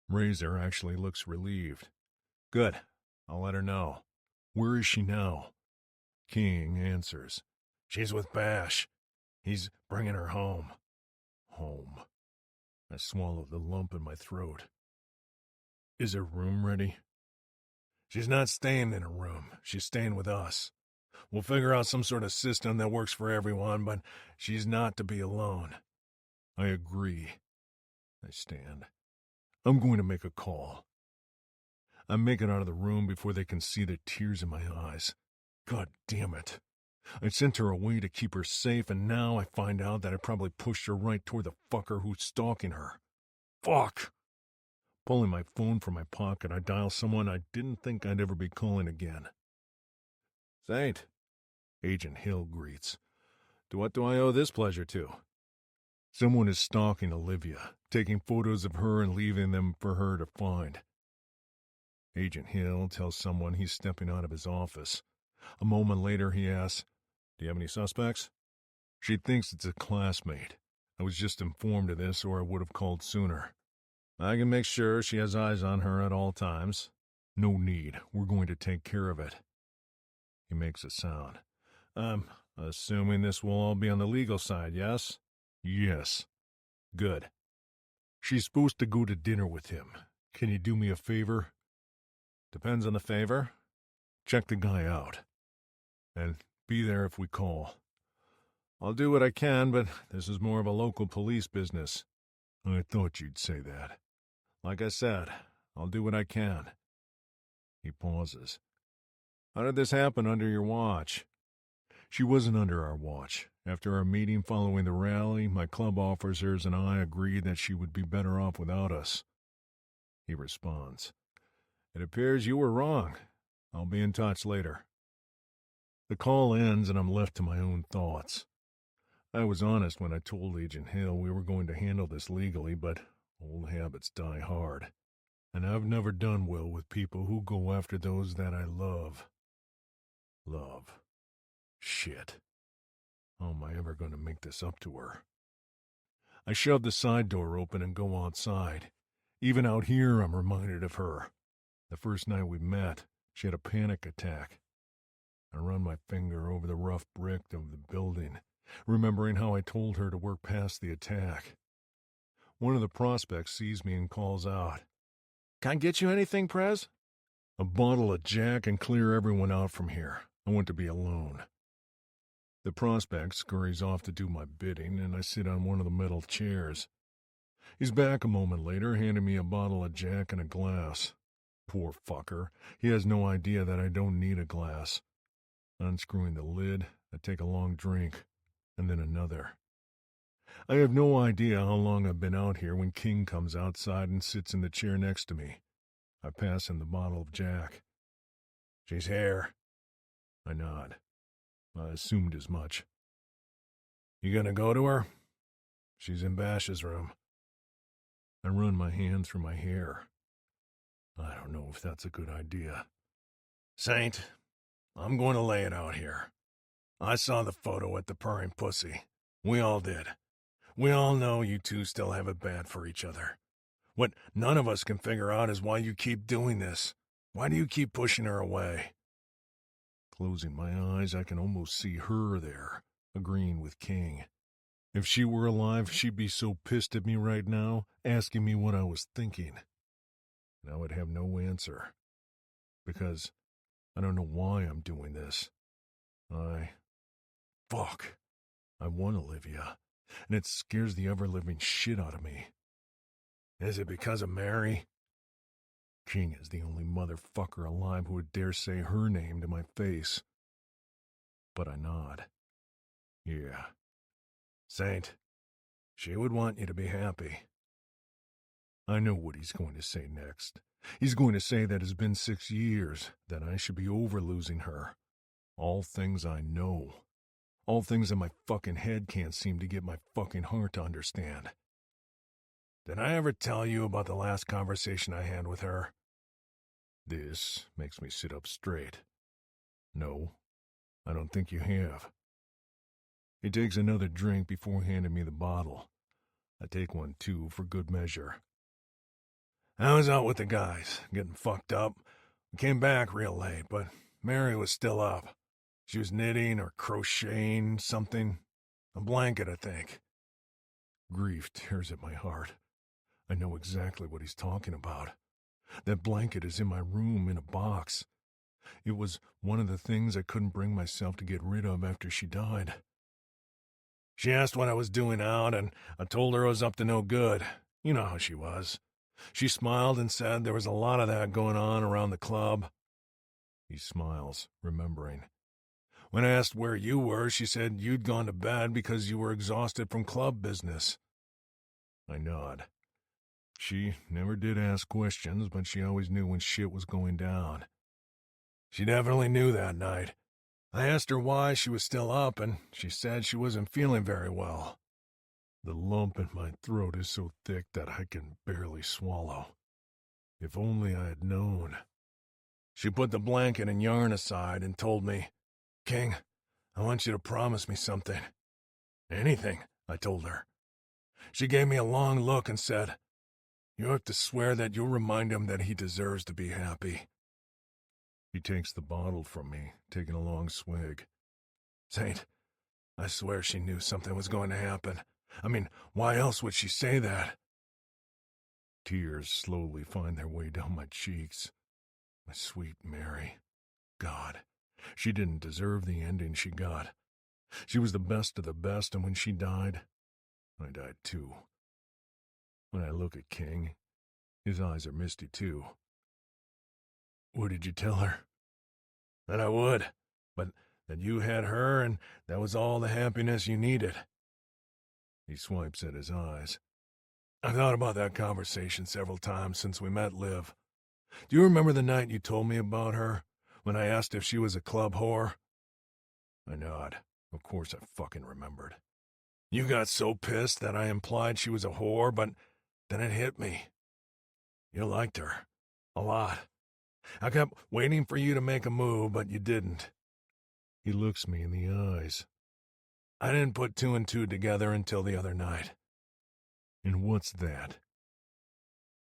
Razor actually looks relieved. Good. I'll let her know. Where is she now? King answers. She's with Bash. He's bringing her home. Home. I swallow the lump in my throat. Is her room ready? She's not staying in her room. She's staying with us. We'll figure out some sort of system that works for everyone, but she's not to be alone. I agree. I stand. I'm going to make a call. I make it out of the room before they can see the tears in my eyes. God damn it. I sent her away to keep her safe, and now I find out that I probably pushed her right toward the fucker who's stalking her. Fuck! Pulling my phone from my pocket, I dial someone I didn't think I'd ever be calling again. Saint, Agent Hill greets. To what do I owe this pleasure to? Someone is stalking Olivia, taking photos of her and leaving them for her to find. Agent Hill tells someone he's stepping out of his office. A moment later, he asks, Do you have any suspects? She thinks it's a classmate. I was just informed of this, or I would have called sooner. I can make sure she has eyes on her at all times. No need. We're going to take care of it. He makes a sound. Assuming this will all be on the legal side, yes? Yes. Good. She's supposed to go to dinner with him. Can you do me a favor? Depends on the favor. Check the guy out. And be there if we call. I'll do what I can, but this is more of a local police business. I thought you'd say that. Like I said, I'll do what I can. He pauses. How did this happen under your watch? She wasn't under our watch. After our meeting following the rally, my club officers and I agreed that she would be better off without us. He responds. It appears you were wrong. I'll be in touch later. The call ends and I'm left to my own thoughts. I was honest when I told Agent Hill we were going to handle this legally, but old habits die hard. And I've never done well with people who go after those that I love. Love. Shit. How am I ever going to make this up to her? I shove the side door open and go outside. Even out here, I'm reminded of her. The first night we met, she had a panic attack. I run my finger over the rough brick of the building, remembering how I told her to work past the attack. One of the prospects sees me and calls out, Can I get you anything, Prez? A bottle of Jack and clear everyone out from here. I want to be alone. The prospect scurries off to do my bidding, and I sit on one of the metal chairs. He's back a moment later, handing me a bottle of Jack and a glass. Poor fucker. He has no idea that I don't need a glass. Unscrewing the lid, I take a long drink, and then another. I have no idea how long I've been out here when King comes outside and sits in the chair next to me. I pass him the bottle of Jack. She's here. I nod. I assumed as much. You gonna go to her? She's in Bash's room. I run my hand through my hair. I don't know if that's a good idea. Saint, I'm going to lay it out here. I saw the photo at the Purring Pussy. We all did. We all know you two still have it bad for each other. What none of us can figure out is why you keep doing this. Why do you keep pushing her away? Closing my eyes, I can almost see her there, agreeing with King. If she were alive, she'd be so pissed at me right now, asking me what I was thinking. And I would have no answer. Because I don't know why I'm doing this. Fuck. I want Olivia, and it scares the ever-living shit out of me. Is it because of Mary? King is the only motherfucker alive who would dare say her name to my face. But I nod. Yeah. Saint, she would want you to be happy. I know what he's going to say next. He's going to say that it's been 6 years, that I should be over losing her. All things I know. All things that my fucking head can't seem to get my fucking heart to understand. Did I ever tell you about the last conversation I had with her? This makes me sit up straight. No, I don't think you have. He takes another drink before handing me the bottle. I take one too, for good measure. I was out with the guys, getting fucked up. We came back real late, but Mary was still up. She was knitting or crocheting something. A blanket, I think. Grief tears at my heart. I know exactly what he's talking about. That blanket is in my room in a box. It was one of the things I couldn't bring myself to get rid of after she died. She asked what I was doing out, and I told her I was up to no good. You know how she was. She smiled and said there was a lot of that going on around the club. He smiles, remembering. When I asked where you were, she said you'd gone to bed because you were exhausted from club business. I nod. She never did ask questions, but she always knew when shit was going down. She definitely knew that night. I asked her why she was still up, and she said she wasn't feeling very well. The lump in my throat is so thick that I can barely swallow. If only I had known. She put the blanket and yarn aside and told me, King, I want you to promise me something. Anything, I told her. She gave me a long look and said, You have to swear that you'll remind him that he deserves to be happy. He takes the bottle from me, taking a long swig. Saint, I swear she knew something was going to happen. I mean, why else would she say that? Tears slowly find their way down my cheeks. My sweet Mary. God, she didn't deserve the ending she got. She was the best of the best, and when she died, I died too. When I look at King, his eyes are misty too. What did you tell her? That I would, but that you had her and that was all the happiness you needed. He swipes at his eyes. I thought about that conversation several times since we met Liv. Do you remember the night you told me about her, when I asked if she was a club whore? I nod. Of course I fucking remembered. You got so pissed that I implied she was a whore, but then it hit me. You liked her. A lot. I kept waiting for you to make a move, but you didn't. He looks me in the eyes. I didn't put two and two together until the other night. And what's that?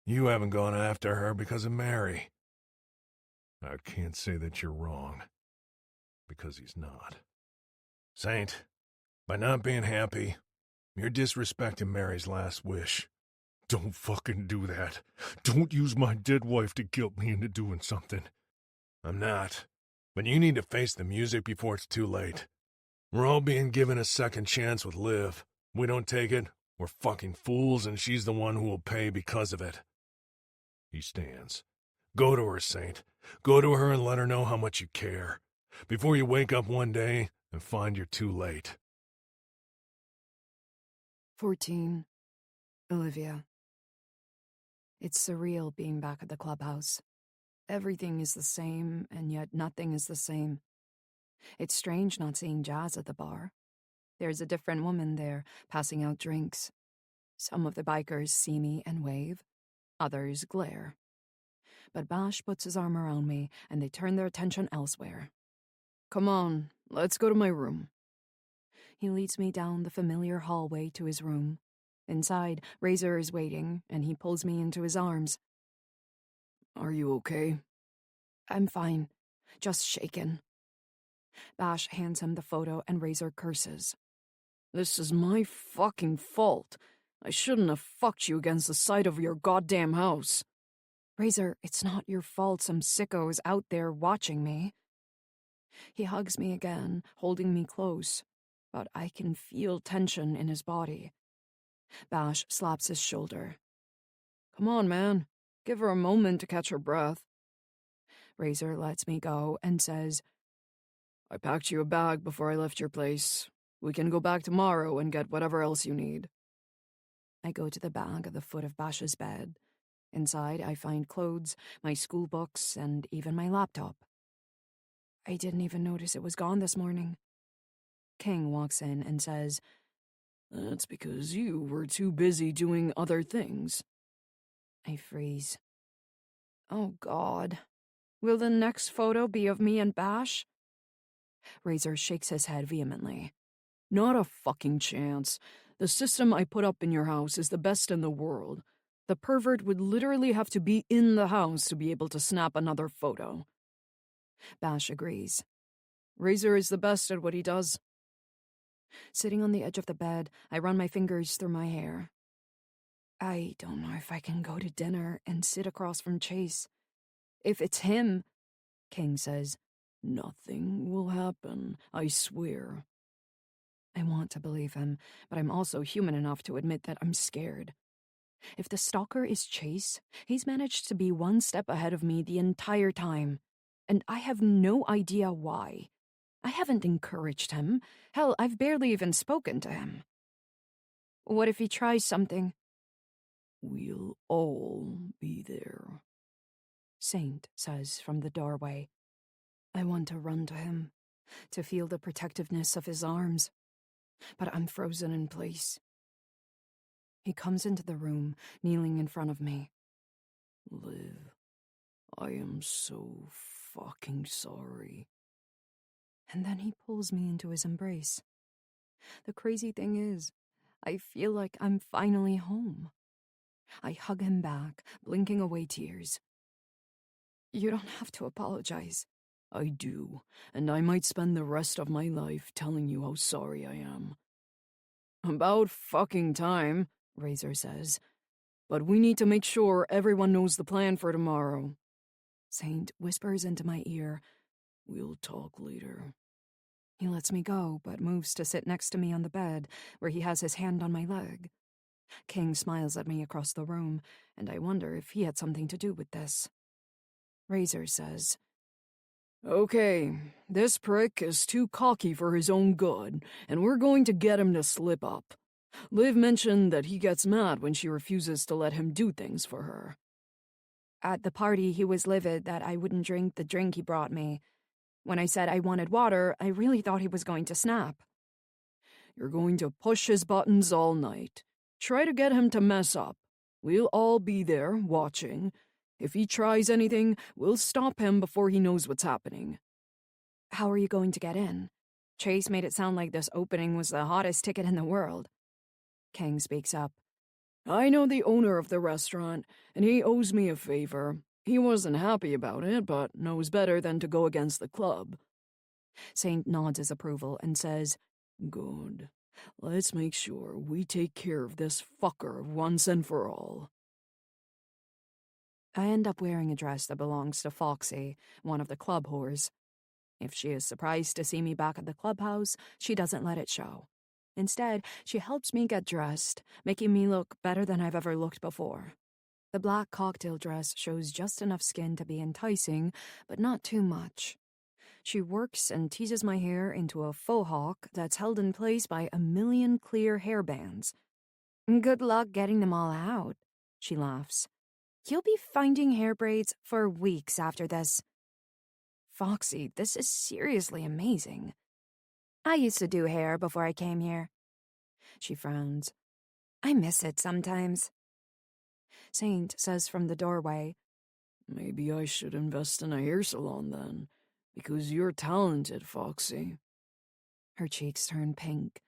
You haven't gone after her because of Mary. I can't say that you're wrong, because he's not. Saint, by not being happy, you're disrespecting Mary's last wish. Don't fucking do that. Don't use my dead wife to guilt me into doing something. I'm not. But you need to face the music before it's too late. We're all being given a second chance with Liv. We don't take it, we're fucking fools, and she's the one who will pay because of it. He stands. Go to her, Saint. Go to her and let her know how much you care. Before you wake up one day and find you're too late. 14. Olivia. It's surreal being back at the clubhouse. Everything is the same, and yet nothing is the same. It's strange not seeing Jazz at the bar. There's a different woman there, passing out drinks. Some of the bikers see me and wave. Others glare. But Bash puts his arm around me, and they turn their attention elsewhere. Come on, let's go to my room. He leads me down the familiar hallway to his room. Inside, Razor is waiting, and he pulls me into his arms. Are you okay? I'm fine. Just shaken. Bash hands him the photo, and Razor curses. This is my fucking fault. I shouldn't have fucked you against the side of your goddamn house. Razor, it's not your fault some sicko is out there watching me. He hugs me again, holding me close, but I can feel tension in his body. Bash slaps his shoulder. Come on, man. Give her a moment to catch her breath. Razor lets me go and says, I packed you a bag before I left your place. We can go back tomorrow and get whatever else you need. I go to the bag at the foot of Bash's bed. Inside, I find clothes, my school books, and even my laptop. I didn't even notice it was gone this morning. King walks in and says, That's because you were too busy doing other things. I freeze. Oh, God. Will the next photo be of me and Bash? Razor shakes his head vehemently. Not a fucking chance. The system I put up in your house is the best in the world. The pervert would literally have to be in the house to be able to snap another photo. Bash agrees. Razor is the best at what he does. Sitting on the edge of the bed, I run my fingers through my hair. I don't know if I can go to dinner and sit across from Chase. If it's him, King says, nothing will happen, I swear. I want to believe him, but I'm also human enough to admit that I'm scared. If the stalker is Chase, he's managed to be one step ahead of me the entire time, and I have no idea why. I haven't encouraged him. Hell, I've barely even spoken to him. What if he tries something? We'll all be there, Saint says from the doorway. I want to run to him, to feel the protectiveness of his arms, but I'm frozen in place. He comes into the room, kneeling in front of me. Liv, I am so fucking sorry. And then he pulls me into his embrace. The crazy thing is, I feel like I'm finally home. I hug him back, blinking away tears. You don't have to apologize. I do, and I might spend the rest of my life telling you how sorry I am. About fucking time, Razor says. But we need to make sure everyone knows the plan for tomorrow. Saint whispers into my ear. We'll talk later. He lets me go, but moves to sit next to me on the bed, where he has his hand on my leg. King smiles at me across the room, and I wonder if he had something to do with this. Razor says, Okay, this prick is too cocky for his own good, and we're going to get him to slip up. Liv mentioned that he gets mad when she refuses to let him do things for her. At the party, he was livid that I wouldn't drink the drink he brought me. When I said I wanted water, I really thought he was going to snap. You're going to push his buttons all night. Try to get him to mess up. We'll all be there, watching. If he tries anything, we'll stop him before he knows what's happening. How are you going to get in? Chase made it sound like this opening was the hottest ticket in the world. King speaks up. I know the owner of the restaurant, and he owes me a favor. He wasn't happy about it, but knows better than to go against the club. Saint nods his approval and says, Good. Let's make sure we take care of this fucker once and for all. I end up wearing a dress that belongs to Foxy, one of the club whores. If she is surprised to see me back at the clubhouse, she doesn't let it show. Instead, she helps me get dressed, making me look better than I've ever looked before. The black cocktail dress shows just enough skin to be enticing, but not too much. She works and teases my hair into a faux hawk that's held in place by a million clear hair bands. Good luck getting them all out, she laughs. You'll be finding hair braids for weeks after this. Foxy, this is seriously amazing. I used to do hair before I came here. She frowns. I miss it sometimes. Saint says from the doorway, Maybe I should invest in a hair salon then, because you're talented, Foxy. Her cheeks turn pink.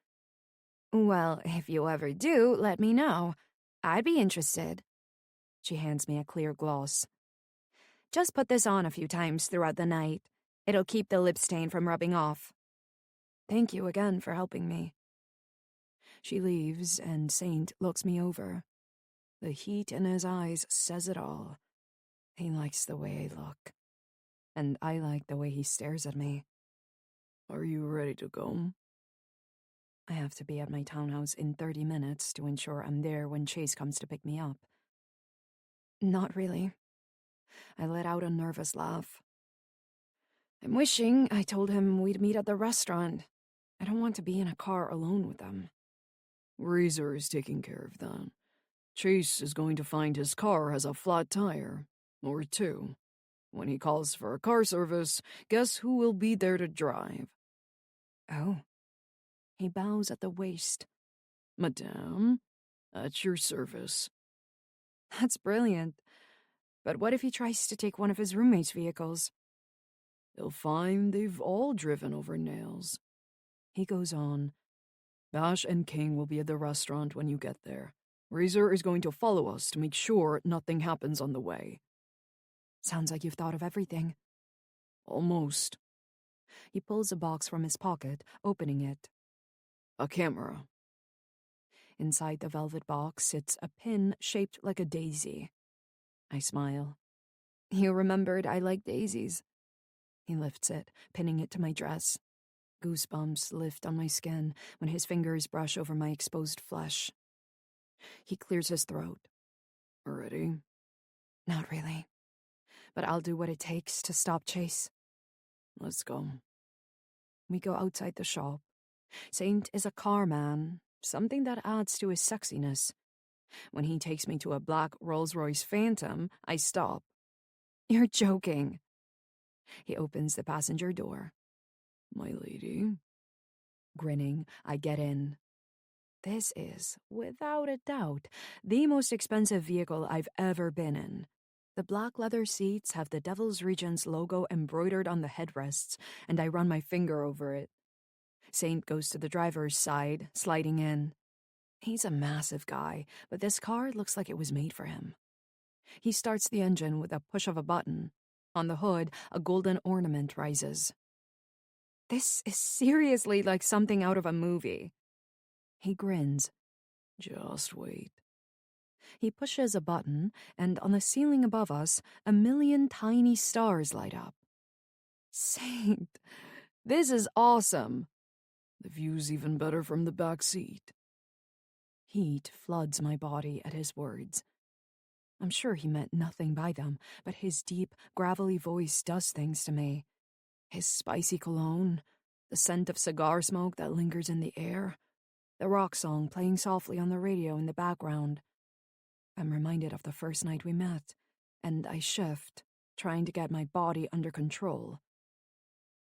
Well, if you ever do, let me know. I'd be interested. She hands me a clear gloss. Just put this on a few times throughout the night. It'll keep the lip stain from rubbing off. Thank you again for helping me. She leaves, and Saint looks me over. The heat in his eyes says it all. He likes the way I look. And I like the way he stares at me. Are you ready to go? I have to be at my townhouse in 30 minutes to ensure I'm there when Chase comes to pick me up. Not really. I let out a nervous laugh. I'm wishing I told him we'd meet at the restaurant. I don't want to be in a car alone with them. Razor is taking care of that. Chase is going to find his car has a flat tire. Or two. When he calls for a car service, guess who will be there to drive? Oh. He bows at the waist. Madame, at your service. That's brilliant. But what if he tries to take one of his roommate's vehicles? They'll find they've all driven over nails. He goes on. Bash and King will be at the restaurant when you get there. Razor is going to follow us to make sure nothing happens on the way. Sounds like you've thought of everything. Almost. He pulls a box from his pocket, opening it. A camera. Inside the velvet box sits a pin shaped like a daisy. I smile. You remembered I like daisies. He lifts it, pinning it to my dress. Goosebumps lift on my skin when his fingers brush over my exposed flesh. He clears his throat. Ready? Not really. But I'll do what it takes to stop Chase. Let's go. We go outside the shop. Saint is a car man, something that adds to his sexiness. When he takes me to a black Rolls-Royce Phantom, I stop. You're joking. He opens the passenger door. My lady. Grinning, I get in. This is, without a doubt, the most expensive vehicle I've ever been in. The black leather seats have the Devil's Regents logo embroidered on the headrests, and I run my finger over it. Saint goes to the driver's side, sliding in. He's a massive guy, but this car looks like it was made for him. He starts the engine with a push of a button. On the hood, a golden ornament rises. This is seriously like something out of a movie. He grins. Just wait. He pushes a button, and on the ceiling above us, a million tiny stars light up. Saint, this is awesome. The view's even better from the back seat. Heat floods my body at his words. I'm sure he meant nothing by them, but his deep, gravelly voice does things to me. His spicy cologne, the scent of cigar smoke that lingers in the air, the rock song playing softly on the radio in the background. I'm reminded of the first night we met, and I shift, trying to get my body under control.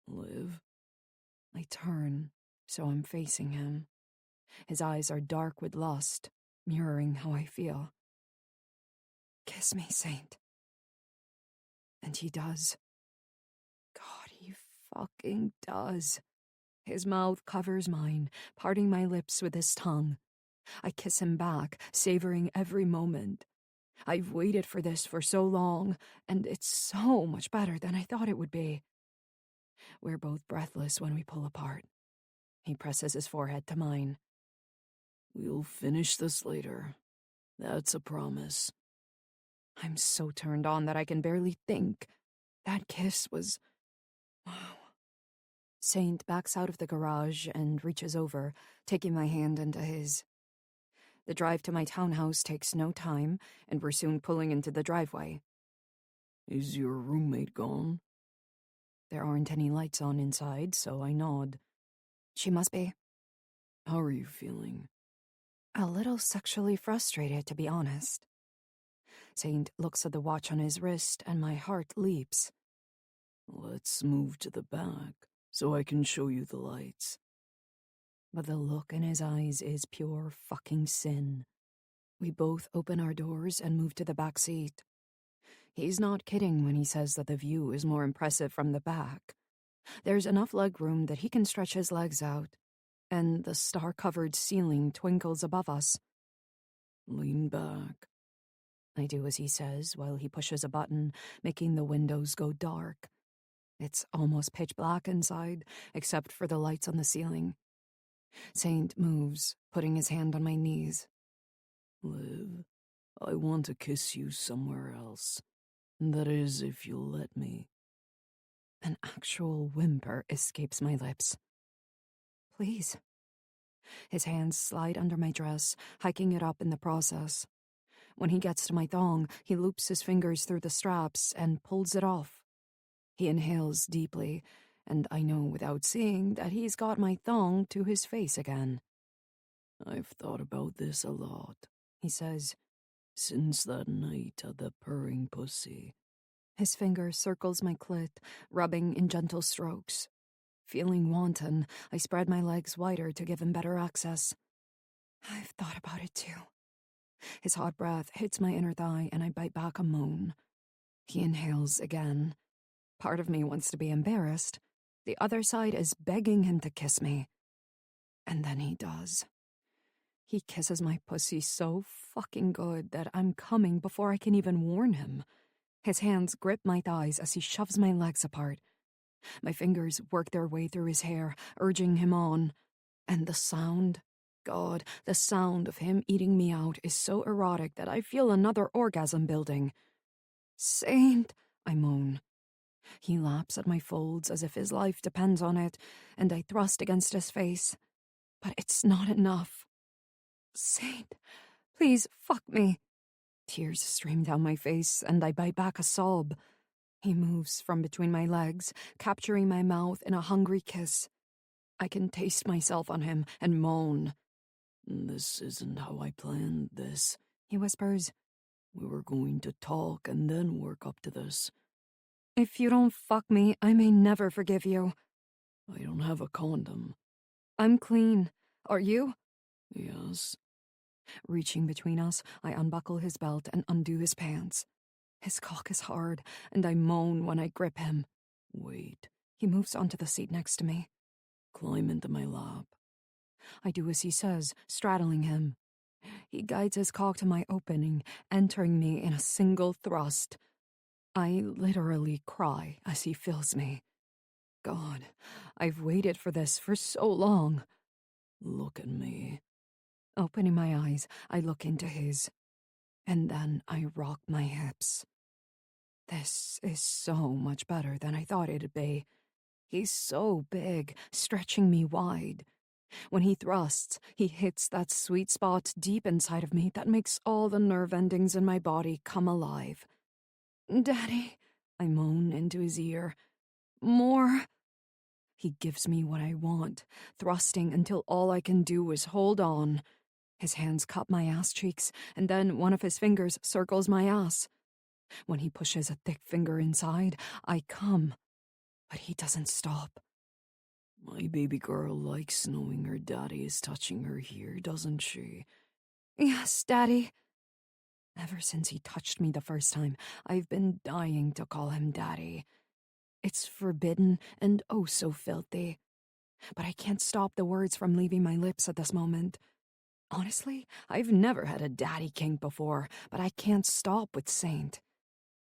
Liv? I turn, so I'm facing him. His eyes are dark with lust, mirroring how I feel. Kiss me, Saint. And he does. God, he fucking does. His mouth covers mine, parting my lips with his tongue. I kiss him back, savoring every moment. I've waited for this for so long, and it's so much better than I thought it would be. We're both breathless when we pull apart. He presses his forehead to mine. We'll finish this later. That's a promise. I'm so turned on that I can barely think. That kiss was... wow. Saint backs out of the garage and reaches over, taking my hand into his. The drive to my townhouse takes no time, and we're soon pulling into the driveway. Is your roommate gone? There aren't any lights on inside, so I nod. She must be. How are you feeling? A little sexually frustrated, to be honest. Saint looks at the watch on his wrist, and my heart leaps. Let's move to the back, so I can show you the lights. But the look in his eyes is pure fucking sin. We both open our doors and move to the back seat. He's not kidding when he says that the view is more impressive from the back. There's enough legroom that he can stretch his legs out, and the star-covered ceiling twinkles above us. Lean back. I do as he says while he pushes a button, making the windows go dark. It's almost pitch black inside, except for the lights on the ceiling. Saint moves, putting his hand on my knees. Liv, I want to kiss you somewhere else. That is, if you'll let me. An actual whimper escapes my lips. Please. His hands slide under my dress, hiking it up in the process. When he gets to my thong, he loops his fingers through the straps and pulls it off. He inhales deeply, and I know without seeing that he's got my thong to his face again. I've thought about this a lot, he says, since that night at the purring pussy. His finger circles my clit, rubbing in gentle strokes. Feeling wanton, I spread my legs wider to give him better access. I've thought about it too. His hot breath hits my inner thigh, and I bite back a moan. He inhales again. Part of me wants to be embarrassed. The other side is begging him to kiss me. And then he does. He kisses my pussy so fucking good that I'm coming before I can even warn him. His hands grip my thighs as he shoves my legs apart. My fingers work their way through his hair, urging him on. And the sound... God, the sound of him eating me out is so erotic that I feel another orgasm building. Saint, I moan. He laps at my folds as if his life depends on it, and I thrust against his face. But it's not enough. Saint, please fuck me. Tears stream down my face, and I bite back a sob. He moves from between my legs, capturing my mouth in a hungry kiss. I can taste myself on him and moan. This isn't how I planned this, he whispers. We were going to talk and then work up to this. If you don't fuck me, I may never forgive you. I don't have a condom. I'm clean. Are you? Yes. Reaching between us, I unbuckle his belt and undo his pants. His cock is hard, and I moan when I grip him. Wait. He moves onto the seat next to me. Climb into my lap. I do as he says, straddling him. He guides his cock to my opening, entering me in a single thrust. I literally cry as he fills me. God, I've waited for this for so long. Look at me. Opening my eyes, I look into his. And then I rock my hips. This is so much better than I thought it'd be. He's so big, stretching me wide. When he thrusts, he hits that sweet spot deep inside of me that makes all the nerve endings in my body come alive. "Daddy," I moan into his ear. "More." He gives me what I want, thrusting until all I can do is hold on. His hands cup my ass cheeks, and then one of his fingers circles my ass. When he pushes a thick finger inside, I come, but he doesn't stop. My baby girl likes knowing her daddy is touching her here, doesn't she? "Yes, Daddy." Ever since he touched me the first time, I've been dying to call him Daddy. It's forbidden and oh so filthy. But I can't stop the words from leaving my lips at this moment. Honestly, I've never had a daddy kink before, but I can't stop with Saint.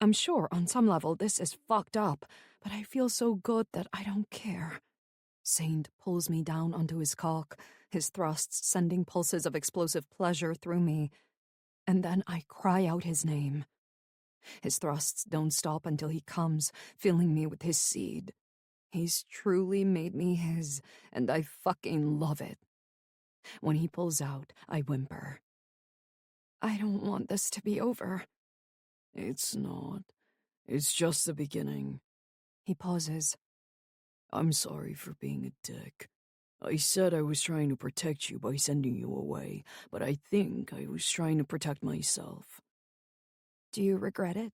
I'm sure on some level this is fucked up, but I feel so good that I don't care. Saint pulls me down onto his cock, his thrusts sending pulses of explosive pleasure through me. And then I cry out his name. His thrusts don't stop until he comes, filling me with his seed. He's truly made me his, and I fucking love it. When he pulls out, I whimper. I don't want this to be over. It's not. It's just the beginning. He pauses. I'm sorry for being a dick. I said I was trying to protect you by sending you away, but I think I was trying to protect myself. Do you regret it?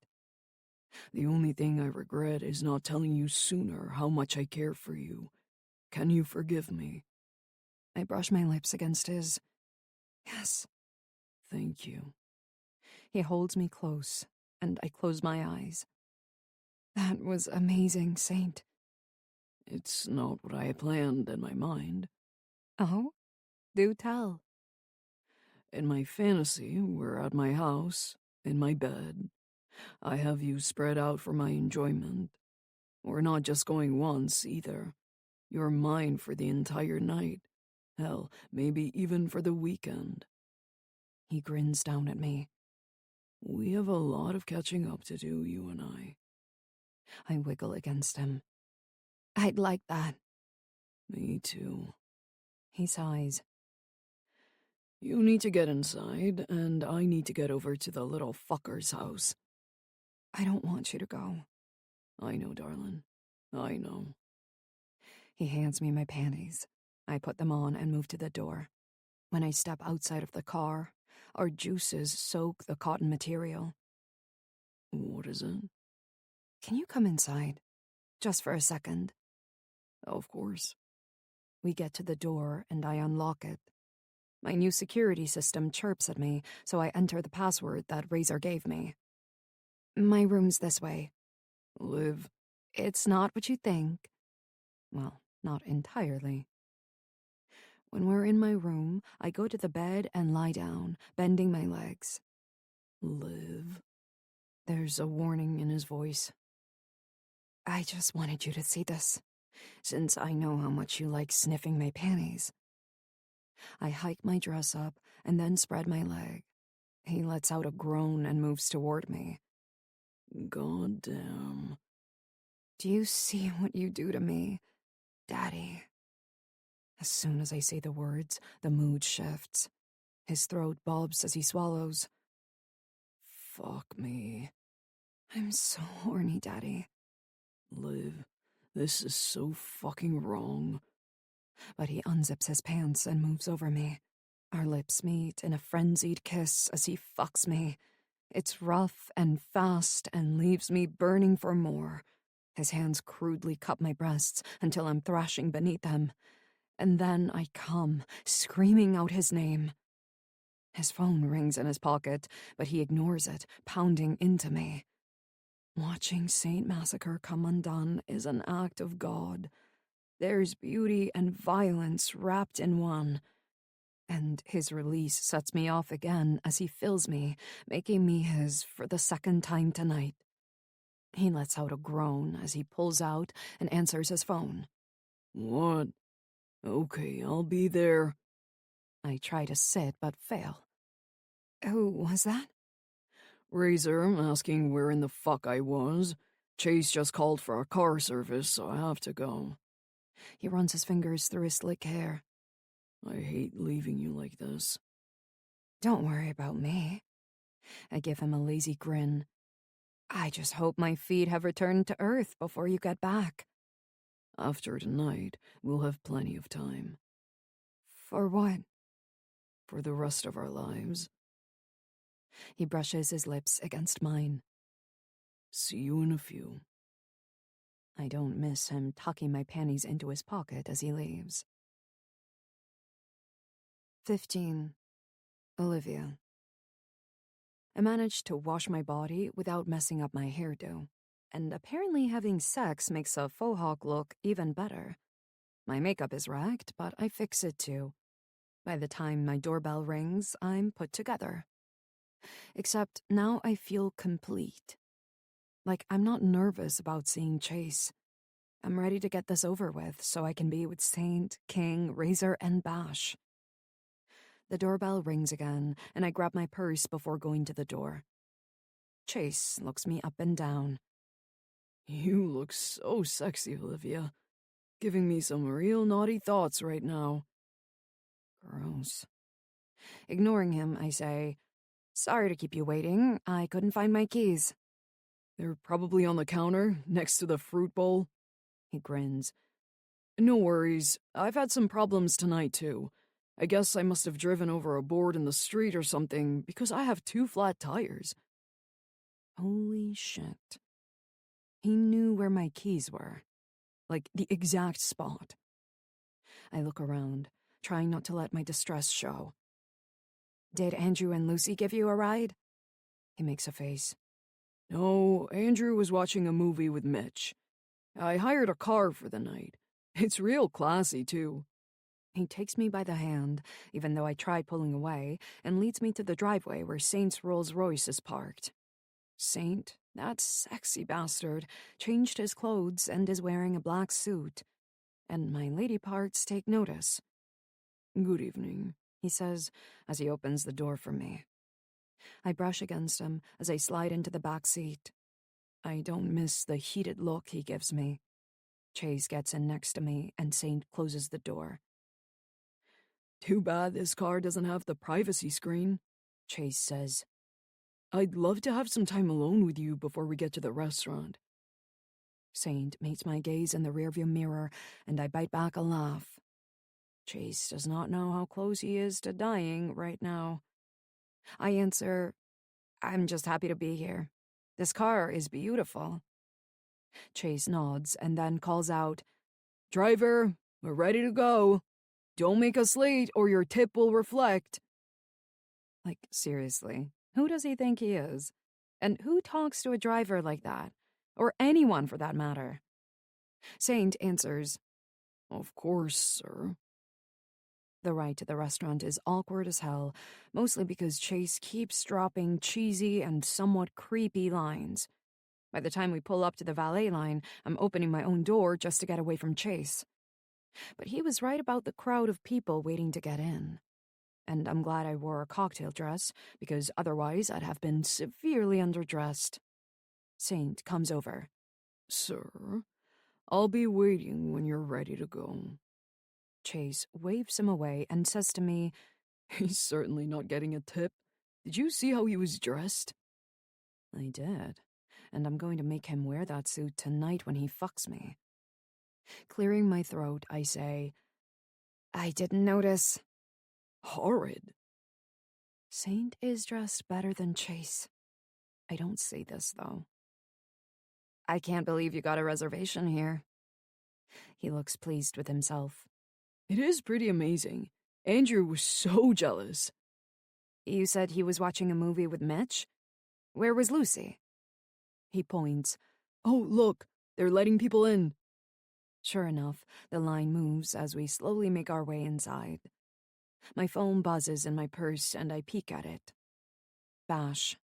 The only thing I regret is not telling you sooner how much I care for you. Can you forgive me? I brush my lips against his. Yes. Thank you. He holds me close, and I close my eyes. That was amazing, Saint. It's not what I had planned in my mind. Oh? Do tell. In my fantasy, we're at my house, in my bed. I have you spread out for my enjoyment. We're not just going once, either. You're mine for the entire night. Hell, maybe even for the weekend. He grins down at me. We have a lot of catching up to do, you and I. I wiggle against him. I'd like that. Me too. He sighs. You need to get inside, and I need to get over to the little fucker's house. I don't want you to go. I know, darling. I know. He hands me my panties. I put them on and move to the door. When I step outside of the car, our juices soak the cotton material. What is it? Can you come inside? Just for a second. Of course. We get to the door and I unlock it. My new security system chirps at me, so I enter the password that Razor gave me. My room's this way. Liv. It's not what you think. Well, not entirely. When we're in my room, I go to the bed and lie down, bending my legs. Liv. There's a warning in his voice. I just wanted you to see this, since I know how much you like sniffing my panties. I hike my dress up and then spread my leg. He lets out a groan and moves toward me. God damn. Do you see what you do to me, Daddy? As soon as I say the words, the mood shifts. His throat bobs as he swallows. Fuck me. I'm so horny, Daddy. Liv, this is so fucking wrong. But he unzips his pants and moves over me. Our lips meet in a frenzied kiss as he fucks me. It's rough and fast and leaves me burning for more. His hands crudely cup my breasts until I'm thrashing beneath them. And then I come, screaming out his name. His phone rings in his pocket, but he ignores it, pounding into me. Watching Saint Massacre come undone is an act of God. There's beauty and violence wrapped in one. And his release sets me off again as he fills me, making me his for the second time tonight. He lets out a groan as he pulls out and answers his phone. What? Okay, I'll be there. I try to sit but fail. Who was that? Razor asking where in the fuck I was. Chase just called for a car service, so I have to go. He runs his fingers through his slick hair. I hate leaving you like this. Don't worry about me. I give him a lazy grin. I just hope my feet have returned to earth before you get back. After tonight, we'll have plenty of time. For what? For the rest of our lives. He brushes his lips against mine. See you in a few. I don't miss him tucking my panties into his pocket as he leaves. 15. Olivia. I managed to wash my body without messing up my hairdo, and apparently having sex makes a faux hawk look even better. My makeup is wrecked, but I fix it too. By the time my doorbell rings, I'm put together. Except now I feel complete. Like I'm not nervous about seeing Chase. I'm ready to get this over with so I can be with Saint, King, Razor, and Bash. The doorbell rings again, and I grab my purse before going to the door. Chase looks me up and down. You look so sexy, Olivia. Giving me some real naughty thoughts right now. Gross. Ignoring him, I say, "Sorry to keep you waiting. I couldn't find my keys." They're probably on the counter, next to the fruit bowl. He grins. No worries. I've had some problems tonight, too. I guess I must have driven over a board in the street or something, because I have 2 flat tires. Holy shit. He knew where my keys were. Like, the exact spot. I look around, trying not to let my distress show. "Did Andrew and Lucy give you a ride?" He makes a face. No, Andrew was watching a movie with Mitch. I hired a car for the night. It's real classy, too. He takes me by the hand, even though I try pulling away, and leads me to the driveway where Saint's Rolls-Royce is parked. Saint, that sexy bastard, changed his clothes and is wearing a black suit. And my lady parts take notice. Good evening, he says as he opens the door for me. I brush against him as I slide into the back seat. I don't miss the heated look he gives me. Chase gets in next to me and Saint closes the door. Too bad this car doesn't have the privacy screen, Chase says. I'd love to have some time alone with you before we get to the restaurant. Saint meets my gaze in the rearview mirror, and I bite back a laugh. Chase does not know how close he is to dying right now. I answer, "I'm just happy to be here. This car is beautiful." Chase nods and then calls out, "Driver, we're ready to go. Don't make us late or your tip will reflect." Like, seriously, who does he think he is? And who talks to a driver like that? Or anyone for that matter? Saint answers, "Of course, sir." The ride to the restaurant is awkward as hell, mostly because Chase keeps dropping cheesy and somewhat creepy lines. By the time we pull up to the valet line, I'm opening my own door just to get away from Chase. But he was right about the crowd of people waiting to get in. And I'm glad I wore a cocktail dress, because otherwise I'd have been severely underdressed. Saint comes over. "Sir, I'll be waiting when you're ready to go." Chase waves him away and says to me, "He's certainly not getting a tip. Did you see how he was dressed?" I did, and I'm going to make him wear that suit tonight when he fucks me. Clearing my throat, I say, "I didn't notice." Horrid. Saint is dressed better than Chase. I don't say this, though. "I can't believe you got a reservation here." He looks pleased with himself. It is pretty amazing. Andrew was so jealous. "You said he was watching a movie with Mitch? Where was Lucy?" He points. "Oh, look, they're letting people in." Sure enough, the line moves as we slowly make our way inside. My phone buzzes in my purse and I peek at it. Bash.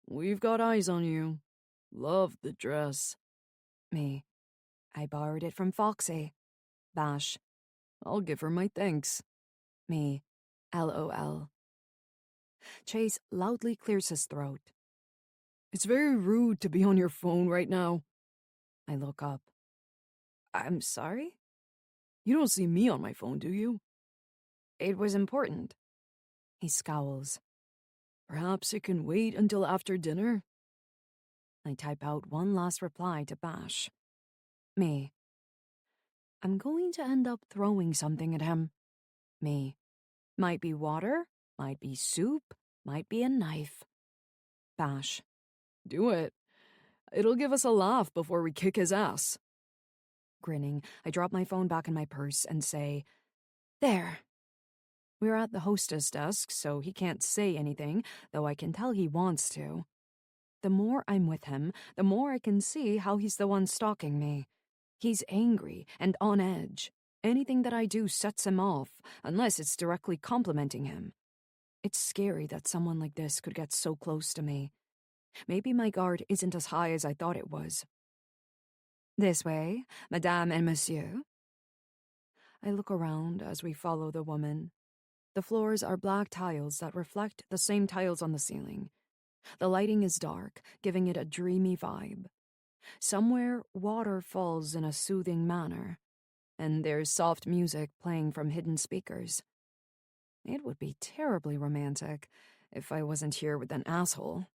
"We've got eyes on you. Love the dress." Me. "I borrowed it from Foxy." Bash. "I'll give her my thanks." Me. LOL. Chase loudly clears his throat. It's very rude to be on your phone right now. I look up. I'm sorry? You don't see me on my phone, do you? It was important. He scowls. Perhaps it can wait until after dinner? I type out one last reply to Bash. Me. I'm going to end up throwing something at him. Me. Might be water, might be soup, might be a knife. Bash. Do it. It'll give us a laugh before we kick his ass. Grinning, I drop my phone back in my purse and say, There. We're at the hostess desk, so he can't say anything, though I can tell he wants to. The more I'm with him, the more I can see how he's the one stalking me. He's angry and on edge. Anything that I do sets him off, unless it's directly complimenting him. It's scary that someone like this could get so close to me. Maybe my guard isn't as high as I thought it was. This way, Madame and Monsieur. I look around as we follow the woman. The floors are black tiles that reflect the same tiles on the ceiling. The lighting is dark, giving it a dreamy vibe. Somewhere, water falls in a soothing manner, and there's soft music playing from hidden speakers. It would be terribly romantic if I wasn't here with an asshole.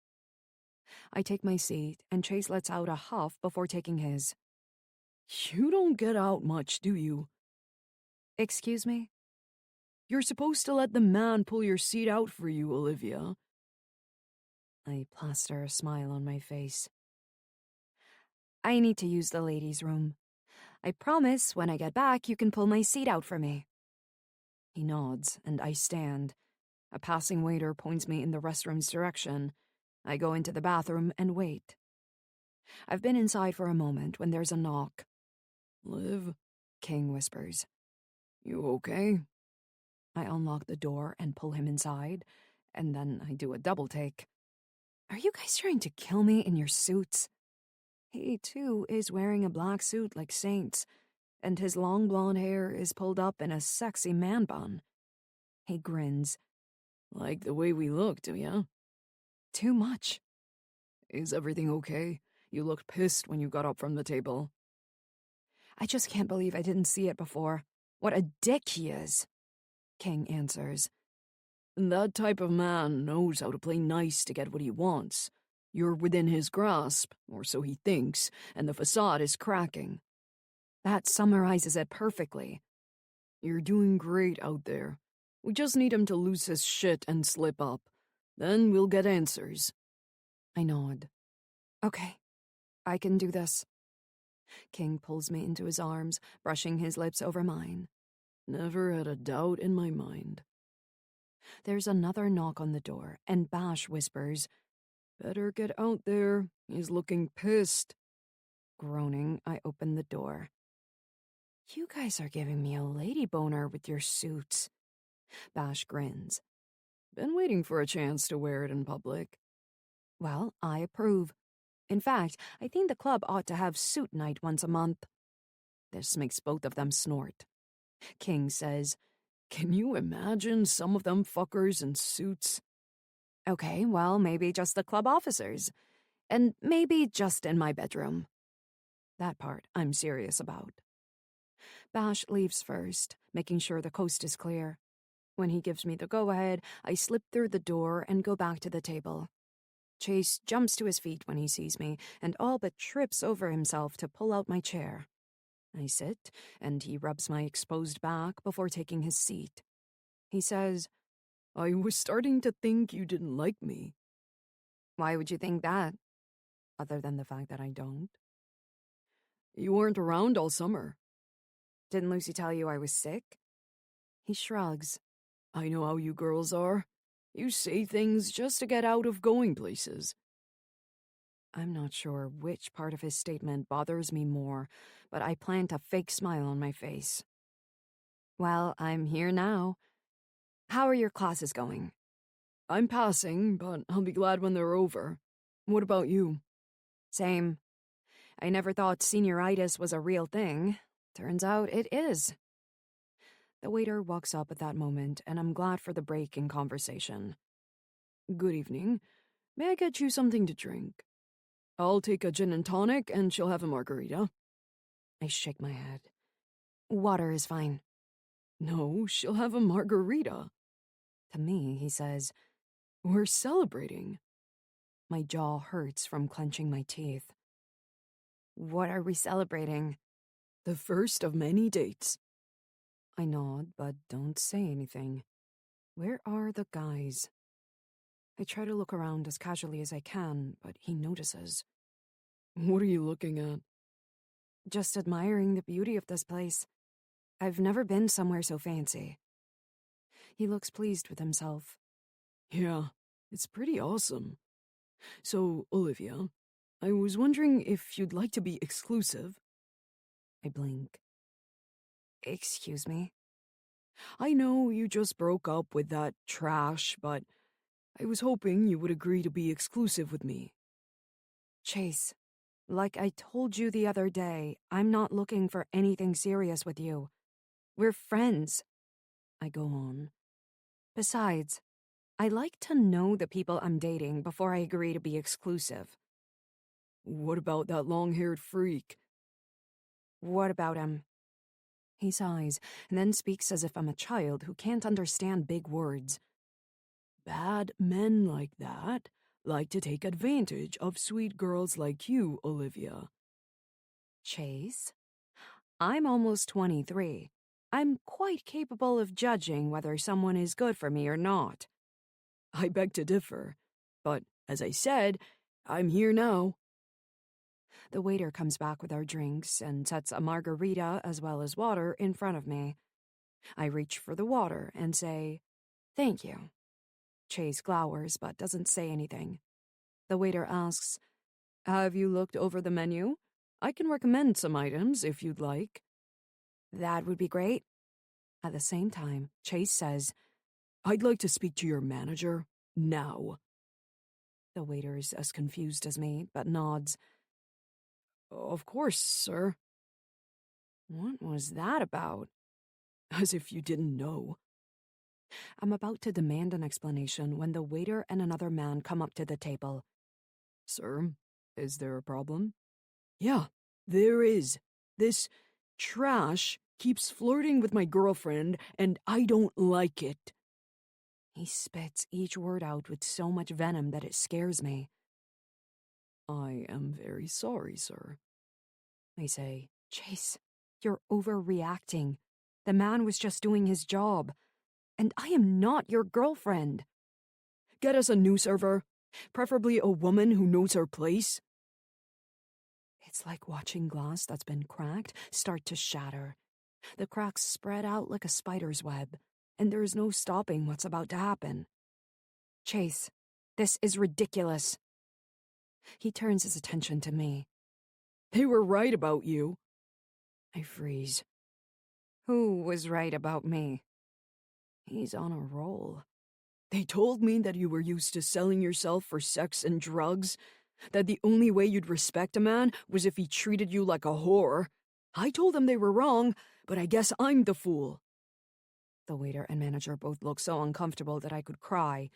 I take my seat, and Chase lets out a huff before taking his. You don't get out much, do you? Excuse me? You're supposed to let the man pull your seat out for you, Olivia. I plaster a smile on my face. I need to use the ladies' room. I promise when I get back you can pull my seat out for me. He nods, and I stand. A passing waiter points me in the restroom's direction. I go into the bathroom and wait. I've been inside for a moment when there's a knock. Liv, King whispers. You okay? I unlock the door and pull him inside, and then I do a double take. Are you guys trying to kill me in your suits? He, too, is wearing a black suit like Saint's, and his long blonde hair is pulled up in a sexy man bun. He grins. Like the way we look, do ya? Too much. Is everything okay? You looked pissed when you got up from the table. I just can't believe I didn't see it before. What a dick he is. King answers. That type of man knows how to play nice to get what he wants. You're within his grasp, or so he thinks, and the facade is cracking. That summarizes it perfectly. You're doing great out there. We just need him to lose his shit and slip up. Then we'll get answers. I nod. Okay, I can do this. King pulls me into his arms, brushing his lips over mine. Never had a doubt in my mind. There's another knock on the door, and Bash whispers, Better get out there. He's looking pissed. Groaning, I open the door. You guys are giving me a lady boner with your suits. Bash grins. Been waiting for a chance to wear it in public. Well, I approve. In fact, I think the club ought to have suit night once a month. This makes both of them snort. King says, Can you imagine some of them fuckers in suits? Okay, well, maybe just the club officers. And maybe just in my bedroom. That part I'm serious about. Bash leaves first, making sure the coast is clear. When he gives me the go-ahead, I slip through the door and go back to the table. Chase jumps to his feet when he sees me and all but trips over himself to pull out my chair. I sit, and he rubs my exposed back before taking his seat. He says, I was starting to think you didn't like me. Why would you think that? Other than the fact that I don't. You weren't around all summer. Didn't Lucy tell you I was sick? He shrugs. I know how you girls are. You say things just to get out of going places. I'm not sure which part of his statement bothers me more, but I plant a fake smile on my face. Well, I'm here now. How are your classes going? I'm passing, but I'll be glad when they're over. What about you? Same. I never thought senioritis was a real thing. Turns out it is. The waiter walks up at that moment, and I'm glad for the break in conversation. Good evening. May I get you something to drink? I'll take a gin and tonic, and she'll have a margarita. I shake my head. Water is fine. No, she'll have a margarita. To me, he says, We're celebrating. my jaw hurts from clenching my teeth. What are we celebrating? The first of many dates. I nod, but don't say anything. Where are the guys? I try to look around as casually as I can, but he notices. What are you looking at? Just admiring the beauty of this place. I've never been somewhere so fancy. He looks pleased with himself. Yeah, it's pretty awesome. So, Olivia, I was wondering if you'd like to be exclusive. I blink. Excuse me? I know you just broke up with that trash, but I was hoping you would agree to be exclusive with me. Chase, like I told you the other day, I'm not looking for anything serious with you. We're friends. I go on. Besides, I like to know the people I'm dating before I agree to be exclusive. What about that long-haired freak? What about him? He sighs and then speaks as if I'm a child who can't understand big words. Bad men like that like to take advantage of sweet girls like you, Olivia. Chase, I'm almost 23. I'm quite capable of judging whether someone is good for me or not. I beg to differ, but as I said, I'm here now. The waiter comes back with our drinks and sets a margarita as well as water in front of me. I reach for the water and say, "Thank you." Chase glowers but doesn't say anything. The waiter asks, Have you looked over the menu? I can recommend some items if you'd like. That would be great. At the same time, Chase says, I'd like to speak to your manager now. The waiter is as confused as me, but nods. Of course, sir. What was that about? As if you didn't know. I'm about to demand an explanation when the waiter and another man come up to the table. Sir, is there a problem? Yeah, there is. This trash keeps flirting with my girlfriend, and I don't like it. He spits each word out with so much venom that it scares me. I am very sorry, sir. I say, Chase, you're overreacting. The man was just doing his job. And I am not your girlfriend. Get us a new server, preferably a woman who knows her place. It's like watching glass that's been cracked start to shatter. The cracks spread out like a spider's web, and there is no stopping what's about to happen. Chase, this is ridiculous. He turns his attention to me. They were right about you. I freeze. Who was right about me? He's on a roll. They told me that you were used to selling yourself for sex and drugs, that the only way you'd respect a man was if he treated you like a whore. I told them they were wrong, but I guess I'm the fool. The waiter and manager both look so uncomfortable that I could cry,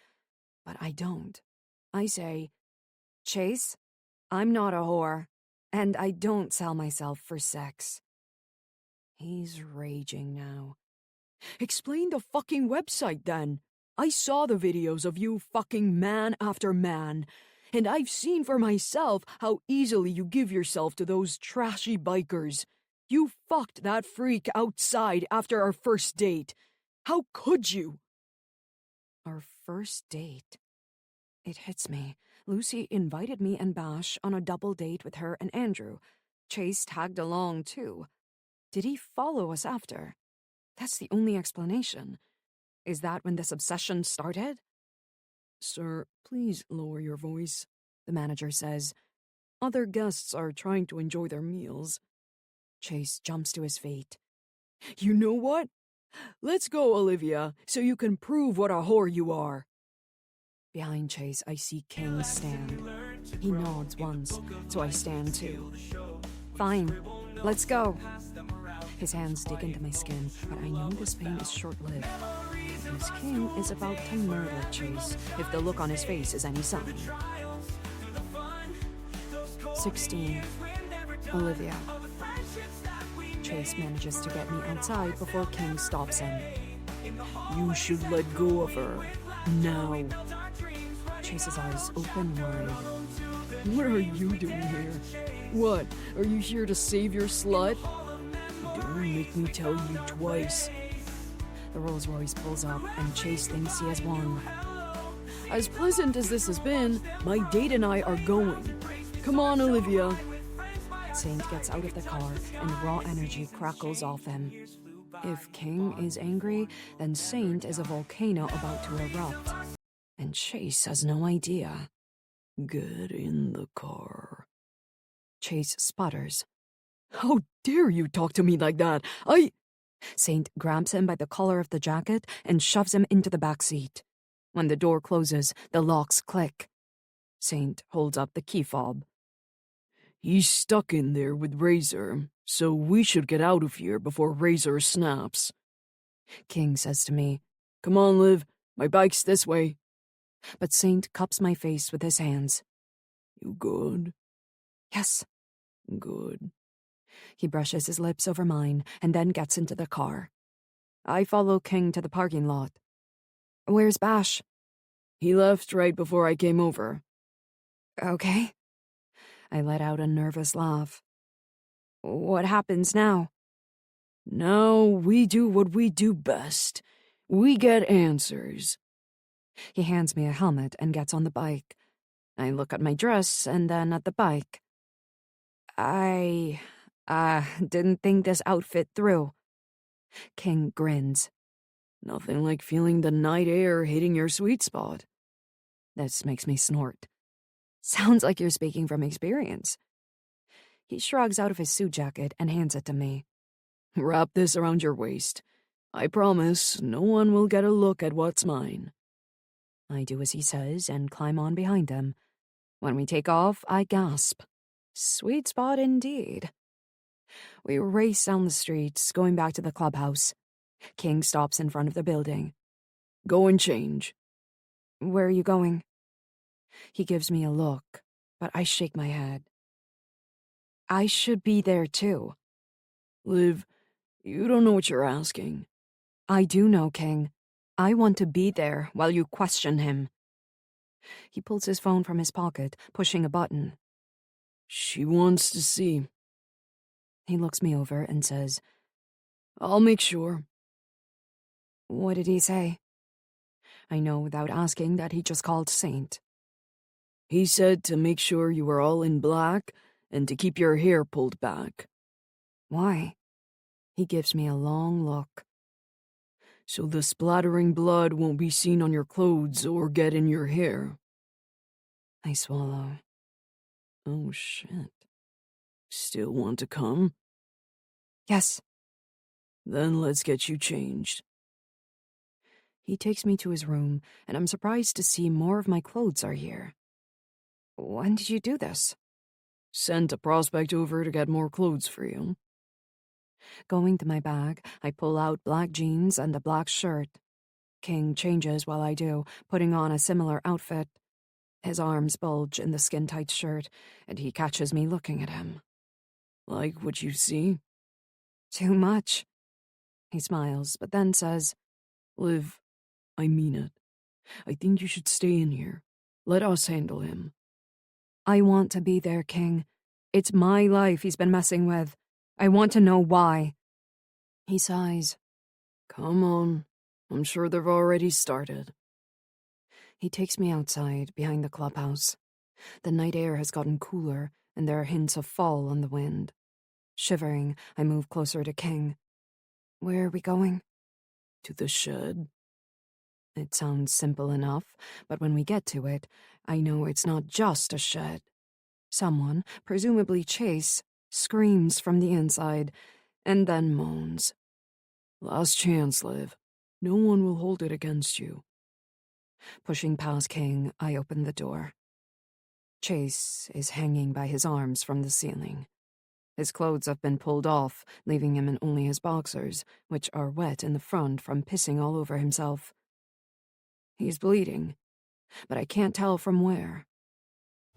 but I don't. I say, Chase, I'm not a whore, and I don't sell myself for sex. He's raging now. Explain the fucking website then. I saw the videos of you fucking man after man, and I've seen for myself how easily you give yourself to those trashy bikers. You fucked that freak outside after our first date. How could you? Our first date. It hits me. Lucy invited me and Bash on a double date with her and Andrew. Chase tagged along too. Did he follow us after? That's the only explanation. Is that when this obsession started? Sir, please lower your voice, the manager says. Other guests are trying to enjoy their meals. Chase jumps to his feet. You know what? Let's go, Olivia, so you can prove what a whore you are. Behind Chase, I see King stand. He nods once, so I stand too. Fine, let's go. His hands dig into my skin, but I know this pain is short-lived. This king is about to murder Chase, if the look on his face is any sign. 16. Olivia. Chase manages to get me outside before King stops him. You should let go of her. Now. Chase's eyes open wide. What are you doing here? What? Are you here to save your slut? Don't make me tell you twice. The Rolls Royce pulls up, and Chase thinks he has won. As pleasant as this has been, my date and I are going. Come on, Olivia. Saint gets out of the car, and raw energy crackles off him. If King is angry, then Saint is a volcano about to erupt. And Chase has no idea. Get in the car. Chase sputters. How dare you talk to me like that? Saint grabs him by the collar of the jacket and shoves him into the back seat. When the door closes, the locks click. Saint holds up the key fob. He's stuck in there with Razor, so we should get out of here before Razor snaps. King says to me, Come on, Liv. My bike's this way. But Saint cups my face with his hands. You good? Yes. Good. He brushes his lips over mine and then gets into the car. I follow King to the parking lot. Where's Bash? He left right before I came over. Okay. I let out a nervous laugh. What happens now? Now we do what we do best. We get answers. He hands me a helmet and gets on the bike. I look at my dress and then at the bike. I didn't think this outfit through. King grins. Nothing like feeling the night air hitting your sweet spot. This makes me snort. Sounds like you're speaking from experience. He shrugs out of his suit jacket and hands it to me. Wrap this around your waist. I promise no one will get a look at what's mine. I do as he says and climb on behind him. When we take off, I gasp. Sweet spot indeed. We race down the streets, going back to the clubhouse. King stops in front of the building. Go and change. Where are you going? He gives me a look, but I shake my head. I should be there too. Liv, you don't know what you're asking. I do know, King. I want to be there while you question him. He pulls his phone from his pocket, pushing a button. She wants to see. He looks me over and says, I'll make sure. What did he say? I know without asking that he just called Saint. He said to make sure you were all in black and to keep your hair pulled back. Why? He gives me a long look. So the splattering blood won't be seen on your clothes or get in your hair. I swallow. Oh, shit. Still want to come? Yes. Then let's get you changed. He takes me to his room, and I'm surprised to see more of my clothes are here. When did you do this? Sent a prospect over to get more clothes for you. Going to my bag, I pull out black jeans and a black shirt. King changes while I do, putting on a similar outfit. His arms bulge in the skin-tight shirt, and he catches me looking at him. Like what you see? Too much. He smiles, but then says, Liv, I mean it. I think you should stay in here. Let us handle him. I want to be there, King. It's my life he's been messing with. I want to know why. He sighs. Come on. I'm sure they've already started. He takes me outside, behind the clubhouse. The night air has gotten cooler, and there are hints of fall on the wind. Shivering, I move closer to King. Where are we going? To the shed. It sounds simple enough, but when we get to it, I know it's not just a shed. Someone, presumably Chase, screams from the inside, and then moans. Last chance, Liv. No one will hold it against you. Pushing past King, I open the door. Chase is hanging by his arms from the ceiling. His clothes have been pulled off, leaving him in only his boxers, which are wet in the front from pissing all over himself. He's bleeding, but I can't tell from where.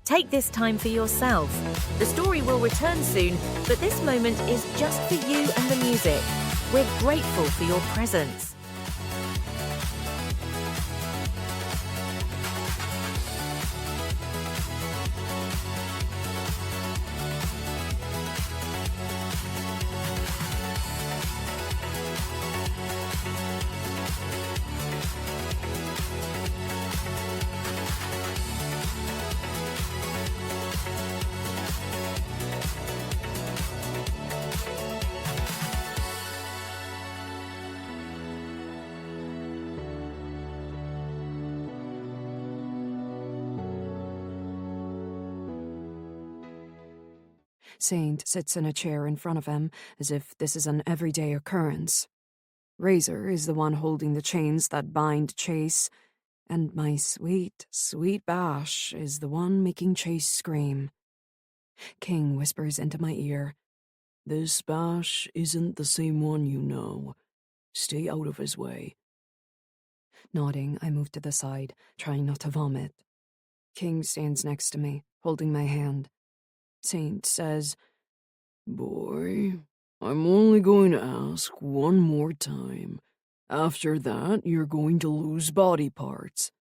Take this time for yourself. The story will return soon, but this moment is just for you and the music. We're grateful for your presence. Saint sits in a chair in front of him as if this is an everyday occurrence. Razor is the one holding the chains that bind Chase, and my sweet, sweet Bash is the one making Chase scream. King whispers into my ear, "This Bash isn't the same one you know. Stay out of his way." Nodding, I move to the side, trying not to vomit. King stands next to me, holding my hand. Saint says, "Boy, I'm only going to ask one more time. After that, you're going to lose body parts."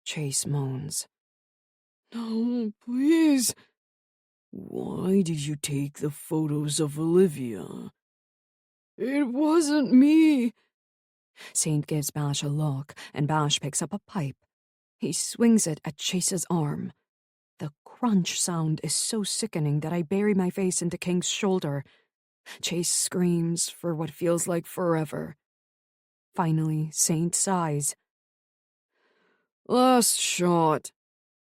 Chase moans. "No, please." "Why did you take the photos of Olivia?" "It wasn't me." Saint gives Bash a look, and Bash picks up a pipe. He swings it at Chase's arm. The crunch sound is so sickening that I bury my face into King's shoulder. Chase screams for what feels like forever. Finally, Saint sighs. "Last shot.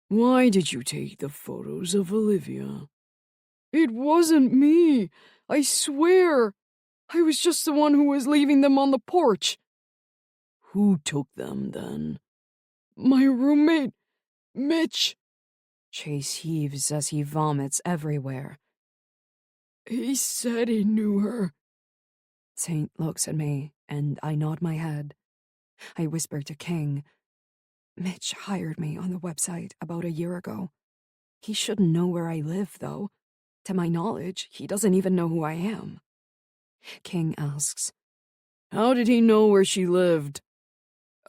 Why did you take the photos of Olivia?" "It wasn't me. I swear. I was just the one who was leaving them on the porch." "Who took them, then?" "My roommate, Mitch." Chase heaves as he vomits everywhere. "He said he knew her." Saint looks at me, and I nod my head. I whisper to King, Mitch hired me on the website about a year ago. He shouldn't know where I live, though. To my knowledge, he doesn't even know who I am. King asks, "How did he know where she lived?"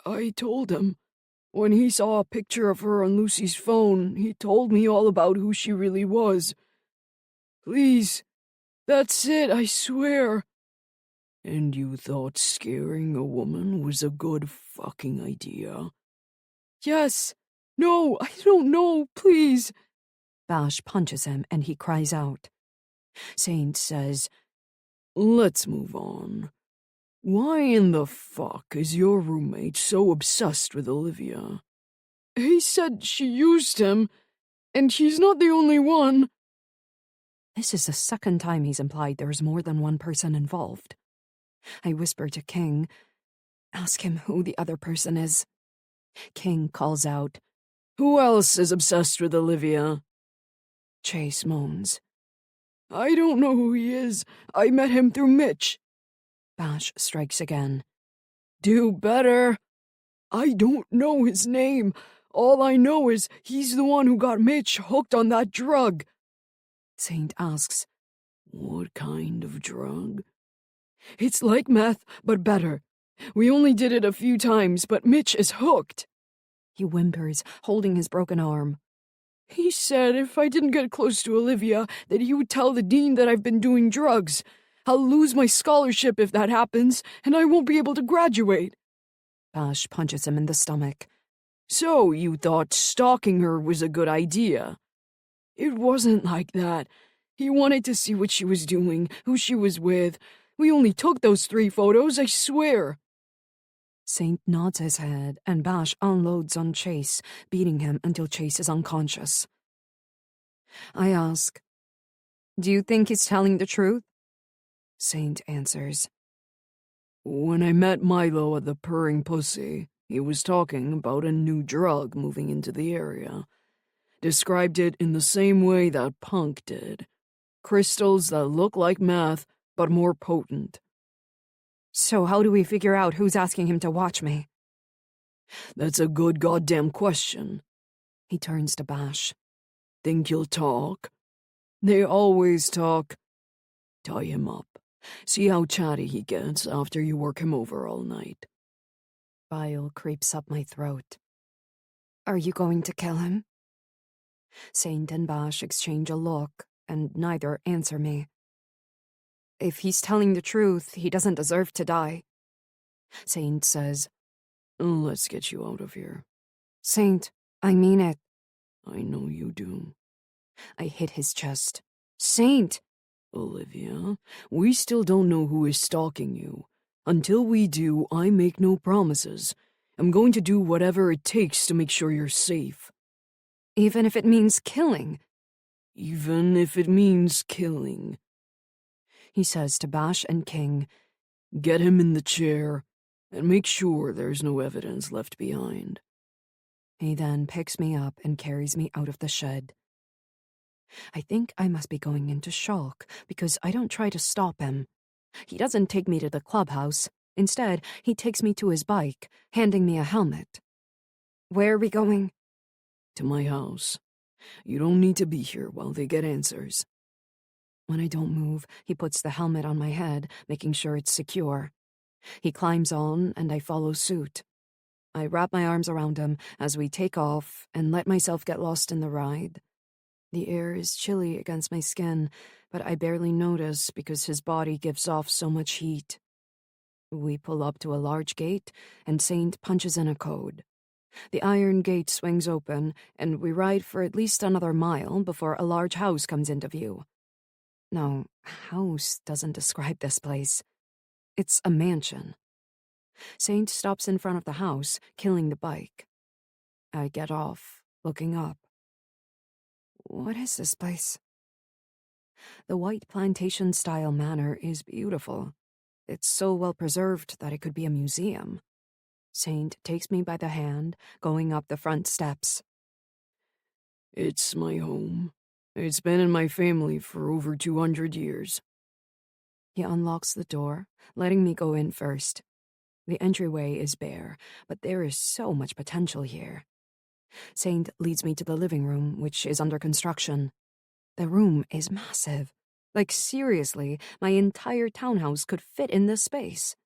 "I told him. When he saw a picture of her on Lucy's phone, he told me all about who she really was. Please, that's it, I swear." "And you thought scaring a woman was a good fucking idea?" "Yes. No, I don't know, please." Bash punches him and he cries out. Saint says, "Let's move on. Why in the fuck is your roommate so obsessed with Olivia?" "He said she used him, and he's not the only one." This is the second time he's implied there's more than one person involved. I whisper to King, ask him who the other person is. King calls out, "Who else is obsessed with Olivia?" Chase moans. "I don't know who he is. I met him through Mitch." Bash strikes again. "Do better." "I don't know his name. All I know is he's the one who got Mitch hooked on that drug." Saint asks, "What kind of drug?" "It's like meth, but better. We only did it a few times, but Mitch is hooked." He whimpers, holding his broken arm. "He said if I didn't get close to Olivia, that he would tell the dean that I've been doing drugs. I'll lose my scholarship if that happens, and I won't be able to graduate." Bash punches him in the stomach. "So you thought stalking her was a good idea?" "It wasn't like that. He wanted to see what she was doing, who she was with. We only took those 3 photos, I swear." Saint nods his head, and Bash unloads on Chase, beating him until Chase is unconscious. I ask, do you think he's telling the truth? Saint answers, "When I met Milo at the Purring Pussy, he was talking about a new drug moving into the area. Described it in the same way that Punk did. Crystals that look like meth, but more potent. So how do we figure out who's asking him to watch me? That's a good goddamn question. He turns to Bash. Think he'll talk? They always talk. Tie him up. See how chatty he gets after you work him over all night. Bile creeps up my throat. Are you going to kill him? Saint and Bash exchange a look, and neither answer me. If he's telling the truth, he doesn't deserve to die. Saint says, Let's get you out of here. Saint, I mean it. I know you do. I hit his chest. Saint! Olivia, we still don't know who is stalking you. Until we do, I make no promises. I'm going to do whatever it takes to make sure you're safe. Even if it means killing? Even if it means killing. He says to Bash and King, Get him in the chair, and make sure there's no evidence left behind. He then picks me up and carries me out of the shed. I think I must be going into shock because I don't try to stop him. He doesn't take me to the clubhouse. Instead, he takes me to his bike, handing me a helmet. Where are we going? To my house. You don't need to be here while they get answers. When I don't move, he puts the helmet on my head, making sure it's secure. He climbs on, and I follow suit. I wrap my arms around him as we take off and let myself get lost in the ride. The air is chilly against my skin, but I barely notice because his body gives off so much heat. We pull up to a large gate, and Saint punches in a code. The iron gate swings open, and we ride for at least another mile before a large house comes into view. No, house doesn't describe this place. It's a mansion. Saint stops in front of the house, killing the bike. I get off, looking up. What is this place? The white plantation-style manor is beautiful. It's so well preserved that it could be a museum. Saint takes me by the hand, going up the front steps. It's my home. It's been in my family for over 200 years. He unlocks the door, letting me go in first. The entryway is bare, but there is so much potential here. Saint leads me to the living room, which is under construction. The room is massive. Like, seriously, my entire townhouse could fit in this space.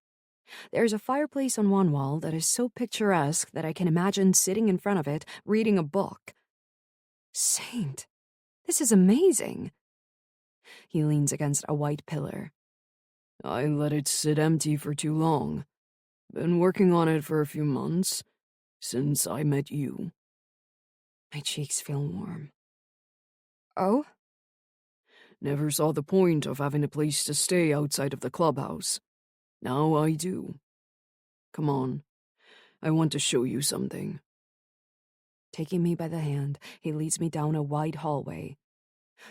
There's a fireplace on one wall that is so picturesque that I can imagine sitting in front of it, reading a book. Saint, this is amazing. He leans against a white pillar. I let it sit empty for too long. Been working on it for a few months, since I met you. My cheeks feel warm. Oh? Never saw the point of having a place to stay outside of the clubhouse. Now I do. Come on. I want to show you something. Taking me by the hand, he leads me down a wide hallway.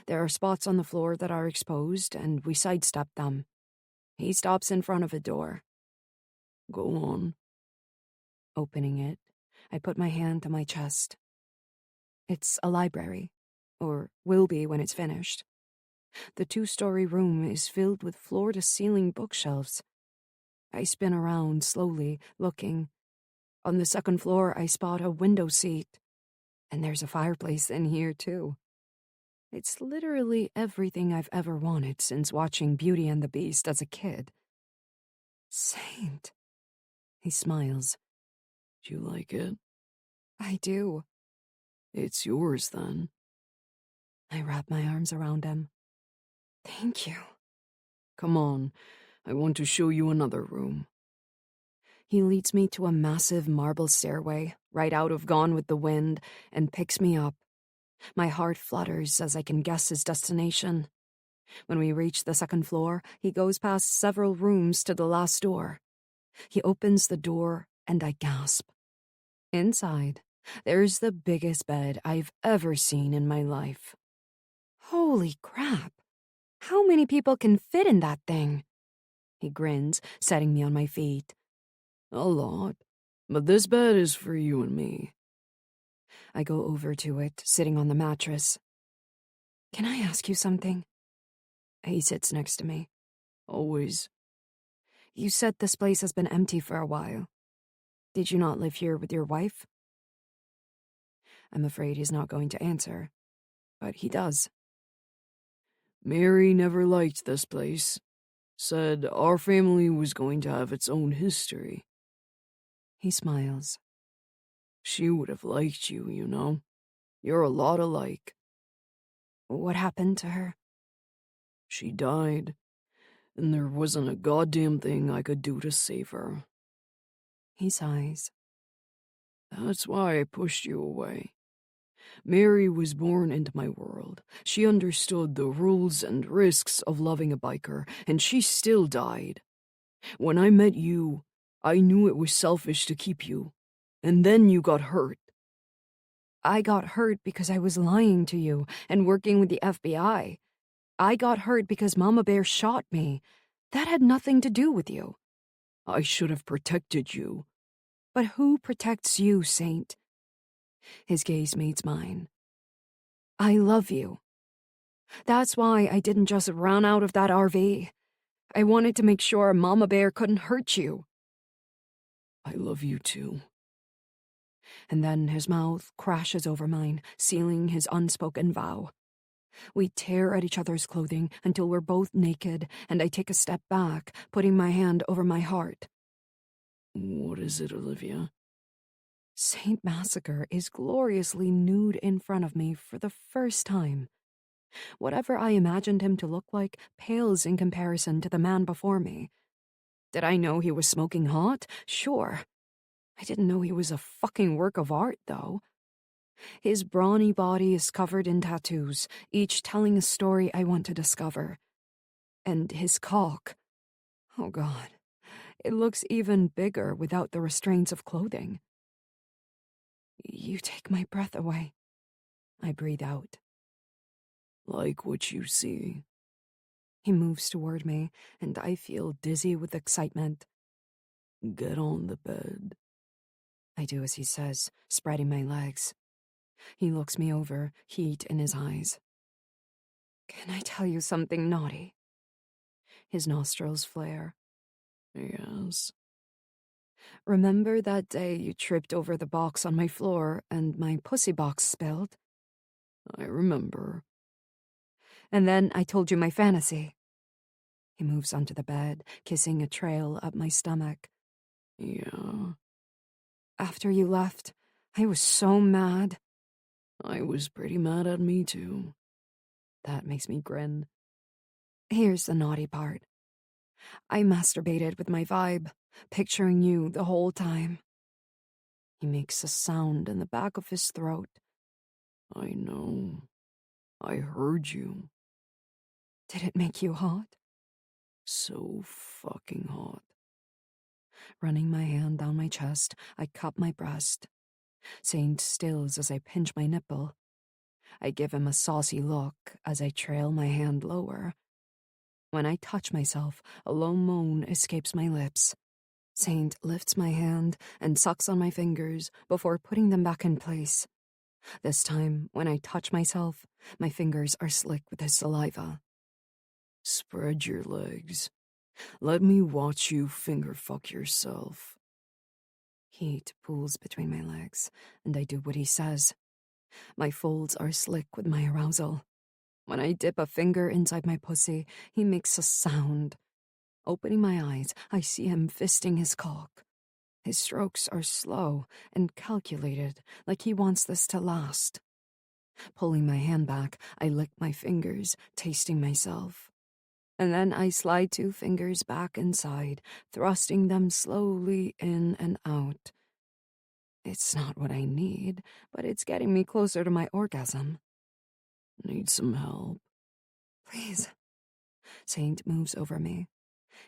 There are spots on the floor that are exposed, and we sidestep them. He stops in front of a door. Go on. Opening it, I put my hand to my chest. It's a library, or will be when it's finished. The 2-story room is filled with floor-to-ceiling bookshelves. I spin around slowly, looking. On the second floor, I spot a window seat. And there's a fireplace in here, too. It's literally everything I've ever wanted since watching Beauty and the Beast as a kid. Saint. He smiles. Do you like it? I do. It's yours, then. I wrap my arms around him. Thank you. Come on. I want to show you another room. He leads me to a massive marble stairway, right out of Gone with the Wind, and picks me up. My heart flutters as I can guess his destination. When we reach the second floor, he goes past several rooms to the last door. He opens the door, and I gasp. Inside, there's the biggest bed I've ever seen in my life. Holy crap! How many people can fit in that thing? He grins, setting me on my feet. A lot. But this bed is for you and me. I go over to it, sitting on the mattress. Can I ask you something? He sits next to me. Always. You said this place has been empty for a while. Did you not live here with your wife? I'm afraid he's not going to answer, but he does. Mary never liked this place. Said our family was going to have its own history. He smiles. She would have liked you, you know. You're a lot alike. What happened to her? She died, and there wasn't a goddamn thing I could do to save her. He sighs. That's why I pushed you away. Mary was born into my world. She understood the rules and risks of loving a biker, and she still died. When I met you, I knew it was selfish to keep you, and then you got hurt. I got hurt because I was lying to you and working with the FBI. I got hurt because Mama Bear shot me. That had nothing to do with you. I should have protected you. But who protects you, Saint? His gaze meets mine. I love you. That's why I didn't just run out of that RV. I wanted to make sure Mama Bear couldn't hurt you. I love you too. And then his mouth crashes over mine, sealing his unspoken vow. We tear at each other's clothing until we're both naked, and I take a step back, putting my hand over my heart. What is it, Olivia? Saint Massacre is gloriously nude in front of me for the first time. Whatever I imagined him to look like pales in comparison to the man before me. Did I know he was smoking hot? Sure. I didn't know he was a fucking work of art, though. His brawny body is covered in tattoos, each telling a story I want to discover. And his cock. Oh, God. It looks even bigger without the restraints of clothing. You take my breath away. I breathe out. Like what you see. He moves toward me, and I feel dizzy with excitement. Get on the bed. I do as he says, spreading my legs. He looks me over, heat in his eyes. Can I tell you something naughty? His nostrils flare. Yes. Remember that day you tripped over the box on my floor and my pussy box spilled? I remember. And then I told you my fantasy. He moves onto the bed, kissing a trail up my stomach. Yeah. After you left, I was so mad. I was pretty mad at me, too. That makes me grin. Here's the naughty part. I masturbated with my vibe, picturing you the whole time. He makes a sound in the back of his throat. I know. I heard you. Did it make you hot? So fucking hot. Running my hand down my chest, I cup my breast. Saint stills as I pinch my nipple. I give him a saucy look as I trail my hand lower. When I touch myself, a low moan escapes my lips. Saint lifts my hand and sucks on my fingers before putting them back in place. This time, when I touch myself, my fingers are slick with his saliva. Spread your legs. Let me watch you finger fuck yourself. Heat pools between my legs, and I do what he says. My folds are slick with my arousal. When I dip a finger inside my pussy, he makes a sound. Opening my eyes, I see him fisting his cock. His strokes are slow and calculated, like he wants this to last. Pulling my hand back, I lick my fingers, tasting myself. And then I slide 2 fingers back inside, thrusting them slowly in and out. It's not what I need, but it's getting me closer to my orgasm. Need some help? Please. Saint moves over me.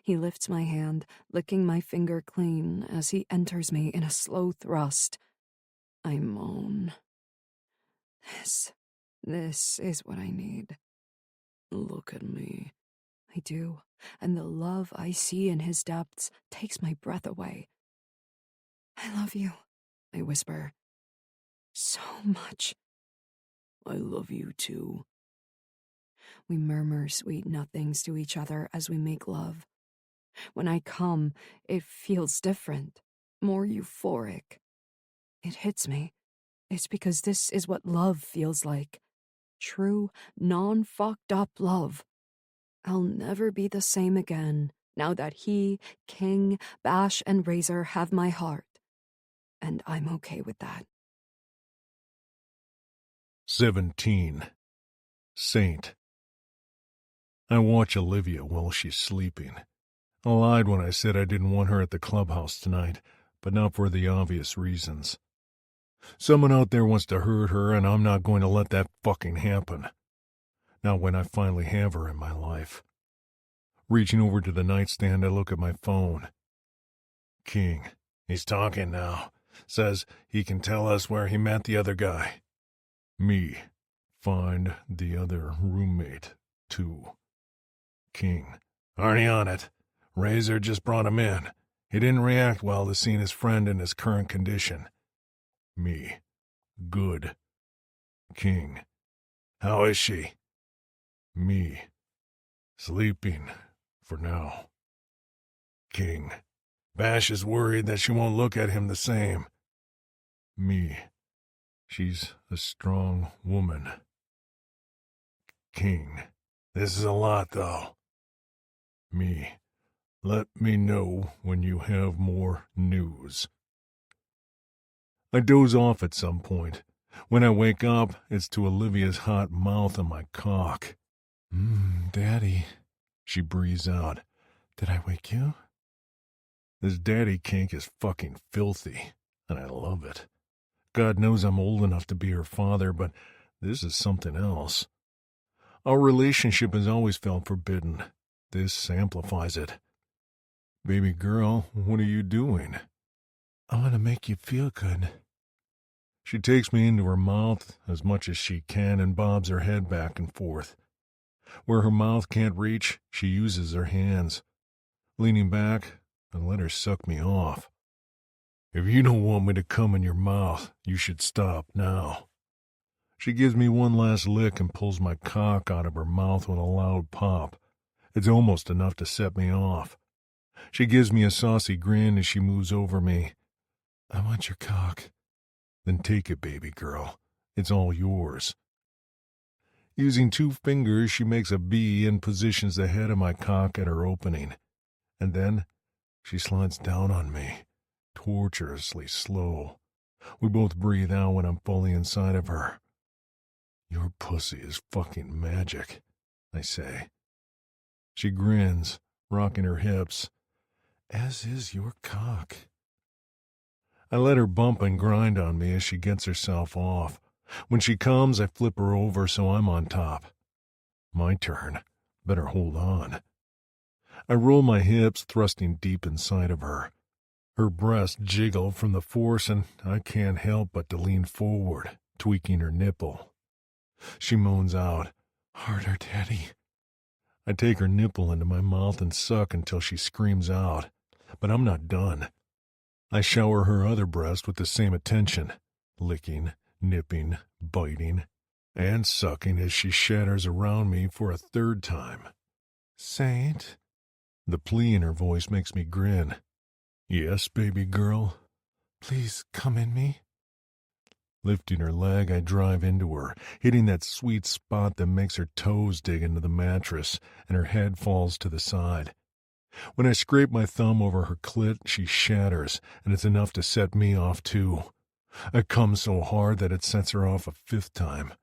He lifts my hand, licking my finger clean as he enters me in a slow thrust. I moan. This is what I need. Look at me. I do, and the love I see in his depths takes my breath away. I love you, I whisper. So much. I love you too. We murmur sweet nothings to each other as we make love. When I come, it feels different, more euphoric. It hits me. It's because this is what love feels like. True, non-fucked up love. I'll never be the same again now that he, King, Bash, and Razor have my heart. And I'm okay with that. 17. Saint. I watch Olivia while she's sleeping. I lied when I said I didn't want her at the clubhouse tonight, but not for the obvious reasons. Someone out there wants to hurt her, and I'm not going to let that fucking happen. Not when I finally have her in my life. Reaching over to the nightstand, I look at my phone. King. He's talking now. Says he can tell us where he met the other guy. Me. Find the other roommate, too. King. Already on it. Razor just brought him in. He didn't react well to seeing his friend in his current condition. Me. Good. King. How is she? Me. Sleeping, for now. King. Bash is worried that she won't look at him the same. Me. She's a strong woman. King. This is a lot, though. Me. Let me know when you have more news. I doze off at some point. When I wake up, it's to Olivia's hot mouth on my cock. Daddy, She breathes out. did I wake you? This daddy kink is fucking filthy, and I love it. God knows I'm old enough to be her father, but this is something else. Our relationship has always felt forbidden. This amplifies it. Baby girl, what are you doing? I want to make you feel good. She takes me into her mouth as much as she can and bobs her head back and forth. Where her mouth can't reach, she uses her hands. Leaning back, I let her suck me off. If you don't want me to come in your mouth, you should stop now. She gives me one last lick and pulls my cock out of her mouth with a loud pop. It's almost enough to set me off. She gives me a saucy grin as she moves over me. I want your cock. Then take it, baby girl. It's all yours. Using 2 fingers, she makes a V and positions the head of my cock at her opening. And then she slides down on me, torturously slow. We both breathe out when I'm fully inside of her. Your pussy is fucking magic, I say. She grins, rocking her hips. As is your cock. I let her bump and grind on me as she gets herself off. When she comes, I flip her over so I'm on top. My turn. Better hold on. I roll my hips, thrusting deep inside of her. Her breasts jiggle from the force, and I can't help but to lean forward, tweaking her nipple. She moans out, Harder, Daddy. I take her nipple into my mouth and suck until she screams out. But I'm not done. I shower her other breast with the same attention, licking, nipping, biting, and sucking as she shatters around me for a 3rd time. Saint? The plea in her voice makes me grin. Yes, baby girl? Please come in me. Lifting her leg, I drive into her, hitting that sweet spot that makes her toes dig into the mattress, and her head falls to the side. When I scrape my thumb over her clit, she shatters, and it's enough to set me off too. I come so hard that it sets her off a 5th time.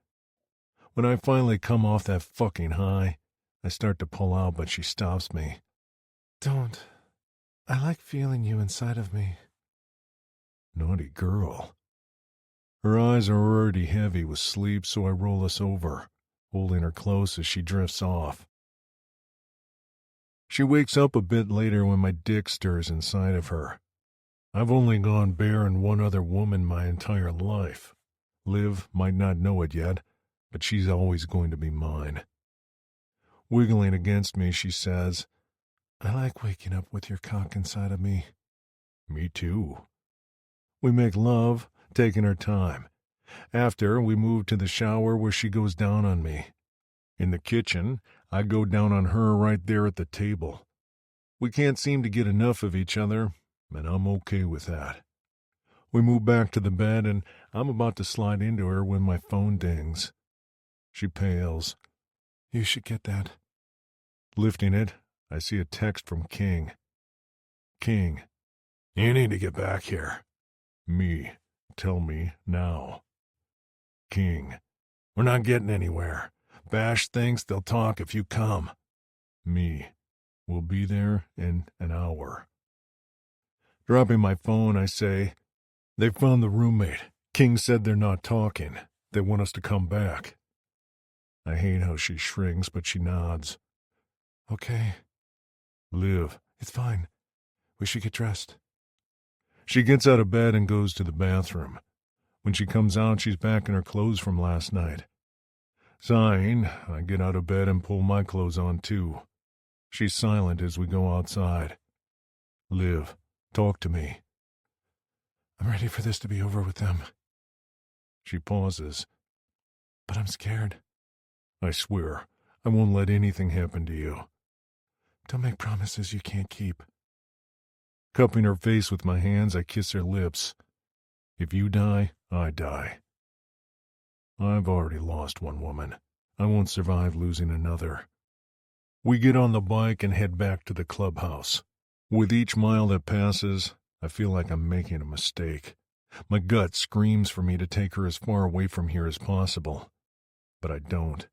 When I finally come off that fucking high, I start to pull out, but she stops me. Don't. I like feeling you inside of me. Naughty girl. Her eyes are already heavy with sleep, so I roll us over, holding her close as she drifts off. She wakes up a bit later when my dick stirs inside of her. I've only gone bare in one other woman my entire life. Liv might not know it yet, but she's always going to be mine. Wiggling against me, she says, I like waking up with your cock inside of me. Me too. We make love, taking our time. After, we move to the shower where she goes down on me. In the kitchen, I go down on her right there at the table. We can't seem to get enough of each other, and I'm okay with that. We move back to the bed, and I'm about to slide into her when my phone dings. She pales. You should get that. Lifting it, I see a text from King. King, you need to get back here. Me, tell me now. King, we're not getting anywhere. Bash thinks they'll talk if you come. Me, we'll be there in an hour. Dropping my phone, I say, they found the roommate. King said they're not talking. They want us to come back. I hate how she shrinks, but she nods. Okay. Liv. It's fine. We should get dressed. She gets out of bed and goes to the bathroom. When she comes out, she's back in her clothes from last night. Sighing, I get out of bed and pull my clothes on too. She's silent as we go outside. Liv, talk to me. I'm ready for this to be over with them. She pauses. But I'm scared. I swear, I won't let anything happen to you. Don't make promises you can't keep. Cupping her face with my hands, I kiss her lips. If you die, I die. I've already lost one woman. I won't survive losing another. We get on the bike and head back to the clubhouse. With each mile that passes, I feel like I'm making a mistake. My gut screams for me to take her as far away from here as possible. But I don't.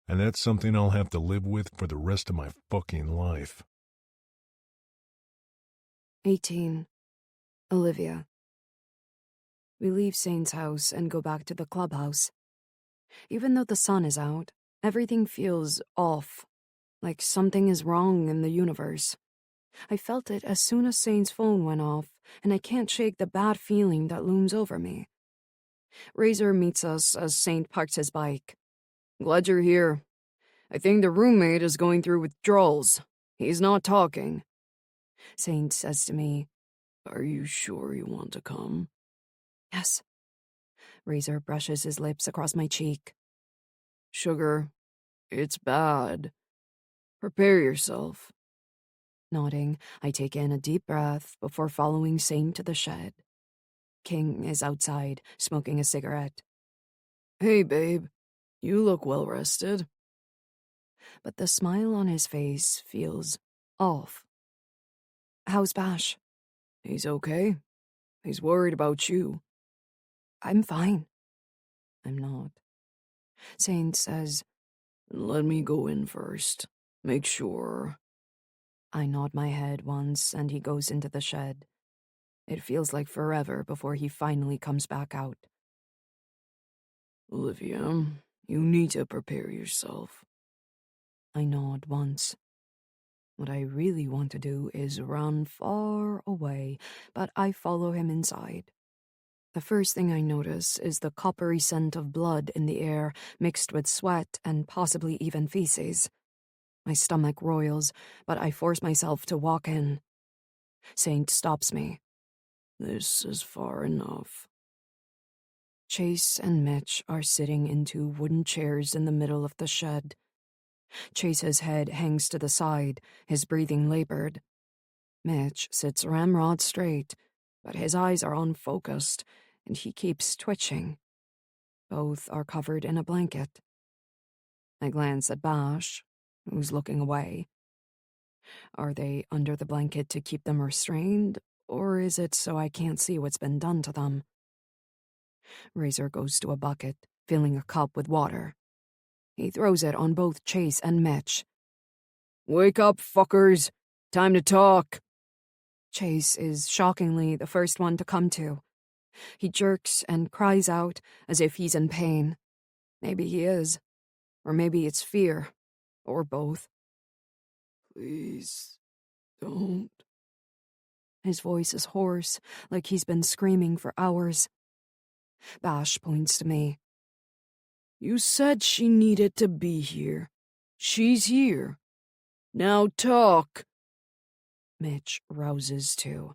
And that's something I'll have to live with for the rest of my fucking life. 18. Olivia. We leave Saint's house and go back to the clubhouse. Even though the sun is out, everything feels off, like something is wrong in the universe. I felt it as soon as Saint's phone went off, and I can't shake the bad feeling that looms over me. Razor meets us as Saint parks his bike. Glad you're here. I think the roommate is going through withdrawals. He's not talking. Saint says to me, Are you sure you want to come? Yes. Razor brushes his lips across my cheek. Sugar, it's bad. Prepare yourself. Nodding, I take in a deep breath before following Saint to the shed. King is outside, smoking a cigarette. Hey, babe. You look well rested. But the smile on his face feels off. How's Bash? He's okay. He's worried about you. I'm fine. I'm not. Saint says, Let me go in first. Make sure. I nod my head once and he goes into the shed. It feels like forever before he finally comes back out. Olivia, you need to prepare yourself. I nod once. What I really want to do is run far away, but I follow him inside. The first thing I notice is the coppery scent of blood in the air, mixed with sweat and possibly even feces. My stomach roils, but I force myself to walk in. Saint stops me. This is far enough. Chase and Mitch are sitting in two wooden chairs in the middle of the shed. Chase's head hangs to the side, his breathing labored. Mitch sits ramrod straight, but his eyes are unfocused, and he keeps twitching. Both are covered in a blanket. I glance at Bash, who's looking away. Are they under the blanket to keep them restrained, or is it so I can't see what's been done to them? Razor goes to a bucket, filling a cup with water. He throws it on both Chase and Mitch. Wake up, fuckers. Time to talk. Chase is shockingly the first one to come to. He jerks and cries out as if he's in pain. Maybe he is. Or maybe it's fear. Or both. Please, don't. His voice is hoarse, like he's been screaming for hours. Bash points to me. You said she needed to be here. She's here. Now talk. Mitch rouses too.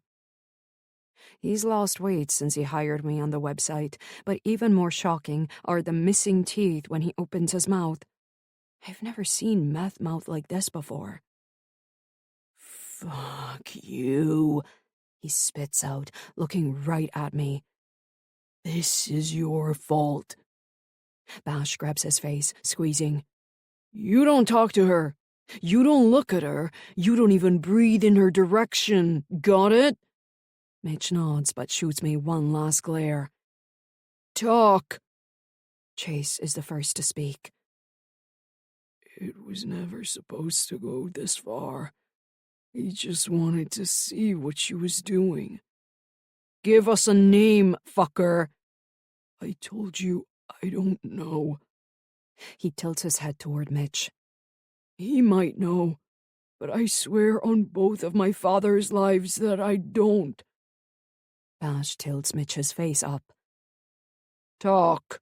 He's lost weight since he hired me on the website, but even more shocking are the missing teeth when he opens his mouth. I've never seen meth mouth like this before. "Fuck you," he spits out, looking right at me. "This is your fault." Bash grabs his face, squeezing. "You don't talk to her. You don't look at her. You don't even breathe in her direction. Got it?" Mitch nods but shoots me one last glare. "Talk." Chase is the first to speak. "It was never supposed to go this far. He just wanted to see what she was doing." "Give us a name, fucker." "I told you I don't know." He tilts his head toward Mitch. "He might know, but I swear on both of my father's lives that I don't." Bash tilts Mitch's face up. "Talk."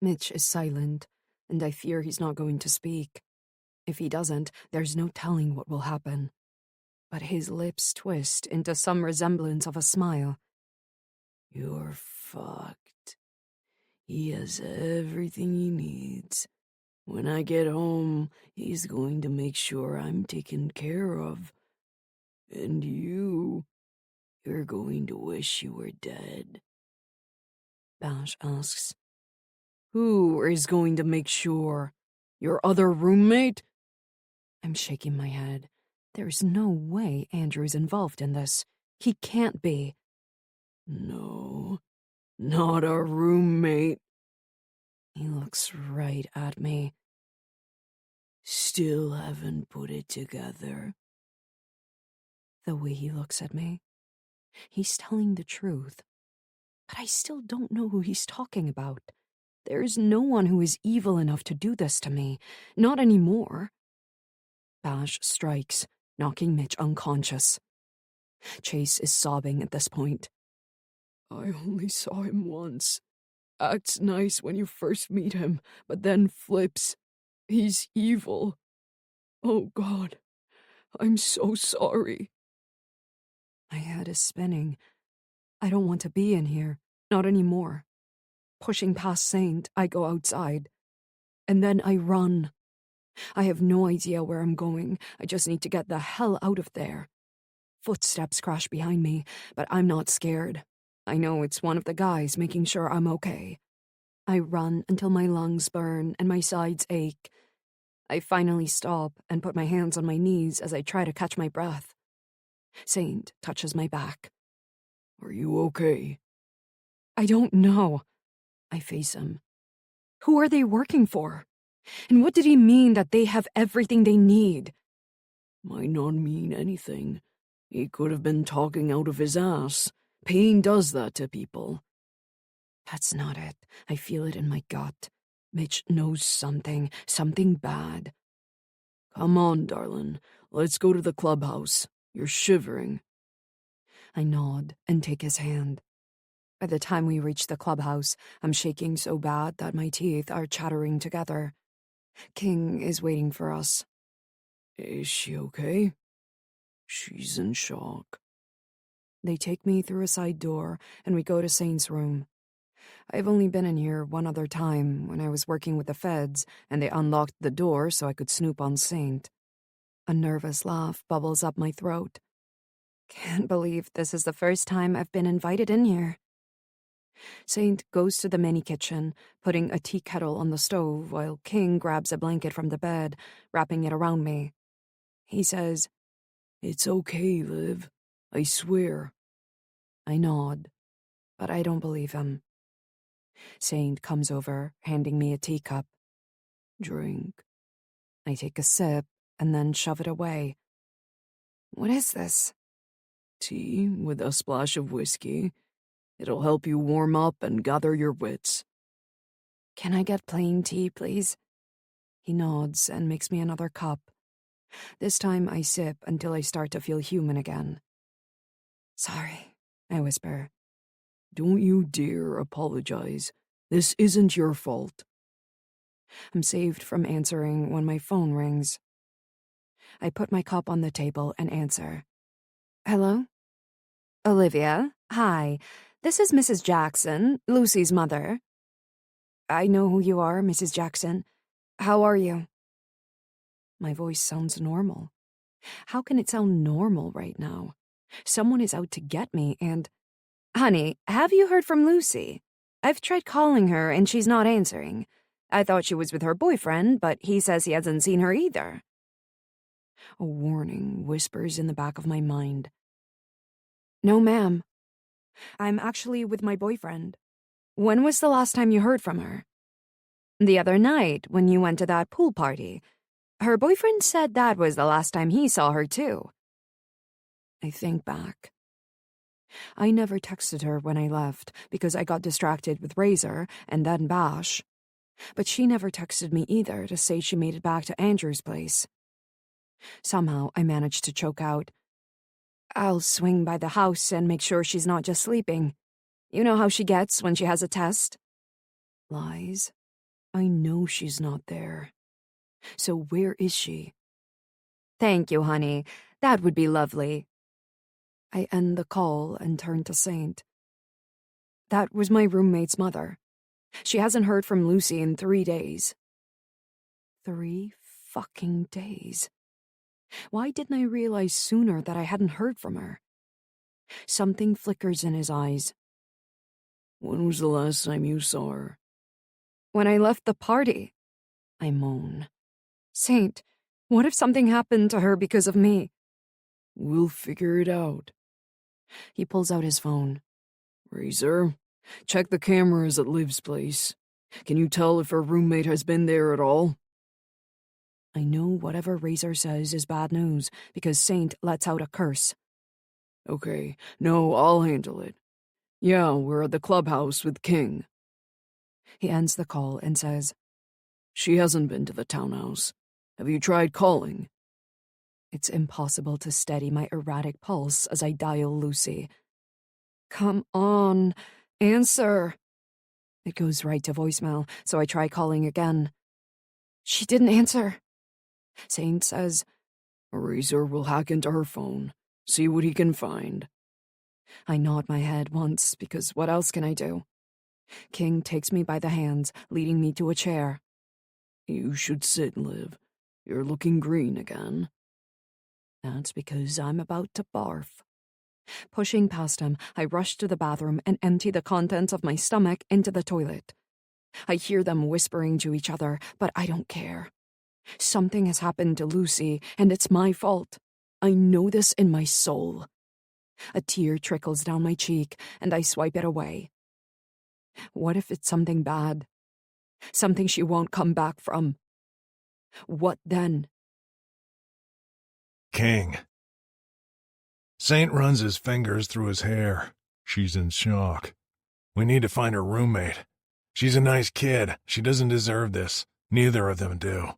Mitch is silent, and I fear he's not going to speak. If he doesn't, there's no telling what will happen. But his lips twist into some resemblance of a smile. "You're fucked. He has everything he needs. When I get home, he's going to make sure I'm taken care of. And you're going to wish you were dead." Bash asks, "Who is going to make sure? Your other roommate?" I'm shaking my head. There's no way Andrew's involved in this. He can't be. "No, not a roommate." He looks right at me. "Still haven't put it together." The way he looks at me, he's telling the truth. But I still don't know who he's talking about. There's no one who is evil enough to do this to me. Not anymore. Bash strikes, knocking Mitch unconscious. Chase is sobbing at this point. "I only saw him once. Acts nice when you first meet him, but then flips. He's evil. Oh God, I'm so sorry." My head is spinning. I don't want to be in here. Not anymore. Pushing past Saint, I go outside. And then I run. I have no idea where I'm going. I just need to get the hell out of there. Footsteps crash behind me, but I'm not scared. I know it's one of the guys making sure I'm okay. I run until my lungs burn and my sides ache. I finally stop and put my hands on my knees as I try to catch my breath. Saint touches my back. "Are you okay?" "I don't know." I face him. Who are they working for? And what did he mean that they have everything they need? Might not mean anything. He could have been talking out of his ass. Pain does that to people. That's not it. I feel it in my gut. Mitch knows something bad. "Come on, darling. Let's go to the clubhouse. You're shivering." I nod and take his hand. By the time we reach the clubhouse, I'm shaking so bad that my teeth are chattering together. King is waiting for us. "Is she okay?" "She's in shock." They take me through a side door, and we go to Saint's room. I've only been in here one other time, when I was working with the feds, and they unlocked the door so I could snoop on Saint. A nervous laugh bubbles up my throat. Can't believe this is the first time I've been invited in here. Saint goes to the mini kitchen, putting a tea kettle on the stove while King grabs a blanket from the bed, wrapping it around me. He says, "It's okay, Liv. I swear." I nod, but I don't believe him. Saint comes over, handing me a teacup. "Drink." I take a sip and then shove it away. "What is this?" "Tea with a splash of whiskey. It'll help you warm up and gather your wits." "Can I get plain tea, please?" He nods and makes me another cup. This time I sip until I start to feel human again. "Sorry," I whisper. "Don't you dare apologize. This isn't your fault." I'm saved from answering when my phone rings. I put my cup on the table and answer. "Hello?" "Olivia, hi. This is Mrs. Jackson, Lucy's mother." "I know who you are, Mrs. Jackson. How are you? My voice sounds normal. How can it sound normal right now? Someone is out to get me and... Honey, have you heard from Lucy? I've tried calling her and she's not answering. I thought she was with her boyfriend, but he says he hasn't seen her either. A warning whispers in the back of my mind. No, ma'am. I'm actually with my boyfriend. When was the last time you heard from her? The other night, when you went to that pool party. Her boyfriend said that was the last time he saw her, too. I think back. I never texted her when I left because I got distracted with Razor and then Bash. But she never texted me either to say she made it back to Andrew's place. Somehow I managed to choke out, I'll swing by the house and make sure she's not just sleeping. You know how she gets when she has a test? Lies. I know she's not there. So where is she? Thank you, honey. That would be lovely. I end the call and turn to Saint. That was my roommate's mother. She hasn't heard from Lucy in 3 days. 3 fucking days. Why didn't I realize sooner that I hadn't heard from her? Something flickers in his eyes. When was the last time you saw her? When I left the party, I moan. Saint, what if something happened to her because of me? We'll figure it out. He pulls out his phone. Razor, check the cameras at Liv's place. Can you tell if her roommate has been there at all? I know whatever Razor says is bad news because Saint lets out a curse. Okay, no, I'll handle it. Yeah, we're at the clubhouse with King. He ends the call and says, She hasn't been to the townhouse. Have you tried calling? It's impossible to steady my erratic pulse as I dial Lucy. Come on, answer. It goes right to voicemail, so I try calling again. She didn't answer. Saint says, Razor will hack into her phone, see what he can find. I nod my head once, because what else can I do? King takes me by the hands, leading me to a chair. You should sit, Liv. You're looking green again. That's because I'm about to barf. Pushing past him, I rush to the bathroom and empty the contents of my stomach into the toilet. I hear them whispering to each other, but I don't care. Something has happened to Lucy, and it's my fault. I know this in my soul. A tear trickles down my cheek, and I swipe it away. What if it's something bad? Something she won't come back from? What then? King. Saint runs his fingers through his hair. She's in shock. We need to find her roommate. She's a nice kid. She doesn't deserve this. Neither of them do.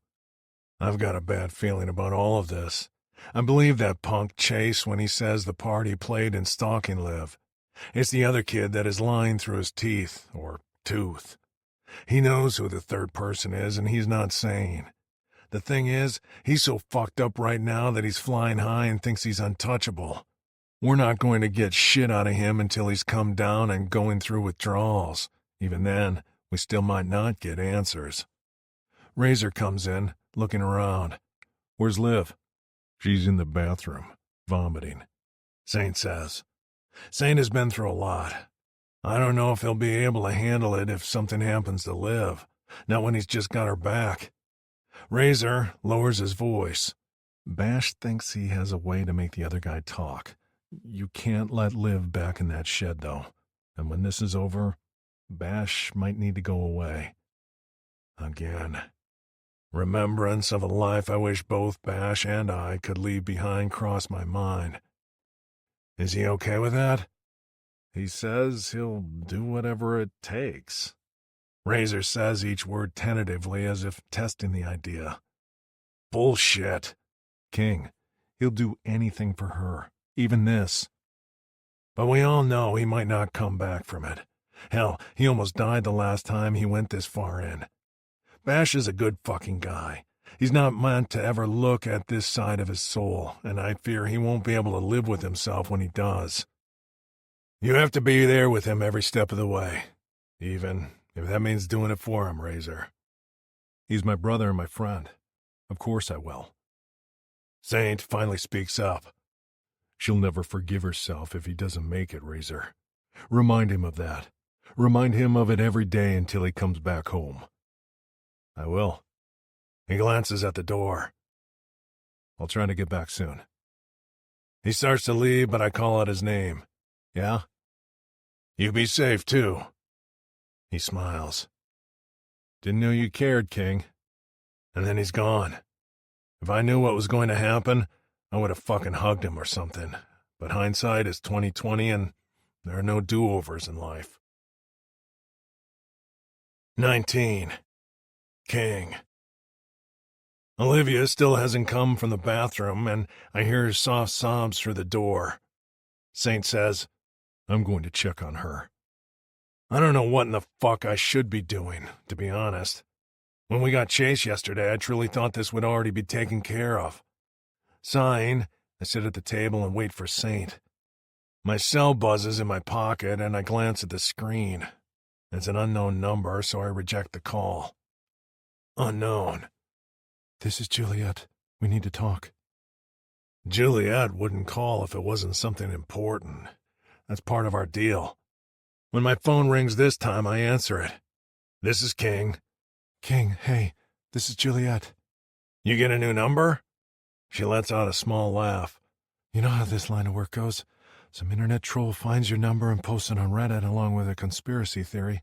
I've got a bad feeling about all of this. I believe that punk Chase when he says the party played in stalking Liv. It's the other kid that is lying through his teeth, or tooth. He knows who the third person is, and he's not sane. The thing is, he's so fucked up right now that he's flying high and thinks he's untouchable. We're not going to get shit out of him until he's come down and going through withdrawals. Even then, we still might not get answers. Razor comes in, looking around. Where's Liv? She's in the bathroom, vomiting. Saint says. Saint has been through a lot. I don't know if he'll be able to handle it if something happens to Liv, not when he's just got her back. Razor lowers his voice. Bash thinks he has a way to make the other guy talk. You can't let Liv back in that shed, though. And when this is over, Bash might need to go away. Again. Remembrance of a life I wish both Bash and I could leave behind crossed my mind. Is he okay with that? He says he'll do whatever it takes. Razor says each word tentatively as if testing the idea. Bullshit. King, he'll do anything for her, even this. But we all know he might not come back from it. Hell, he almost died the last time he went this far in. Bash is a good fucking guy. He's not meant to ever look at this side of his soul, and I fear he won't be able to live with himself when he does. You have to be there with him every step of the way, even if that means doing it for him, Razor. He's my brother and my friend. Of course I will. Saint finally speaks up. She'll never forgive herself if he doesn't make it, Razor. Remind him of that. Remind him of it every day until he comes back home. I will. He glances at the door. I'll try to get back soon. He starts to leave, but I call out his name. Yeah? You be safe, too. He smiles. Didn't know you cared, King. And then he's gone. If I knew what was going to happen, I would have fucking hugged him or something. But hindsight is 20/20, and there are no do-overs in life. 19. King. Olivia still hasn't come from the bathroom, and I hear her soft sobs through the door. Saint says, I'm going to check on her. I don't know what in the fuck I should be doing, to be honest. When we got chased yesterday, I truly thought this would already be taken care of. Sighing, I sit at the table and wait for Saint. My cell buzzes in my pocket, and I glance at the screen. It's an unknown number, so I reject the call. Unknown. This is Juliet. We need to talk. Juliet wouldn't call if it wasn't something important. That's part of our deal. When my phone rings this time, I answer it. This is King. King, hey, this is Juliet. You get a new number? She lets out a small laugh. You know how this line of work goes. Some internet troll finds your number and posts it on Reddit along with a conspiracy theory.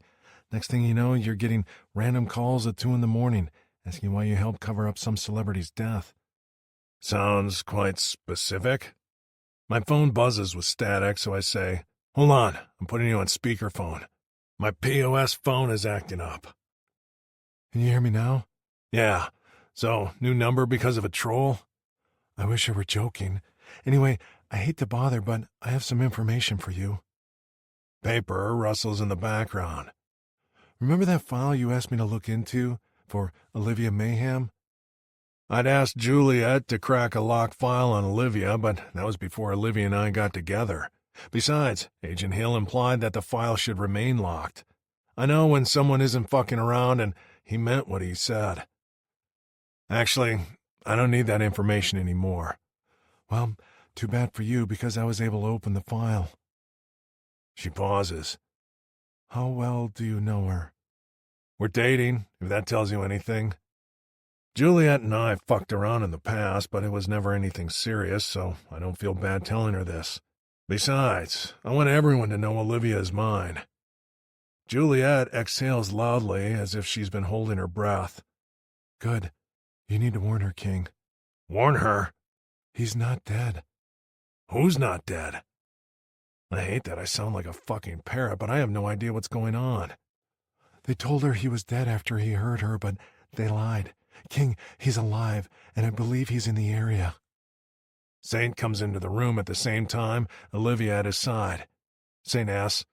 Next thing you know, you're getting random calls at 2 a.m, asking why you helped cover up some celebrity's death. Sounds quite specific. My phone buzzes with static, so I say, Hold on, I'm putting you on speakerphone. My POS phone is acting up. Can you hear me now? Yeah, so new number because of a troll? I wish I were joking. Anyway, I hate to bother, but I have some information for you. Paper rustles in the background. Remember that file you asked me to look into for Olivia Mayhem? I'd asked Juliet to crack a locked file on Olivia, but that was before Olivia and I got together. Besides, Agent Hill implied that the file should remain locked. I know when someone isn't fucking around, and he meant what he said. Actually, I don't need that information anymore. Well, too bad for you, because I was able to open the file. She pauses. How well do you know her? We're dating, if that tells you anything. Juliet and I fucked around in the past, but it was never anything serious, so I don't feel bad telling her this. Besides, I want everyone to know Olivia is mine. Juliet exhales loudly as if she's been holding her breath. Good. You need to warn her, King. Warn her? He's not dead. Who's not dead? I hate that I sound like a fucking parrot, but I have no idea what's going on. They told her he was dead after he hurt her, but they lied. King, he's alive, and I believe he's in the area. Saint comes into the room at the same time, Olivia at his side. Saint asks,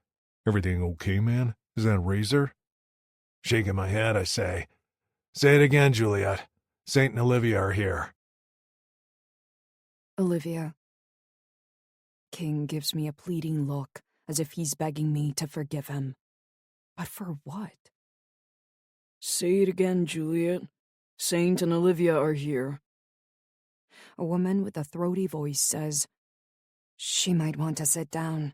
Everything okay, man? Is that Razor? Shaking my head, I say it again, Juliet. Saint and Olivia are here. Olivia. King gives me a pleading look, as if he's begging me to forgive him. But for what? Say it again, Juliet. Saint and Olivia are here. A woman with a throaty voice says, She might want to sit down.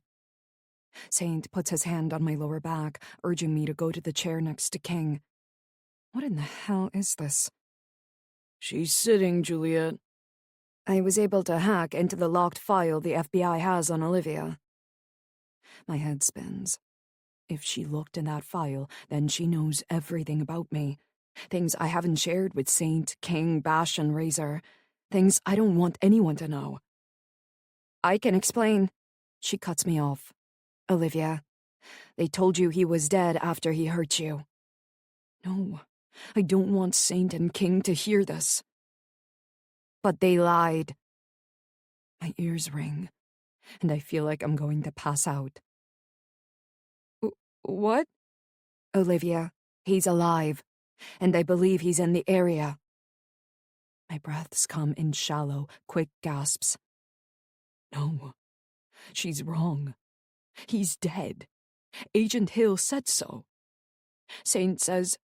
Saint puts his hand on my lower back, urging me to go to the chair next to King. What in the hell is this? She's sitting, Juliet. I was able to hack into the locked file the FBI has on Olivia. My head spins. If she looked in that file, then she knows everything about me. Things I haven't shared with Saint, King, Bash, and Razor. Things I don't want anyone to know. I can explain. She cuts me off. Olivia, they told you he was dead after he hurt you. No, I don't want Saint and King to hear this. But they lied. My ears ring, and I feel like I'm going to pass out. What? Olivia, he's alive, and I believe he's in the area. My breaths come in shallow, quick gasps. No, she's wrong. He's dead. Agent Hill said so. Saint says,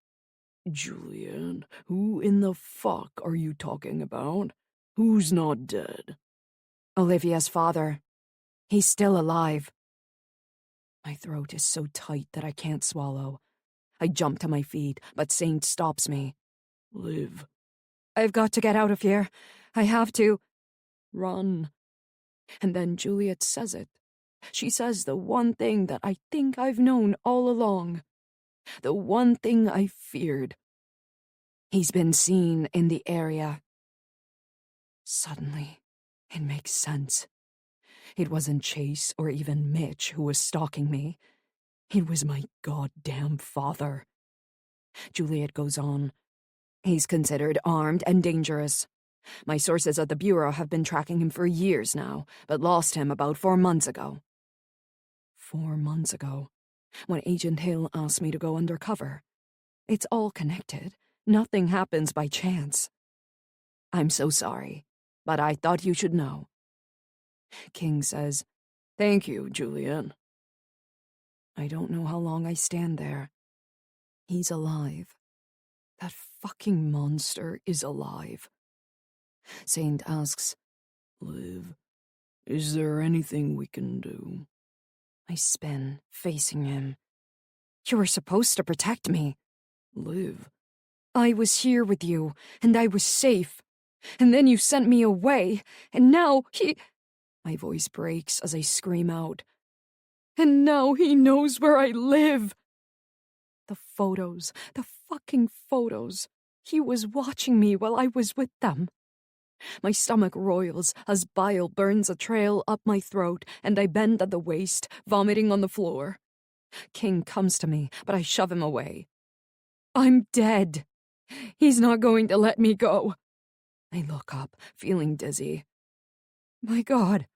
Julian, who in the fuck are you talking about? Who's not dead? Olivia's father. He's still alive. My throat is so tight that I can't swallow. I jump to my feet, but Saint stops me. Liv. I've got to get out of here. I have to. Run. And then Juliet says it. She says the one thing that I think I've known all along. The one thing I feared. He's been seen in the area. Suddenly, it makes sense. It wasn't Chase or even Mitch who was stalking me. It was my goddamn father. Juliet goes on. He's considered armed and dangerous. My sources at the Bureau have been tracking him for years now, but lost him about 4 months ago. 4 months ago, when Agent Hill asked me to go undercover. It's all connected. Nothing happens by chance. I'm so sorry, but I thought you should know. King says, Thank you, Julian. I don't know how long I stand there. He's alive. That fucking monster is alive. Saint asks, Liv, is there anything we can do? I spin, facing him. You were supposed to protect me. Liv. I was here with you, and I was safe. And then you sent me away, and now he... My voice breaks as I scream out. And now he knows where I live. The photos, the fucking photos. He was watching me while I was with them. My stomach roils as bile burns a trail up my throat, and I bend at the waist, vomiting on the floor. King comes to me, but I shove him away. I'm dead. He's not going to let me go. I look up, feeling dizzy. My God,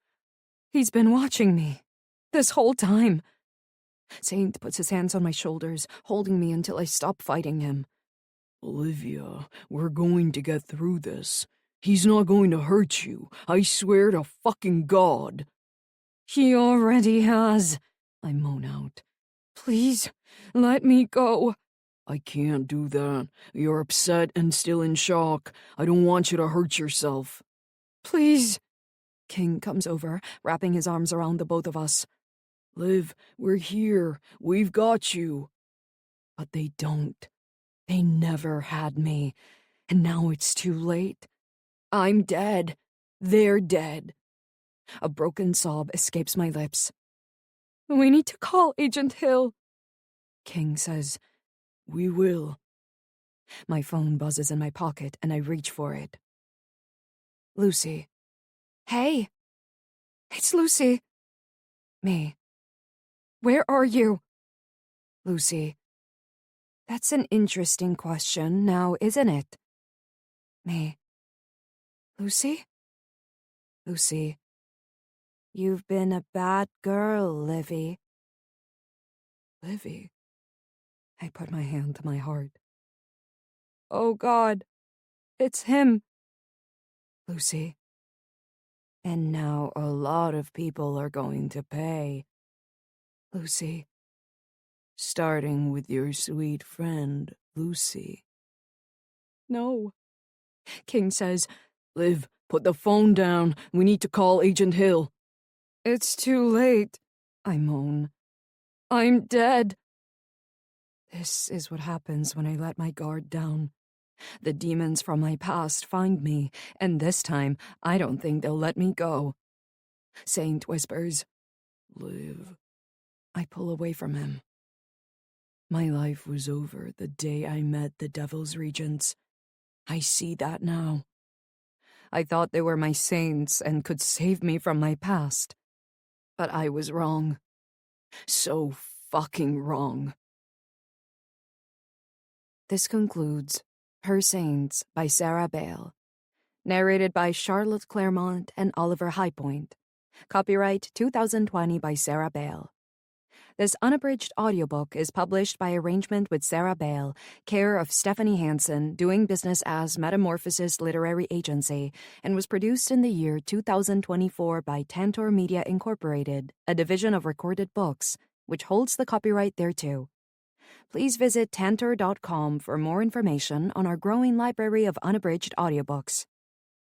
he's been watching me this whole time. Saint puts his hands on my shoulders, holding me until I stop fighting him. Olivia, we're going to get through this. He's not going to hurt you. I swear to fucking God. He already has, I moan out. Please, let me go. I can't do that. You're upset and still in shock. I don't want you to hurt yourself. Please. King comes over, wrapping his arms around the both of us. Liv, we're here. We've got you. But they don't. They never had me. And now it's too late. I'm dead. They're dead. A broken sob escapes my lips. We need to call Agent Hill. King says, We will. My phone buzzes in my pocket and I reach for it. Lucy. Hey. It's Lucy. Me. Where are you? Lucy. That's an interesting question now, isn't it? Me. Lucy? Lucy. You've been a bad girl, Livy. Livy? I put my hand to my heart. Oh God, it's him. Lucy. And now a lot of people are going to pay. Lucy. Starting with your sweet friend, Lucy. No. King says, Liv, put the phone down. We need to call Agent Hill. It's too late, I moan. I'm dead. This is what happens when I let my guard down. The demons from my past find me, and this time I don't think they'll let me go. Saint whispers, Liv. I pull away from him. My life was over the day I met the Devil's Regents. I see that now. I thought they were my saints and could save me from my past. But I was wrong. So fucking wrong. This concludes Her Saints by Sarah Bale. Narrated by Charlotte Claremont and Oliver Highpoint. Copyright 2020 by Sarah Bale. This unabridged audiobook is published by arrangement with Sarah Bale, care of Stephanie Hansen, doing business as Metamorphosis Literary Agency, and was produced in the year 2024 by Tantor Media Incorporated, a division of Recorded Books, which holds the copyright thereto. please visit tantor.com for more information on our growing library of unabridged audiobooks.